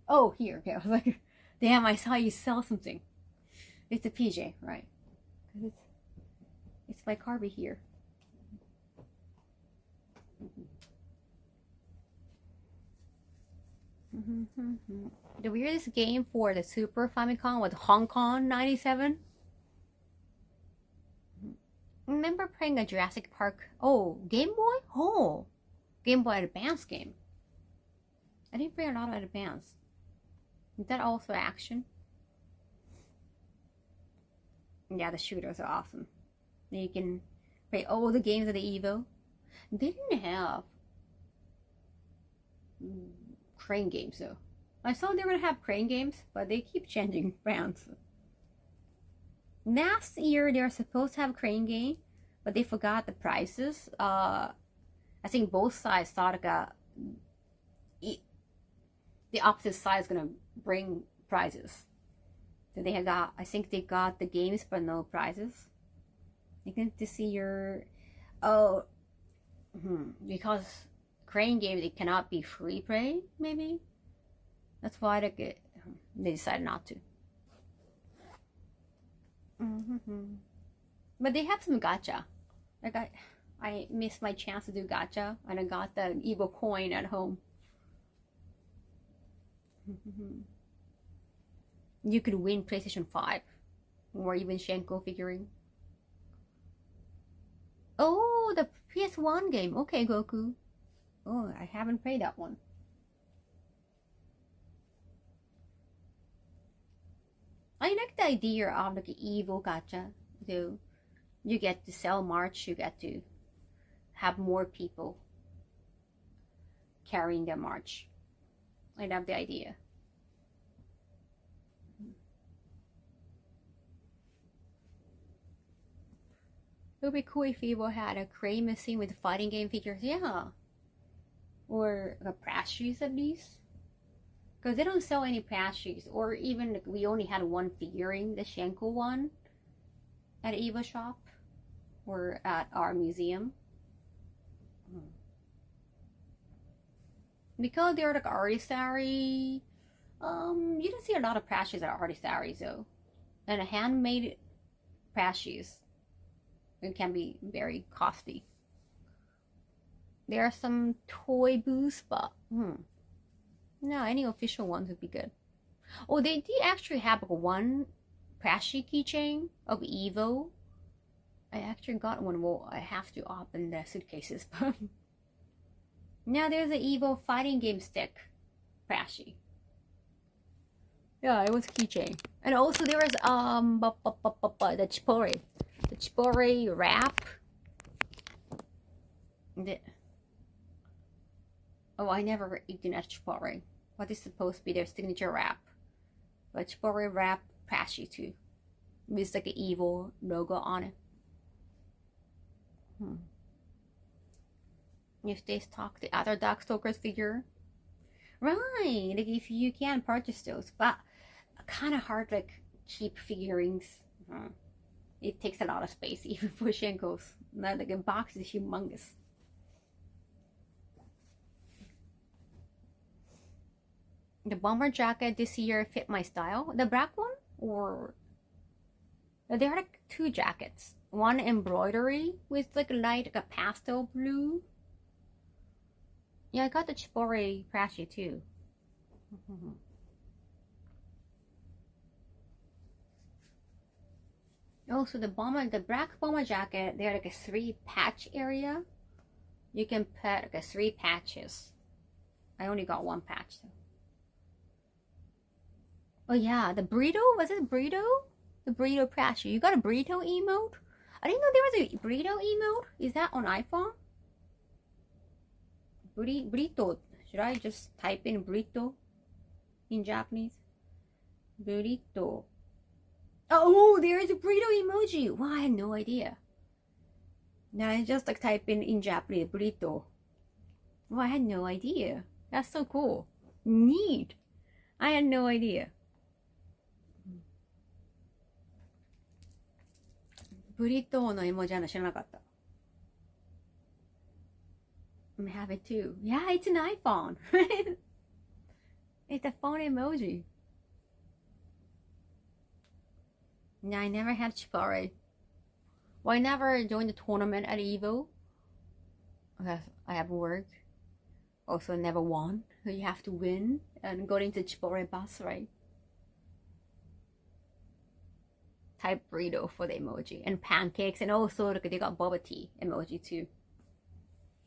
[SPEAKER 3] Oh, here. Okay, I was like, damn, I saw you sell something. It's a PJ, right? Because it's by Carby here. The weirdest game for the Super Famicom was Hong Kong 97. Remember playing a Jurassic Park? Oh, Game Boy? Oh, Game Boy Advance game. I didn't play a lot of Advance. Is that also action? Yeah, the shooters are awesome. You can play all the games of the Evo. They didn't have crane games though. I saw they were gonna have crane games, but they keep changing brands. Last year they were supposed to have a crane game, but they forgot the prices. I think both sides thought like the opposite side is gonna bring prizes. So they got, I think they got the games but no prizes. You can to see your because crane games it cannot be free play maybe. That's why they decided not to. But they have some gacha. Like I missed my chance to do gacha and I got the Evo coin at home. You could win PlayStation 5 or even Shenko figurine. Oh, the PS1 game. Okay, Goku. Oh, I haven't played that one. I like the idea of like Evo gacha. So you get to sell merch, you get to have more people carrying their merch. I love the idea. It would be cool if Evo had a crane machine with fighting game figures, yeah. Or a plushies at least. Because they don't sell any plushies. Or even like, we only had one figurine, the Shenko one, at Evo shop. Or at our museum. Because they're like artisary, you don't see a lot of plushies at artisary though. And handmade plushies, it can be very costly. There are some toy booths, but no, any official ones would be good. Oh, they do actually have one Prashi keychain of Evo. I actually got one. Well, I have to open the suitcases. But now there's an Evo fighting game stick Prashi. Yeah, it was keychain. And also there was the Chipore. The Chipore wrap. Oh, I never eaten at Chipore. What is supposed to be their signature wrap? But Chipore wrap Prashi too. With like an evil logo on it. If they stock the other Darkstalkers figure. Right, like if you can purchase those, but kind of hard, like cheap figurines. It takes a lot of space, even for Shenko's. Like the box is humongous. The bomber jacket this year fit my style. The black one, or there are like two jackets. One embroidery with like light, like a pastel blue. Yeah, I got the Chipore Prashi too. Also, the black bomber jacket, they're like a 3 patch area. You can put like 3 patches. I only got 1 patch though. Oh yeah, the burrito, was it burrito? The burrito Prashi. You got a burrito emote? I didn't know there was a burrito emote. Is that on iPhone? Burrito. Should I just type in burrito in Japanese? Burrito. Oh, there is a burrito emoji. Wow, I had no idea. Now I just like type in Japanese burrito. Wow, I had no idea. That's so cool. Neat. I had no idea. Burrito の絵文字は知らなかった。I have it too. Yeah, it's an iPhone. It's a phone emoji. No, I never had Chipore. Well, I never joined the tournament at Evo. I have worked. Also, never won. So you have to win and go into Chipore bus, right? Type burrito for the emoji. And pancakes, and also look, they got boba tea emoji too.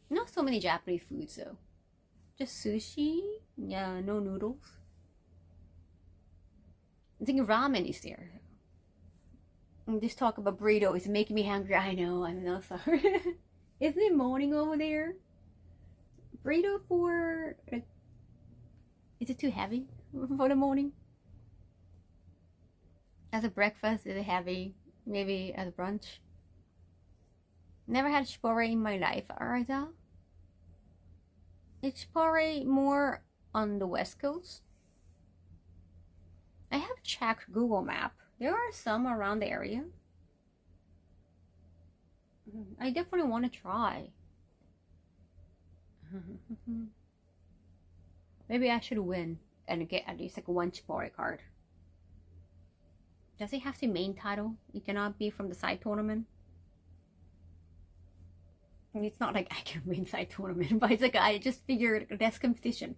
[SPEAKER 3] Not so many Japanese foods though. Just sushi. Yeah, no noodles. I think ramen is there. This talk about burrito is making me hungry. I know, I'm not sorry. Isn't it morning over there? Burrito for... Is it too heavy for the morning? As a breakfast, is it heavy? Maybe as a brunch? Never had Chipore in my life, Arza. Is Chipore more on the west coast? I have checked Google Map. There are some around the area. I definitely want to try. Maybe I should win and get at least like 1 Chipore card. Does it have to main title? It cannot be from the side tournament? It's not like I can win side tournament, but it's like I just figured that's competition.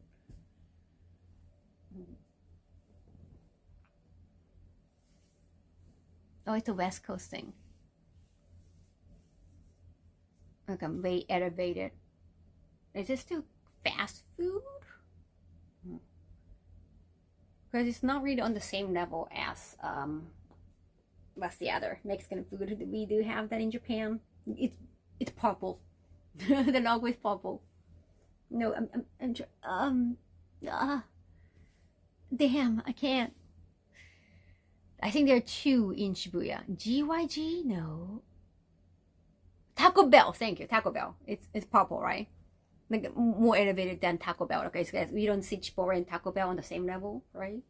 [SPEAKER 3] Oh, it's a West Coast thing. Like I'm way elevated. Is this still fast food? Because it's not really on the same level as what's the other Mexican food. We do have that in Japan. It's purple. The logo is purple. No, damn, I can't. I think there are 2 in Shibuya. GYG? No. Taco Bell. Thank you. Taco Bell. It's purple, right? Like more elevated than Taco Bell. Okay, so guys, we don't see Chipore and Taco Bell on the same level, right?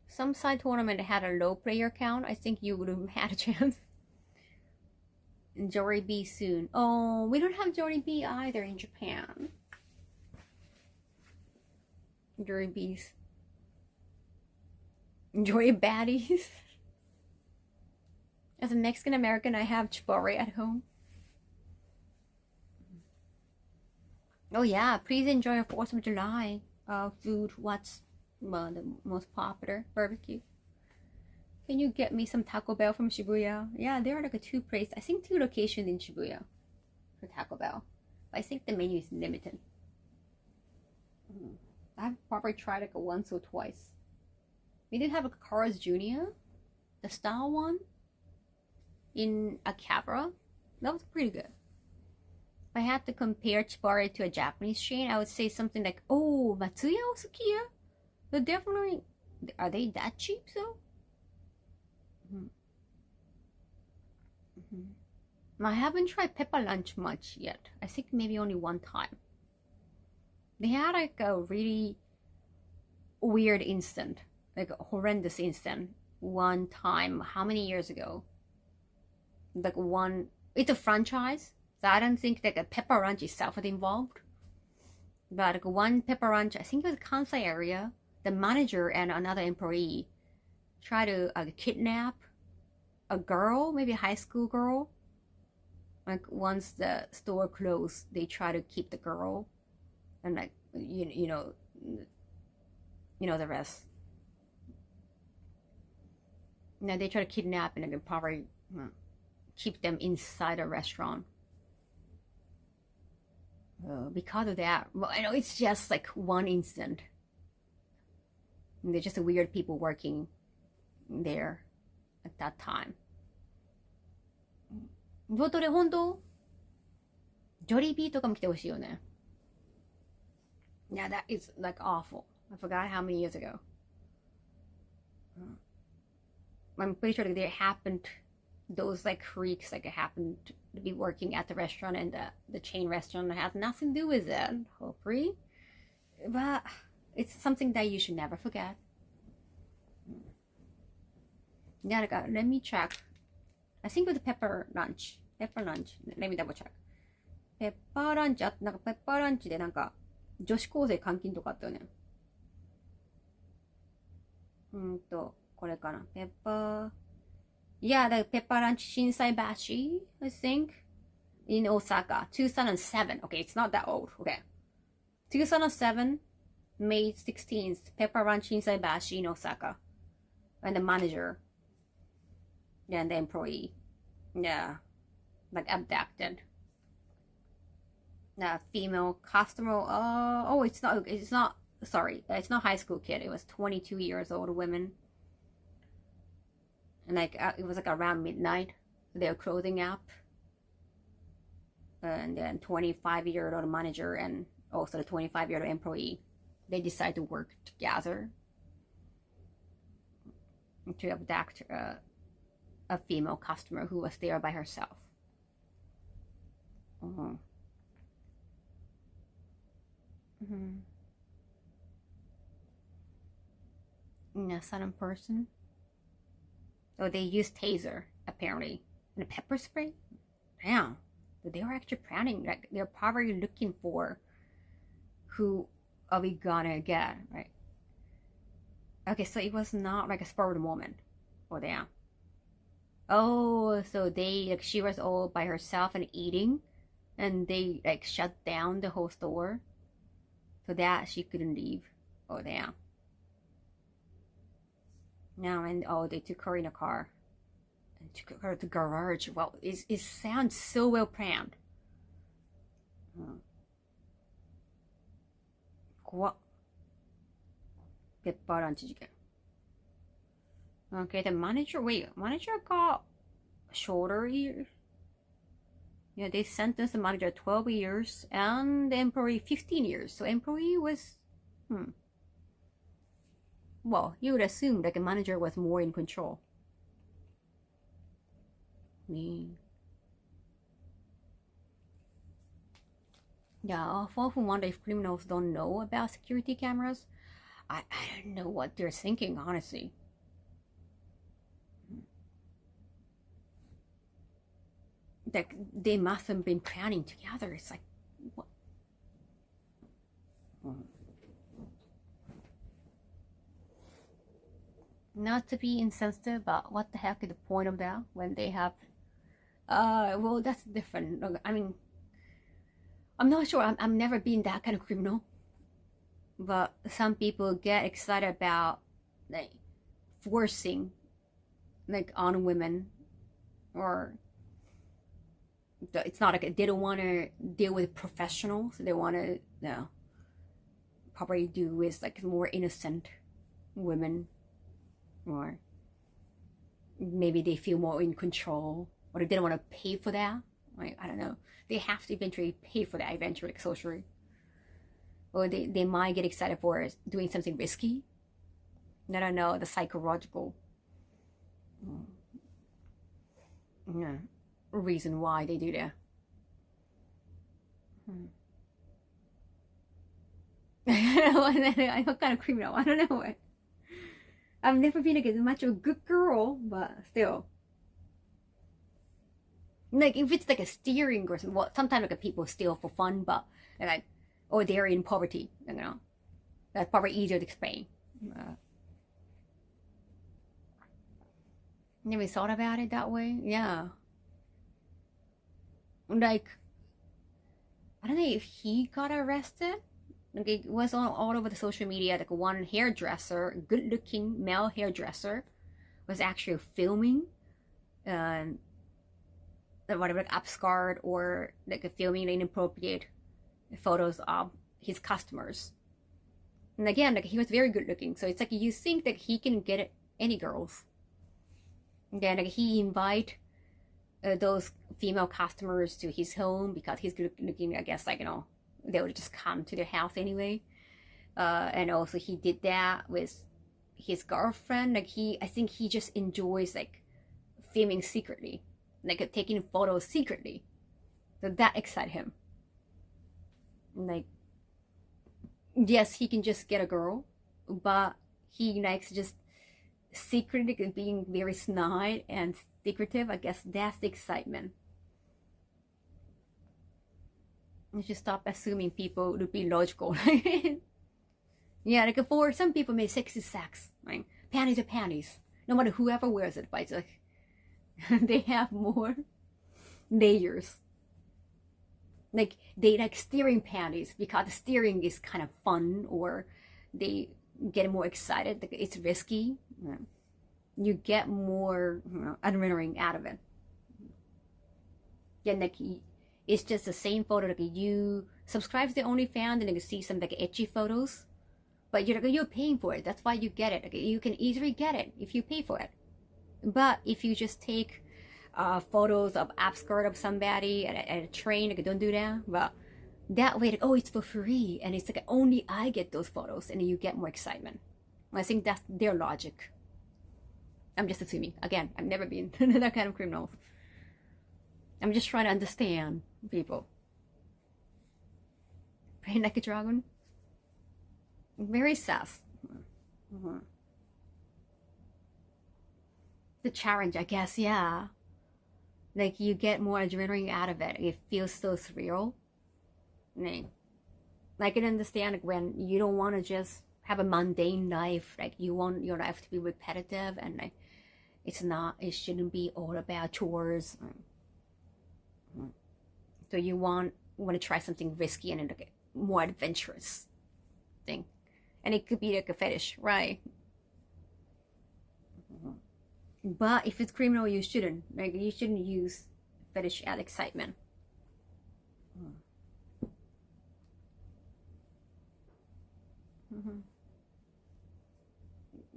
[SPEAKER 3] Some side tournament had a low player count. I think you would have had a chance. Jollibee soon. Oh, we don't have Jollibee either in Japan. Jollibees. Enjoy baddies. As a Mexican American, I have Chipore at home. Oh yeah, please enjoy your 4th of July food. What's the most popular barbecue? Can you get me some Taco Bell from Shibuya? Yeah, there are like 2 places. I think 2 locations in Shibuya for Taco Bell. But I think the menu is limited. I've probably tried like once or twice. We did have a Carl's Jr., the style one in Akihabara. That was pretty good. If I had to compare Chibare to a Japanese chain, I would say something like, oh, Matsuya Osukiya? They're definitely, are they that cheap though? I haven't tried Pepper Lunch much yet. I think maybe only one time. They had like a really weird incident, like a horrendous incident one time. How many years ago? Like it's a franchise, so I don't think like a Pepper Ranch itself was involved. But like one Pepper Ranch, I think it was Kansai area, the manager and another employee tried to kidnap a girl, maybe a high school girl. Like once the store closed, they try to keep the girl, and like you know the rest. Now they try to kidnap and like, probably keep them inside a restaurant. Because of that, well, I know it's just like one incident. And they're just weird people working there at that time. どれ本当ジョリビーとかも来てほしいよね。Yeah, that is like awful. I forgot how many years ago. I'm pretty sure that there happened those like freaks like happened to be working at the restaurant, and the chain restaurant has nothing to do with it, hopefully. But it's something that you should never forget. Yeah, let me check. I think with the pepper lunch. Let me double check. ペッパーランチなんかペッパーランチでなんか女子高生監禁とかあったよね。これかな。ペッパー。Yeah, the pepper lunch Shinsaibashi, I think, in Osaka, 2007. Okay, it's not that old. Okay, 2007, May 16th, pepper lunch Shinsaibashi in Osaka, and the manager, and the employee, yeah, like abducted. The female customer. Oh, it's not. Sorry, it's not high school kid. It was 22 years old woman. And like it was like around midnight, they were closing up, and then 25-year-old manager and also the 25-year-old employee, they decided to work together to abduct a female customer who was there by herself. A sudden person. So they used taser, apparently, and a pepper spray. Damn, they were actually planning. Like they're probably looking for who are we gonna get, right? Okay, so it was not like a spur of the moment. Oh damn. Oh, so she was all by herself and eating, and they like shut down the whole store, so that she couldn't leave. Oh damn. Now and they took her in a car and took her to the garage. Well, it sounds so well planned. What? Pepper lunch jiken. Okay, the manager got shorter years. Yeah, they sentenced the manager 12 years and the employee 15 years. So employee was well, you would assume that the manager was more in control. Yeah, I often wonder if criminals don't know about security cameras. I don't know what they're thinking, honestly. Like, they must have been planning together. It's like, what? Not to be insensitive, but what the heck is the point of that when they have well, that's different. I mean, I'm not sure. I've never been that kind of criminal. But some people get excited about like forcing like on women, or it's not like they don't want to deal with professionals. They want to probably do with like more innocent women, or maybe they feel more in control, or they don't want to pay for that. Like, I don't know. They have to eventually pay for that eventually, like, socially. Or they might get excited for doing something risky. I don't know, the psychological reason why they do that. I'm kind of criminal. I don't know. I've never been like much of a good girl, but still. Like if it's like a steering or something, well, sometimes like people steal for fun, but like, or they're in poverty, you know, that's probably easier to explain. Never thought about it that way. Yeah. Like, I don't know if he got arrested. Like it was all over the social media. Like one hairdresser, good-looking male hairdresser, was actually filming, whatever, like upscart or like filming inappropriate photos of his customers. And again, like he was very good-looking, so it's like you think that he can get any girls. And then like he invite those female customers to his home because he's good looking. I guess like, you know, they would just come to their house anyway. And also he did that with his girlfriend. Like I think he just enjoys like filming secretly, like taking photos secretly. So that excited him. Like, yes, he can just get a girl, but he likes just secretly being very snide and secretive. I guess that's the excitement. You should stop assuming people would be logical. Yeah, like for some people, maybe sex is sex. Like panties are panties, no matter whoever wears it. But it's like they have more layers. Like they like steering panties because the steering is kind of fun, or they get more excited. Like it's risky. You get more adrenaline out of it. Yeah, like it's just the same photo. Like you subscribe to the OnlyFans and you see some like itchy photos, but you're paying for it. That's why you get it. Like, you can easily get it if you pay for it. But if you just take photos of upskirt of somebody at a train, like don't do that. But that way, like, oh, it's for free, and it's like only I get those photos, and you get more excitement. I think that's their logic. I'm just assuming. Again, I've never been that kind of criminal. I'm just trying to understand people. Praying like a dragon. Very sus. The challenge, I guess, yeah. Like you get more adrenaline out of it. It feels so surreal. I can understand like when you don't want to just have a mundane life. Like you want your life to be repetitive, and like it shouldn't be all about chores. So you want to try something risky and like a more adventurous thing. And it could be like a fetish, right? But if it's criminal, you shouldn't. Like you shouldn't use fetish as excitement.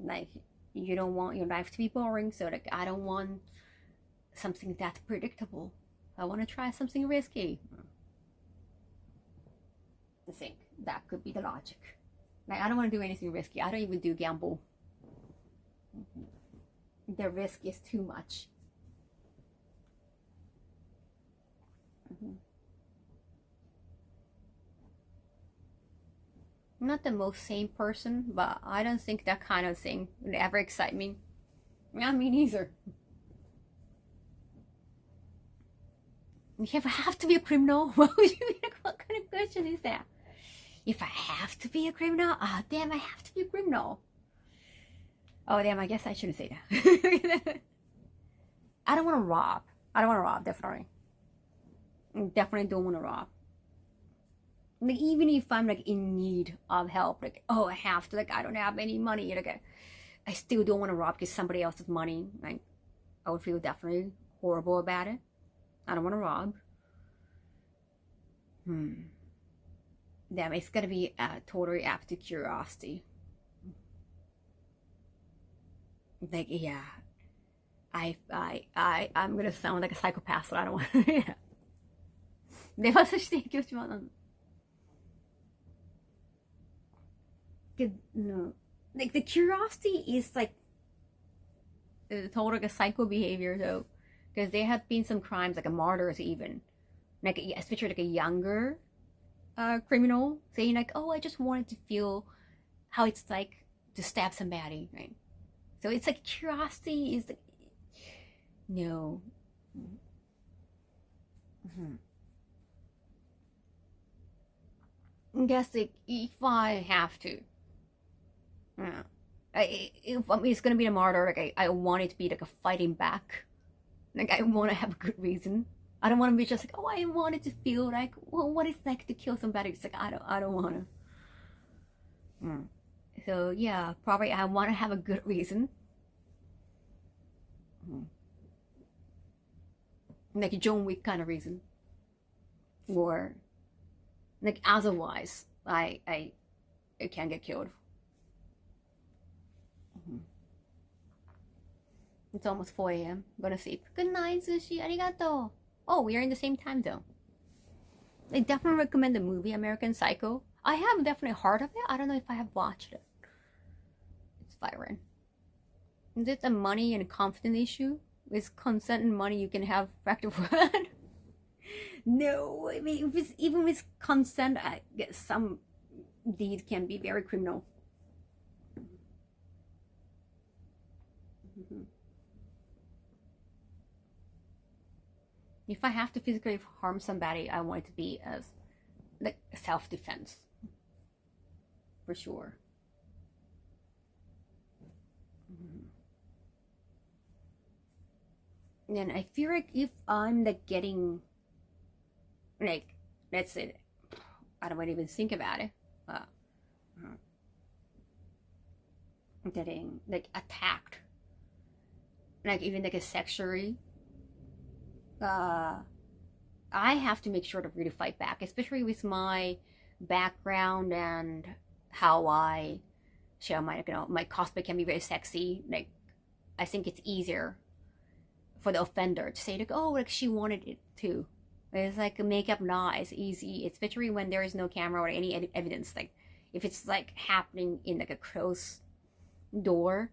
[SPEAKER 3] Like you don't want your life to be boring, so like I don't want something that's predictable. I want to try something risky. I think that could be the logic. Like I don't want to do anything risky. I don't even do gamble. The risk is too much. I'm not the most sane person, but I don't think that kind of thing would ever excite me. Not me neither. If I have to be a criminal, what kind of question is that? If I have to be a criminal? Ah, damn, I have to be a criminal. Oh, damn, I guess I shouldn't say that. I don't want to rob. Definitely. Definitely don't want to rob. Like even if I'm like in need of help, like oh I have to, like I don't have any money, like I still don't want to rob because somebody else's money. Like I would feel definitely horrible about it. I don't want to rob. Damn, it's gonna be totally up to curiosity. Like yeah, I'm gonna sound like a psychopath, so I don't want to. で、私提供しまうなの。No. Like the curiosity is like total like a psycho behavior though, because there have been some crimes like a murders even, like especially like a younger criminal saying like, oh, I just wanted to feel how it's like to stab somebody, right? So it's like curiosity is like, no. I guess like if I have to, if it's gonna be a murder, like I want it to be like a fighting back. Like I want to have a good reason. I don't want to be just like, oh, I wanted to feel like, well, what it's like to kill somebody. It's like I don't want to. So yeah, probably I want to have a good reason. Like a John Wick kind of reason, or like otherwise I can't get killed. It's almost 4 a.m. Gonna sleep. Good night, Sushi. Arigato. Oh, we are in the same time zone. I definitely recommend the movie American Psycho. I have definitely heard of it. I don't know if I have watched it. It's violent. Is it a money and confidence issue? With consent and money, you can have practical word. No, I mean, if it's, even with consent, I guess some deeds can be very criminal. If I have to physically harm somebody, I want it to be as like self-defense, for sure. And I feel like if I'm like getting, like, let's say, I don't want to even think about it, getting like attacked, like even like a sexually, I have to make sure to really fight back, especially with my background and how I show my, my cosplay can be very sexy. Like, I think it's easier for the offender to say like, oh, like she wanted it too. It's like makeup nice, easy, especially when there is no camera or any evidence. Like if it's like happening in like a closed door,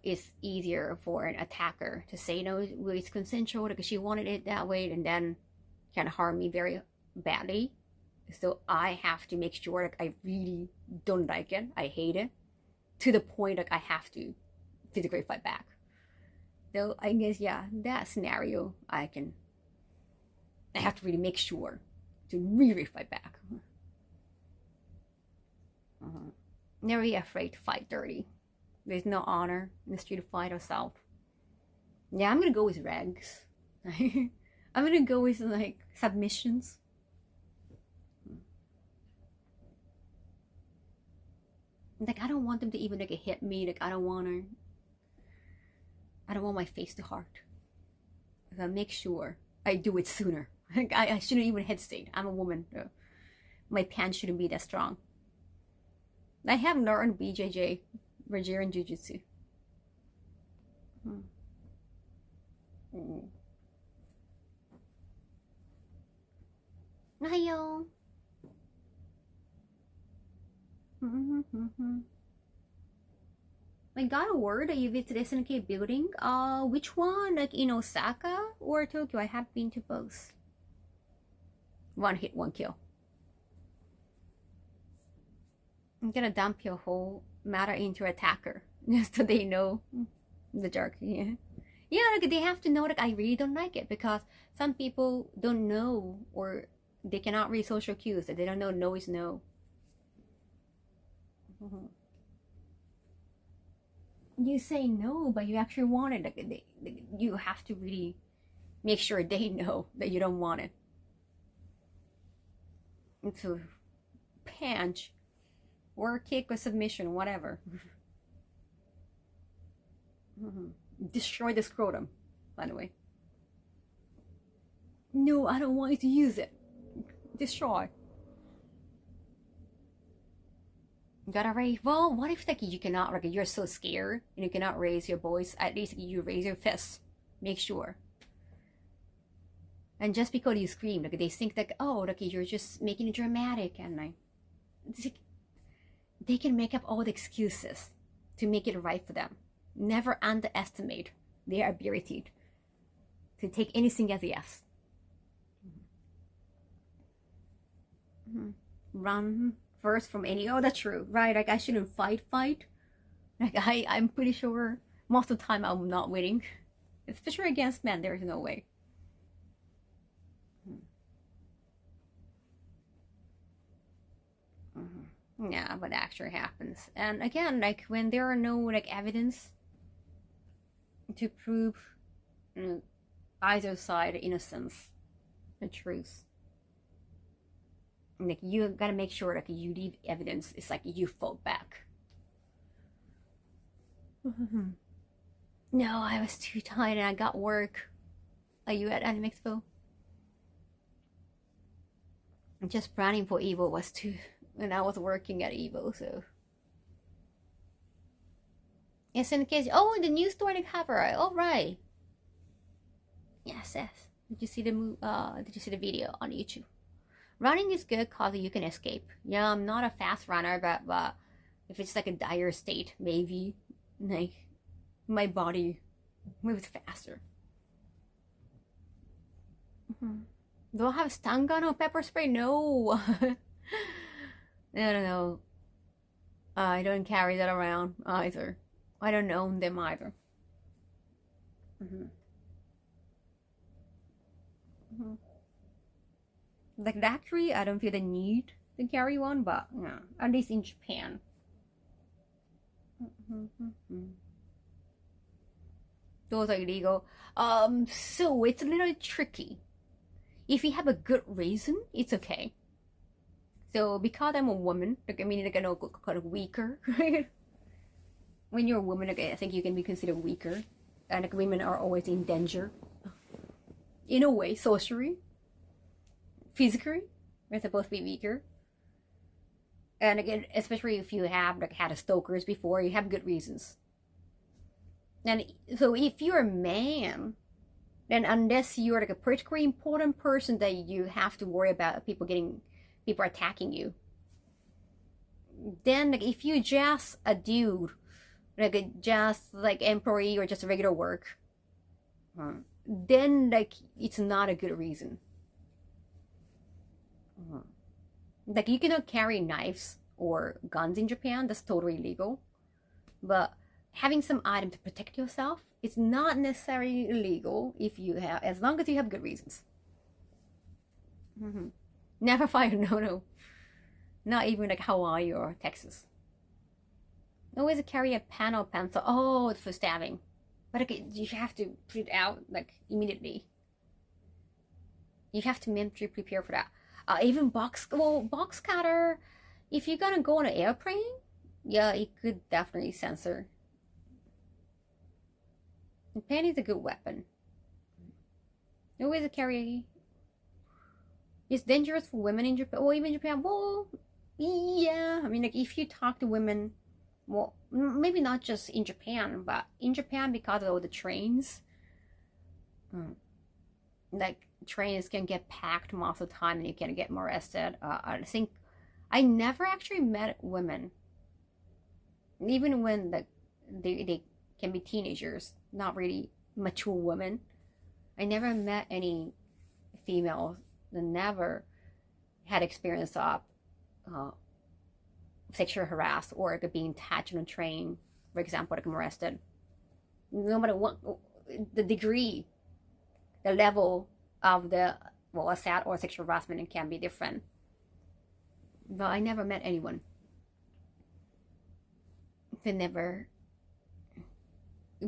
[SPEAKER 3] it's easier for an attacker to say no, it's consensual because she wanted it that way, and then can harm me very badly. So I have to make sure like I really don't like it, I hate it, to the point like I have to physically fight back. So I guess yeah, that scenario I have to really make sure to really fight back. Never be afraid to fight dirty. There's no honor in the street fight or self. Yeah, I'm gonna go with regs. I'm gonna go with like submissions. Like I don't want them to even like hit me. Like I don't want my face to hurt. So make sure I do it sooner. Like I shouldn't even hesitate. I'm a woman. My pants shouldn't be that strong. I have learned BJJ, Brazilian Jiu-Jitsu. Hiyo. I got a word that you visited SNK building. Which one? Like in Osaka or Tokyo? I have been to both. One hit, one kill. I'm gonna dump your whole matter into attacker just so they know the jerk. Yeah, like they have to know that I really don't like it, because some people don't know, or they cannot read social cues. That they don't know no is no. You say no, but you actually want it. Like you have to really make sure they know that you don't want it. to punch or kick or submission, whatever. Destroy the scrotum, by the way. No, I don't want you to use it. Destroy. Gotta raise. Well, what if like you cannot, like you're so scared and you cannot raise your voice? At least you raise your fist. Make sure. And just because you scream, like they think like, oh, like you're just making it dramatic, and like they can make up all the excuses to make it right for them. Never underestimate their ability to take anything as a yes. Run first from any. Oh, that's true, right? Like I shouldn't fight. Like I'm pretty sure most of the time I'm not winning, especially against men. There's no way. Yeah, but actually happens. And again, like when there are no like evidence to prove either side innocence, the truth. Like you gotta make sure like you leave evidence. It's like you fall back. No, I was too tired and I got work. Are you at Anime Expo? Just planning for Evo was too, and I was working at Evo, so. Yes, in case. Oh, the new store in cover. All right. Yes, yes. Did you see the video on YouTube? Running is good cause you can escape. Yeah, I'm not a fast runner, but if it's like a dire state, maybe like my body moves faster. Do I have stun gun or pepper spray? No. I don't know. I don't carry that around either. I don't own them either. Like actually, I don't feel the need to carry one, but yeah, at least in Japan. Those are illegal. So it's a little tricky. If you have a good reason, it's okay. So because I'm a woman, like I mean, like I know, kind of weaker. When you're a woman, like, I think you can be considered weaker, and like women are always in danger. In a way, socially, physically, we're supposed to be weaker. And again, especially if you have like had a stalkers before, you have good reasons. And so if you're a man, then unless you're like a particularly important person that you have to worry about people attacking you, then like if you're just a dude, like just like employee or just regular work, then like it's not a good reason. Like you cannot carry knives or guns in Japan. That's totally illegal. But having some item to protect yourself is not necessarily illegal if you have, as long as you have good reasons. Never fire, no. Not even like Hawaii or Texas. Always carry a pen or pencil. Oh, it's for stabbing. But okay, you have to put it out like immediately. You have to mentally prepare for that. Even box cutter. If you're gonna go on an airplane, yeah, it could definitely censor. The pen is a good weapon. Always carry. It's dangerous for women in Japan, or even Japan. Well, yeah. I mean, like if you talk to women, well, maybe not just in Japan, but in Japan because of all the trains. Like trains can get packed most of the time, and you can get molested. I think I never actually met women, even when they can be teenagers, not really mature women. I never met any females that never had experience of sexual harassed or being touched on a train, for example, like molested. No matter what the degree, the level of the assault or sexual harassment can be different. But I never met anyone that never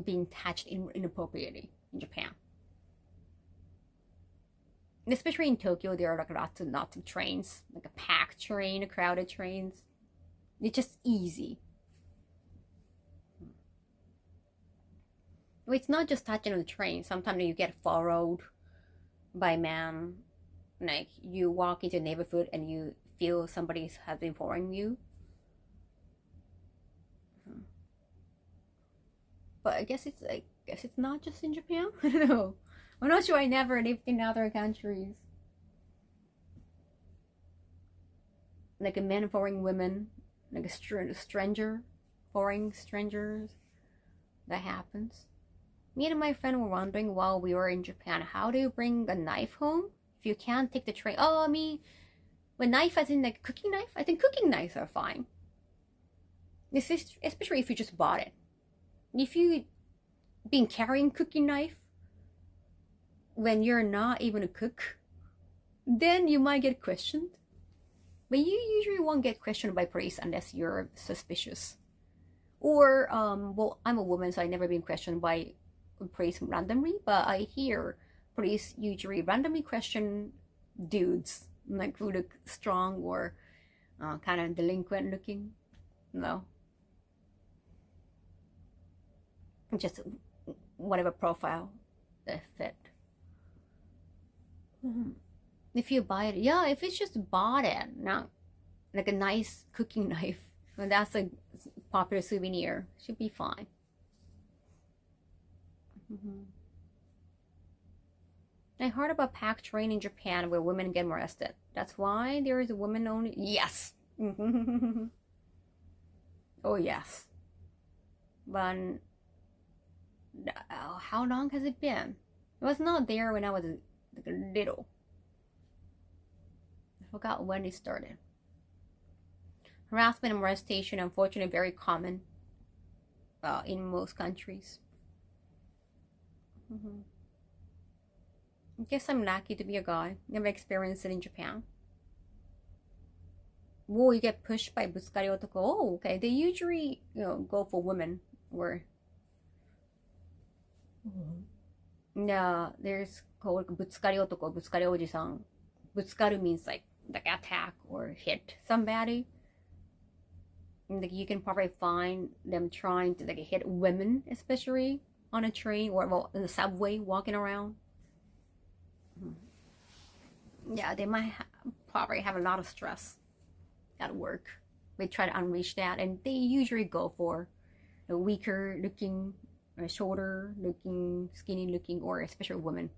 [SPEAKER 3] being touched inappropriately in Japan. especially in Tokyo, there are like lots of trains, like a packed train, crowded trains. It's just easy. Well, it's not just touching on the train. Sometimes you get followed by a man. Like you walk into a neighborhood and you feel somebody has been following you. But I guess it's not just in Japan. I don't know. I'm not sure. I never lived in other countries. Like a man following women, like a stranger following strangers. That happens. Me and my friend were wondering while we were in Japan, how do you bring a knife home if you can't take the train? Oh, I mean, with knife as in like cooking knife? I think cooking knives are fine. Especially if you just bought it. If you been carrying cooking knife when you're not even a cook, then you might get questioned. But you usually won't get questioned by police unless you're suspicious. Or, well, I'm a woman, so I've never been questioned by police randomly, but I hear police usually randomly question dudes, like who look strong or kind of delinquent looking. No. Just whatever profile they fit. If you buy it, yeah, if it's just bought it, not like a nice cooking knife, well, that's a popular souvenir, should be fine. I heard about packed train in Japan where women get molested. That's why there is a woman only. Yes. Oh yes. But how long has it been? It was not there when I was like little. I forgot when it started. Harassment and molestation, unfortunately, very common in most countries. I guess I'm lucky to be a guy. Never experienced it in Japan. Whoa, you get pushed by butsukari otoko. Oh, okay. They usually, go for women. Or no, there's called butsukari otoko, butsukari oji-san. Butsukaru means like attack or hit somebody. Like you can probably find them trying to like hit women, especially on a train or well, in the subway, walking around. Yeah, they might probably have a lot of stress at work. They try to unleash that, and they usually go for a weaker looking, shorter looking, skinny looking, or especially women.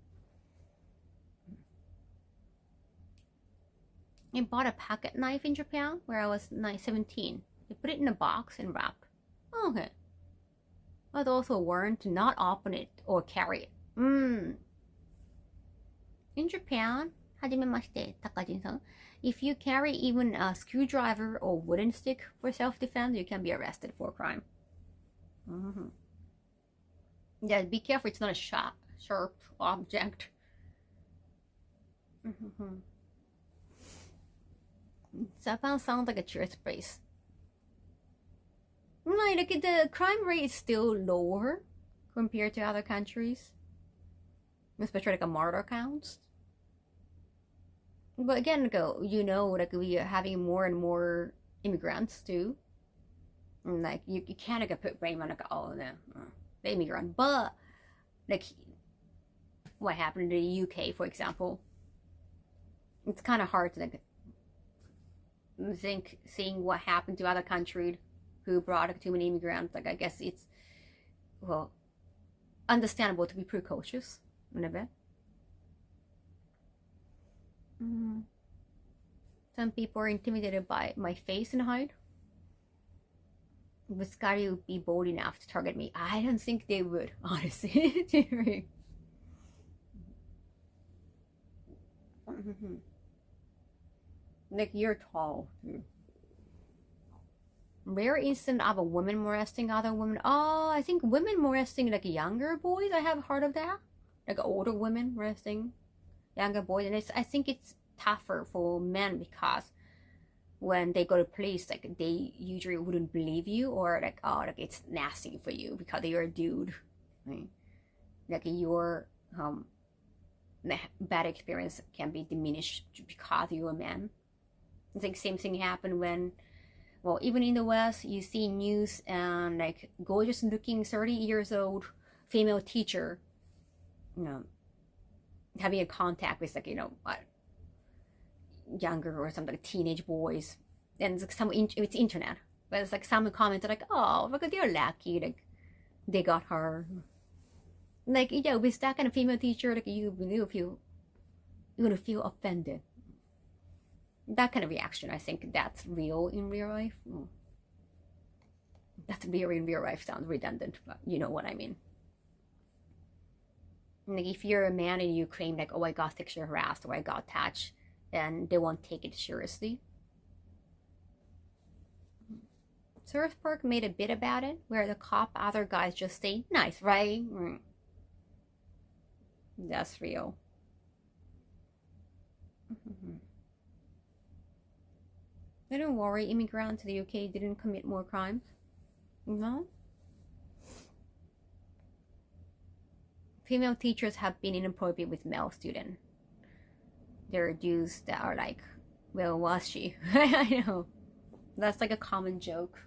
[SPEAKER 3] I bought a pocket knife in Japan where I was 17. They put it in a box and wrapped. Oh, okay. But also warned to not open it or carry it. In Japan, はじめまして、Takajin-san. If you carry even a screwdriver or wooden stick for self-defense, you can be arrested for a crime. Yeah, be careful. It's not a sharp object. Japan sounds like a church place. Like the crime rate is still lower compared to other countries, especially like a murder counts. But again, like we are having more and more immigrants too. And like you can't like put blame on like the immigrant, but like what happened in the UK, for example, it's kind of hard to like think seeing what happened to other countries who brought like, too many immigrants. Like I guess it's understandable to be precautious in a bit. Some people are intimidated by my face and height. Butsukari would be bold enough to target me. I don't think they would, honestly. Like you're tall. Rare instance of a woman molesting other women. Oh, I think women molesting like younger boys. I have heard of that. Like older women molesting younger boys, and I think it's tougher for men because when they go to police, like they usually wouldn't believe you, or like it's nasty for you because you're a dude, right? Like you're bad experience can be diminished because you're a man. I think same thing happened when, well, even in the West, you see news and like gorgeous looking 30 years old female teacher, having a contact with like, younger or something like teenage boys, and it's internet, but it's like some commented like, oh, look, they're lucky, like they got her. Like, with that kind of female teacher, like you're gonna feel offended. That kind of reaction, I think that's real in real life. That's real in real life sounds redundant, but you know what I mean. Like if you're a man and you claim like, oh, I got sexually harassed or I got touched, and they won't take it seriously. South Park made a bit about it, where the cop other guys just say, nice, right? That's real. Don't worry, immigrants to the UK didn't commit more crimes. No? Female teachers have been inappropriate with male students. There are dudes that are like, well, was she? I know. That's like a common joke.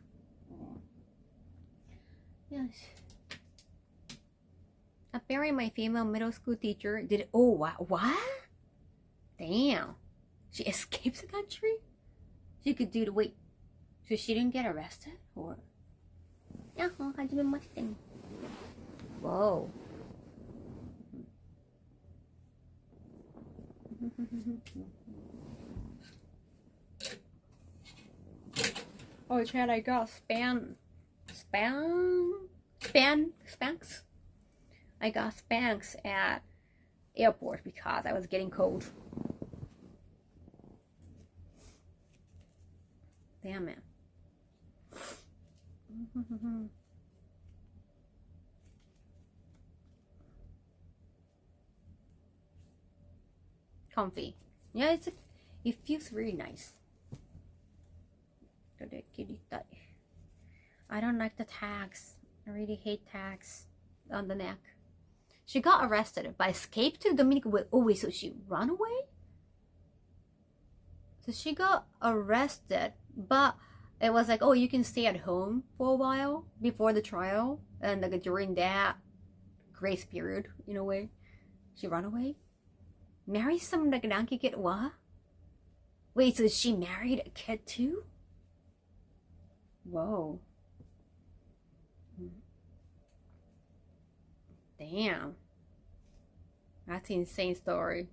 [SPEAKER 3] Yes. Apparently my female middle school teacher did, oh, what? Damn. She escaped the country? She could do the, wait, so she didn't get arrested? Or? Whoa. Oh, Chad, I got Spanx. I got Spanx at airport because I was getting cold. Damn it. Comfy. Yeah, it feels really nice. I don't like the tags. I really hate tags on the neck. She got arrested but escaped to the Dominican. Oh wait, so she ran away? So she got arrested, but it was like, oh, you can stay at home for a while before the trial, and like during that grace period, in a way, she ran away. Marry some like donkey kid? What? Wait, so she married a kid too? Whoa. Damn. That's an insane story.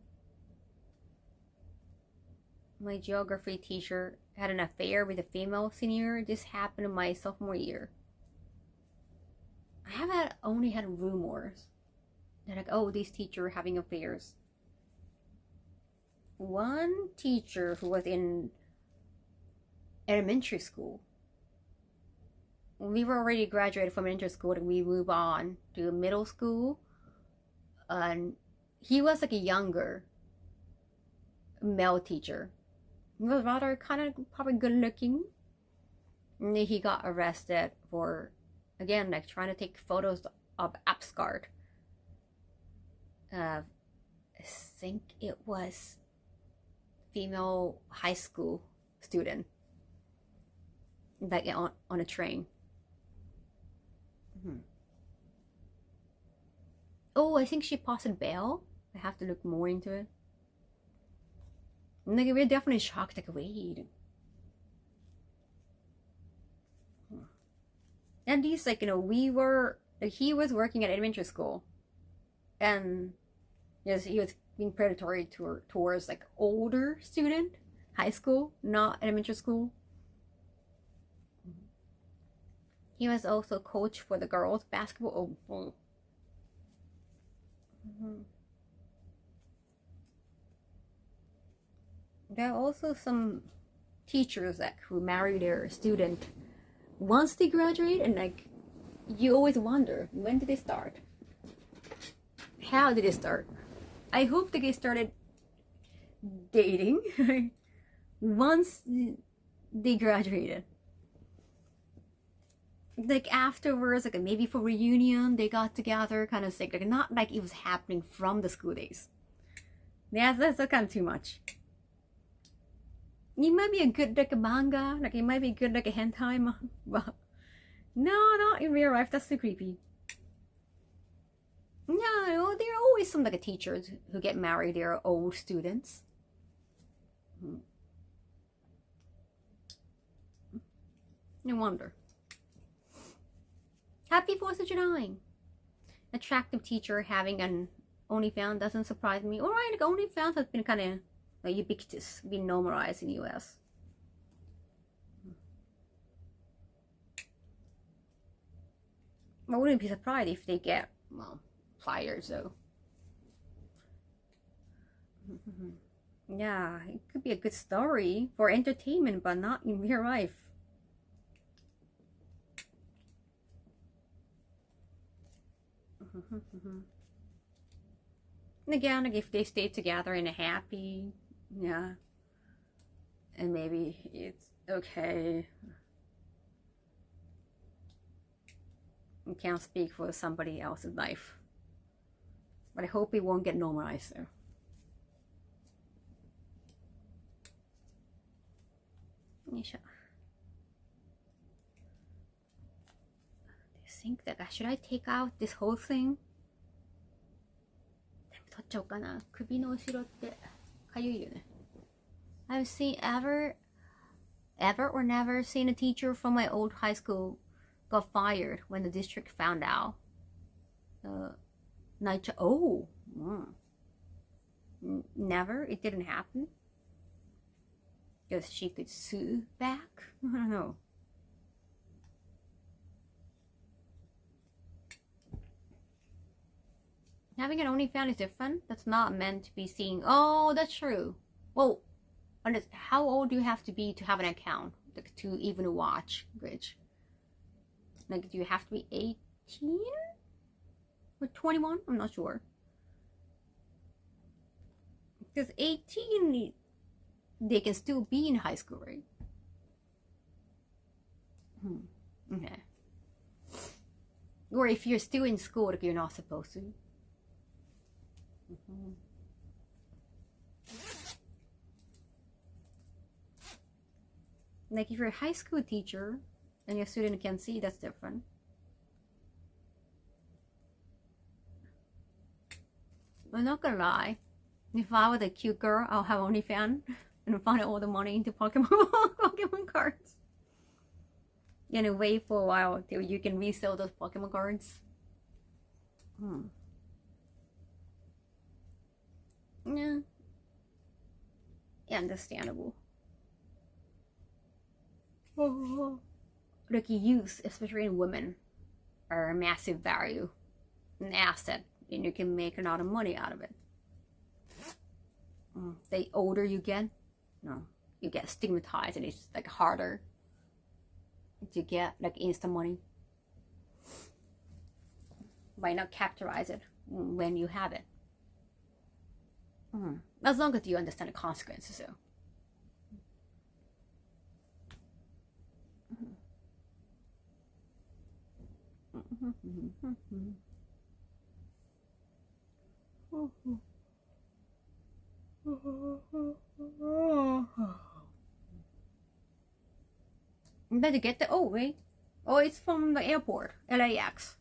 [SPEAKER 3] My geography teacher had an affair with a female senior. This happened in my sophomore year. I have only had rumors. They're like, oh, these teachers are having affairs. One teacher who was in elementary school, we were already graduated from elementary school and we moved on to middle school, and he was like a younger male teacher. He was rather kind of probably good looking, and he got arrested for, again, like trying to take photos of upskirt. I think it was female high school student, like on a train. Oh, I think she posted bail. I have to look more into it. Like, we're definitely shocked. Like, wait. And these, like, we were, like, he was working at elementary school, and yes, he was being predatory towards like older student, high school, not elementary school. He was also coach for the girls basketball. There are also some teachers like who marry their student once they graduate, and like you always wonder, when did they start? How did they start? I hope they get started dating once they graduated. Like afterwards, like maybe for reunion, they got together, kind of sick. Like not like it was happening from the school days. That's kind of too much. It might be a good like a manga, like it might be good like a hentai manga, but no, not in real life. That's too creepy. Yeah, you know, there are always some like teachers who get married their old students. No wonder. Happy 4th of July. Attractive teacher having an OnlyFans doesn't surprise me. Alright, like OnlyFans has been kind of like, ubiquitous, been normalized in the US. I wouldn't be surprised if they get, well, pliers though. Yeah, it could be a good story for entertainment, but not in real life. And again, like if they stay together and happy, yeah, and maybe it's okay. I can't speak for somebody else's life, but I hope it won't get normalized though. Think that should I take out this whole thing? 取っちゃおうかな。首の後ろってかゆいよね。I've seen ever or never seen a teacher from my old high school got fired when the district found out. Never. It didn't happen. Because she could sue back. I don't know. Having an OnlyFans is different. That's not meant to be seen. Oh, that's true. Well, how old do you have to be to have an account? Like, to even watch Bridge? Like, do you have to be 18? Or 21? I'm not sure. Because 18, they can still be in high school, right? Okay. Or if you're still in school, like, you're not supposed to. Like if you're a high school teacher and your student can see, that's different. I'm not gonna lie, if I was a cute girl, I'll have OnlyFans and find all the money into Pokemon cards. And wait for a while till you can resell those Pokemon cards. Yeah. Understandable. Like youth, especially in women, are a massive value, an asset, and you can make a lot of money out of it. The older you get, you get stigmatized, and it's like harder to get like instant money. Why not capitalize it when you have it? As long as you understand the consequences, though. Better get the wait. Oh, it's from the airport, LAX.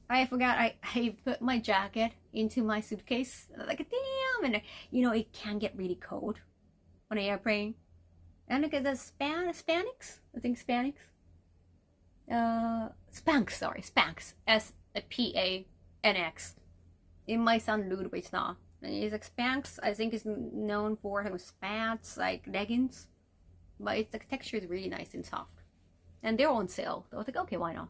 [SPEAKER 3] I forgot I put my jacket into my suitcase. Like damn, and it can get really cold on an airplane. And look at the Spanx. I think Spanx. Spanx. Sorry, Spanx. SPANX. It might sound rude, but it's not. And it's like Spanx. I think it's known for having spats, like leggings, but it's the texture is really nice and soft, and they're on sale. So I was like, okay, why not?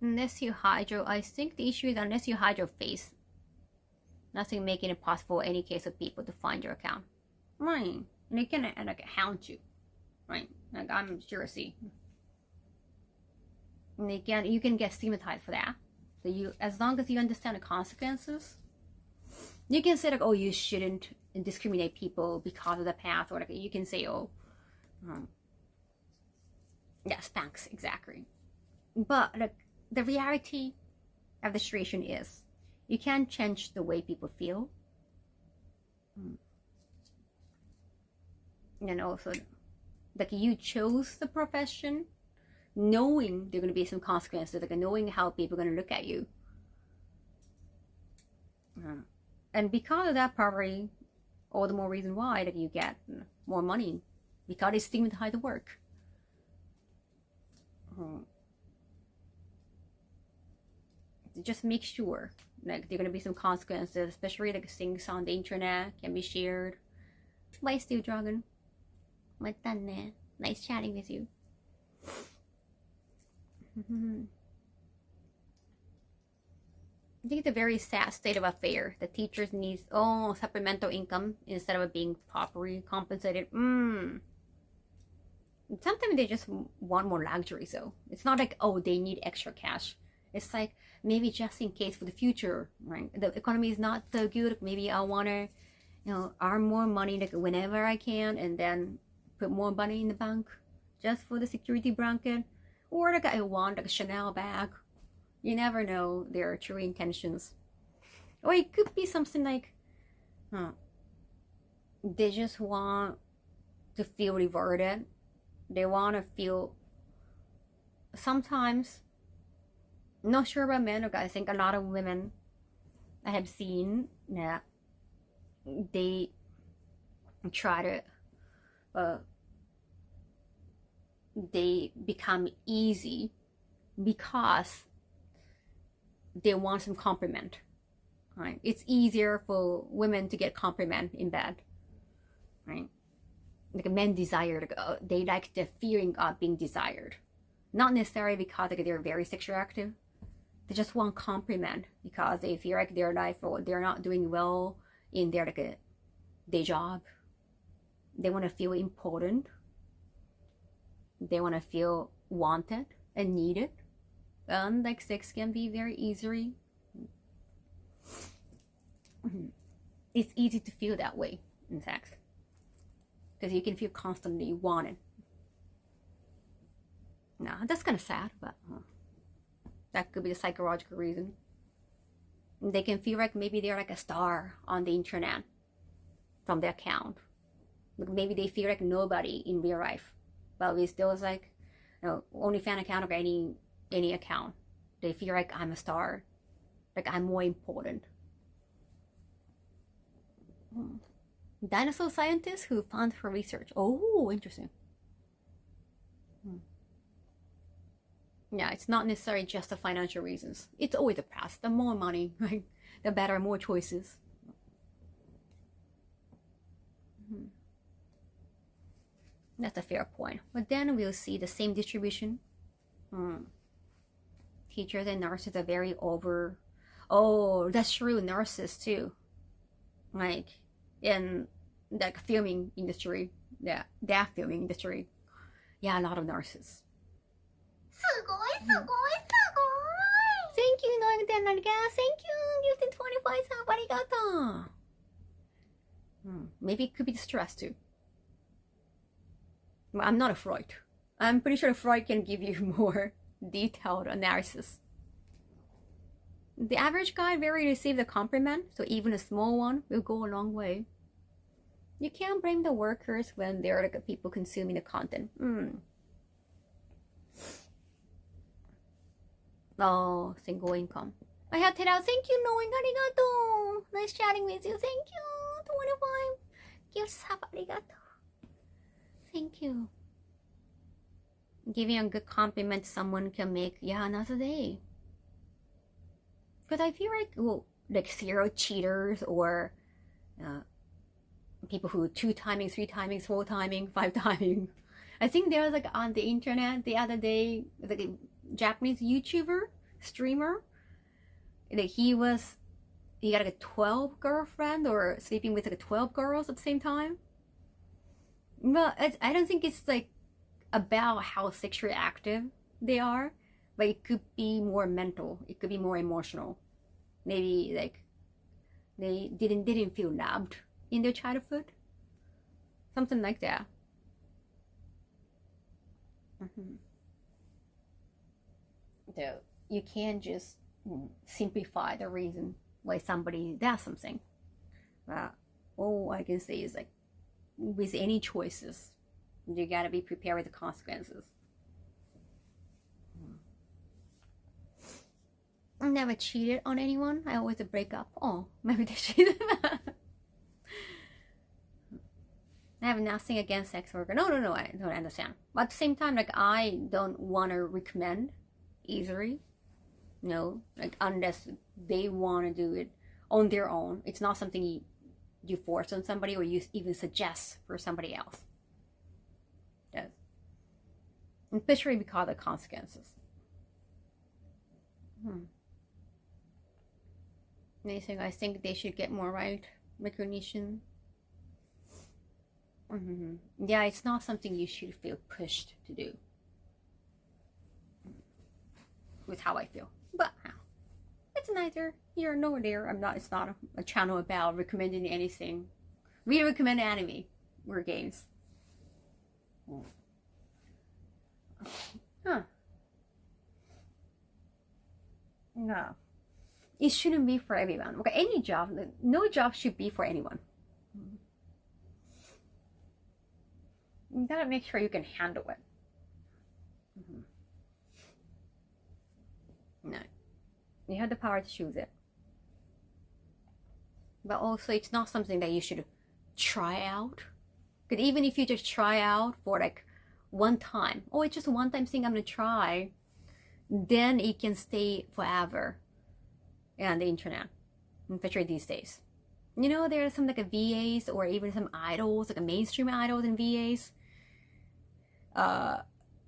[SPEAKER 3] Unless you hide your, I think the issue is unless you hide your face, nothing making it possible in any case of people to find your account, right? And they can like hound you, right? Like I'm sure see. And you can get stigmatized for that. So as long as you understand the consequences, you can say like, oh, you shouldn't discriminate people because of the past, or like you can say, oh, yeah, Spanx, exactly. But like the reality of the situation is you can't change the way people feel. And also, like, you chose the profession knowing there are going to be some consequences, like knowing how people are going to look at you. And because of that, probably all the more reason why that you get more money, because they stigmatize the work. Just make sure, like, there are going to be some consequences, especially like things on the internet can be shared. Bye, Steel Dragon. Nice chatting with you. I think it's a very sad state of affair. The teachers need supplemental income instead of being properly compensated. Sometimes they just want more luxury, so it's not like, oh, they need extra cash. It's like, maybe just in case for the future, right? The economy is not so good. Maybe I want to, earn more money like whenever I can, and then put more money in the bank just for the security blanket. Or like I want like a Chanel bag. You never know their true intentions. Or it could be something like, they just want to feel rewarded. They want to feel, sometimes, not sure about men, I think a lot of women I have seen that they try to, they become easy because they want some compliment, right? It's easier for women to get compliment in bed, right? Like men desire, they like the feeling of being desired, not necessarily because like they're very sexually active. They just want compliment because they feel like their life, or they're not doing well in their like day job. They want to feel important. They want to feel wanted and needed. And like sex can be very easy. It's easy to feel that way in sex because you can feel constantly wanted. Nah, that's kind of sad, but that could be the psychological reason. They can feel like maybe they're like a star on the internet from their account. Like maybe they feel like nobody in real life, but we still like, only fan account or any account. They feel like I'm a star, like I'm more important. Dinosaur scientists who fund her research. Oh, interesting. Yeah, it's not necessarily just the financial reasons. It's always the past. The more money, right? The better, more choices. That's a fair point. But then we'll see the same distribution. Teachers and nurses are very over. Oh, that's true. Nurses too. Like in like filming industry. Yeah, that filming industry. Yeah, a lot of nurses.
[SPEAKER 2] すごいすごいすごい
[SPEAKER 3] Thank you, Thank you. Gifted 25 sub. Arigato. Maybe it could be the stress too. Well, I'm not a Freud. I'm pretty sure Freud can give you more detailed analysis. The average guy rarely receives a compliment, so even a small one will go a long way. You can't blame the workers when they're like people consuming the content. Oh, single income. I have it out. Thank you, knowing. Arigato. Nice chatting with you. Thank you. 25. Gift sub. Arigato. Thank you. Giving a good compliment to someone can make another day. Because I feel like serial cheaters or people who 2 timing, 3 timing, 4 timing, 5 timing. I think there was like on the internet the other day, like a Japanese YouTuber streamer. Like he got like a 12 girlfriend or sleeping with like 12 girls at the same time. But I don't think it's like about how sexually active they are, but it could be more mental. It could be more emotional. Maybe like they didn't feel loved in their childhood, something like that. So you can't just simplify the reason why somebody does something. All I can say is like, with any choices, you gotta be prepared with the consequences. I never cheated on anyone. I always break up. Oh, maybe they cheated. I have nothing against sex worker. No, I don't understand. But at the same time, like, I don't want to recommend easily. No, like, unless they want to do it on their own. It's not something you force on somebody or you even suggest for somebody else. Yes. Especially because of the consequences. Anything I think they should get more right recognition. Yeah, it's not something you should feel pushed to do. With how I feel. But it's neither here nor there. It's not a channel about recommending anything. We recommend anime or games. No. It shouldn't be for everyone. Okay, any job, no job should be for anyone. You gotta make sure you can handle it. No. You have the power to choose it. But also, it's not something that you should try out. Because even if you just try out for like one time, it's just a one-time thing I'm gonna try, then it can stay forever on the internet, especially these days. You know, there are some like VAs or even some idols, like mainstream idols and VAs.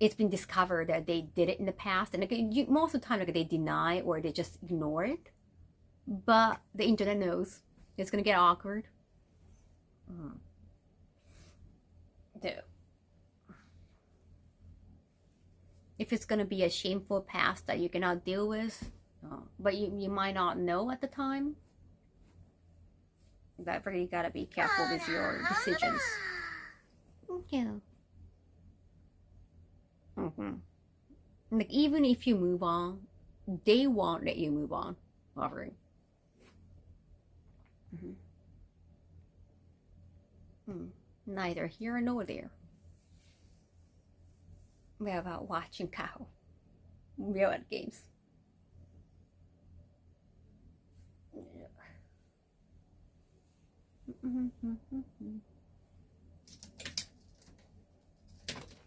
[SPEAKER 3] It's been discovered that they did it in the past, and like, most of the time, like, they deny or they just ignore it. But the internet knows it's gonna get awkward. If it's gonna be a shameful past that you cannot deal with, but you might not know at the time. But you gotta be careful with your decisions. Yeah. Like, even if you move on, they won't let you move on. Offering. Neither here nor there. We're about watching Kaho. Real at games.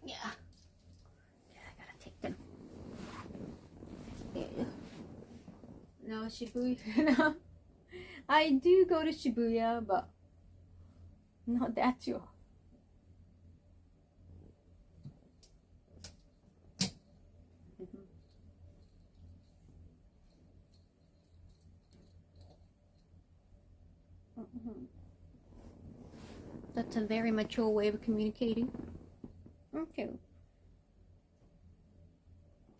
[SPEAKER 3] Yeah. I gotta take them. No, Shibuya. I do go to Shibuya, but not that too. That's a very mature way of communicating. Okay.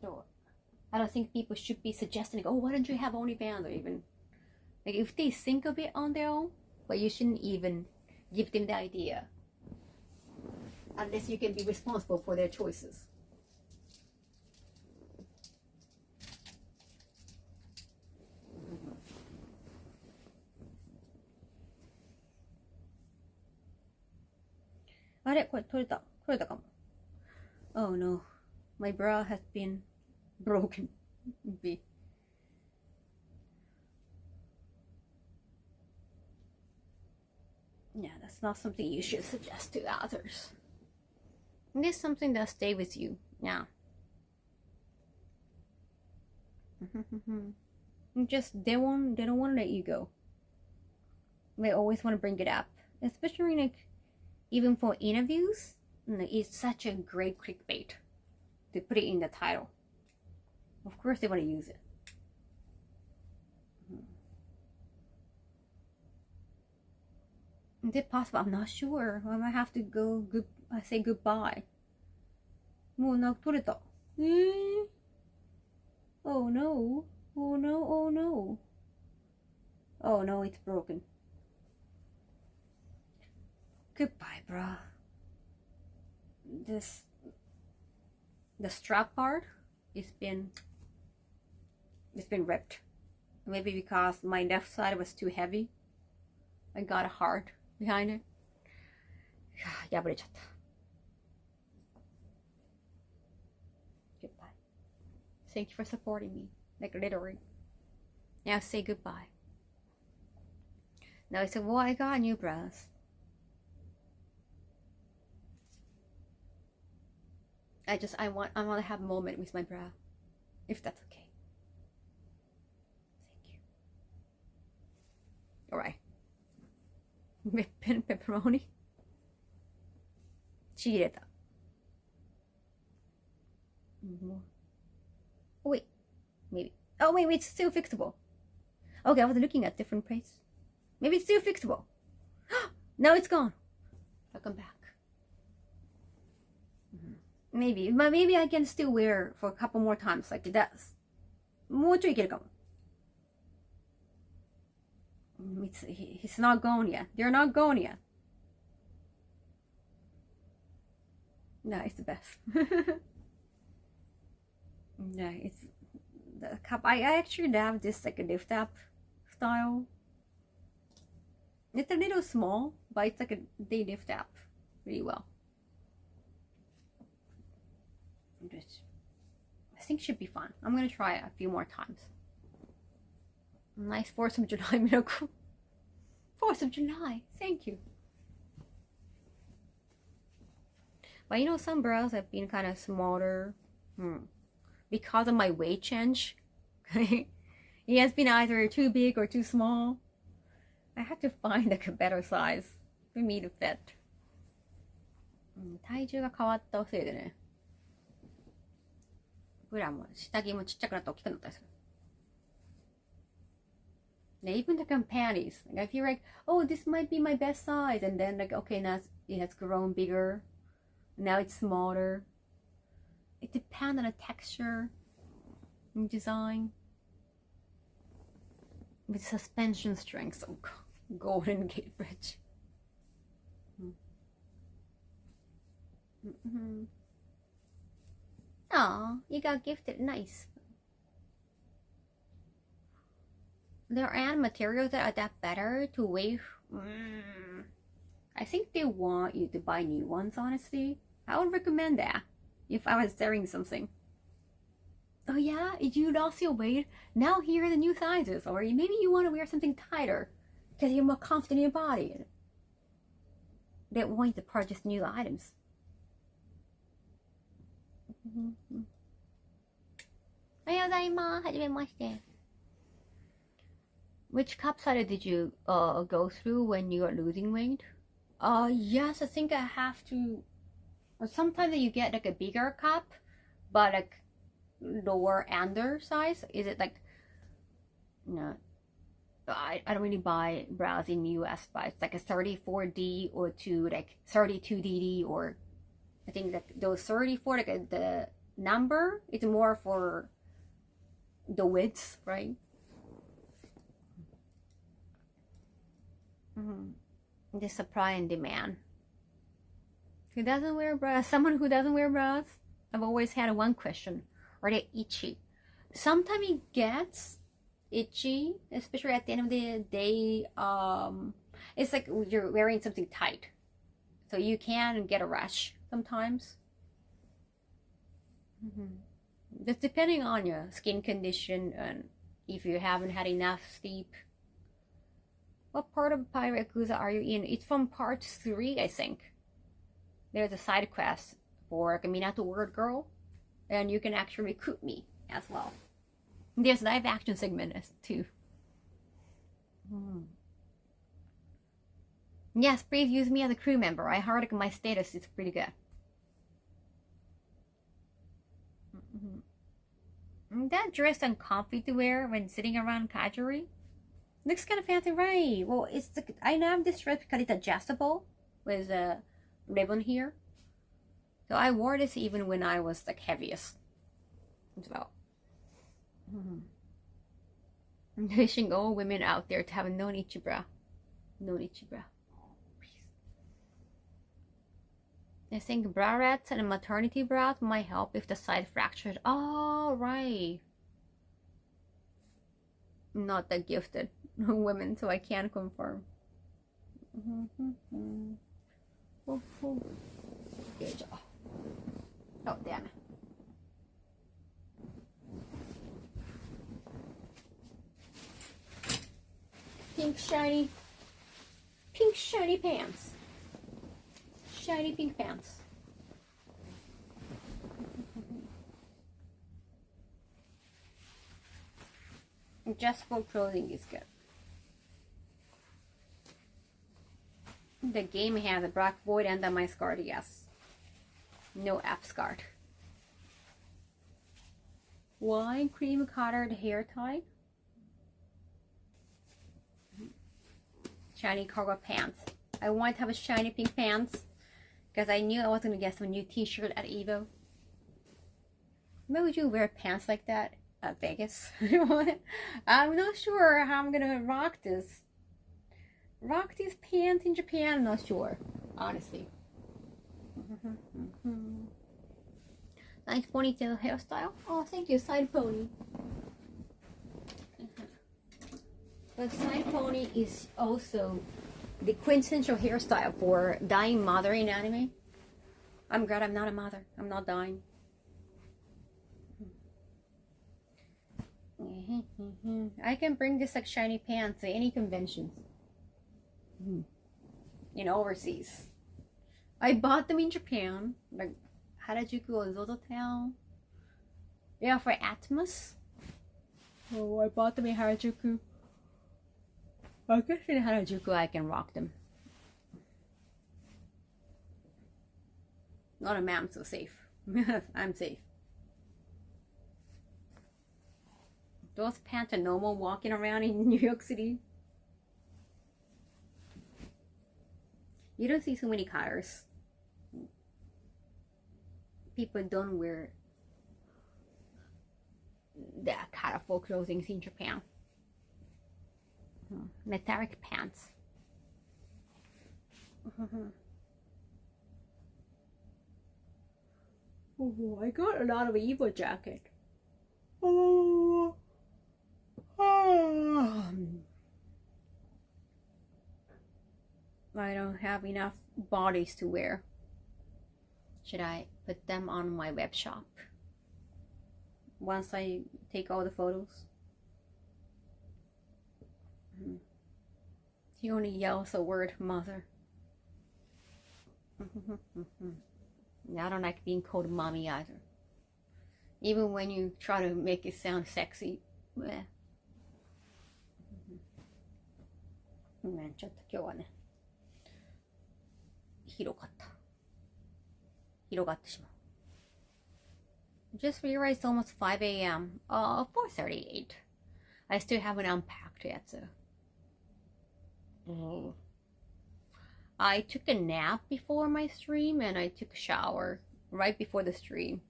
[SPEAKER 3] So, I don't think people should be suggesting, like, why don't you have OnlyFans, or even, like, if they think of it on their own, but you shouldn't even give them the idea. Unless you can be responsible for their choices. Oh no, my bra has been broken. Yeah, that's not something you should suggest to others. It is something that stay with you. Yeah. Just they don't want to let you go. They always want to bring it up, especially like even for interviews. It's such a great clickbait to put it in the title. Of course, they want to use it. Is it possible? I'm not sure. I might have to go. Say goodbye. もうなく取れた。Oh no. Oh no. Oh no. Oh no, it's broken. Goodbye, bruh. The strap part has been It's been ripped. Maybe because my left side was too heavy. I got a heart behind it. 破れちゃった。Goodbye. Thank you for supporting me. Like literally. Now say goodbye. Now I said, well, I got new bras. I want to have a moment with my bra. If that's okay. Thank you. Alright. Whipping pepperoni. ちぎれた。Oh, wait. Maybe. Oh, wait, it's still fixable. Okay, I was looking at different places. Maybe it's still fixable. Now it's gone. Welcome back. Maybe. But maybe I can still wear for a couple more times like that. もうちょいいけるかも。He's not gone yet. They're not gone yet. No, it's the best. Yeah, it's the cup. I actually love this like a lift up style. It's a little small, but it's like they lift up really well. I think it should be fun. I'm gonna try it a few more times. Nice 4th of July miracle. 4th of July. Thank you. But you know, some bras have been kind of smaller because of my weight change. It has been either too big or too small. I had to find like a better size for me to fit. 体重が変わったせいでね。ブラも下着もちっちゃくなった大きくなったりする。Even the panties. Like I feel like, oh, this might be my best size, and then like, okay, now it has grown bigger. Now it's smaller. It depends on the texture and design. With suspension strength, so Golden Gate Bridge. Aw, you got gifted. Nice. There aren't materials that are that better to wear. I think they want you to buy new ones, honestly. I would recommend that if I was selling something. Oh yeah, you lost your weight? Now here are the new sizes. Or maybe you want to wear something tighter because you're more confident in your body. They want you to purchase new items. Which cup cycle did you go through when you are losing weight? Yes, I think I have to. Or sometimes you get like a bigger cup, but like lower under size. Is it like? No, I don't really buy bras in US, but it's like a 34D or to like 32DD, or I think like those 34, like the number, it's more for the width, right? The supply and demand. Who doesn't wear bras? Someone who doesn't wear bras? I've always had one question. Are they itchy? Sometimes it gets itchy, especially at the end of the day. It's like you're wearing something tight, so you can get a rash sometimes. Just depending on your skin condition and if you haven't had enough sleep. What part of Pirate Yakuza are you in? It's from part 3, I think. There's a side quest for like a Minato Word Girl, and you can actually recruit me as well. There's live action segment too. Yes, please use me as a crew member. I heard like my status is pretty good. That dress and comfy to wear when sitting around casually. Looks kind of fancy, right? Well, it's the, I have this dress because it's adjustable with a ribbon here. So I wore this even when I was like heaviest as well. I'm wishing all women out there to have a non-itchy bra. Non-itchy bra. I think bralettes and maternity bras might help if the side fractured. Oh, right. not that gifted women, so I can't confirm. Oh, damn it. Pink shiny pants. Shiny pink pants. Just for clothing is good. The game has a black void under my skirt, yes. No app skirt. Wine cream colored hair tie. Shiny cargo pants. I want to have a shiny pink pants because I knew I was going to get some new t-shirt at Evo. Maybe would you wear pants like that at Vegas? I'm not sure how I'm going to rock this. Rock these pants in Japan, I'm not sure, honestly. Nice ponytail hairstyle. Oh, thank you, side pony. But side pony is also the quintessential hairstyle for dying mother in anime. I'm glad I'm not a mother. I'm not dying. I can bring this like shiny pants to any conventions. In overseas. I bought them in Japan, like Harajuku or Zozotown. They are for Atmos. Oh, I bought them in Harajuku. I guess in Harajuku I can rock them. Not a man, so safe. I'm safe. Those pants are normal walking around in New York City. You don't see so many colors. People don't wear that colorful clothing in Japan. Metallic pants. Oh, I got a lot of Evo jacket. I don't have enough bodies to wear. Should I put them on my web shop once I take all the photos? He only yells the word mother. I don't like being called mommy either. Even when you try to make it sound sexy. ちょっと今日はね、広がってしまう。Just realized almost 5 a.m. 4:38. I still haven't unpacked yet, so. I took a nap before my stream and I took a shower right before the stream.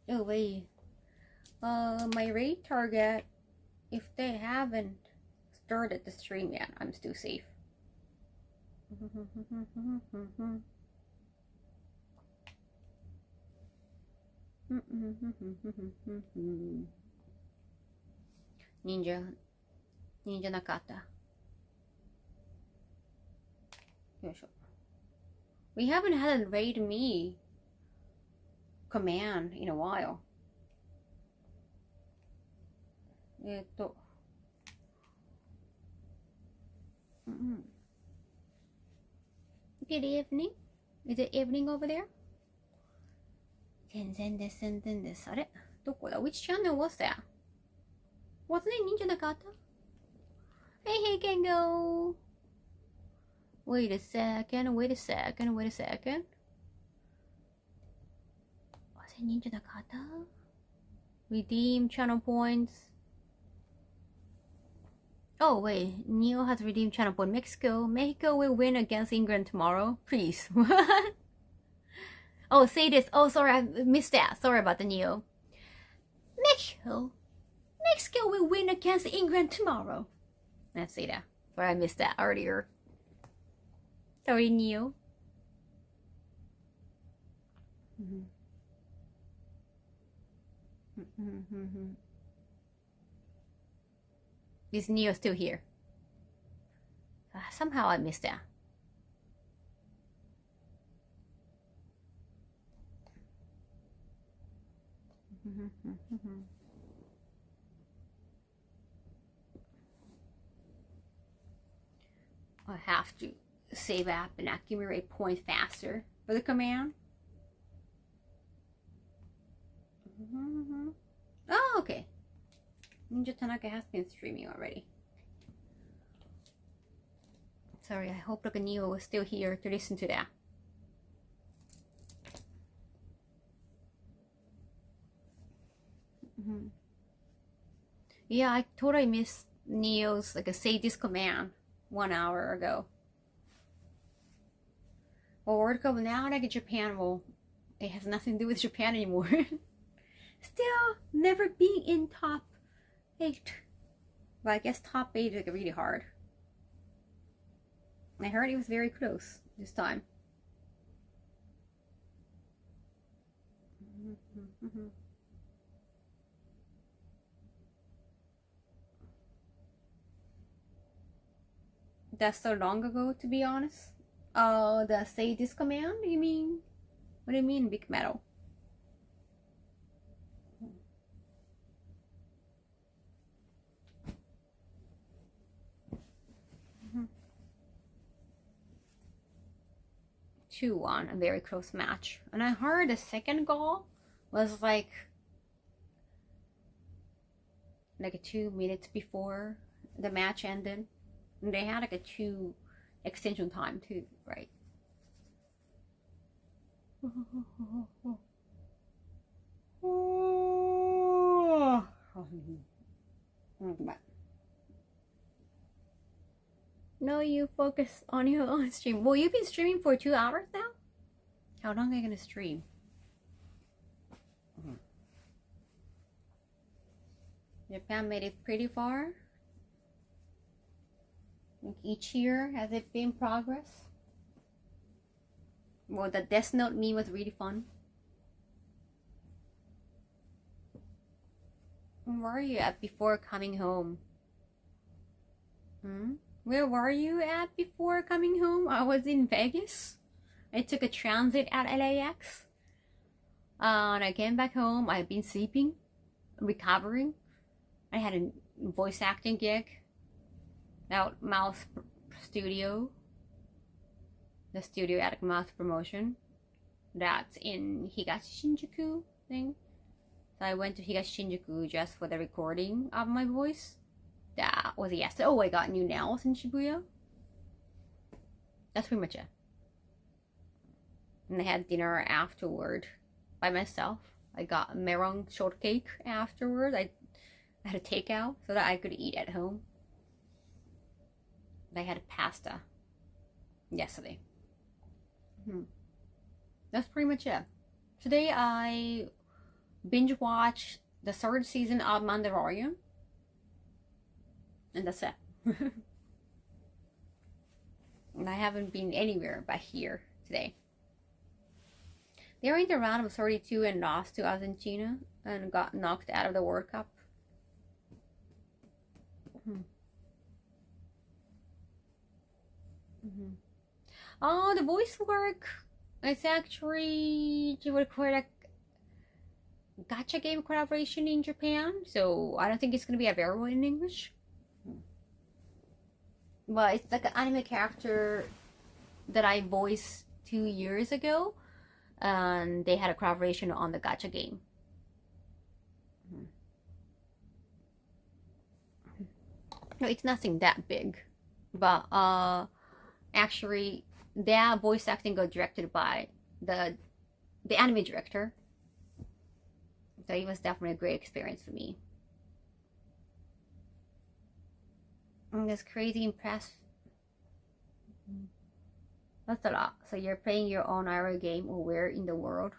[SPEAKER 3] Oh wait, my raid target, if they haven't started the stream yet, I'm still safe. Ninja Nakata. We haven't had a raid me command in a while. Good evening. Is it evening over there? 全然です。あれどこだ Which channel was that? Wasn't it Ninja Nakata? Hey, Kengo! Wait a second. Was it Ninja Nakata? Redeem channel points. Oh wait, Neo has redeemed channel point. Mexico will win against England tomorrow. Please. What? Oh, say this. Oh, sorry, I missed that. Sorry about the Neo. Mexico will win against England tomorrow. Let's say that. But I missed that earlier. Sorry, Neo. Is Neo still here? Somehow I missed that. I have to save up and accumulate points faster for the command. Oh, okay. Ninja Tanaka has been streaming already. Sorry, I hope like Neo was still here to listen to that. Yeah, I totally missed Neo's like a say this command 1 hour ago. Well, World Cup now, like Japan, well, it has nothing to do with Japan anymore. Still, never being in top 8. But I guess top 8 is like really hard. I heard it was very close this time. That's so long ago, to be honest. Oh, the say this command? You mean? What do you mean, Big Metal? Mm-hmm. 2-1, a very close match. And I heard the second goal was like 2 minutes before the match ended. And they had like a 2 extension time too, right? No, you focus on your own stream. Well, you've been streaming for 2 hours now? How long are you gonna stream? Japan made it pretty far. Each year, has it been progress? Well, the Death Note meme was really fun. Where were you at before coming home? Where were you at before coming home? I was in Vegas. I took a transit at LAX. And I came back home. I've been sleeping, recovering. I had a voice acting gig out Mouse Studio. The studio at Mouse Promotion. That's in Higashi Shinjuku thing. So I went to Higashi Shinjuku just for the recording of my voice. That was yesterday. Oh, I got new nails in Shibuya. That's pretty much it. And I had dinner afterward by myself. I got melon shortcake afterward. I had a takeout so that I could eat at home. I had pasta yesterday. That's pretty much it. Today I binge watched the 3rd season of Mandalorian. And that's it. And I haven't been anywhere but here today. They were in the round of 32 and lost to Argentina and got knocked out of the World Cup. Oh, the voice work is actually to record a gacha game collaboration in Japan, so I don't think it's gonna be available in English. But it's like an anime character that I voiced 2 years ago, and they had a collaboration on the gacha game. No, it's nothing that big, but actually their voice acting got directed by the anime director, so it was definitely a great experience for me. And that's crazy impressed. That's a lot. So you're playing your own IRL game, or where in the world?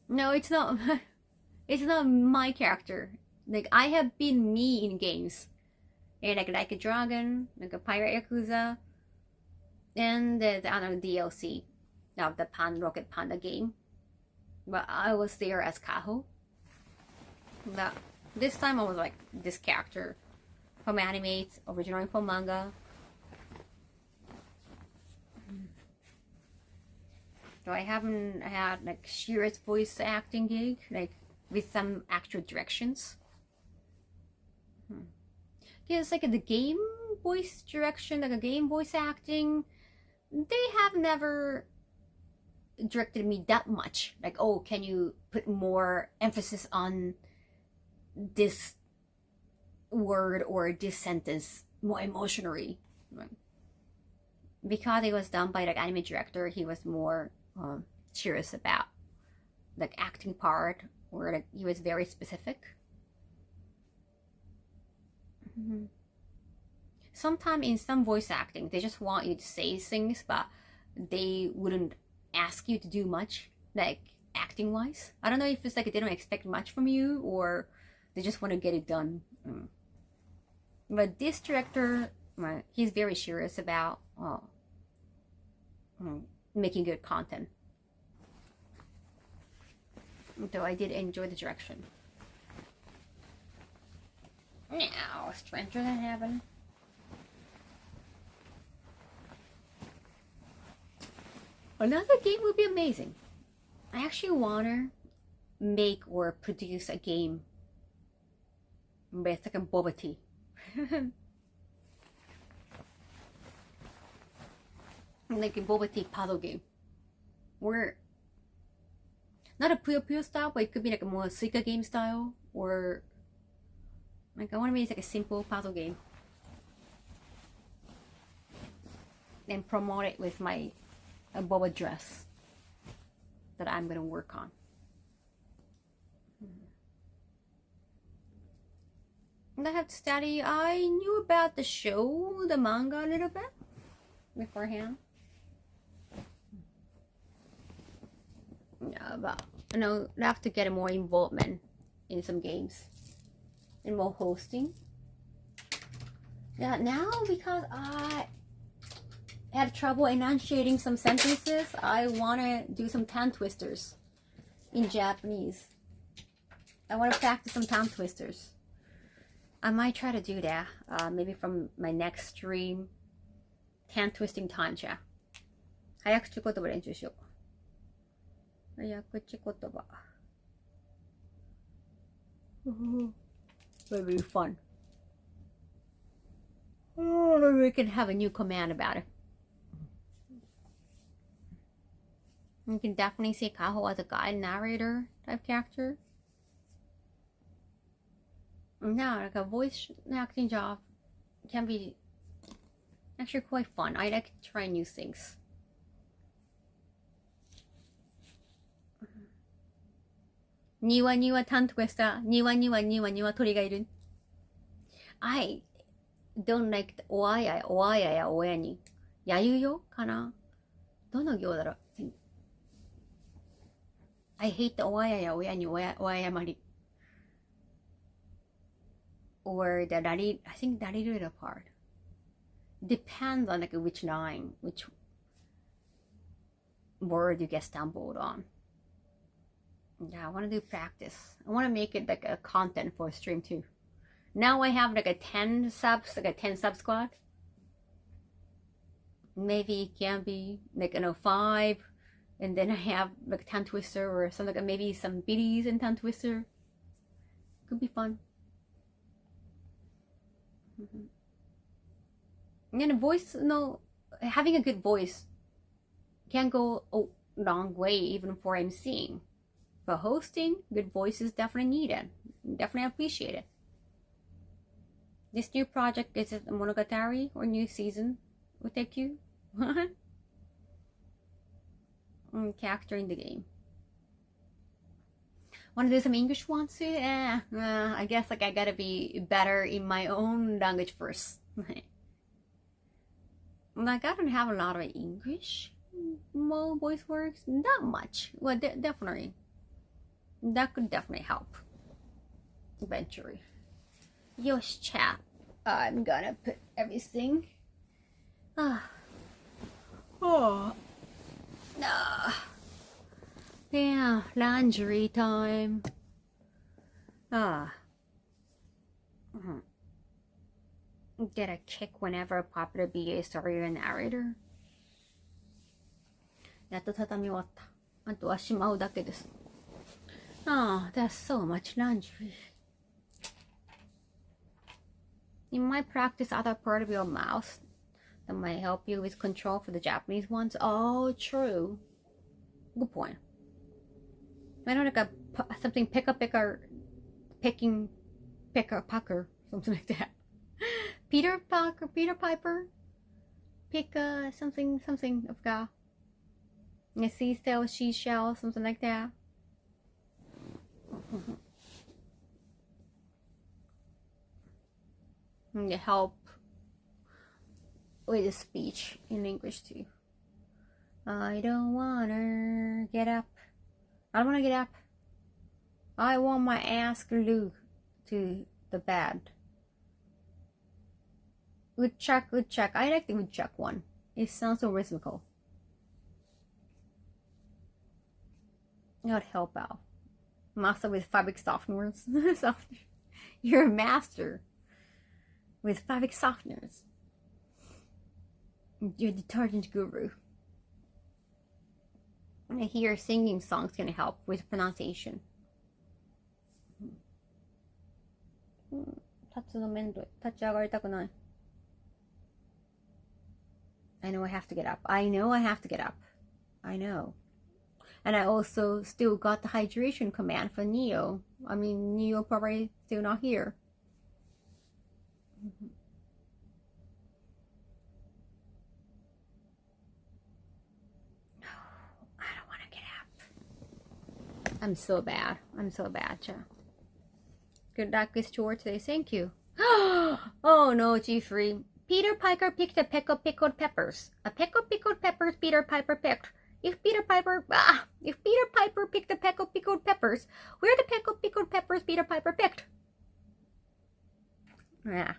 [SPEAKER 3] No, it's not. It's not my character. Like, I have been me in games, and like a dragon, like a pirate yakuza, and the other DLC of the Rocket Panda game. But I was there as Kaho. But this time I was like this character from animates, originally from manga. So I haven't had like Chores voice acting gig, like with some actual directions. Yeah, it's like the game voice direction, like a game voice acting, they have never directed me that much. Like, oh, can you put more emphasis on this word or this sentence more emotionally? Because it was done by like anime director, he was more serious about like acting part, or like he was very specific. Sometimes in some voice acting, they just want you to say things, but they wouldn't ask you to do much, like acting wise. I don't know if it's like they don't expect much from you, or they just want to get it done. But this director, he's very serious about making good content. Though I did enjoy the direction. Now, Stranger Than Heaven. Another game would be amazing. I actually wanna make or produce a game with like a boba tea. Like a boba tea puzzle game. Where not a Puyo Puyo style, but it could be like a more Suika game style, or like I want to make like a simple puzzle game and promote it with my boba dress that I'm gonna work on. And I have to study. I knew about the show, the manga a little bit beforehand. Yeah, but you know, I have to get more involvement in some games and more hosting. Yeah, now because I had trouble enunciating some sentences, I want to do some tongue twisters in Japanese. I want to practice some tongue twisters. I might try to do that, maybe from my next stream. Tongue twisting time, chat. 早口言葉練習しよう。早口言葉。Very fun. Oh, we can have a new command about it. You can definitely see Kaho as a guide narrator type character. No, like a voice acting job can be actually quite fun. I like to try new things. Niwa niwa tongue twister. Niwa niwa niwa niwa tori ga iru. I don't like the おあやや親に。やゆよかな。どの行だろう。I hate the おあやや親におあやまり。Or the I think Dariruda part. Depends on like which line, which word you get stumbled on. Yeah, I want to do practice. I want to make it like a content for a stream too. Now I have like a 10 subs, like a 10 sub squad. Maybe it can be like 5, and then I have like tongue twister or something, like maybe some biddies and tongue twister. Could be fun. And then a voice, having a good voice can go a long way even for emceeing. But hosting, good voice is definitely needed. Definitely appreciated. This new project, is it a monogatari or new season? Uteku? Character in the game. Want to do some English ones too? I guess like I gotta be better in my own language first. Like I don't have a lot of English voice works. Not much. Well, definitely. That could definitely help. Eventually. Yosh chat. I'm gonna put everything. Oh. No. Yeah, laundry time. get a kick whenever a popular BA story or narrator. やっと畳み終わった。あとはしまうだけです。Oh, that's so much laundry. You might practice other part of your mouth that might help you with control for the Japanese ones. Oh, true. Good point. I know like something picker, something like that. Peter Piper, pick something of God. A seashell, she shell, something like that. And to help with the speech in English too. I don't wanna get up. I don't wanna get up. I want my ass glued to the bed. Woodchuck. I like the woodchuck one. It sounds so rhythmical. It would help out. Master with fabric softeners. You're a master with fabric softeners. You're a detergent guru. I hear singing songs can help with pronunciation. 立つのめんどい。立ち上がりたくない。I know I have to get up. I know. And I also still got the hydration command for Neo. I mean, Neo probably still not here. No, I don't want to get up. I'm so bad, Cha. Good luck with chores today. Thank you. Oh no, G3. Peter Piper picked a peck of pickled peppers. A peck of pickled peppers Peter Piper picked. If Peter Piper picked a peck of pickled peppers, where are the peck of pickled peppers Peter Piper picked? Yeah.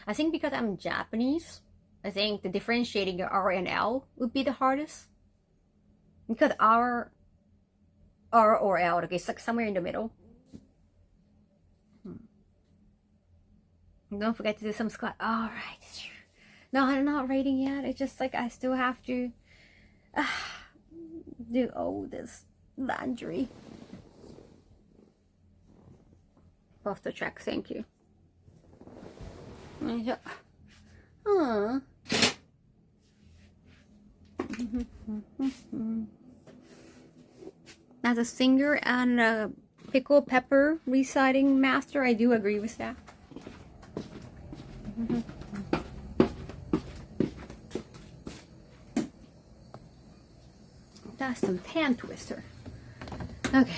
[SPEAKER 3] I think because I'm Japanese, I think the differentiating R and L would be the hardest. Because R or L, okay, it's like somewhere in the middle. Don't forget to do some squat. All right. No, I'm not rating yet. It's just like I still have to do all this laundry. Off the track, thank you. As a singer and a pickle pepper reciting master, I do agree with that. That's some pan twister. Okay.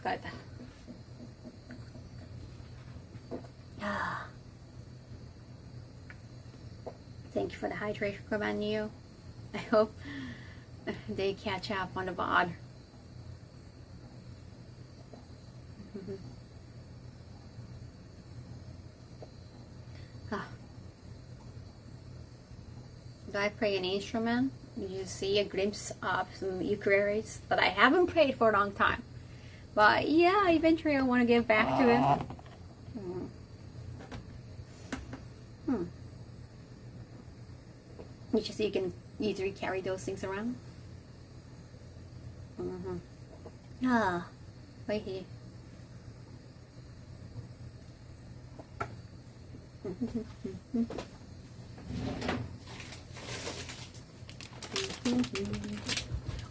[SPEAKER 3] Got that. Thank you for the hydration command, Neo. I hope they catch up on the VOD. Do I play an instrument? Did you see a glimpse of some ukuleles? But I haven't played for a long time. But yeah, eventually I want to get back to it. Which is so you can easily carry those things around. Right here.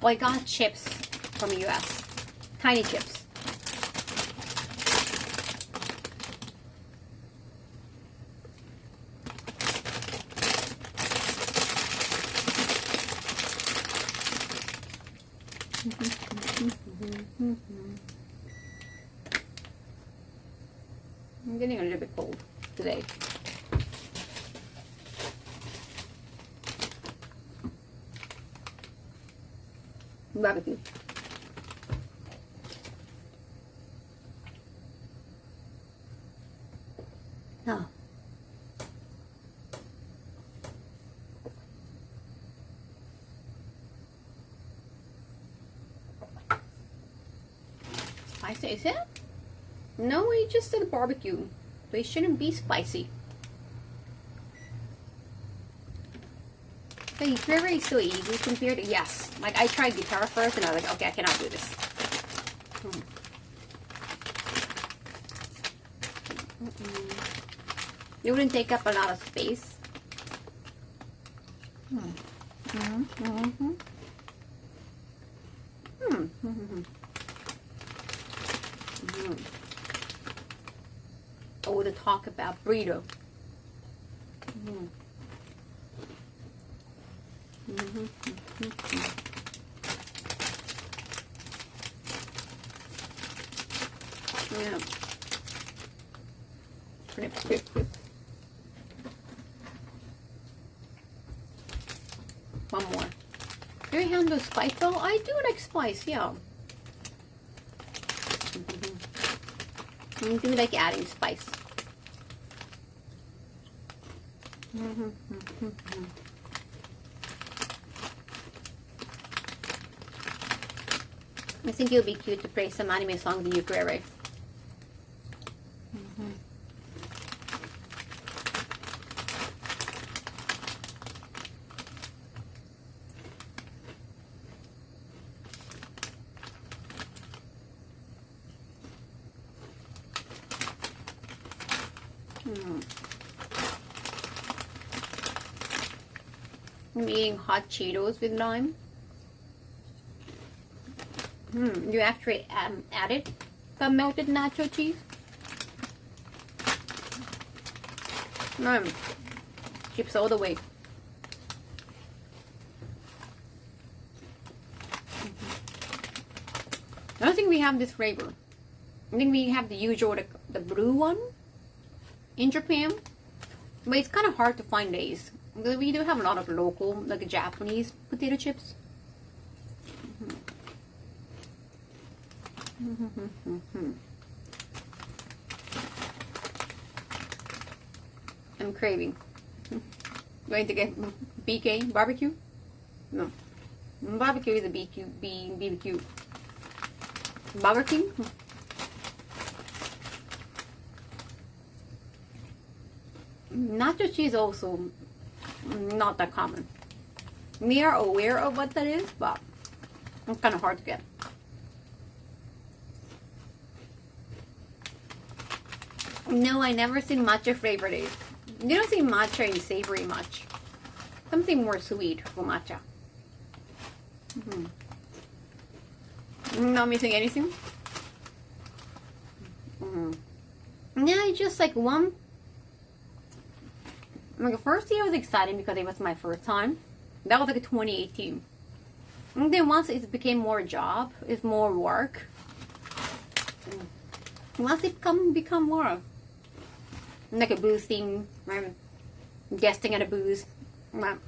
[SPEAKER 3] Well, I got chips from the US. Tiny chips. I'm getting a little bit cold today. Barbecue. Oh. spicy, is it? No, we just said barbecue. So it shouldn't be spicy. The flavor is so easy compared to, yes. Like I tried guitar first and I was like, okay, I cannot do this. It wouldn't take up a lot of space. Oh, to talk about burrito. Yeah. One more. Do you handle spice though? I do like spice, yeah. I do like adding spice. I think it would be cute to play some anime song with the ukulele. I'm eating hot Cheetos with lime. You actually added some melted nacho cheese? Chips all the way. I don't think we have this flavor. I think we have the usual, the blue one in Japan. But it's kind of hard to find these. We do have a lot of local, like Japanese potato chips. I'm craving. Going to get BK barbecue? No, barbecue is a BBQ. Burger King? Nacho cheese also not that common. We are aware of what that is, but it's kind of hard to get. No, I never seen matcha flavored it. You don't see matcha in savory much. Something more sweet for matcha. Not missing anything? Yeah, it's just like one. Like the first year was exciting because it was my first time. That was like 2018. And then once it became more job, it's more work. Once it become more like a booze thing, right? Guesting at a booze. No,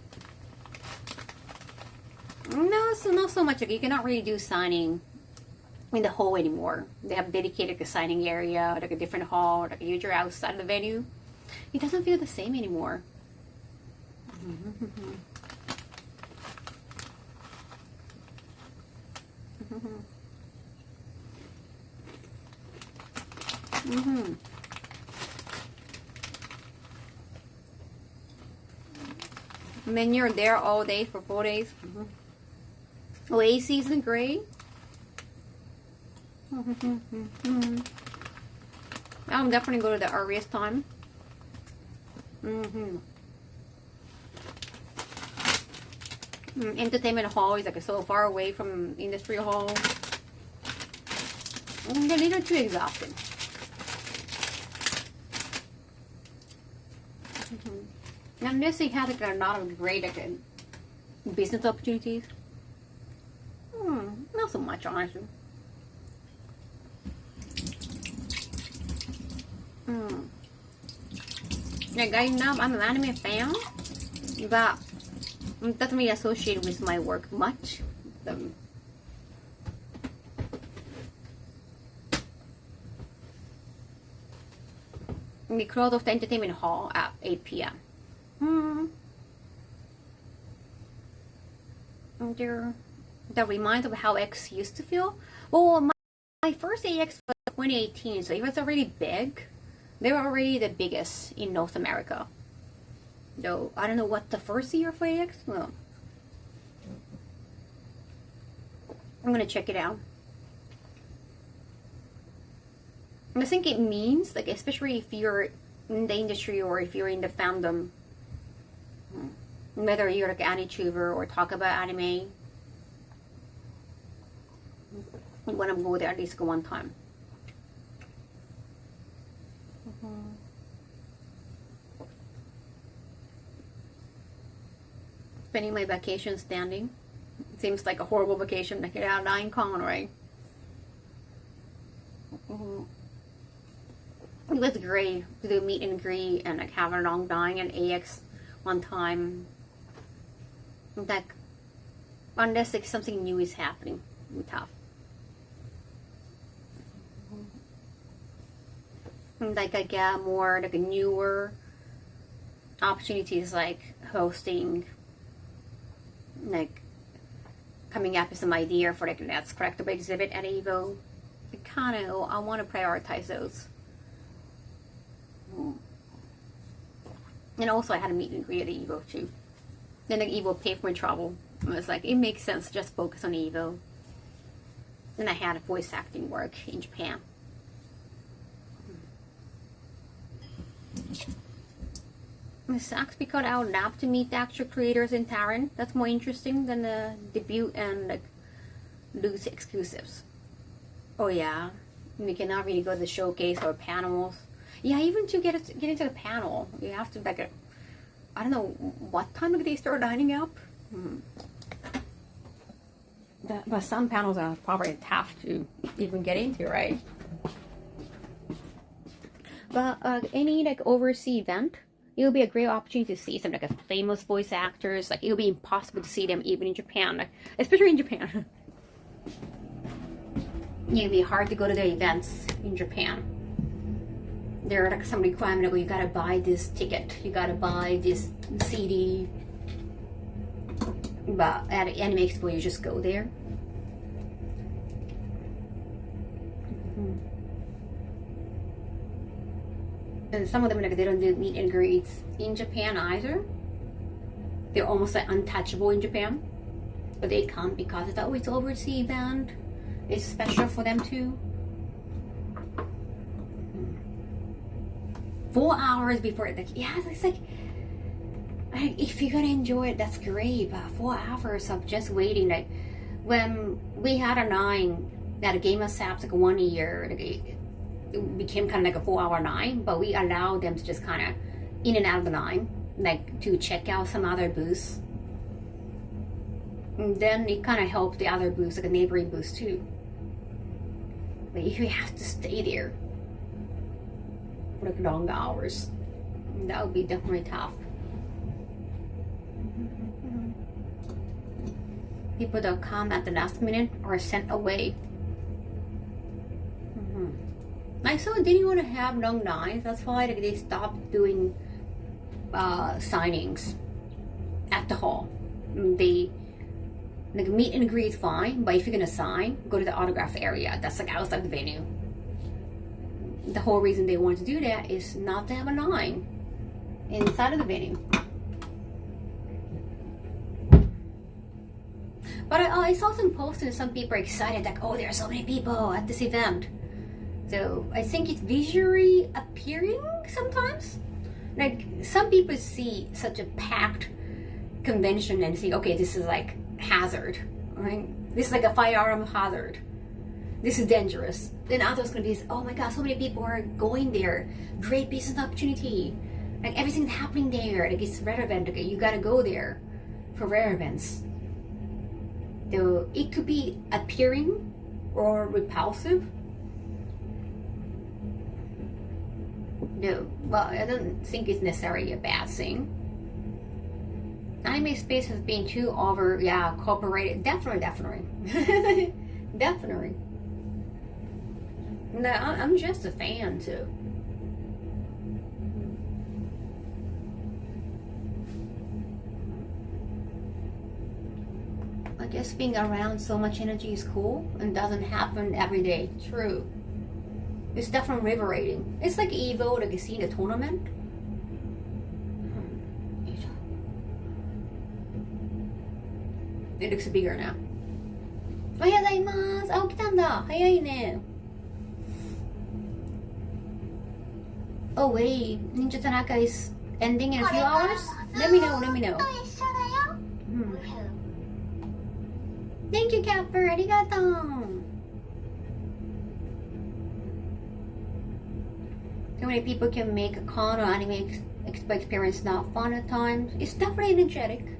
[SPEAKER 3] it's not so much. Like, you cannot really do signing in the hall anymore. They have dedicated like, a signing area, like a different hall, like you're outside of the venue. It doesn't feel the same anymore. And then you're there all day for 4 days. Oh, AC isn't great. I'll definitely go to the earliest time. Entertainment hall is like so far away from industry hall. They're a little too exhausting. Unless they have like a lot of great like, business opportunities. Not so much, honestly. Like I know I'm an anime fan, but it doesn't really associate with my work much. We close off the entertainment hall at 8 p.m. That reminds of how X used to feel. Well, my my first AX was 2018, so it was already big. They were already the biggest in North America. Though I don't know what the first year for AX. Well, I'm gonna check it out. I think it means, like, especially if you're in the industry or if you're in the fandom, whether you're like an YouTuber or talk about anime, you want to go there at least one time. Spending my vacation standing. Seems like a horrible vacation, like at Nine Con, right? It was great to do meet and greet and like have a long line at AX one time. Like, unless like something new is happening, it's tough. Like I get more like newer opportunities, like hosting, like coming up with some idea for like Let's Collectible exhibit at Evo. I want to prioritize those. And also I had a meet and greet at Evo too. Then like Evo paid for my travel. It was like, it makes sense to just focus on Evo. Then I had voice acting work in Japan. It sucks because I would love to meet the actual creators in Taran. That's more interesting than the debut and like loose exclusives. Oh yeah, we cannot really go to the showcase or panels. Yeah, even to get into the panel, you have to like I don't know what time they start lining up. But some panels are probably tough to even get into, right? But any like overseas event, it'll be a great opportunity to see some like famous voice actors. Like it'll be impossible to see them even in Japan, like, especially in Japan. It'll be hard to go to the events in Japan. There are like some requirement, like, you gotta buy this ticket, you gotta buy this CD. But at Anime Expo, you just go there. And some of them, like, they don't do meet and greets in Japan either. They're almost like untouchable in Japan. But they come because it's always overseas event. It's special for them too. 4 hours before, like, yeah, it's like, if you're gonna enjoy it, that's great. But 4 hours of just waiting, like, when we had a line at a Game of Saps like 1 year, like, it became kind of like a 4-hour line, but we allowed them to just kind of in and out of the line, like to check out some other booths. And then it kind of helped the other booths, like a neighboring booths too. But if you have to stay there for like long hours, that would be definitely tough. People that come at the last minute are sent away. I saw they didn't want to have long lines. That's why they stopped doing signings at the hall. They like meet and greet is fine, but if you're gonna sign, go to the autograph area. That's like outside the venue. The whole reason they want to do that is not to have a line inside of the venue. But I saw some posts and some people are excited, like, oh, there are so many people at this event. So I think it's visually appealing sometimes. Like, some people see such a packed convention and see, okay, this is like hazard, right? This is like a firearm hazard. This is dangerous. Then others gonna be, oh my god, so many people are going there. Great business opportunity. Like, everything's happening there. Like, it's rare event. Okay, you gotta go there for rare events. So it could be appealing or repulsive. No, well, I don't think it's necessarily a bad thing. Anime space has been too cooperated. Definitely. Definitely. No, I'm just a fan too.
[SPEAKER 1] guess being around so much energy is cool and doesn't happen every day. True. It's definitely liberating. It's like Evo, like you see in the tournament. It looks bigger now. おはようございます。あ、起きたんだ。早いね。Oh wait, Ninja Tanaka is ending in a few hours? Let me know, let me know. Thank you, Capper. ありがとう。So many people can make a con or anime experience not fun at times. It's definitely energetic.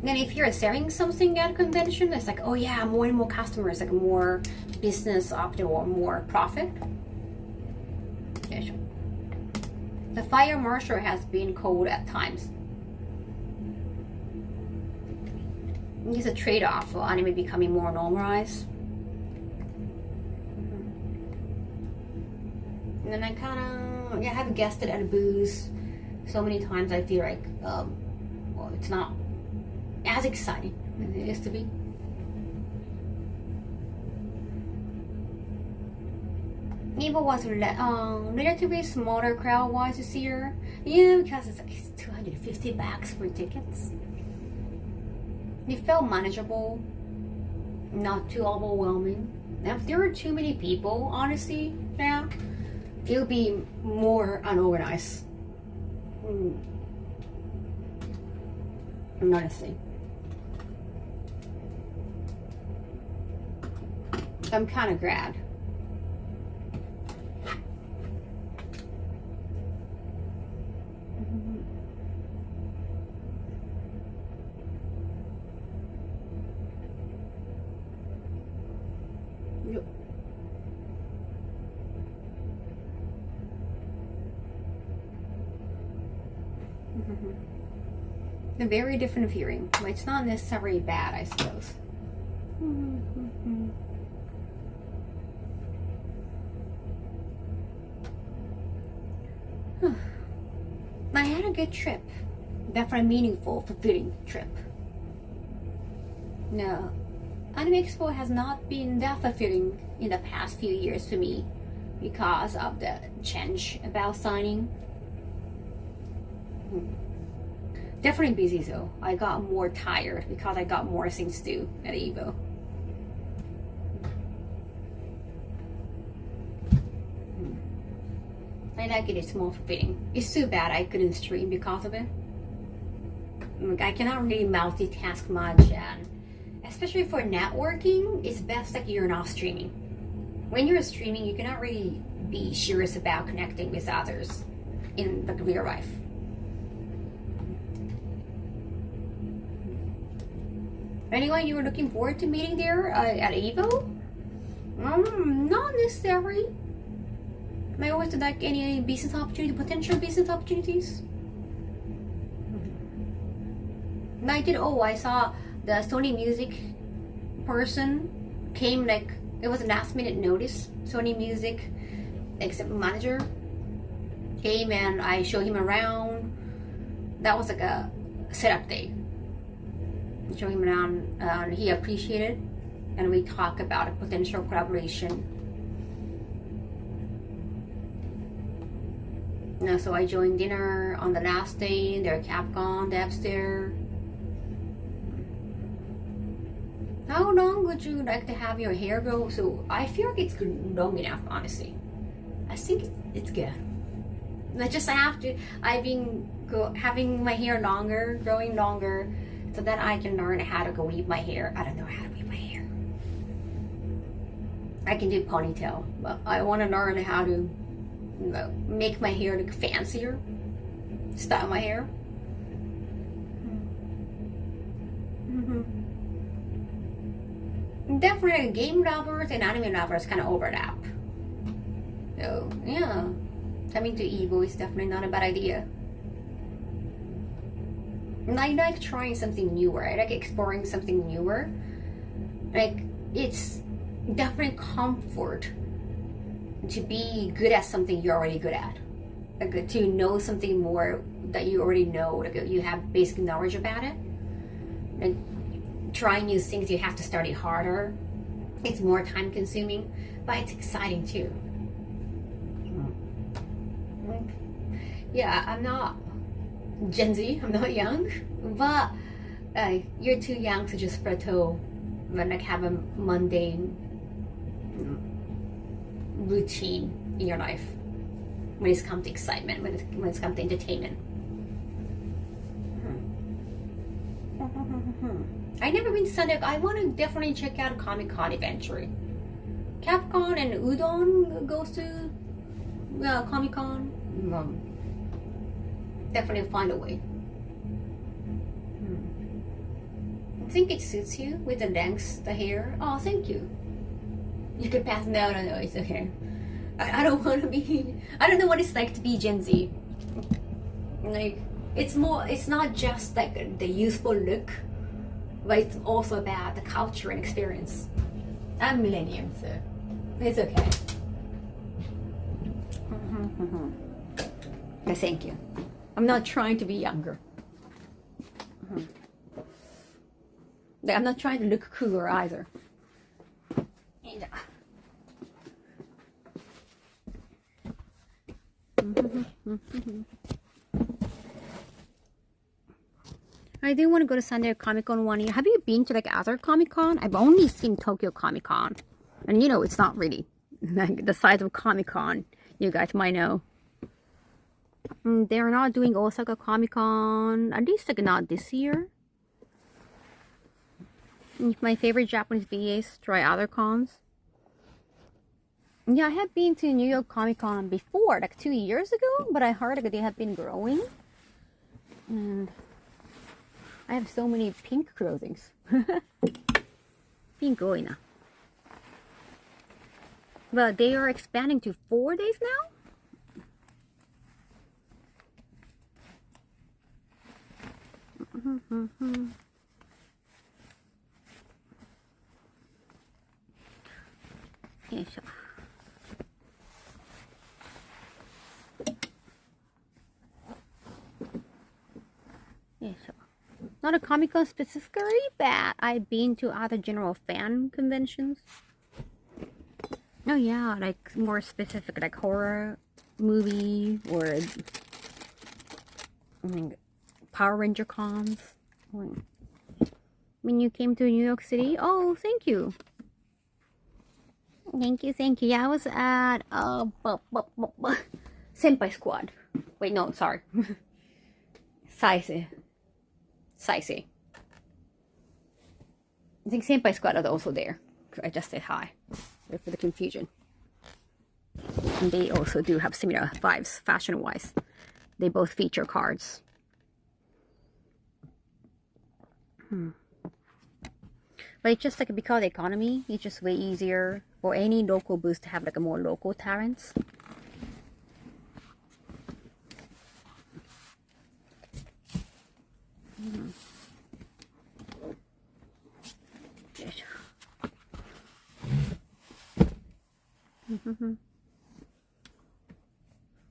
[SPEAKER 1] Then if you're selling something at a convention, it's like, oh yeah, more and more customers, like more business up or more profit. The fire marshal has been cold at times. It's a trade-off for anime becoming more normalized. And then I kind of, yeah, I have guessed it at a booth so many times. I feel like, well, it's not as exciting as it used to be. Evo was relatively smaller crowd-wise this year. Yeah, because it's 250 bucks for tickets. It felt manageable, not too overwhelming. Now, if there were too many people, honestly, yeah, it would be more unorganized. Honestly. I'm kind of glad. A very different feeling, but it's not necessarily bad, I suppose. I had a good trip. Definitely meaningful, fulfilling trip. No, Anime Expo has not been that fulfilling in the past few years for me because of the change about signing. Definitely busy though. I got more tired because I got more things to do at Evo. I like it, it's more fulfilling. It's too bad I couldn't stream because of it. Like, I cannot really multitask much, and especially for networking, it's best that you're not streaming. When you're streaming, you cannot really be serious about connecting with others in the real life. Anyone you were looking forward to meeting there at Evo? Not necessarily. I always like any business opportunity, potential business opportunities. And I did. Oh, I saw the Sony Music person came, like it was a last minute notice. Sony Music except manager came and I showed him around. That was like a setup day. Show him around and he appreciated, and we talk about a potential collaboration. And so I joined dinner on the last day. There are Capcom devs there. How long would you like to have your hair grow? So I feel like it's long enough, honestly. I think it's good. I just have to. I've been having my hair longer, growing longer, so that I can learn how to go weave my hair. I don't know how to weave my hair. I can do ponytail, but I want to learn how to make my hair look fancier, style my hair. Definitely game lovers and anime lovers kind of overlap. So yeah, coming to Evo is definitely not a bad idea. And I like trying something newer. I like exploring something newer. Like, it's definitely comfort to be good at something you're already good at.
[SPEAKER 3] like to know something more that you already know, like you have basic knowledge about it. And trying new things, you have to study harder. It's more time consuming, but it's exciting too. Yeah, I'm not Gen Z, I'm not young, but you're too young to just plateau and like have a mundane routine in your life when it's come to excitement, when it's come to entertainment. I never been to San Diego. I want to definitely check out Comic-Con eventually. Capcom and Udon goes to Comic-Con. Definitely find a way. I think it suits you with the length, the hair. Oh, thank you. You can pass. No, it's okay. I don't want to be. I don't know what it's like to be Gen Z. Like, it's not just like the youthful look, but it's also about the culture and experience. I'm millennium, so it's okay. Thank you. I'm not trying to be younger. I'm not trying to look cooler either. And, I do want to go to San Diego Comic-Con one year. Have you been to like other Comic-Con? I've only seen Tokyo Comic-Con. And you know, it's not really like the size of Comic-Con. You guys might know. They're not doing Osaka Comic-Con, at least like not this year. My favorite Japanese VAs try other cons. Yeah, I have been to New York Comic-Con before, like 2 years ago, but I heard like they have been growing. And I have so many pink clothings. Pink oina. But they are expanding to 4 days now? Not a Comic-Con specifically, but I've been to other general fan conventions. Oh yeah, like more specific, like horror movie or Power Ranger cons. When you came to New York City, oh, thank you. Thank you. Yeah, I was at Senpai Squad. Wait, no, sorry. Saise. I think Senpai Squad are also there. I just said hi. Sorry for the confusion. And they also do have similar vibes, fashion-wise. They both feature cards. But it's just like because the economy, it's just way easier for any local booth to have like a more local talents.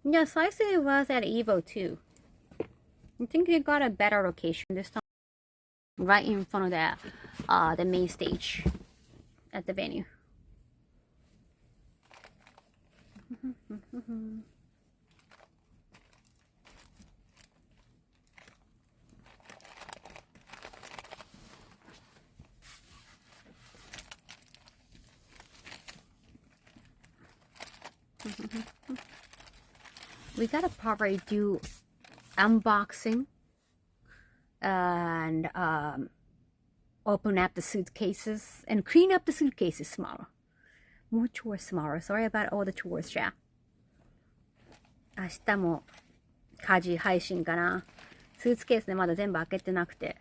[SPEAKER 3] Yeah, Slicey was at Evo too. I think they got a better location this time. Right in front of the main stage at the venue. We gotta probably do unboxing and open up the suitcases and clean up the suitcases tomorrow. More chores tomorrow. Sorry about all the chores, じゃ。明日も家事配信かな。スーツケースでまだ全部開けてなくて、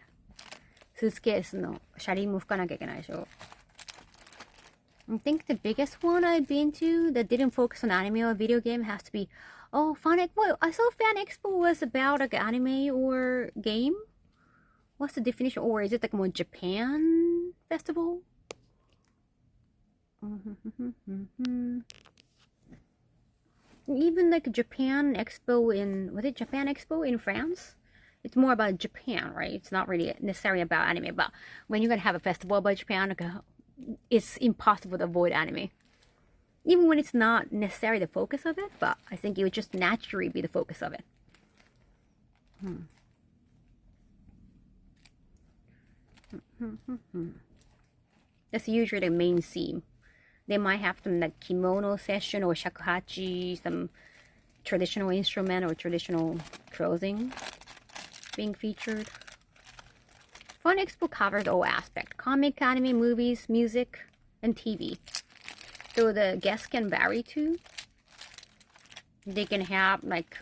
[SPEAKER 3] スーツケースの車輪も拭かなきゃいけないでしょ。I think the biggest one I've been to that didn't focus on anime or video game has to be, well, I saw Fan Expo was about like anime or game. What's the definition? Or is it like more Japan festival? even like Japan Expo was it Japan Expo in France? It's more about Japan, right? It's not really necessarily about anime, but when you're gonna have a festival about Japan, like, it's impossible to avoid anime. Even when it's not necessarily the focus of it, but I think it would just naturally be the focus of it. That's usually the main theme. They might have some like kimono session or shakuhachi, some traditional instrument or traditional clothing being featured. Fun Expo covers all aspects: comic, anime, movies, music, and TV. So the guests can vary too. They can have like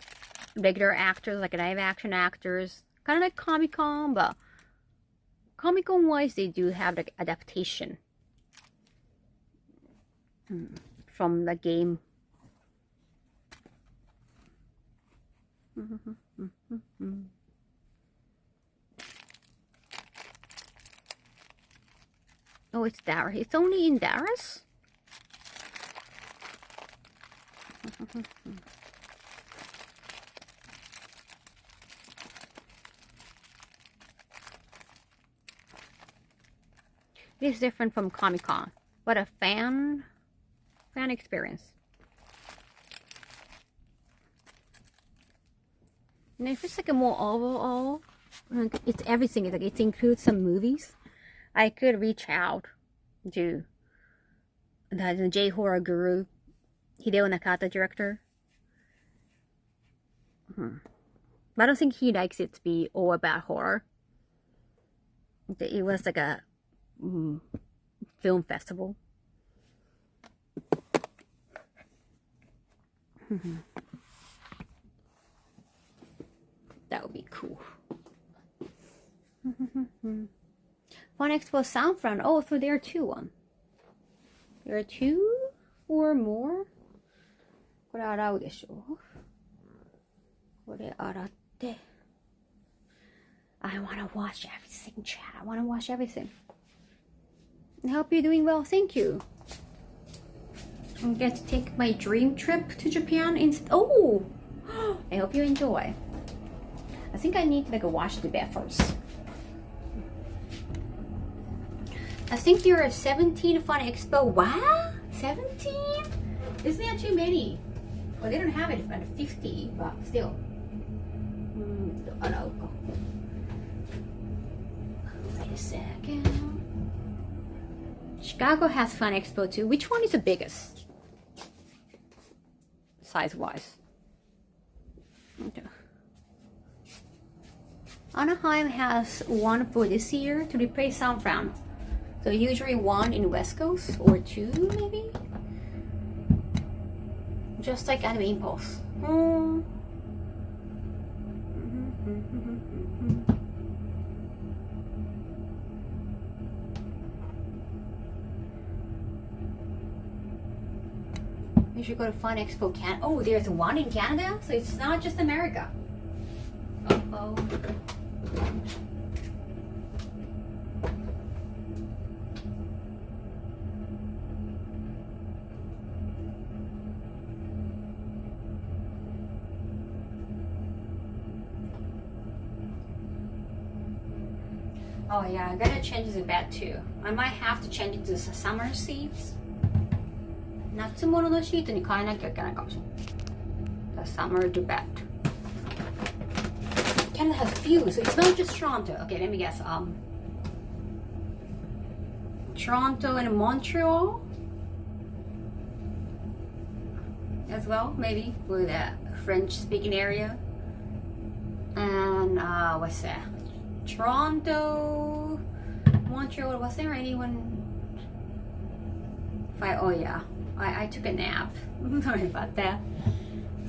[SPEAKER 3] regular actors, like live action actors, kind of like Comic-Con, but Comic-Con wise, they do have like adaptation from the game. Oh, it's Dallas. It's only in Dallas? It is different from Comic-Con, but a fan experience. And if it's like a more overall, like it's everything. It's like it includes some movies. I could reach out to the J-horror guru, Hideo Nakata, director. But I don't think he likes it to be all about horror. It was like a film festival. That would be cool. Fun Expo San Fran. Oh, so there are two. There are two or more? これ洗うでしょ? これ洗って. I want to watch everything, chat. I want to watch everything. I hope you're doing well. Thank you. I get to take my dream trip to Japan instead. Oh! I hope you enjoy. I think I need to like wash the bed first. I think you're a 17 Fun Expo. Wow! 17? Isn't that too many? Well, they don't have it under 50, but still. Oh no. Wait a second. Chicago has Fun Expo too. Which one is the biggest? Size-wise. Okay. Anaheim has one for this year to replace San Fran. So usually one in West Coast or two maybe? Just like Anime Impulse. You should go to Fun Expo Canada. Oh, there's one in Canada? So it's not just America. Uh-oh. Oh yeah, I gotta change the bed too. I might have to change it to summer seats. 夏物のシートに変えなきゃいけないかもしれない。The summer to bed. Canada has few, so it's not just Toronto. Okay, let me guess. Toronto and Montreal as well, maybe with that French-speaking area. And what's that? Toronto, Montreal. Was there anyone? Oh yeah, I took a nap. Sorry about that.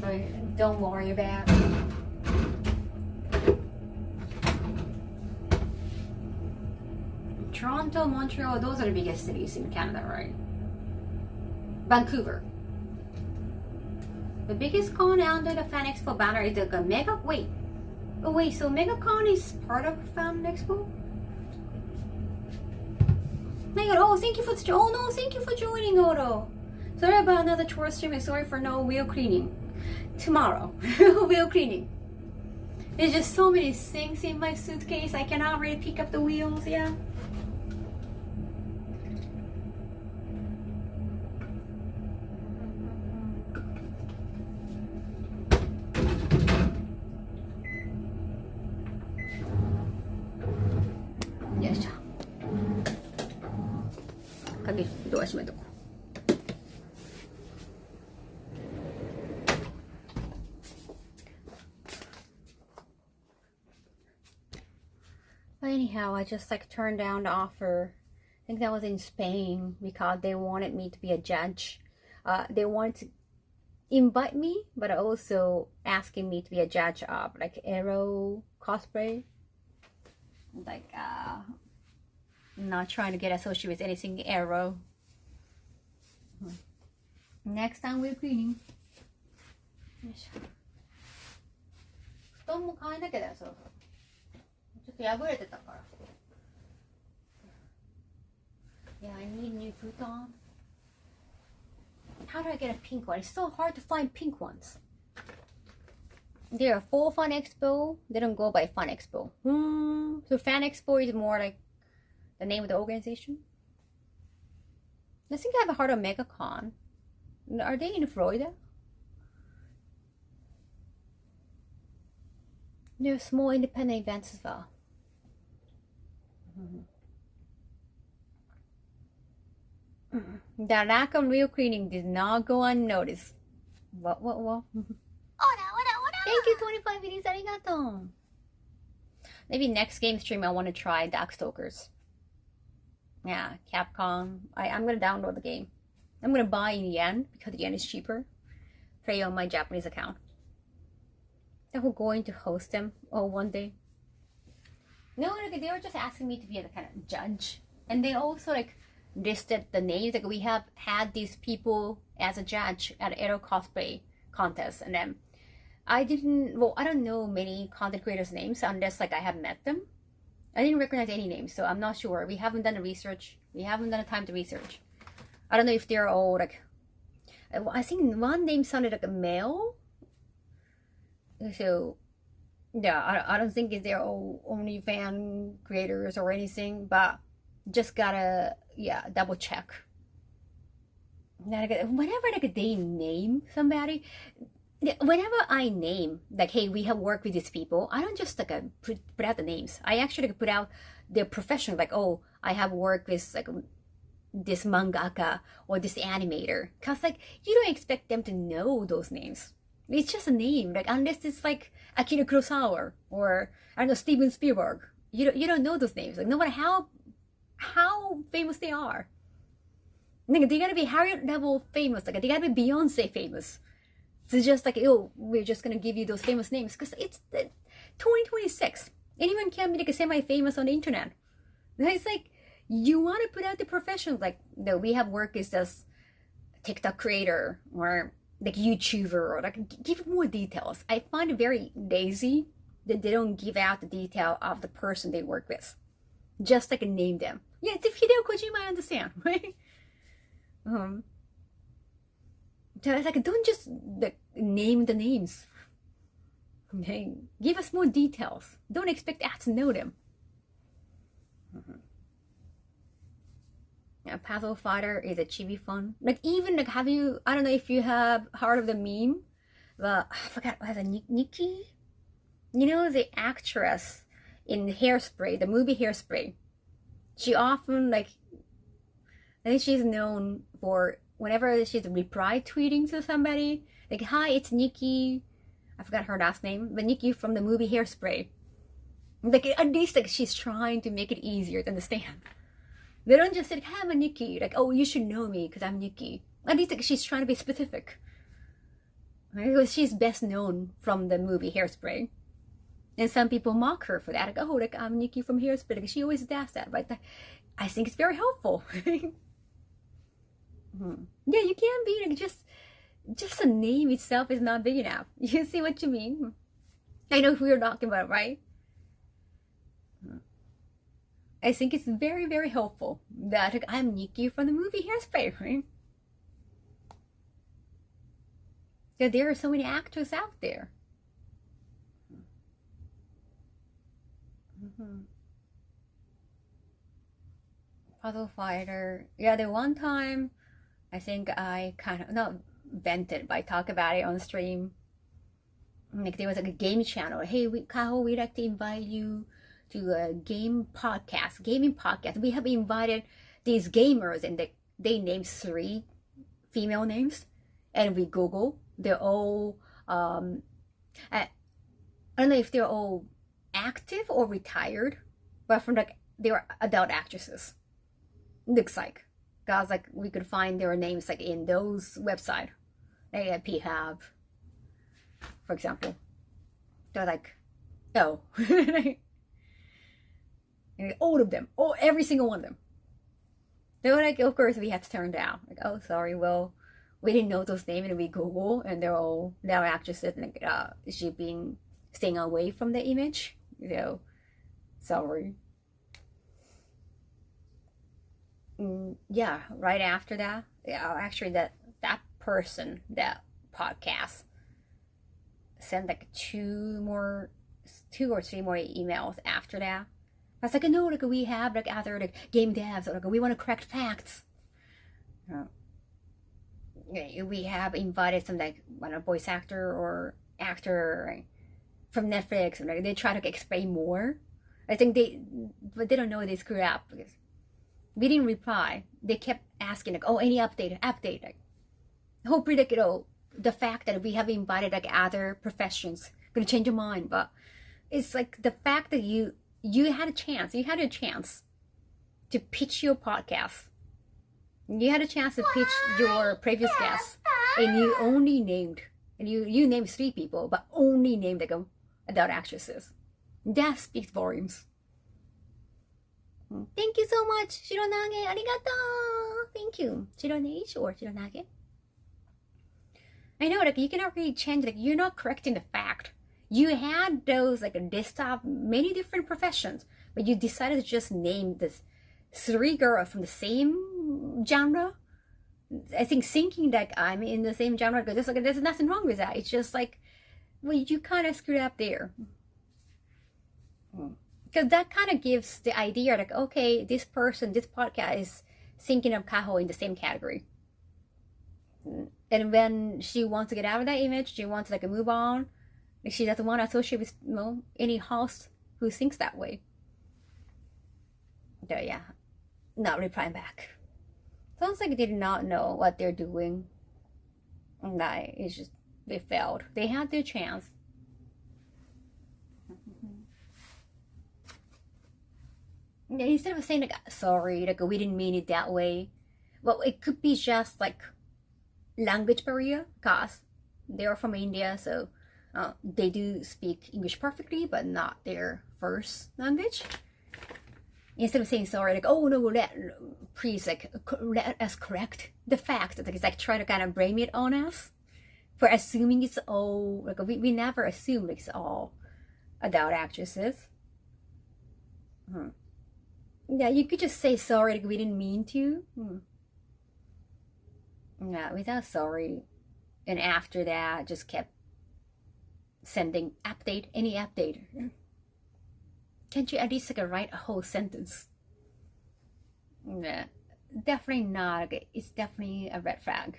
[SPEAKER 3] So don't worry about it. Toronto, Montreal, those are the biggest cities in Canada, right? Vancouver. The biggest con under the Fan Expo banner is the Mega. Wait. Oh wait, so MegaCon is part of Fan Expo? My god, oh thank you for joining, Odo. Sorry about another chore stream and sorry for no wheel cleaning.
[SPEAKER 1] tomorrow. Wheel cleaning. There's just so many things in my suitcase. I cannot really pick up the wheels. Yeah. But anyhow, I just like turned down the offer. I think that was in Spain because they wanted me to be a judge. They wanted to invite me, but also asking me to be a judge of like aero cosplay. Like not trying to get associated with anything aero. Next time we're cleaning. 布団も変えなきゃだよ、そうそう。ちょっと破れてたから。Yeah, I need new futon. How do I get a pink one? It's so hard to find pink ones. There are 4 Fun Expo. They don't go by Fun Expo. So Fan Expo is more like the name of the organization. I think I have heard of MegaCon. Are they in Florida? There are small independent events as well. The lack of real cleaning did not go unnoticed. What? Thank you, 25 videos. Arigato. Maybe next game stream I want to try Darkstalkers. Yeah, Capcom. I'm gonna download the game. I'm gonna buy in yen because the yen is cheaper. Play on my Japanese account. We're going to host them one day. No, like they were just asking me to be a kind of judge, and they also like listed the names. Like we have had these people as a judge at Aero cosplay contest, and then I don't know many content creators' names unless like I have met them. I didn't recognize any names, so I'm not sure. We haven't done the research. We haven't done the time to research. I don't know if they're all like. I think one name sounded like a male. So, yeah, I don't think they're all only fan creators or anything, but just gotta double check. Whenever like they name somebody, whenever I name like, hey, we have worked with these people, I don't just like put out the names. I actually like, put out their profession, like, oh, I have worked with like this mangaka or this animator, cause like you don't expect them to know those names. It's just a name, like unless it's like Akira Kurosawa or I don't know, Steven Spielberg. You don't know those names. Like no matter how famous they are, like they gotta be Harriet level famous. Like they gotta be Beyonce famous. It's just like, oh, we're just gonna give you those famous names because it's the 2026. Anyone can be like semi-famous on the internet. It's like you want to put out the professionals. Like no, we have work as just TikTok creator or like YouTuber, or like give more details. I find it very lazy that they don't give out the detail of the person they work with. Just like name them. Yeah, it's Hideo Kojima, I understand, right? So it's like don't just like name the names. Okay, give us more details. Don't expect us to know them. Yeah, Puzzle Fighter is a chibi fun. Like even like I don't know if you have heard of the meme, but I forgot what was it, Nikki? You know the actress in Hairspray, the movie Hairspray. She often like, I think she's known for whenever she's reply tweeting to somebody, like, hi, it's Nikki. I forgot her last name, but Nikki from the movie Hairspray. Like at least like she's trying to make it easier to understand. They don't just say, hey, I'm a Nikki. Like, oh, you should know me because I'm Nikki. At least like, she's trying to be specific. Right? Because she's best known from the movie Hairspray. And some people mock her for that. Like, oh, like, I'm Nikki from Hairspray. Like, she always does that. Right? I think it's very helpful. Yeah, you can't be like, just the name itself is not big enough. You see what you mean? I know who you're talking about, right? I think it's very, very helpful that like, I'm Nikki from the movie Hairspray, right?
[SPEAKER 3] Because there are so many actors out there. Puzzle fighter. Yeah, the one time I think I kind of not vented, but I talk about it on stream. Like there was like a game channel. Hey, Kaho, we'd like to invite you to a gaming podcast. We have invited these gamers, and they named 3 female names, and we Google. They're all I don't know if they're all active or retired, but from like they were adult actresses. Looks like, guys, like we could find their names like in those website, like PHAB, for example. They're like, oh, all of them, every single one of them. They were like, of course we had to turn down. Like, oh, sorry, well, we didn't know those names, and we Google, and they're all now actresses, and she been staying away from the image. So, sorry. Yeah, right after that, actually that person, that podcast, sent like 2 or 3 more emails after that. I was like, no, like we have like other like game devs, like we want to correct facts. We have invited some like voice actor or actor from Netflix, and like, they try to explain more. I think but they don't know they screw up because we didn't reply. They kept asking like, oh, any update, like, hopefully like, the fact that we have invited like other professions gonna change your mind. But it's like the fact that you had a chance to pitch your podcast. You had a chance to pitch your previous guests, and you only named, and you named 3 people, but only named like adult actresses. That speaks volumes. Thank you so much, Shironage. Arigato. Thank you, Shironage or Shironage. I know, like you cannot really change. Like you're not correcting the fact. You had those like a list of many different professions, but you decided to just name this 3 girls from the same genre. I think thinking like I'm in the same genre, because there's nothing wrong with that. It's just like, well, you kind of screwed up there. Because that kind of gives the idea like, okay, this podcast is thinking of Kaho in the same category. And when she wants to get out of that image, she wants to like move on. She doesn't want to associate with any host who thinks that way. So yeah, not replying back. Sounds like they did not know what they're doing. And it's just, they failed. They had their chance. Instead of saying like, sorry, like we didn't mean it that way. Well, it could be just like language barrier, because they're from India, so they do speak English perfectly, but not their first language. Instead of saying sorry, like, oh no, please, like, let us correct the fact that it's like try to kind of blame it on us for assuming it's all like we never assume it's all adult actresses. Yeah, you could just say sorry, like we didn't mean to. Yeah, without sorry, and after that, just kept sending any update. Can't you at least like write a whole sentence? Yeah, definitely not. It's definitely a red flag.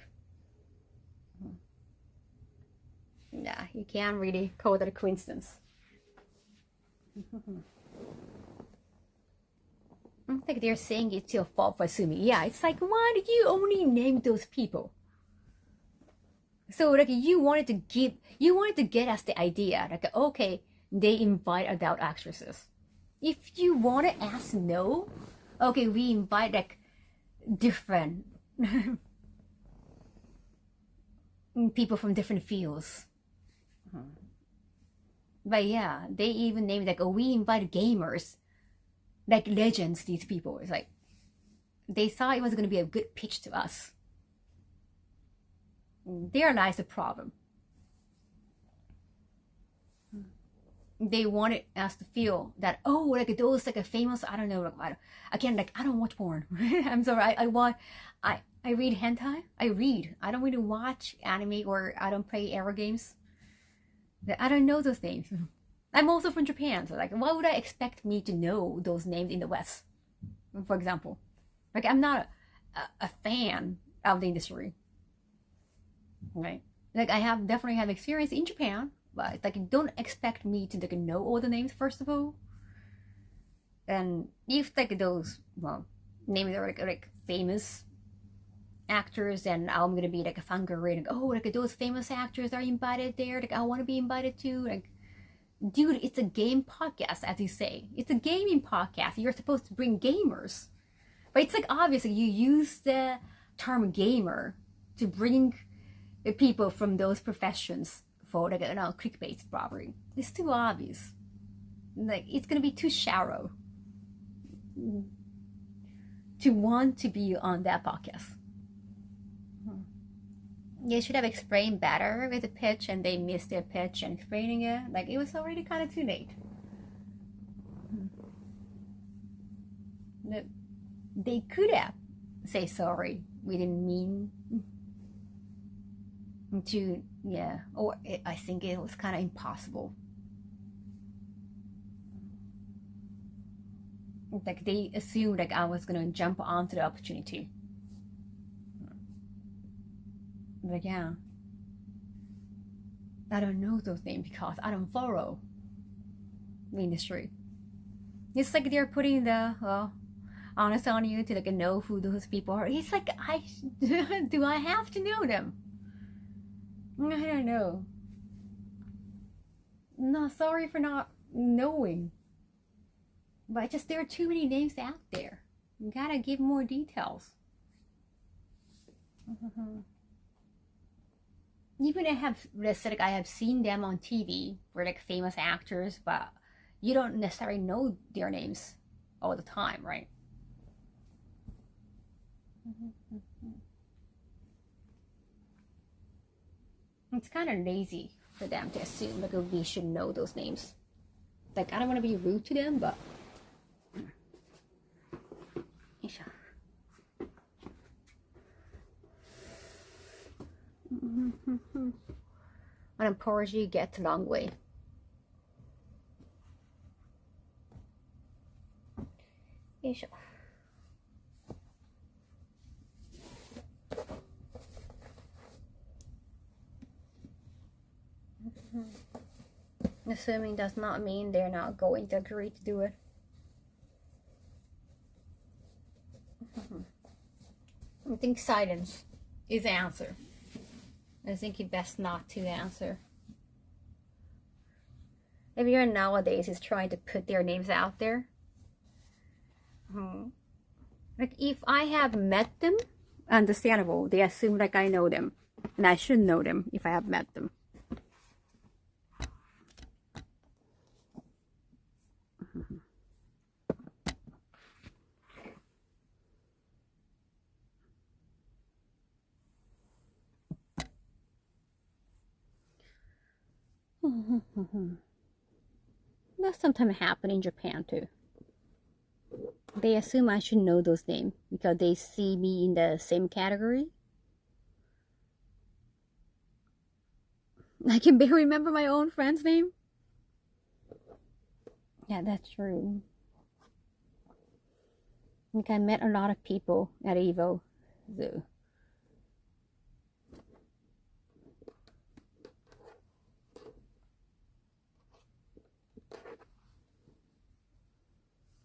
[SPEAKER 3] Yeah, you can't really call that a coincidence. I don't think they're saying it's your fault for assuming. Yeah, it's like, why did you only name those people? So like you wanted to get us the idea, like, okay, they invite adult actresses. If you want to ask no, okay, we invite like different people from different fields. But yeah, they even named like, oh, we invite gamers, like legends, these people. It's like, they thought it was going to be a good pitch to us. There lies the problem. They wanted us to feel that, oh, like those like a famous, I don't know, like, I don't watch porn. I'm sorry, I I read hentai. I read. I don't really watch anime or I don't play aero games. I don't know those names. I'm also from Japan, so like, why would I expect me to know those names in the West? For example, like I'm not a fan of the industry, right? Like I have definitely have experience in Japan, but like don't expect me to like know all the names first of all. And if like those names are like famous actors, and I'm gonna be like a fangirl, like oh like those famous actors are invited there, like I want to be invited too. Like, dude, it's a game podcast, as you say. It's a gaming podcast. You're supposed to bring gamers, but it's like obviously you use the term gamer to bring people from those professions for like clickbait probably. It's too obvious. Like it's gonna be too shallow to want to be on that podcast. They should have explained better with the pitch, and they missed their pitch and explaining it. Like it was already kind of too late. They could have say sorry. We didn't mean to, yeah. Or I think it was kind of impossible. Like they assumed like I was gonna jump onto the opportunity. But yeah, I don't know those names because I don't follow the industry. It's like they're putting the honest on you to like know who those people are. It's like do I have to know them? I don't know. No, sorry for not knowing. But just there are too many names out there. You gotta give more details. Even I have said like I have seen them on TV for like famous actors, but you don't necessarily know their names all the time, right? It's kind of lazy for them to assume like we should know those names. Like I don't want to be rude to them, but an apology gets a long way. Assuming does not mean they're not going to agree to do it. I think silence is the answer. I think it's best not to answer. Everyone nowadays is trying to put their names out there. Like if I have met them, understandable. They assume like I know them, and I should know them if I have met them. That sometimes happen in Japan too. They assume I should know those names because they see me in the same category. I can barely remember my own friend's name. Yeah, that's true. Like I met a lot of people at Evo Zoo.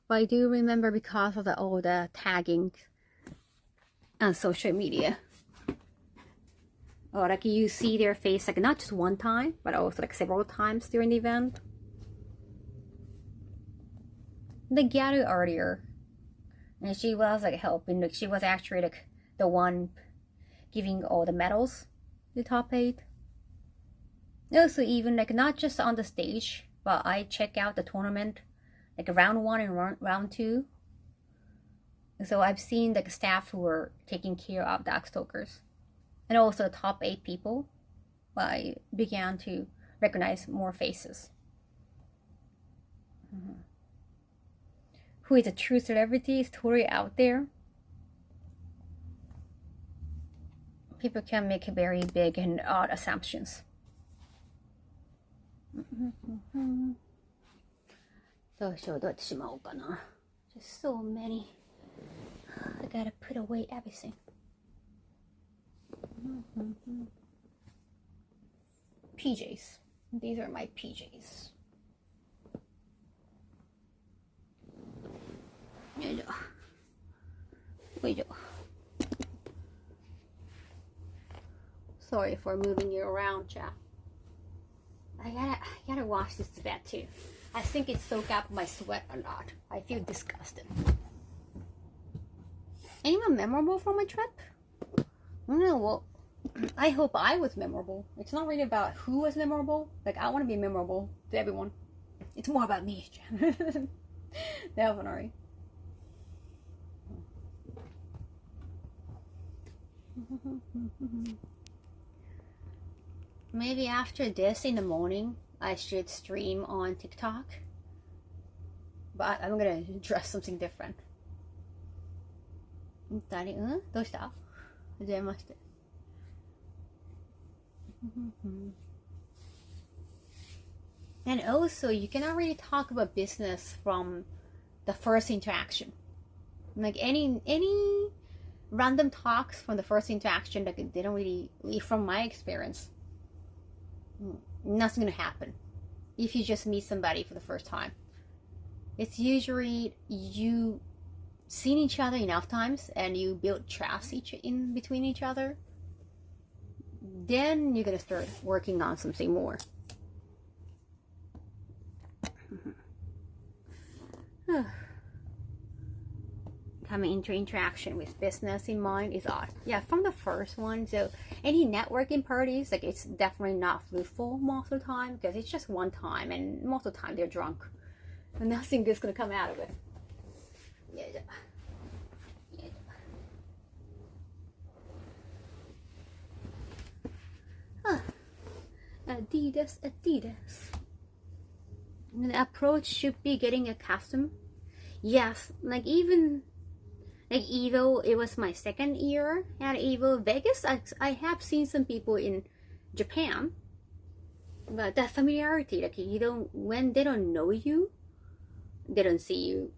[SPEAKER 3] But I do remember because of all the tagging on social media. Or like you see their face like not just one time, but also like several times during the event. The Gyaru earlier, and she was like helping. Like she was actually like the one giving all the medals to top 8. Also, even like not just on the stage, but I check out the tournament. Like round 1 and round 2. So I've seen like staff who were taking care of the Darkstalkers. And also the top 8 people. I began to recognize more faces. Who is a true celebrity is totally out there. people can make very big and odd assumptions. どうしよう、どうやってしまおうかな。Just so many. I gotta put away everything. PJs. These are my PJs. よいしょ。よいしょ。Sorry for moving you around, chat. I gotta wash this bed too. I think it soaked up my sweat a lot. I feel disgusted. Anyone memorable from my trip? No, well, I hope I was memorable. It's not really about who was memorable. Like, I want to be memorable to everyone. It's more about me. Definitely. Maybe after this in the morning, I should stream on TikTok. But I'm gonna dress something different. どうした?はじめまして。And also, you cannot really talk about business from the first interaction. Like any random talks from the first interaction, like they don't really, from my experience, nothing's gonna happen if you just meet somebody for the first time. It's usually you seen each other enough times and you build trust in between each other, then you're gonna start working on something more. Coming into interaction with business in mind is odd. Yeah, from the first one. So any networking parties, like it's definitely not fruitful most of the time because it's just one time and most of the time they're drunk and nothing good's gonna come out of it. Yeah. Adidas. And the approach should be getting accustomed. Yes, like even like Evo, it was my second year at Evo Vegas. I have seen some people in Japan, but that familiarity, like when they don't know you, they don't see you.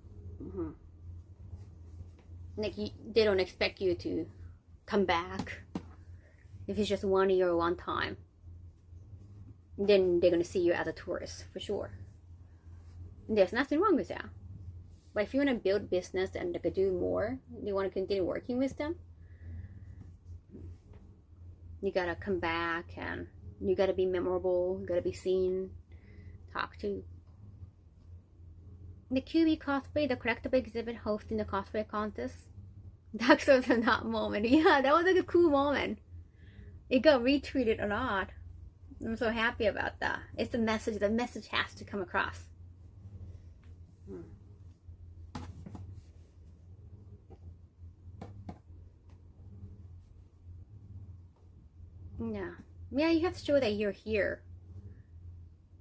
[SPEAKER 3] Like they don't expect you to come back. If it's just 1 year or one time, then they're gonna see you as a tourist for sure. There's nothing wrong with that. But if you want to build business and like do more, you want to continue working with them, you gotta come back and you gotta be memorable, you gotta be seen, talk to. The QB cosplay, the collectible exhibit hosting the cosplay contest. That was that moment. Yeah, that was like a cool moment. It got retweeted a lot. I'm so happy about that. It's a message. The message has to come across. Yeah, you have to show that you're here.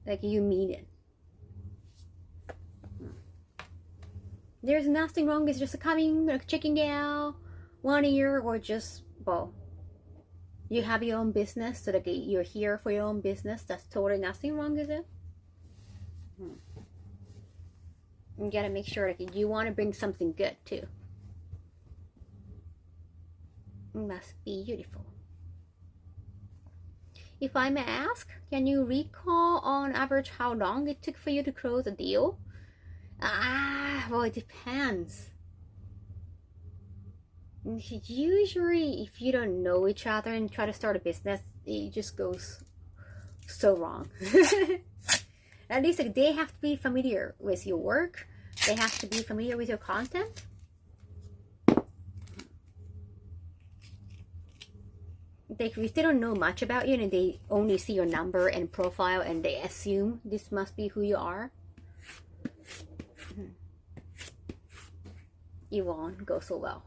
[SPEAKER 3] Like you mean it. There's nothing wrong with just coming, like checking out 1 year or just, well, you have your own business, so like you're here for your own business. That's totally nothing wrong with it. You gotta make sure like you want to bring something good too. It must be beautiful. If I may ask, can you recall on average how long it took for you to close a deal? Well, it depends. Usually, if you don't know each other and try to start a business, it just goes so wrong. At least like, they have to be familiar with your work. They have to be familiar with your content. If they don't know much about you and they only see your number and profile and they assume this must be who you are, it won't go so well.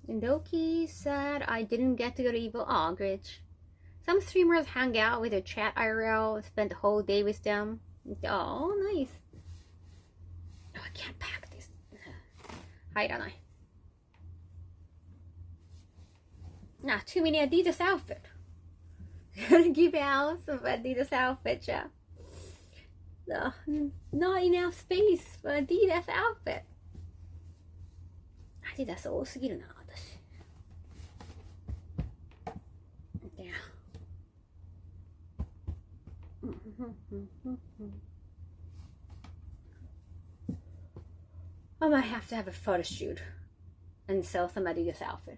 [SPEAKER 3] And Doki said I didn't get to go to Evo. Oh, Gritch. Some streamers hang out with their chat IRL, spend the whole day with them. Oh, nice. Oh, I can't pack this. Hi, don't I? Not too many Adidas outfit. Gotta give out some Adidas outfit, yeah. No, not enough space for Adidas outfit. Adidas 多すぎるな、私。Yeah. I might have to have a photo shoot and sell some Adidas outfit.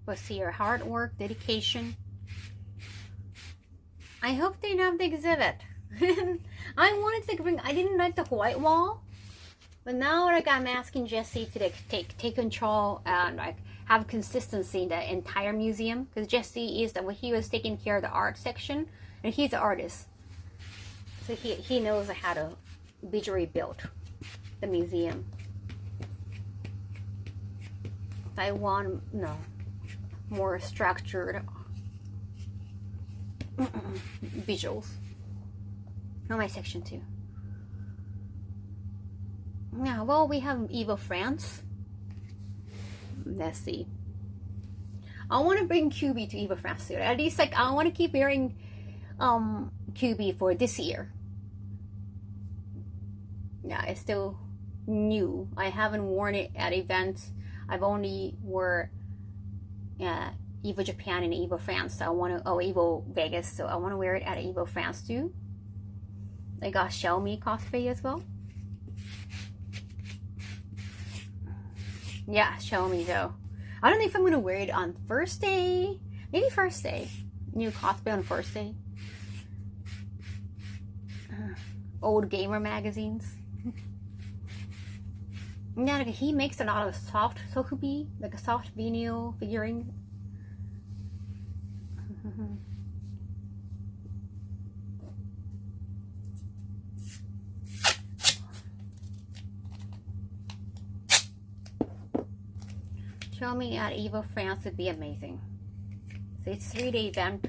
[SPEAKER 3] But see your hard work, dedication. I hope they have the exhibit. I wanted to bring, I didn't like the white wall, but now like I'm asking Jesse to take control and like have consistency in the entire museum, because Jesse is he was taking care of the art section, and he's an artist, so he knows how to visually build the museum. I want more structured visuals on my section too. Yeah, well, we have Evo France. Let's see. I want to bring QB to Evo France too. At least like I want to keep wearing QB for this year. Yeah, it's still new. I haven't worn it at events. I've only wore Evo Japan and Evo France. So I want to Evo Vegas. So I want to wear it at Evo France too. I got Xiaomi cosplay as well. Yeah, Xiaomi though. I don't know if I'm gonna wear it on first day. Maybe first day. New cosplay on first day. Old gamer magazines. Yeah, like he makes a lot of soft sokubi, like a soft vinyl figurine. Show me at Evo France would be amazing. So it's a 3-day event.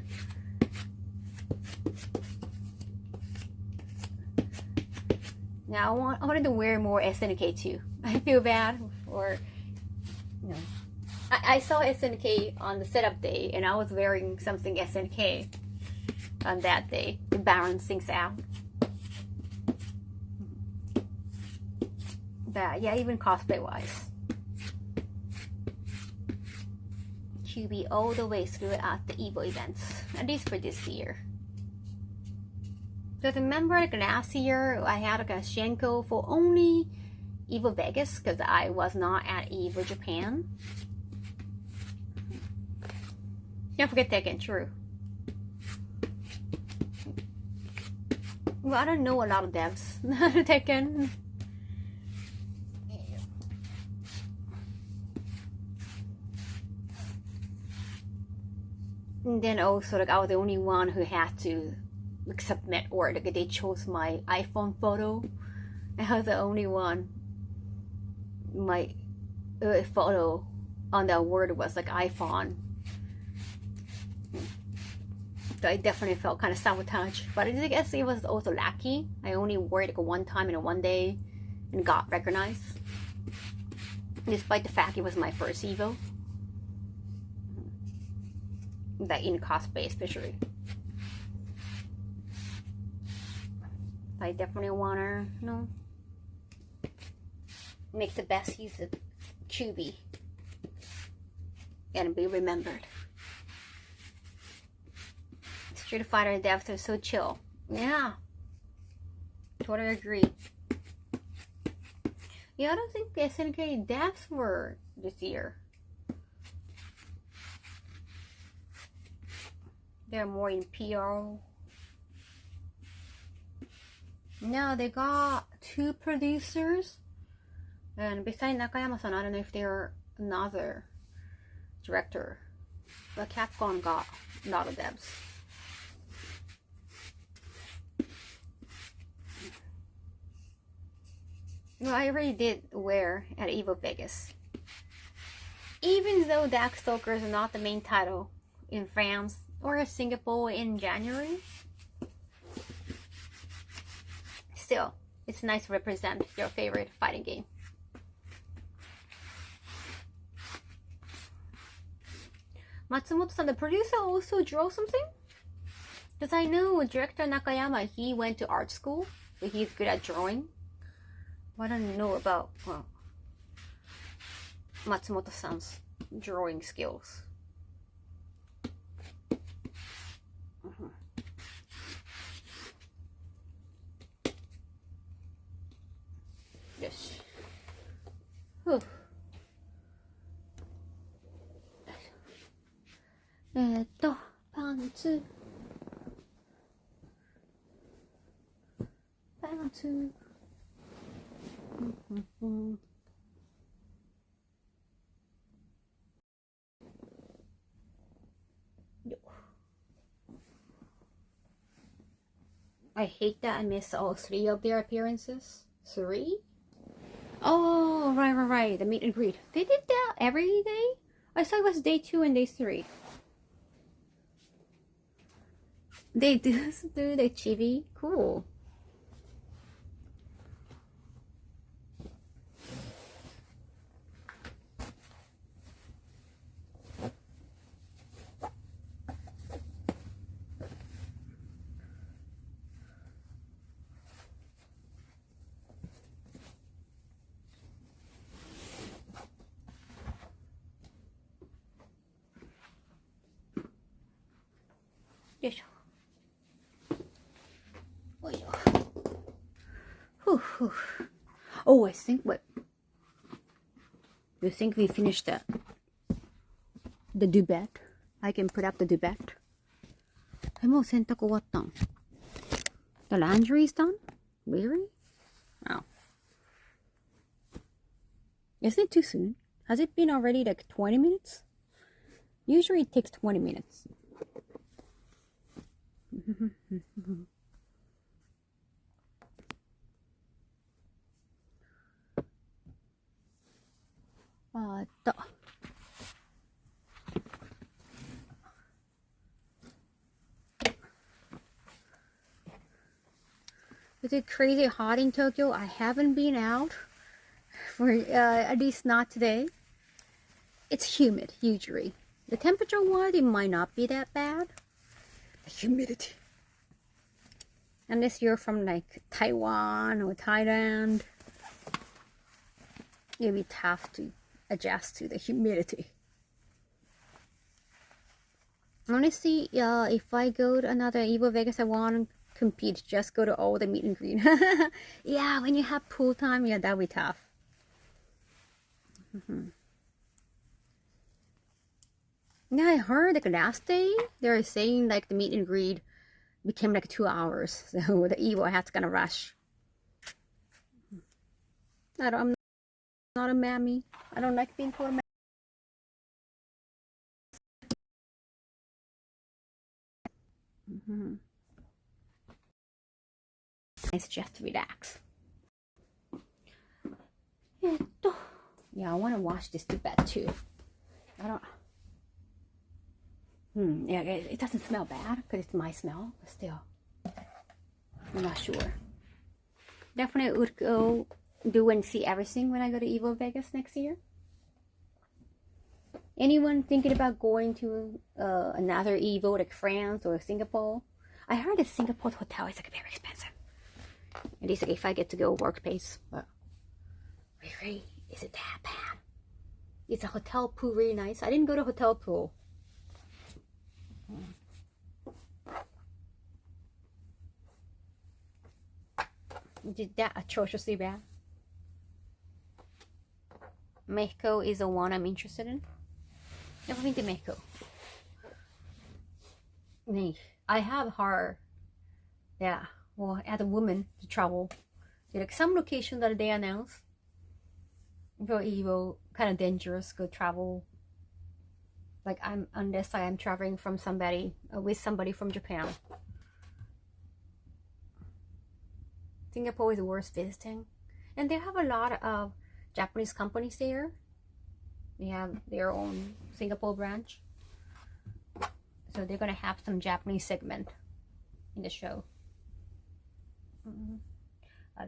[SPEAKER 3] Now I wanted to wear more SNK too. I feel bad for, you know. I saw SNK on the setup day and I was wearing something SNK on that day to balance things out. But yeah, even cosplay wise. QB all the way through at the Evo events, at least for this year. So remember like last year I had like a Shenko for only Evo Vegas because I was not at Evo Japan. Don't forget Tekken, true. Well, I don't know a lot of devs Tekken. And then also like I was the only one who had to like submit, or like they chose my iPhone photo. I was the only one. My photo on that word was like iPhone. So I definitely felt kind of sabotaged. But I guess it was also lucky. I only wore it like one time in one day and got recognized. Despite the fact it was my first Evo. That in cosplay especially. I definitely wanna, you know, make the best use of QB and be remembered. Street Fighter devs are so chill. Yeah. Totally agree. Yeah, I don't think the SNK devs were this year. They're more in PR. No, they got 2 producers. And besides Nakayama-san, I don't know if they're another director. But Capcom got a lot of devs. Well, I already did wear at Evo Vegas. Even though Darkstalkers are not the main title in France or Singapore in January, still, it's nice to represent your favorite fighting game. Matsumoto-san, the producer, also drew something? Because I know director Nakayama, he went to art school, but he's good at drawing. But I don't know about, well, Matsumoto-san's drawing skills. Yes. Whew. パンツ。パンツ。I hate that I missed all 3 of their appearances. 3? Oh, right. The meet and greet. They did that every day? I saw it was day 2 and day 3. They do the chibi? Cool. Yes. Oh, I think what? You think we finished the duvet? I can put up the duvet. もう洗濯終わったん? The laundry is done? Really? Oh. Isn't it too soon? Has it been already like 20 minutes? Usually it takes 20 minutes. Is it crazy hot in Tokyo? I haven't been out for at least not today. It's humid usually. The temperature wise, it might not be that bad. The humidity. Unless you're from like Taiwan or Thailand, it'll be tough to adjust to the humidity. Honestly, if I go to another Evo Vegas, I want to compete. Just go to all the meet and greet. Yeah, when you have pool time, yeah, that'll be tough. Yeah, I heard like last day they were saying like the meet and greet became like 2 hours, so the Evo had to kind of rush. I'm not a mammy. I don't like being called a mammy. Nice just to relax. Yeah, I want to wash this to bed too. I don't. Yeah, it doesn't smell bad because it's my smell, but still, I'm not sure. Definitely would go do and see everything when I go to Evo Vegas next year. Anyone thinking about going to another Evo like France or Singapore? I heard that Singapore's hotel is like very expensive. At least like if I get to go workplace, but really, is it that bad? Is the hotel pool really nice? I didn't go to hotel pool. Did that atrociously bad? Mexico is the one I'm interested in. Never been to Mexico. I have heard, yeah, well, as a woman to travel, like some locations that they announce, very evil, kind of dangerous, go travel. Like unless I am traveling from somebody with somebody from Japan. Singapore is worth visiting. And they have a lot of Japanese companies there. They have their own Singapore branch. So they're gonna have some Japanese segment in the show. I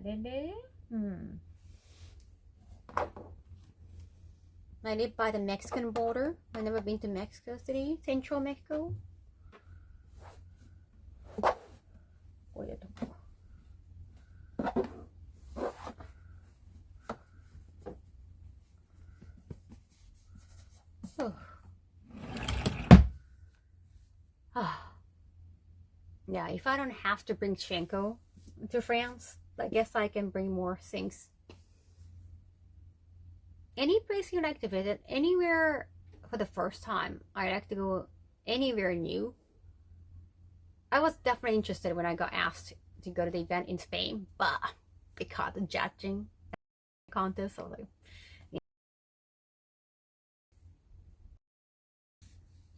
[SPEAKER 3] live by the Mexican border. I've never been to Mexico City, Central Mexico. Oh. Yeah, if I don't have to bring Shenko to France, I guess I can bring more things. Any place you like to visit, anywhere for the first time, I like to go anywhere new. I was definitely interested when I got asked to go to the event in Spain, but because of judging contest, I was like,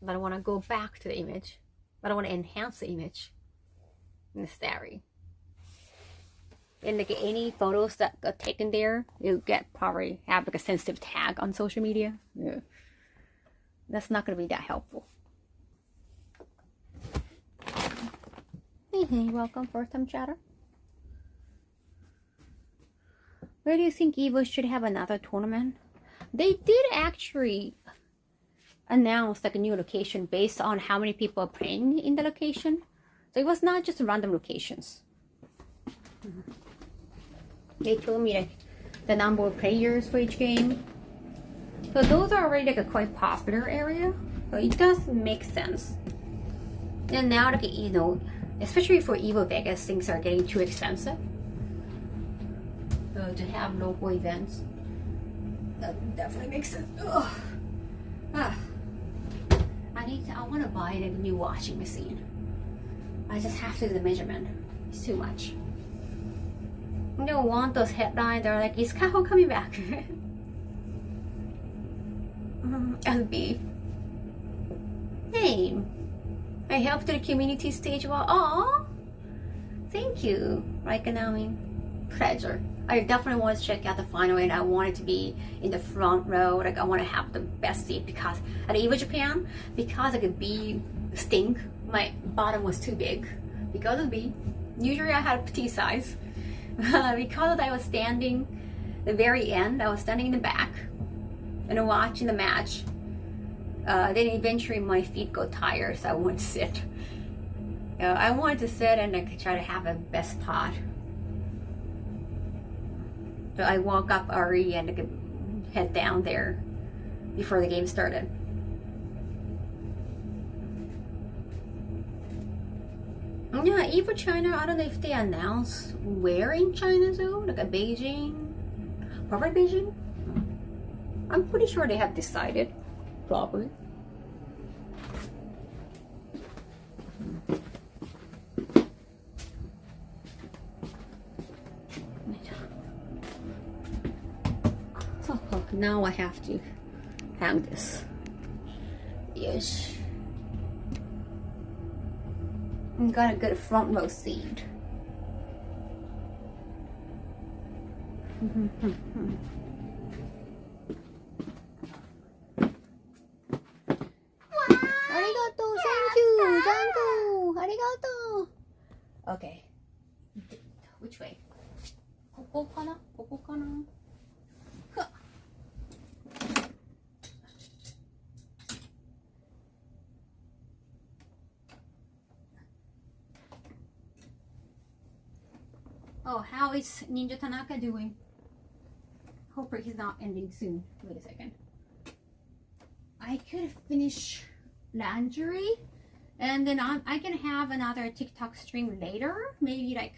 [SPEAKER 3] I don't want to go back to the image. I don't want to enhance the image in the story. And like any photos that got taken there, you get probably have like a sensitive tag on social media. Yeah. That's not going to be that helpful. Hey, welcome, first time chatter. Where do you think Evo should have another tournament? They did actually announce like a new location based on how many people are playing in the location. So it was not just random locations. They told me like the number of players for each game. So those are already like a quite popular area. So it does make sense. And now like, you know, especially for Evo Vegas, things are getting too expensive. So to have local events, that definitely makes sense. Ugh. Ah. I want to buy a new washing machine. I just have to do the measurement. It's too much. I don't want those headlines. They're like, is Kaho coming back? SB. Hey, I helped the community stage well. Aw, thank you. Right, Konami. Pleasure. I definitely want to check out the final, and I want it to be in the front row. Like I want to have the best seat because at Evo Japan, because I could be stink, my bottom was too big because of B. Usually I had petite size. Because I was standing the very end, I was standing in the back and watching the match. Then eventually my feet got tired, so I wouldn't sit. I wanted to sit and like try to have a best spot. So I walk up Ari and like, head down there before the game started. Yeah, Evo China, I don't know if they announced where in China though, like a Beijing, probably Beijing. I'm pretty sure they have decided, probably. So now I have to hang this. Yes. Got a good front row seat. Arigato, thank you, Janko. Arigato. Okay. Which way? ここかな? ここかな? Oh, how is Ninja Tanaka doing? Hopefully he's not ending soon. Wait a second. I could finish laundry and then I can have another TikTok stream later. Maybe like,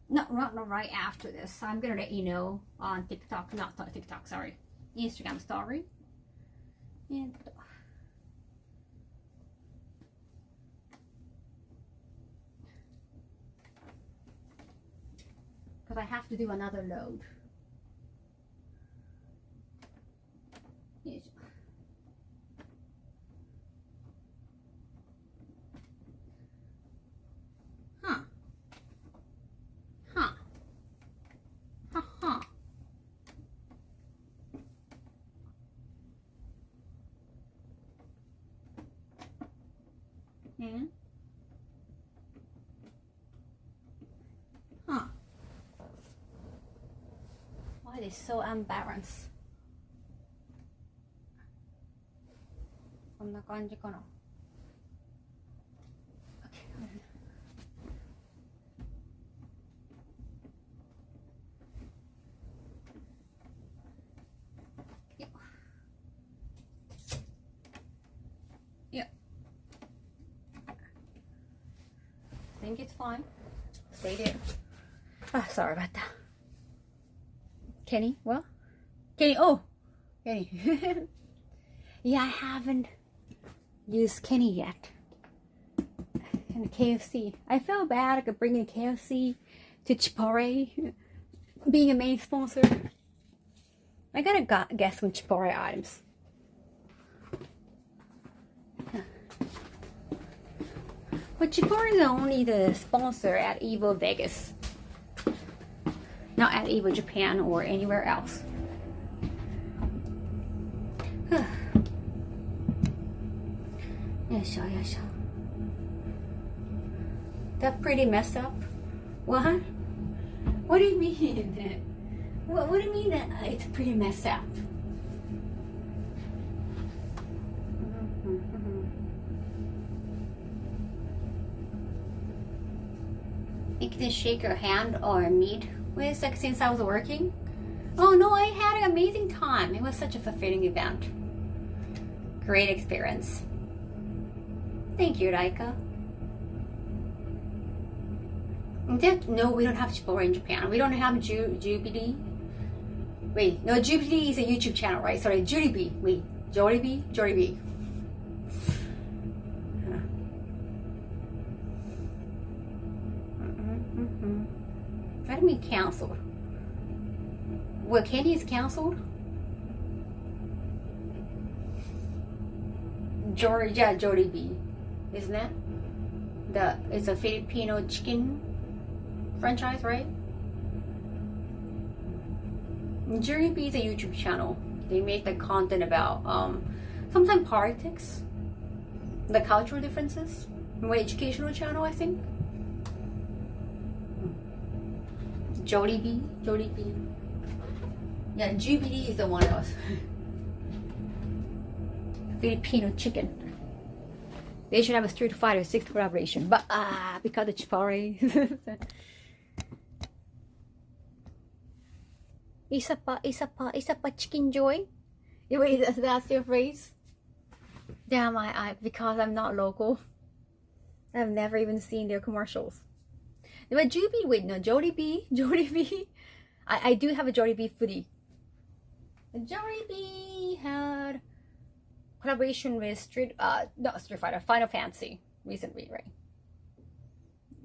[SPEAKER 3] not right after this. I'm gonna let you know on TikTok, not TikTok, sorry. Instagram story. And because I have to do another load. Yes. Huh. Huh. Huh. Hmm? Huh. Why are they so unbalanced? こんな感じかな。Yeah. I think it's fine. Stay there. Ah, sorry about that. Kenny, what? Kenny, oh! Kenny. Yeah, I haven't used Kenny yet. And KFC. I felt bad like bringing KFC to Chores, being a main sponsor. I gotta get some Chores items. But Chores is only the sponsor at Evo Vegas. Not at Evo Japan or anywhere else. Yes. That's pretty messed up. What? What do you mean? What do you mean that it's pretty messed up? You can shake your hand or meet with like since I was working. Oh no, I had an amazing time. It was such a fulfilling event. Great experience. Thank you, Raika. No, we don't have Chipore in Japan. We don't have Jubilee. Wait, no, Jubilee is a YouTube channel, right? Sorry, Jollibee. Wait, Jollibee. What do you mean canceled? What, Candy is canceled? Jollibee, isn't it? It's a Filipino chicken franchise, right? Jollibee is a YouTube channel. They make the content about sometimes politics, the cultural differences. More educational channel, I think. Jollibee. Yeah, Jubilee is the one else. Filipino chicken. They should have a Street Fighter 6 collaboration, but because of Chipore. Isa pa chicken joy. Wait, that's your phrase? Damn, because I'm not local. I've never even seen their commercials. But Jollibee. I do have a Jollibee foodie. Jollibee had collaboration with Street Fighter, Final Fantasy recently, right?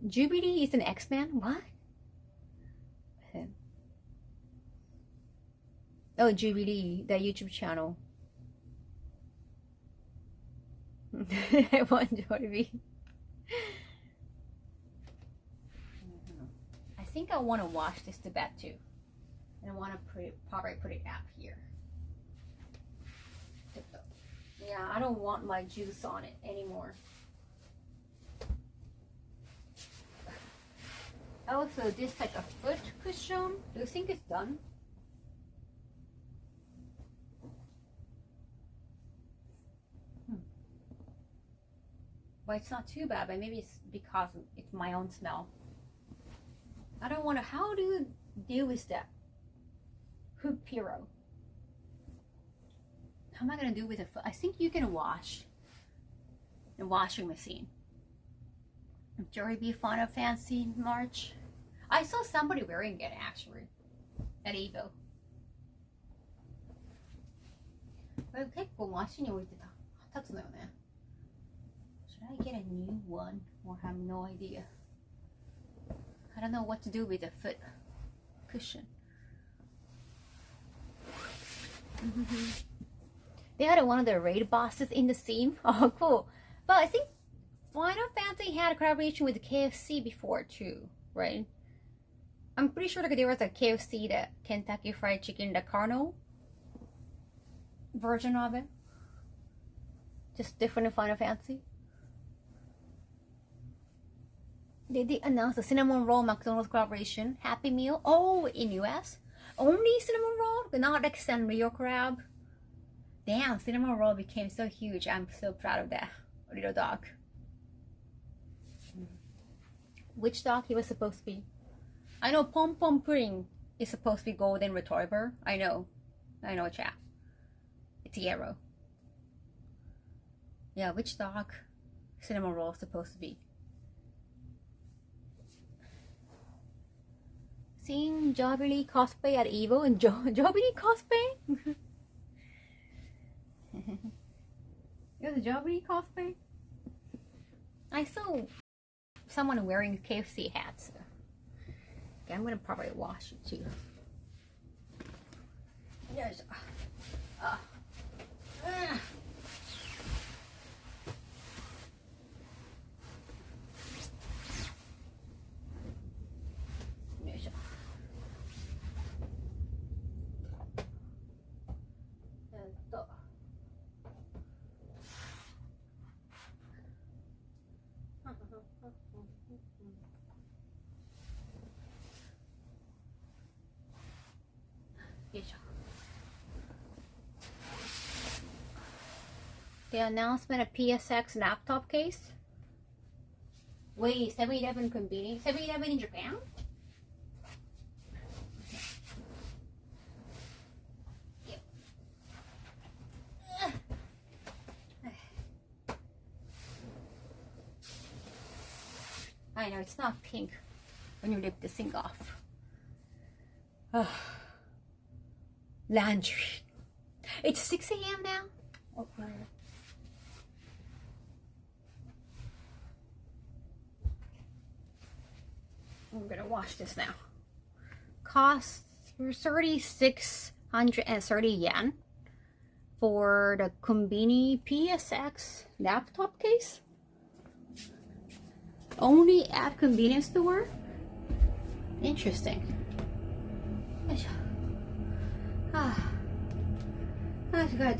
[SPEAKER 3] Jubilee is an X-Men? What? Oh, Jubilee, the YouTube channel. I want Jollibee. I think I want to wash this to bed too. And I want to probably put it up here. Yeah, I don't want my juice on it anymore. Also, this like a foot cushion. Do you think it's done? Well, it's not too bad, but maybe it's because it's my own smell. I don't want to. How do you deal with that? Hoop hero. How am I gonna do with it? I think you can wash the washing machine. Jollibee Final Fantasy March. I saw somebody wearing it actually at Evo. これ結構マシに置いてた。立つのよね。Should I get a new one or have no idea? I don't know what to do with the foot cushion. They had one of the raid bosses in the scene. Oh, cool. But I think Final Fantasy had a collaboration with KFC before too, right? I'm pretty sure like there was a KFC, the Kentucky Fried Chicken, the Carno version of it. Just different in Final Fantasy. They did announce the cinnamon roll McDonald's collaboration. Happy Meal. Oh, in US? Only cinnamon roll? But not extend real crab? Damn, cinnamon roll became so huge. I'm so proud of that little dog. Which dog he was supposed to be? I know Pom Pom Pudding is supposed to be golden retriever. I know, chap. It's yellow. Yeah, which dog cinnamon roll is supposed to be? Seeing Jobbily cosplay at Evo and Jobbily cosplay? It was a Jobbily cosplay? I saw someone wearing KFC hats. Okay, I'm gonna probably wash it too. There's the announcement of PSX laptop case. Wait, 7-Eleven convenience? 7-Eleven in Japan? Yep. I know it's not pink when you lift the sink off. Laundry. It's 6 a.m. now? Okay. I'm gonna wash this now. Costs 3,630 yen for the Konbini PSX laptop case. Only at convenience store? Interesting. That's good.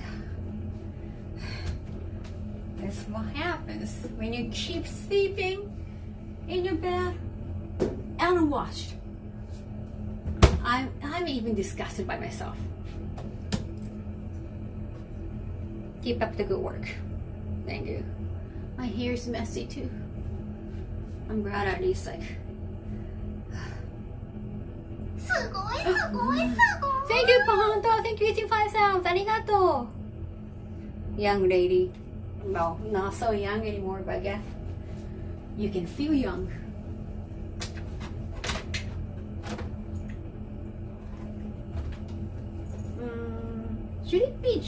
[SPEAKER 3] That's what happens when you keep sleeping in your bed unwashed. I'm even disgusted by myself. Keep up the good work. Thank you. My hair's messy too. I'm glad at least like. Thank you, Pahanto. Thank you, 85 sounds. Arigato. Young lady. Well, not so young anymore, but I guess you can feel young. Should it be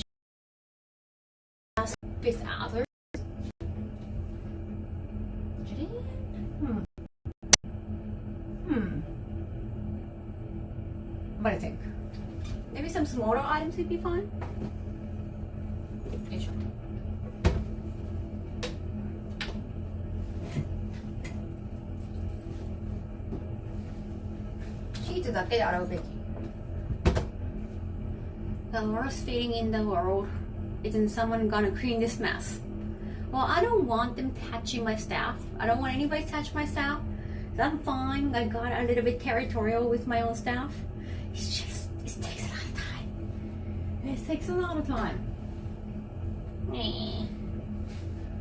[SPEAKER 3] just with others? Should it? What do you think? Maybe some smaller items would be fine. Okay, sure. Sheets だけで洗うべき。The worst feeling in the world. Isn't someone gonna clean this mess? Well, I don't want them touching my stuff. I don't want anybody to touch my stuff. I'm fine. I got a little bit territorial with my own stuff. It's just, it takes a lot of time. It takes a lot of time.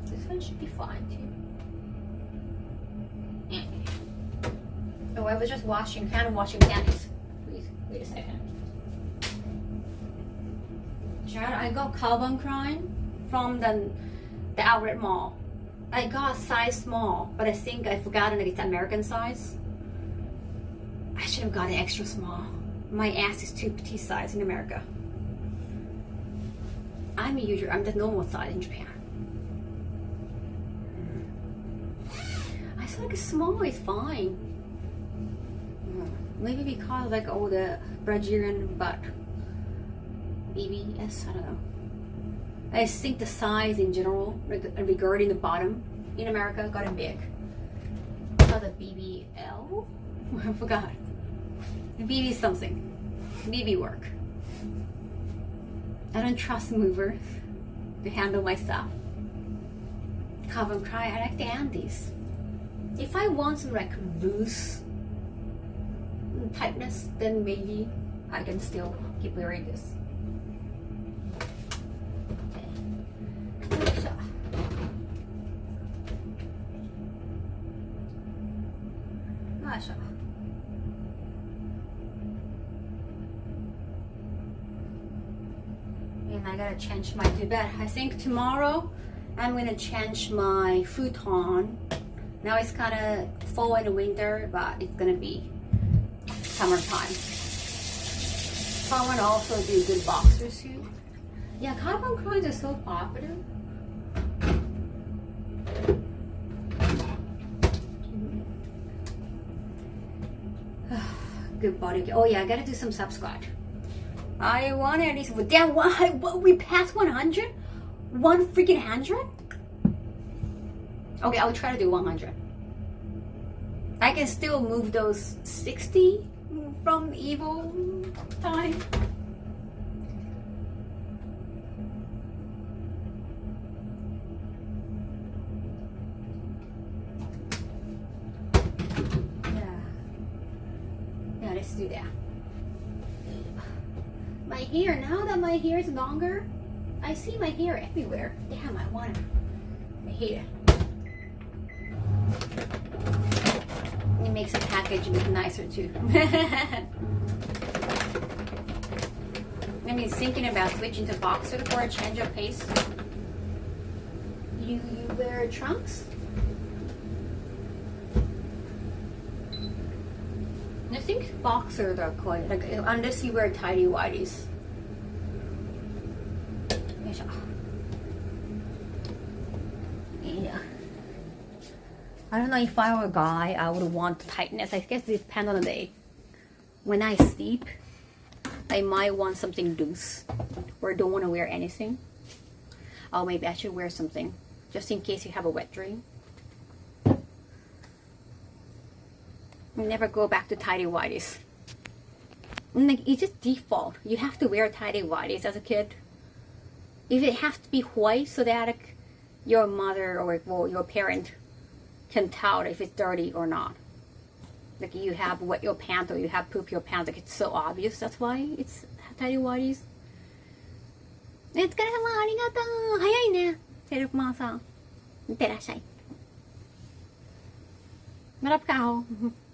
[SPEAKER 3] This one should be fine too. Oh, I was just hand washing panties. Please, wait a second. I got Calvin Klein from the outlet mall. I got size small, but I think I forgot that it's American size. I should have got an extra small. My ass is too petite size in America. I'm the normal size in Japan. I feel like a small is fine. Maybe because like all the Brazilian butt. BBS, I don't know. I think the size in general, regarding the bottom in America, got big. Oh, the BBL? I forgot. The BB something. BB work. I don't trust movers to handle my stuff. Calvin Klein, I like the Andes. If I want some like loose tightness, then maybe I can still keep wearing this. Okay. And I gotta change my bed. I think tomorrow I'm gonna change my futon. Now it's kind of fall and winter, but it's gonna be summertime. So I want to also do good boxer suit. Yeah, carbon crayons are so popular. Good body. Oh yeah, I gotta do some sub squat. I want at least. Damn, what we passed 100? 100? Okay, I'll try to do 100. I can still move those 60 from evil time. Yeah, let's do that. My hair, now that my hair is longer, I see my hair everywhere. Damn, I want it. I hate it. It makes the package look nicer too. I mean, thinking about switching to boxer for a change of pace. You wear trunks? I think boxers are quite like, unless you wear tidy whities. Yeah. I don't know, if I were a guy, I would want tightness. I guess it depends on the day. When I sleep, I might want something loose or don't want to wear anything. Oh, maybe I should wear something just in case you have a wet dream. Never go back to tidy whities. Like, it's just default. You have to wear tidy whities as a kid. If it has to be white so that like, your mother or well, your parent can tell if it's dirty or not. Like you have wet your pants or you have poop your pants, like it's so obvious. That's why it's tidy whities. お疲れ様、ありがとう。早いね、セルフマーさん。いってらっしゃい。What up, Kaho?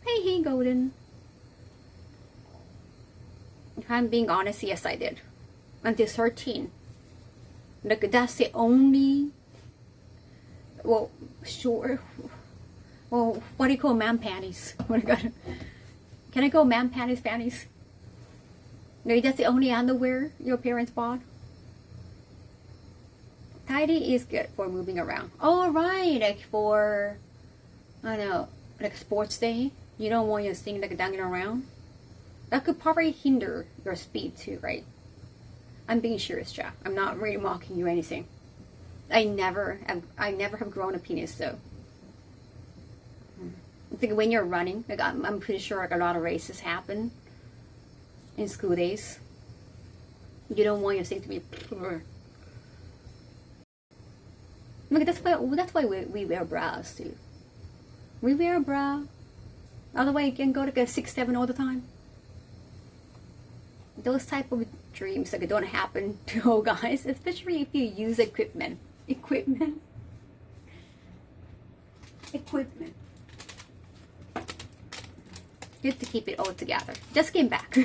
[SPEAKER 3] Hey, hey, Golden. If I'm being honest, yes, I did. Until 13. Like, that's the only... Well, sure. Well, what do you call man panties? What do you got? Can I go man panties? No, that's the only underwear your parents bought? Tidy is good for moving around. Oh, right. Like for, I don't know, like a sports day. You don't want your thing like dangling around. That could probably hinder your speed too, right? I'm being serious, Jack. I'm not really mocking you or anything. I never have grown a penis though. I think when you're running, like I'm pretty sure like a lot of races happen in school days. You don't want your thing to be. Like that's why we wear bras too. We wear a bra. Otherwise, you can go like a 6'7" all the time. Those type of dreams like don't happen to all guys, especially if you use equipment. Good to keep it all together. Just came back.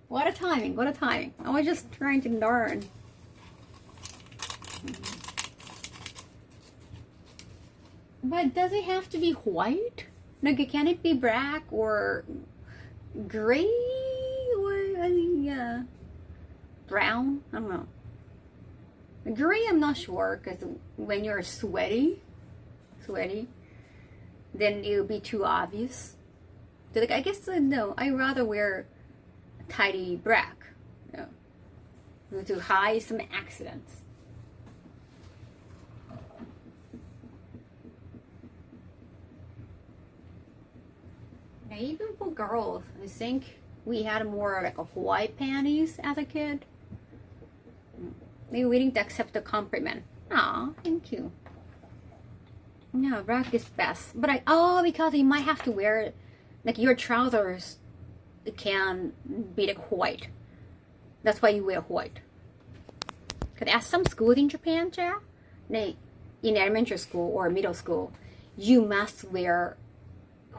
[SPEAKER 3] What a timing! What a timing! I was just trying to learn. But does it have to be white? Like, can it be black or gray or brown? I don't know. Gray, I'm not sure, because when you're sweaty, then it'll be too obvious. So, like, I guess no. I rather wear tidy black, to hide some accidents. Even for girls, I think we had more like a white panties as a kid. They were willing to accept the compliment. Aw, thank you. Yeah, black is best. But because you might have to wear, like your trousers can be like white. That's why you wear white. Because at some schools in Japan, in elementary school or middle school, you must wear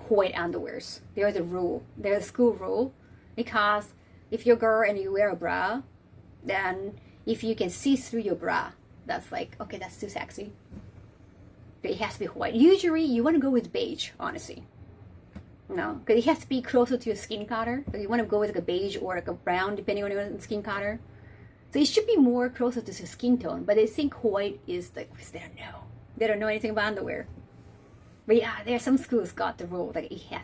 [SPEAKER 3] white underwears. There's a rule. There's a school rule. Because if you're a girl and you wear a bra, then if you can see through your bra, that's like, okay, that's too sexy. But it has to be white. Usually, you want to go with beige, honestly. No, because it has to be closer to your skin color. So you want to go with like a beige or like a brown, depending on your skin color. So it should be more closer to your skin tone. But they think white is like, because they don't know. They don't know anything about underwear. But yeah, there are some schools got the rule like it had.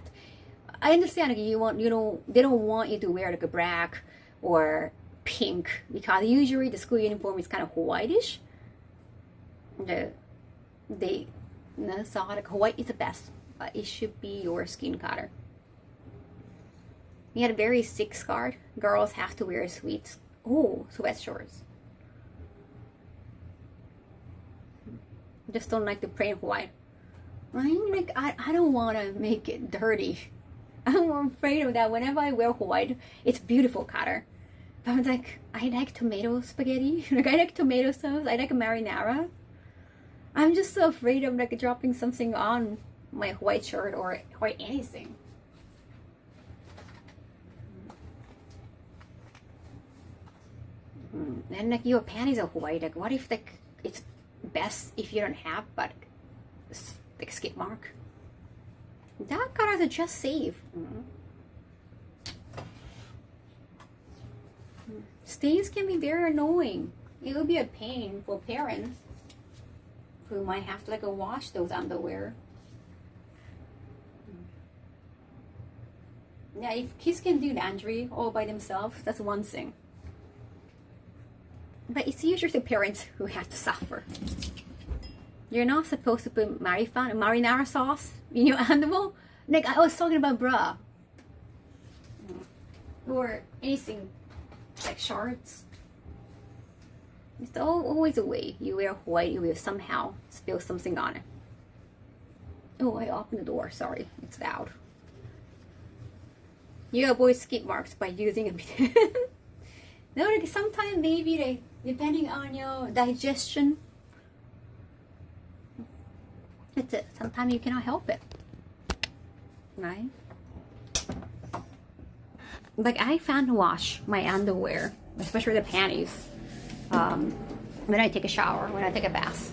[SPEAKER 3] I understand like they don't want you to wear like a black or pink because usually the school uniform is kind of whitish. They thought like white is the best, but it should be your skin color. We had a very thick skirt. Girls have to wear sweat shorts. Just don't like the plain white. I don't want to make it dirty. I'm afraid of that. Whenever I wear white, it's beautiful color. But I'm like, I like tomato spaghetti. Like I like tomato sauce. I like marinara. I'm just so afraid of like dropping something on my white shirt or white anything. And like your panties are white. Like what if like it's best if you don't have but like skip mark? That colors are just safe. Stains can be very annoying. It will be a pain for parents who might have to like wash those underwear. Yeah, if kids can do laundry all by themselves, that's one thing. But it's usually the parents who have to suffer. You're not supposed to put marinara sauce in your underwear. Like I was talking about bra. Or anything like shorts. It's always a way. You wear white, you will somehow spill something on it. Oh, I opened the door. Sorry, it's loud. You avoid skip marks by using a bit. No, like sometimes maybe like, depending on your digestion. That's it. Sometimes you cannot help it. Right? Like I fan wash my underwear, especially the panties, when I take a shower, when I take a bath.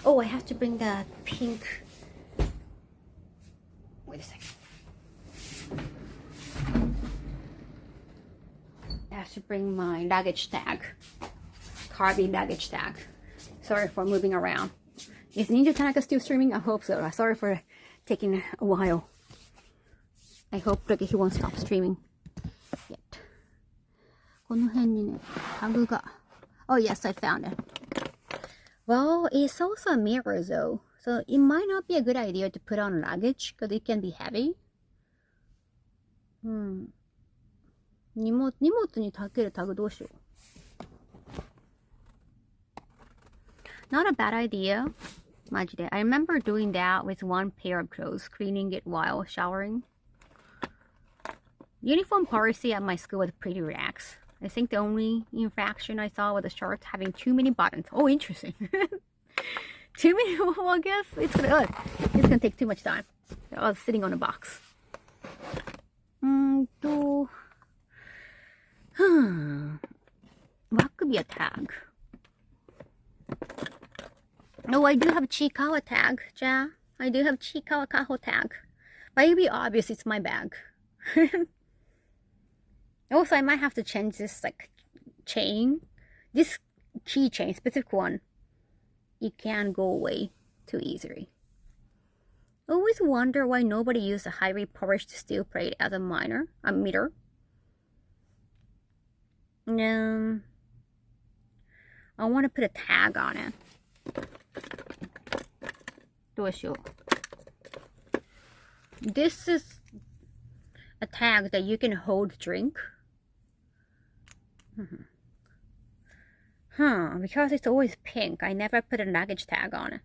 [SPEAKER 3] Oh, I have to bring the pink. Wait a second. I have to bring my luggage tag. Carby luggage tag. Sorry for moving around. Is Ninja Tanaka still streaming? I hope so. Sorry for taking a while. I hope that he won't stop streaming yet. この辺にね、タグが. Oh yes, I found it. Well, it's also a mirror though, so it might not be a good idea to put on luggage because it can be heavy. 荷物にかけるタグどうしよう。Not a bad idea. マジで. I remember doing that with one pair of clothes, cleaning it while showering. Uniform policy at my school was pretty relaxed. I think the only infraction I saw was the shorts having too many buttons. Oh, interesting. Too many? Well, I guess it's gonna take too much time. I was sitting on a box. What could be a tag? Oh, I do have a Chikawa tag, ja. I do have Chikawa Kaho tag. But it'll be obvious it's my bag. Also, I might have to change this like chain. This keychain, specific one, it can't go away too easily. Always wonder why nobody used a highly polished steel plate as a meter. I want to put a tag on it. どうしよう. This is a tag that you can hold drink. Because it's always pink. I never put a luggage tag on it.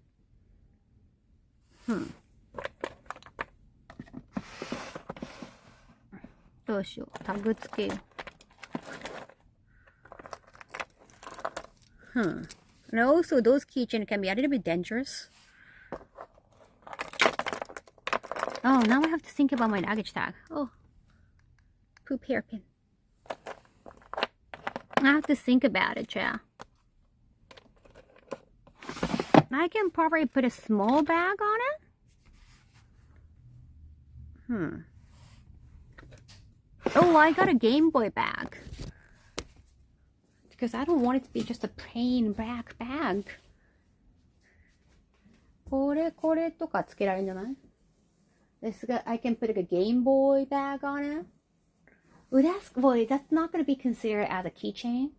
[SPEAKER 3] Tag And also, those keychains can be a little bit dangerous. Oh, now I have to think about my luggage tag. Oh, poop hairpin. I have to think about it, yeah. I can probably put a small bag on it. Oh, I got a Game Boy bag. Because I don't want it to be just a plain black bag. これとかつけられるんじゃない? I can put like a Game Boy bag on it. Oh, that's not going to be considered as a keychain.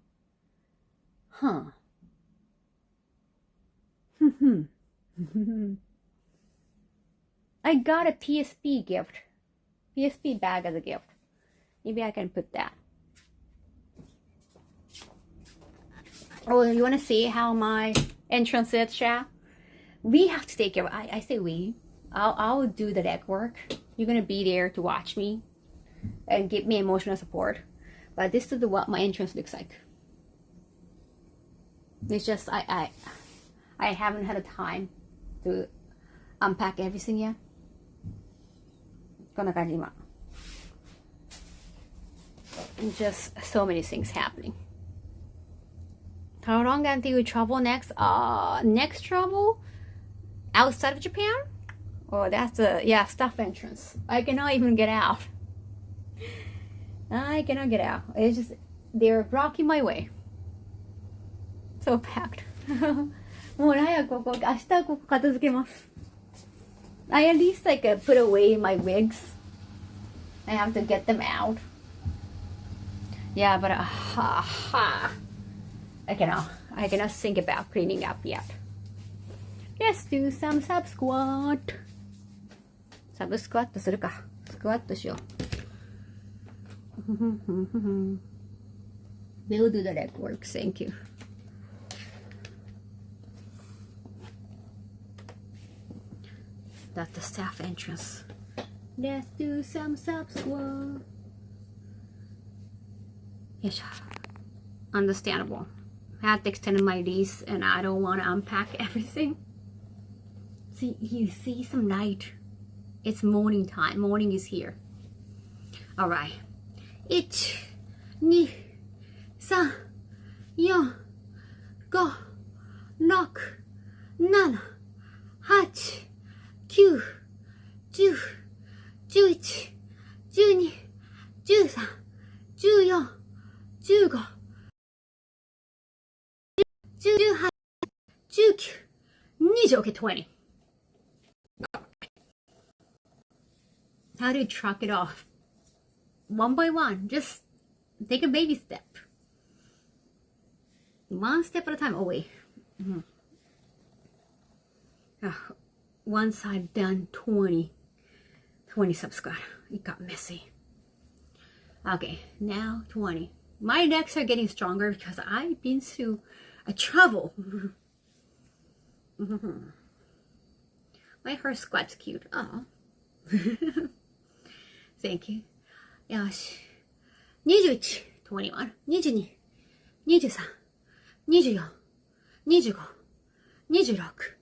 [SPEAKER 3] I got a PSP gift. PSP bag as a gift. Maybe I can put that. Oh, you want to see how my entrance is, Sha? We have to take care of it. I say we. I'll do the legwork. You're going to be there to watch me and give me emotional support. But this is what my entrance looks like. It's just I haven't had a time to unpack everything yet. こんな感じ今. Just so many things happening. How long until you travel next? Next travel outside of Japan? Oh, that's staff entrance. I cannot even get out. I cannot get out. It's just they're blocking my way. So packed. もう早くここ明日ここ片付けます。I at least put away my wigs. I have to get them out. Yeah, but I cannot think about cleaning up yet. Let's do some sub squat. Sub squat するか。スクワットしよう。We'll do the leg work. Thank you. That's the staff entrance. Let's do some sub squat. Yes, understandable. I have to extend my lease and I don't want to unpack everything. See, you see some light. It's morning time. Morning is here. All right. 1, 2, 3, 4, 5, 6, 7, 8, 9, 10, 11, 12, 13, 14, 15, 18, 19, 20. Okay, 20. How do you truck it off? One by one. Just take a baby step. One step at a time. Oh, wait. Once I've done 20 sub squat, it got messy. Okay, now 20. My legs are getting stronger because I've been through a travel. My horse squat's cute. Oh. Thank you. よし。21、21、22、23、24、25、26、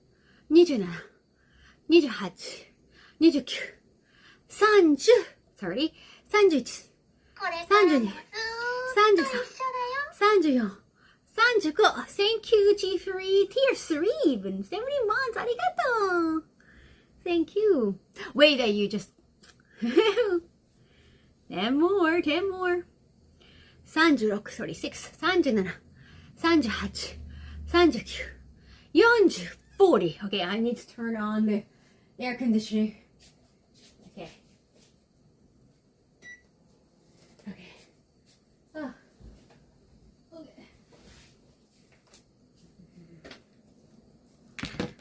[SPEAKER 3] 27、28、29、30、30、31、
[SPEAKER 2] これからもずーっと一緒だよ。
[SPEAKER 3] 33、34、35. Thank you, G3. Tier 3 even. 70 months. Arigato. Thank you. Wait, you just... 10 more. 36, 36, 37, 38, 39, 40, 40. Okay, I need to turn on the air conditioning. Okay. Oh.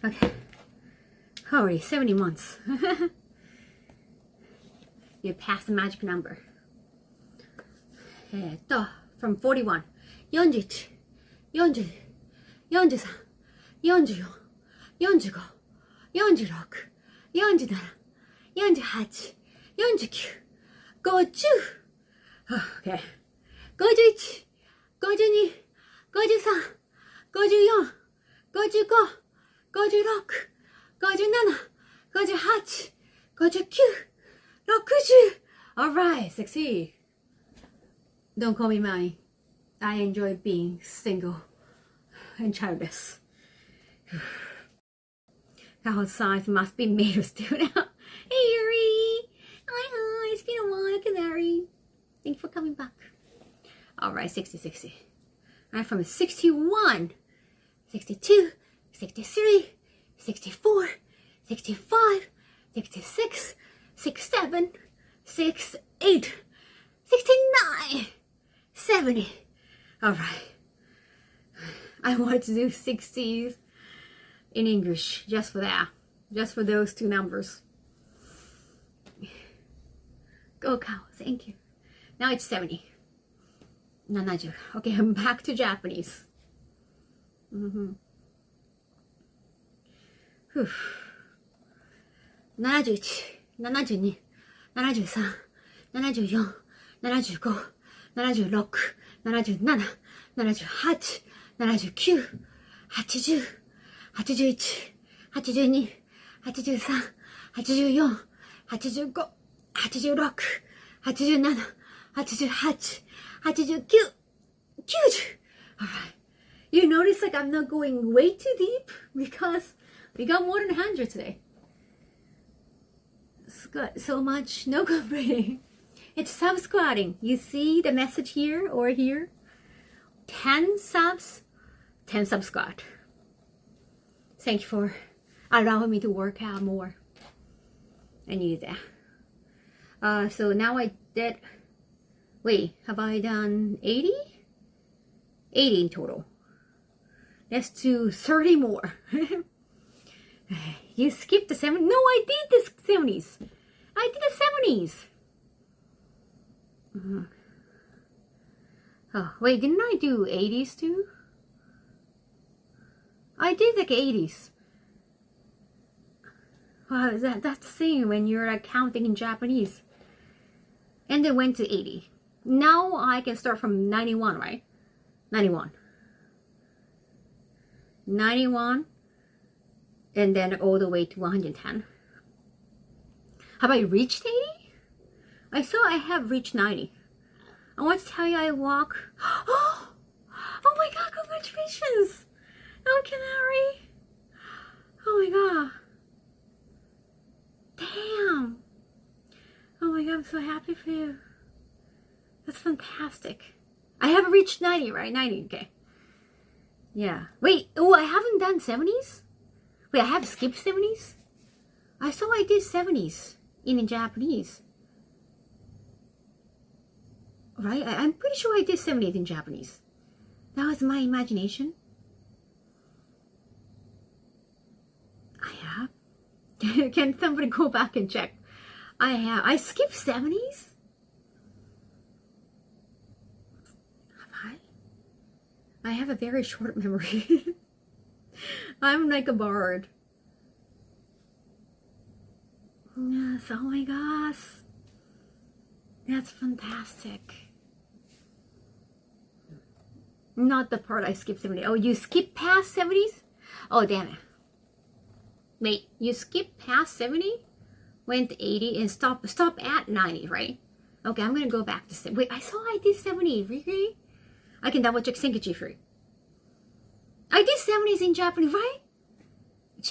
[SPEAKER 3] Okay. Already 70 months. You passed the magic number. From 41, 41,
[SPEAKER 1] 40, 43, 44, 45, 46, 47, 48, 49, 50. Okay. 51, 52, 53, 54, 55, 56, 57, 58, 59, 60. All right, sexy. Don't call me mommy. I enjoy being single and childless. Kaho's size must be made of steel now. Hey Yuri! Hi, it's been a while, Canary. Thank you for coming back. Alright, 60, 60. I'm from 61, 62, 63, 64, 65, 66, 67, 68, 69, 70. Alright. I want to do 60s in English just for that. Just for those two numbers. Go cow, thank you. Now it's 70. 70. Okay, I'm back to Japanese. Whew. 71, 72, 73, 74, 75, 76, 77, 78, 79, 80, 81, 82, 83, 84, 85, 86, 87, 88, 89, 90. All right. You notice like I'm not going way too deep because we got more than 100 today. It's got so much no complaining. It's sub squatting. You see the message here or here? 10 subs, 10 sub squat. Thank you for allowing me to work out more. I needed that. So now I did, wait, have I done 80? 80 in total. Let's do 30 more. You skipped the 70s. No, I did the 70s. I did the 70s. Oh, wait, didn't I do 80s too? I did like 80s. Wow, that's the thing when you're like counting in Japanese. And then went to 80. Now I can start from 91, right? 91. 91. And then all the way to 110. Have I reached 80? I thought I have reached 90. I want to tell you I walk. Oh my god, congratulations! Oh, Canary! Oh my god. Damn! Oh my god, I'm so happy for you. That's fantastic. I have reached 90, right? 90, okay. Yeah. Wait, oh, I haven't done 70s? Wait, I have skipped 70s? I thought I did 70s in Japanese. Right? I'm pretty sure I did 70s in Japanese. That was my imagination. I have. Can somebody go back and check? I have. I skipped 70s? Have I have a very short memory. I'm like a bird. Yes, oh my gosh. That's fantastic. Not the part I skipped 70. Oh, you skipped past 70s? Oh, damn it. Wait, you skipped past 70? Went to 80 and stop at 90, right? Okay, I'm gonna go back to 70. Wait, I saw I did 70. Really? I can double check Senkichi free. I did 70s in Japanese, right?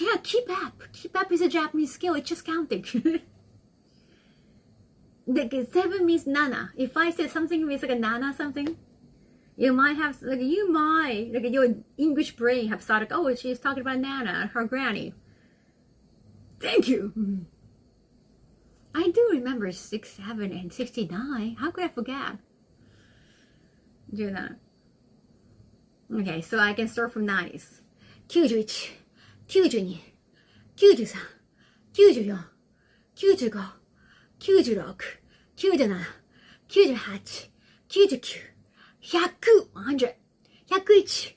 [SPEAKER 1] Yeah, keep up. Keep up is a Japanese skill. It's just counting. Like 7 means nana. If I say something means like a nana something, you might have like your English brain have thought like, oh, she's talking about Nana, her granny. Thank you. I do remember 67 and 69. How could I forget? Do that. Okay, so I can start from 90s. 91, 92, 93, 94, 95, 96, 97, 98, 99, 100, 101,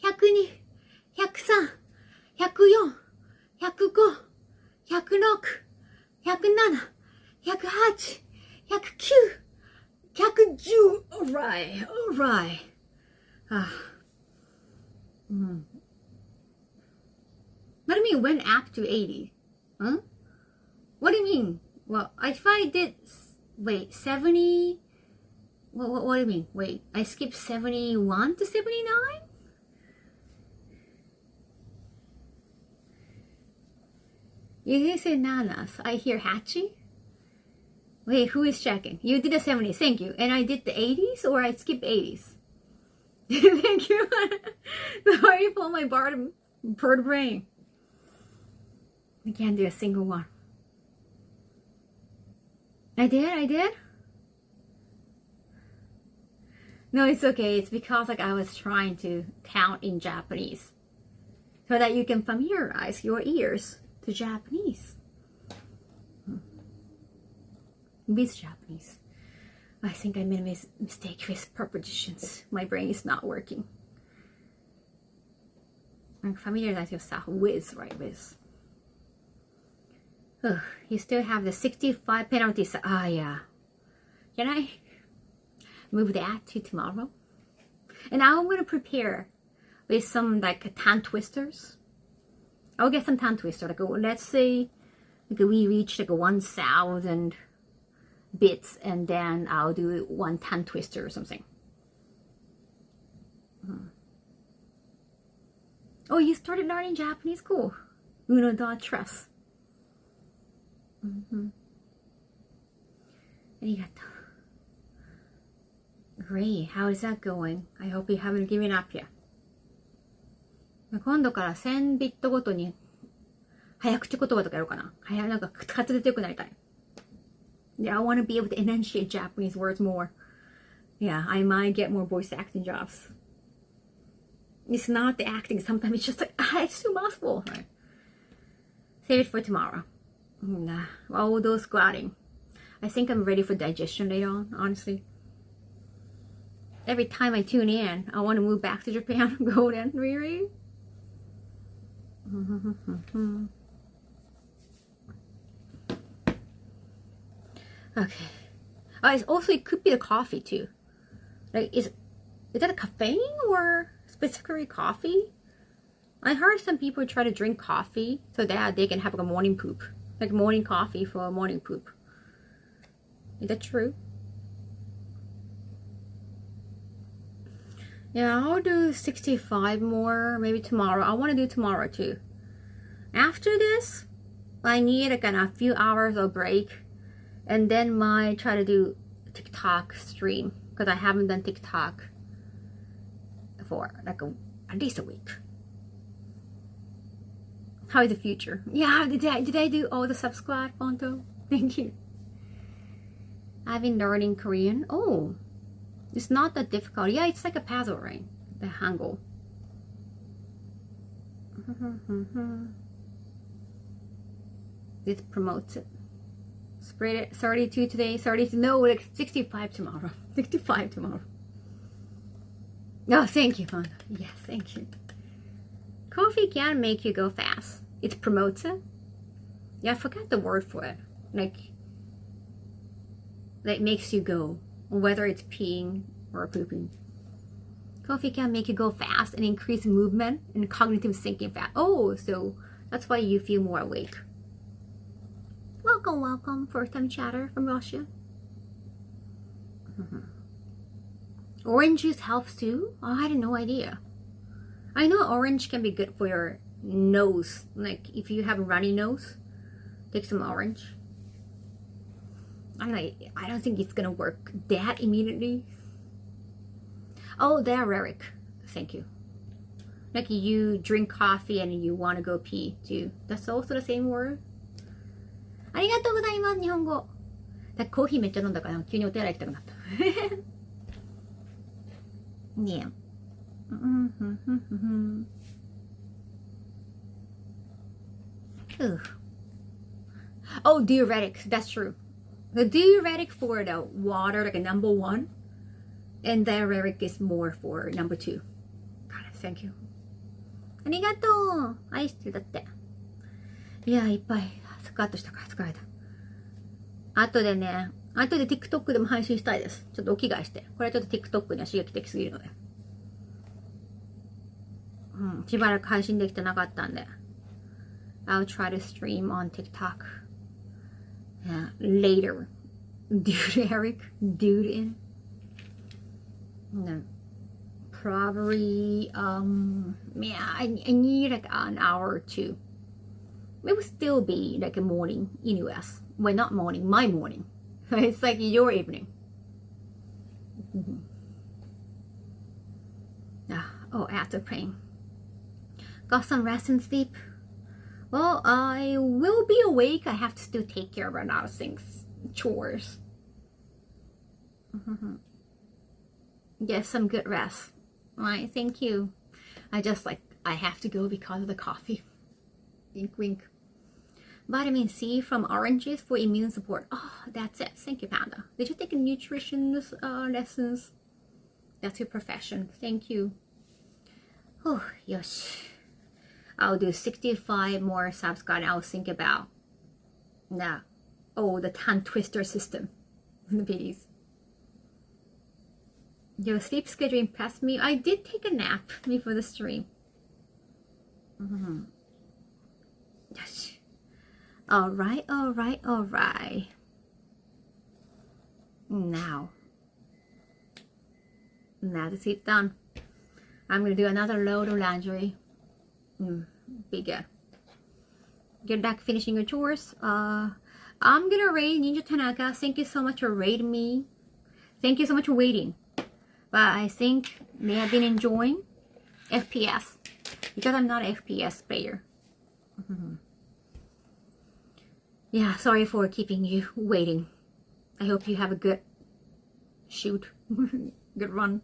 [SPEAKER 3] 102、103、104、105、106、107、108、109, 110. Alright, alright. What do you mean went up to 80? Huh? What do you mean? Well, if I did, wait, 70, what do you mean? Wait, I skipped 71 to 79? You didn't say nanas. I hear hachi. Wait, who is checking? You did the 70s, thank you. And I did the 80s, or I skipped 80s? Thank you. Sorry for my bird brain. I can't do a single one. I did? No, it's okay. It's because like I was trying to count in Japanese so that you can familiarize your ears to Japanese. With Japanese. I think I made a mistake with prepositions. My brain is not working. And familiarize yourself with, right, with. Oh, you still have the 65 penalties. Ah, yeah. Can I move that to tomorrow? And now I'm going to prepare with some like tongue twisters. I'll get some tongue twister. Like, let's say like we reach like 1,000 bits, and then I'll do one tongue twister or something. Oh, you started learning Japanese? Cool. Uno da trust. Arigato. Great. How is that going? I hope you haven't given up yet. 今度から1000ビットごとに早口言葉とかやろうかな。なんか滑舌良くなりたい。Yeah, I want to be able to enunciate Japanese words more. Yeah, I might get more voice acting jobs. It's not the acting. Sometimes it's just like, it's too mouthful. Right? Save it for tomorrow. All those squatting. I think I'm ready for digestion later on, honestly. Every time I tune in, I want to move back to Japan. Go then, Riri. Okay. It's also, it could be the coffee too. Like, is that a caffeine or specifically coffee? I heard some people try to drink coffee so that they can have like a morning poop. Like morning coffee for a morning poop. Is that true? Yeah, I'll do 65 more, maybe tomorrow. I want to do tomorrow too. After this, I need like a few hours of break. And then might try to do TikTok stream. Because I haven't done TikTok for like at least a week. How is the future? Yeah, did I do all the sub squad, Fonto? Thank you. I've been learning Korean. Oh, it's not that difficult. Yeah, it's like a puzzle, right? The Hangul. This promotes it. Spread it. 32 today. 32. No, like 65 tomorrow. 65 tomorrow. Oh, thank you, Fonto. Yes, thank you. Coffee can make you go fast. It promotes it. Yeah, I forgot the word for it. Like makes you go, whether it's peeing or pooping. Coffee can make you go fast and increase movement and cognitive thinking fast. Oh, so that's why you feel more awake. Welcome, welcome, first time chatter from Russia. Orange juice helps too? Oh, I had no idea. I know orange can be good for your nose. Like if you have a runny nose, take some orange. I don't think it's gonna work that immediately. Oh, diuretic. Thank you. Like you drink coffee and you want to go pee too. That's also the same word. ありがとうございます、日本語。だコーヒーめっちゃ飲んだから急にお手洗い行きたくなった。ねえ。Oh, diuretic. That's true. The diuretic for the water, like a number 1, and diuretic is more for number 2. Got it. Thank you. ありがとう。愛してるだって。いや、いっぱいスカッとしたから疲れた。後で TikTok でも配信したいです。ちょっとお着替えして。これはちょっと TikTok には刺激的すぎるので。しばらく配信できてなかったんで。I'll try to stream on TikTok. Later. Dude, Eric. Dude in. No. Probably, I need like an hour or two. It will still be like a morning in US. Well, not morning, my morning. It's like your evening. After praying. Got some rest and sleep. Well, I will be awake. I have to still take care of a lot of things. Chores. Get some good rest. Right, thank you. I have to go because of the coffee. Wink, wink. Vitamin C from oranges for immune support. Oh, that's it. Thank you, Panda. Did you take nutrition lessons? That's your profession. Thank you. Oh, yosh. I'll do 65 more sub-squat. I'll think about the tongue twister system in the videos. Your sleep schedule impressed me. I did take a nap before the stream. Yes. All right. Now the sleep done. I'm gonna do another load of laundry. Be good. Get back finishing your chores. I'm gonna raid Ninja Tanaka. Thank you so much for raiding me. Thank you so much for waiting. But I think they have been enjoying FPS because I'm not an FPS player. Yeah, sorry for keeping you waiting. I hope you have a good shoot, good run.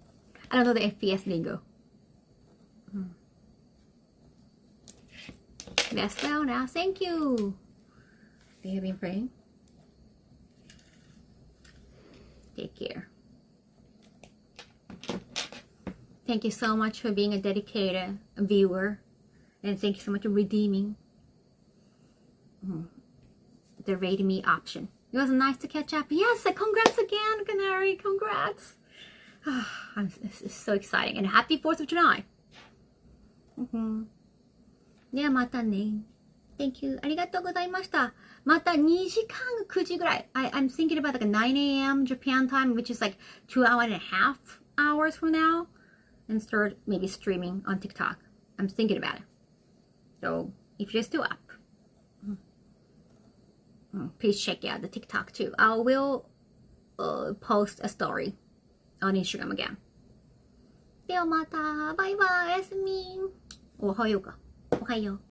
[SPEAKER 3] I don't know the FPS lingo. That's well now. Thank you. They have been praying. Take care. Thank you so much for being a dedicated viewer. And thank you so much for redeeming the rate me option. It was nice to catch up. Yes, congrats again, Canary. Congrats. It's so exciting. And happy 4th of July. ではまたね。Thank you. ありがとうございました。また2時間9時ぐらい。I'm thinking about like a 9 a.m. Japan time, which is like 2.5 hours from now. And start maybe streaming on TikTok. I'm thinking about it. So if you're still up, please check out the TikTok too. I will post a story on Instagram again. ではまた。バイバイ。おやすみ。おはようか。おはよう。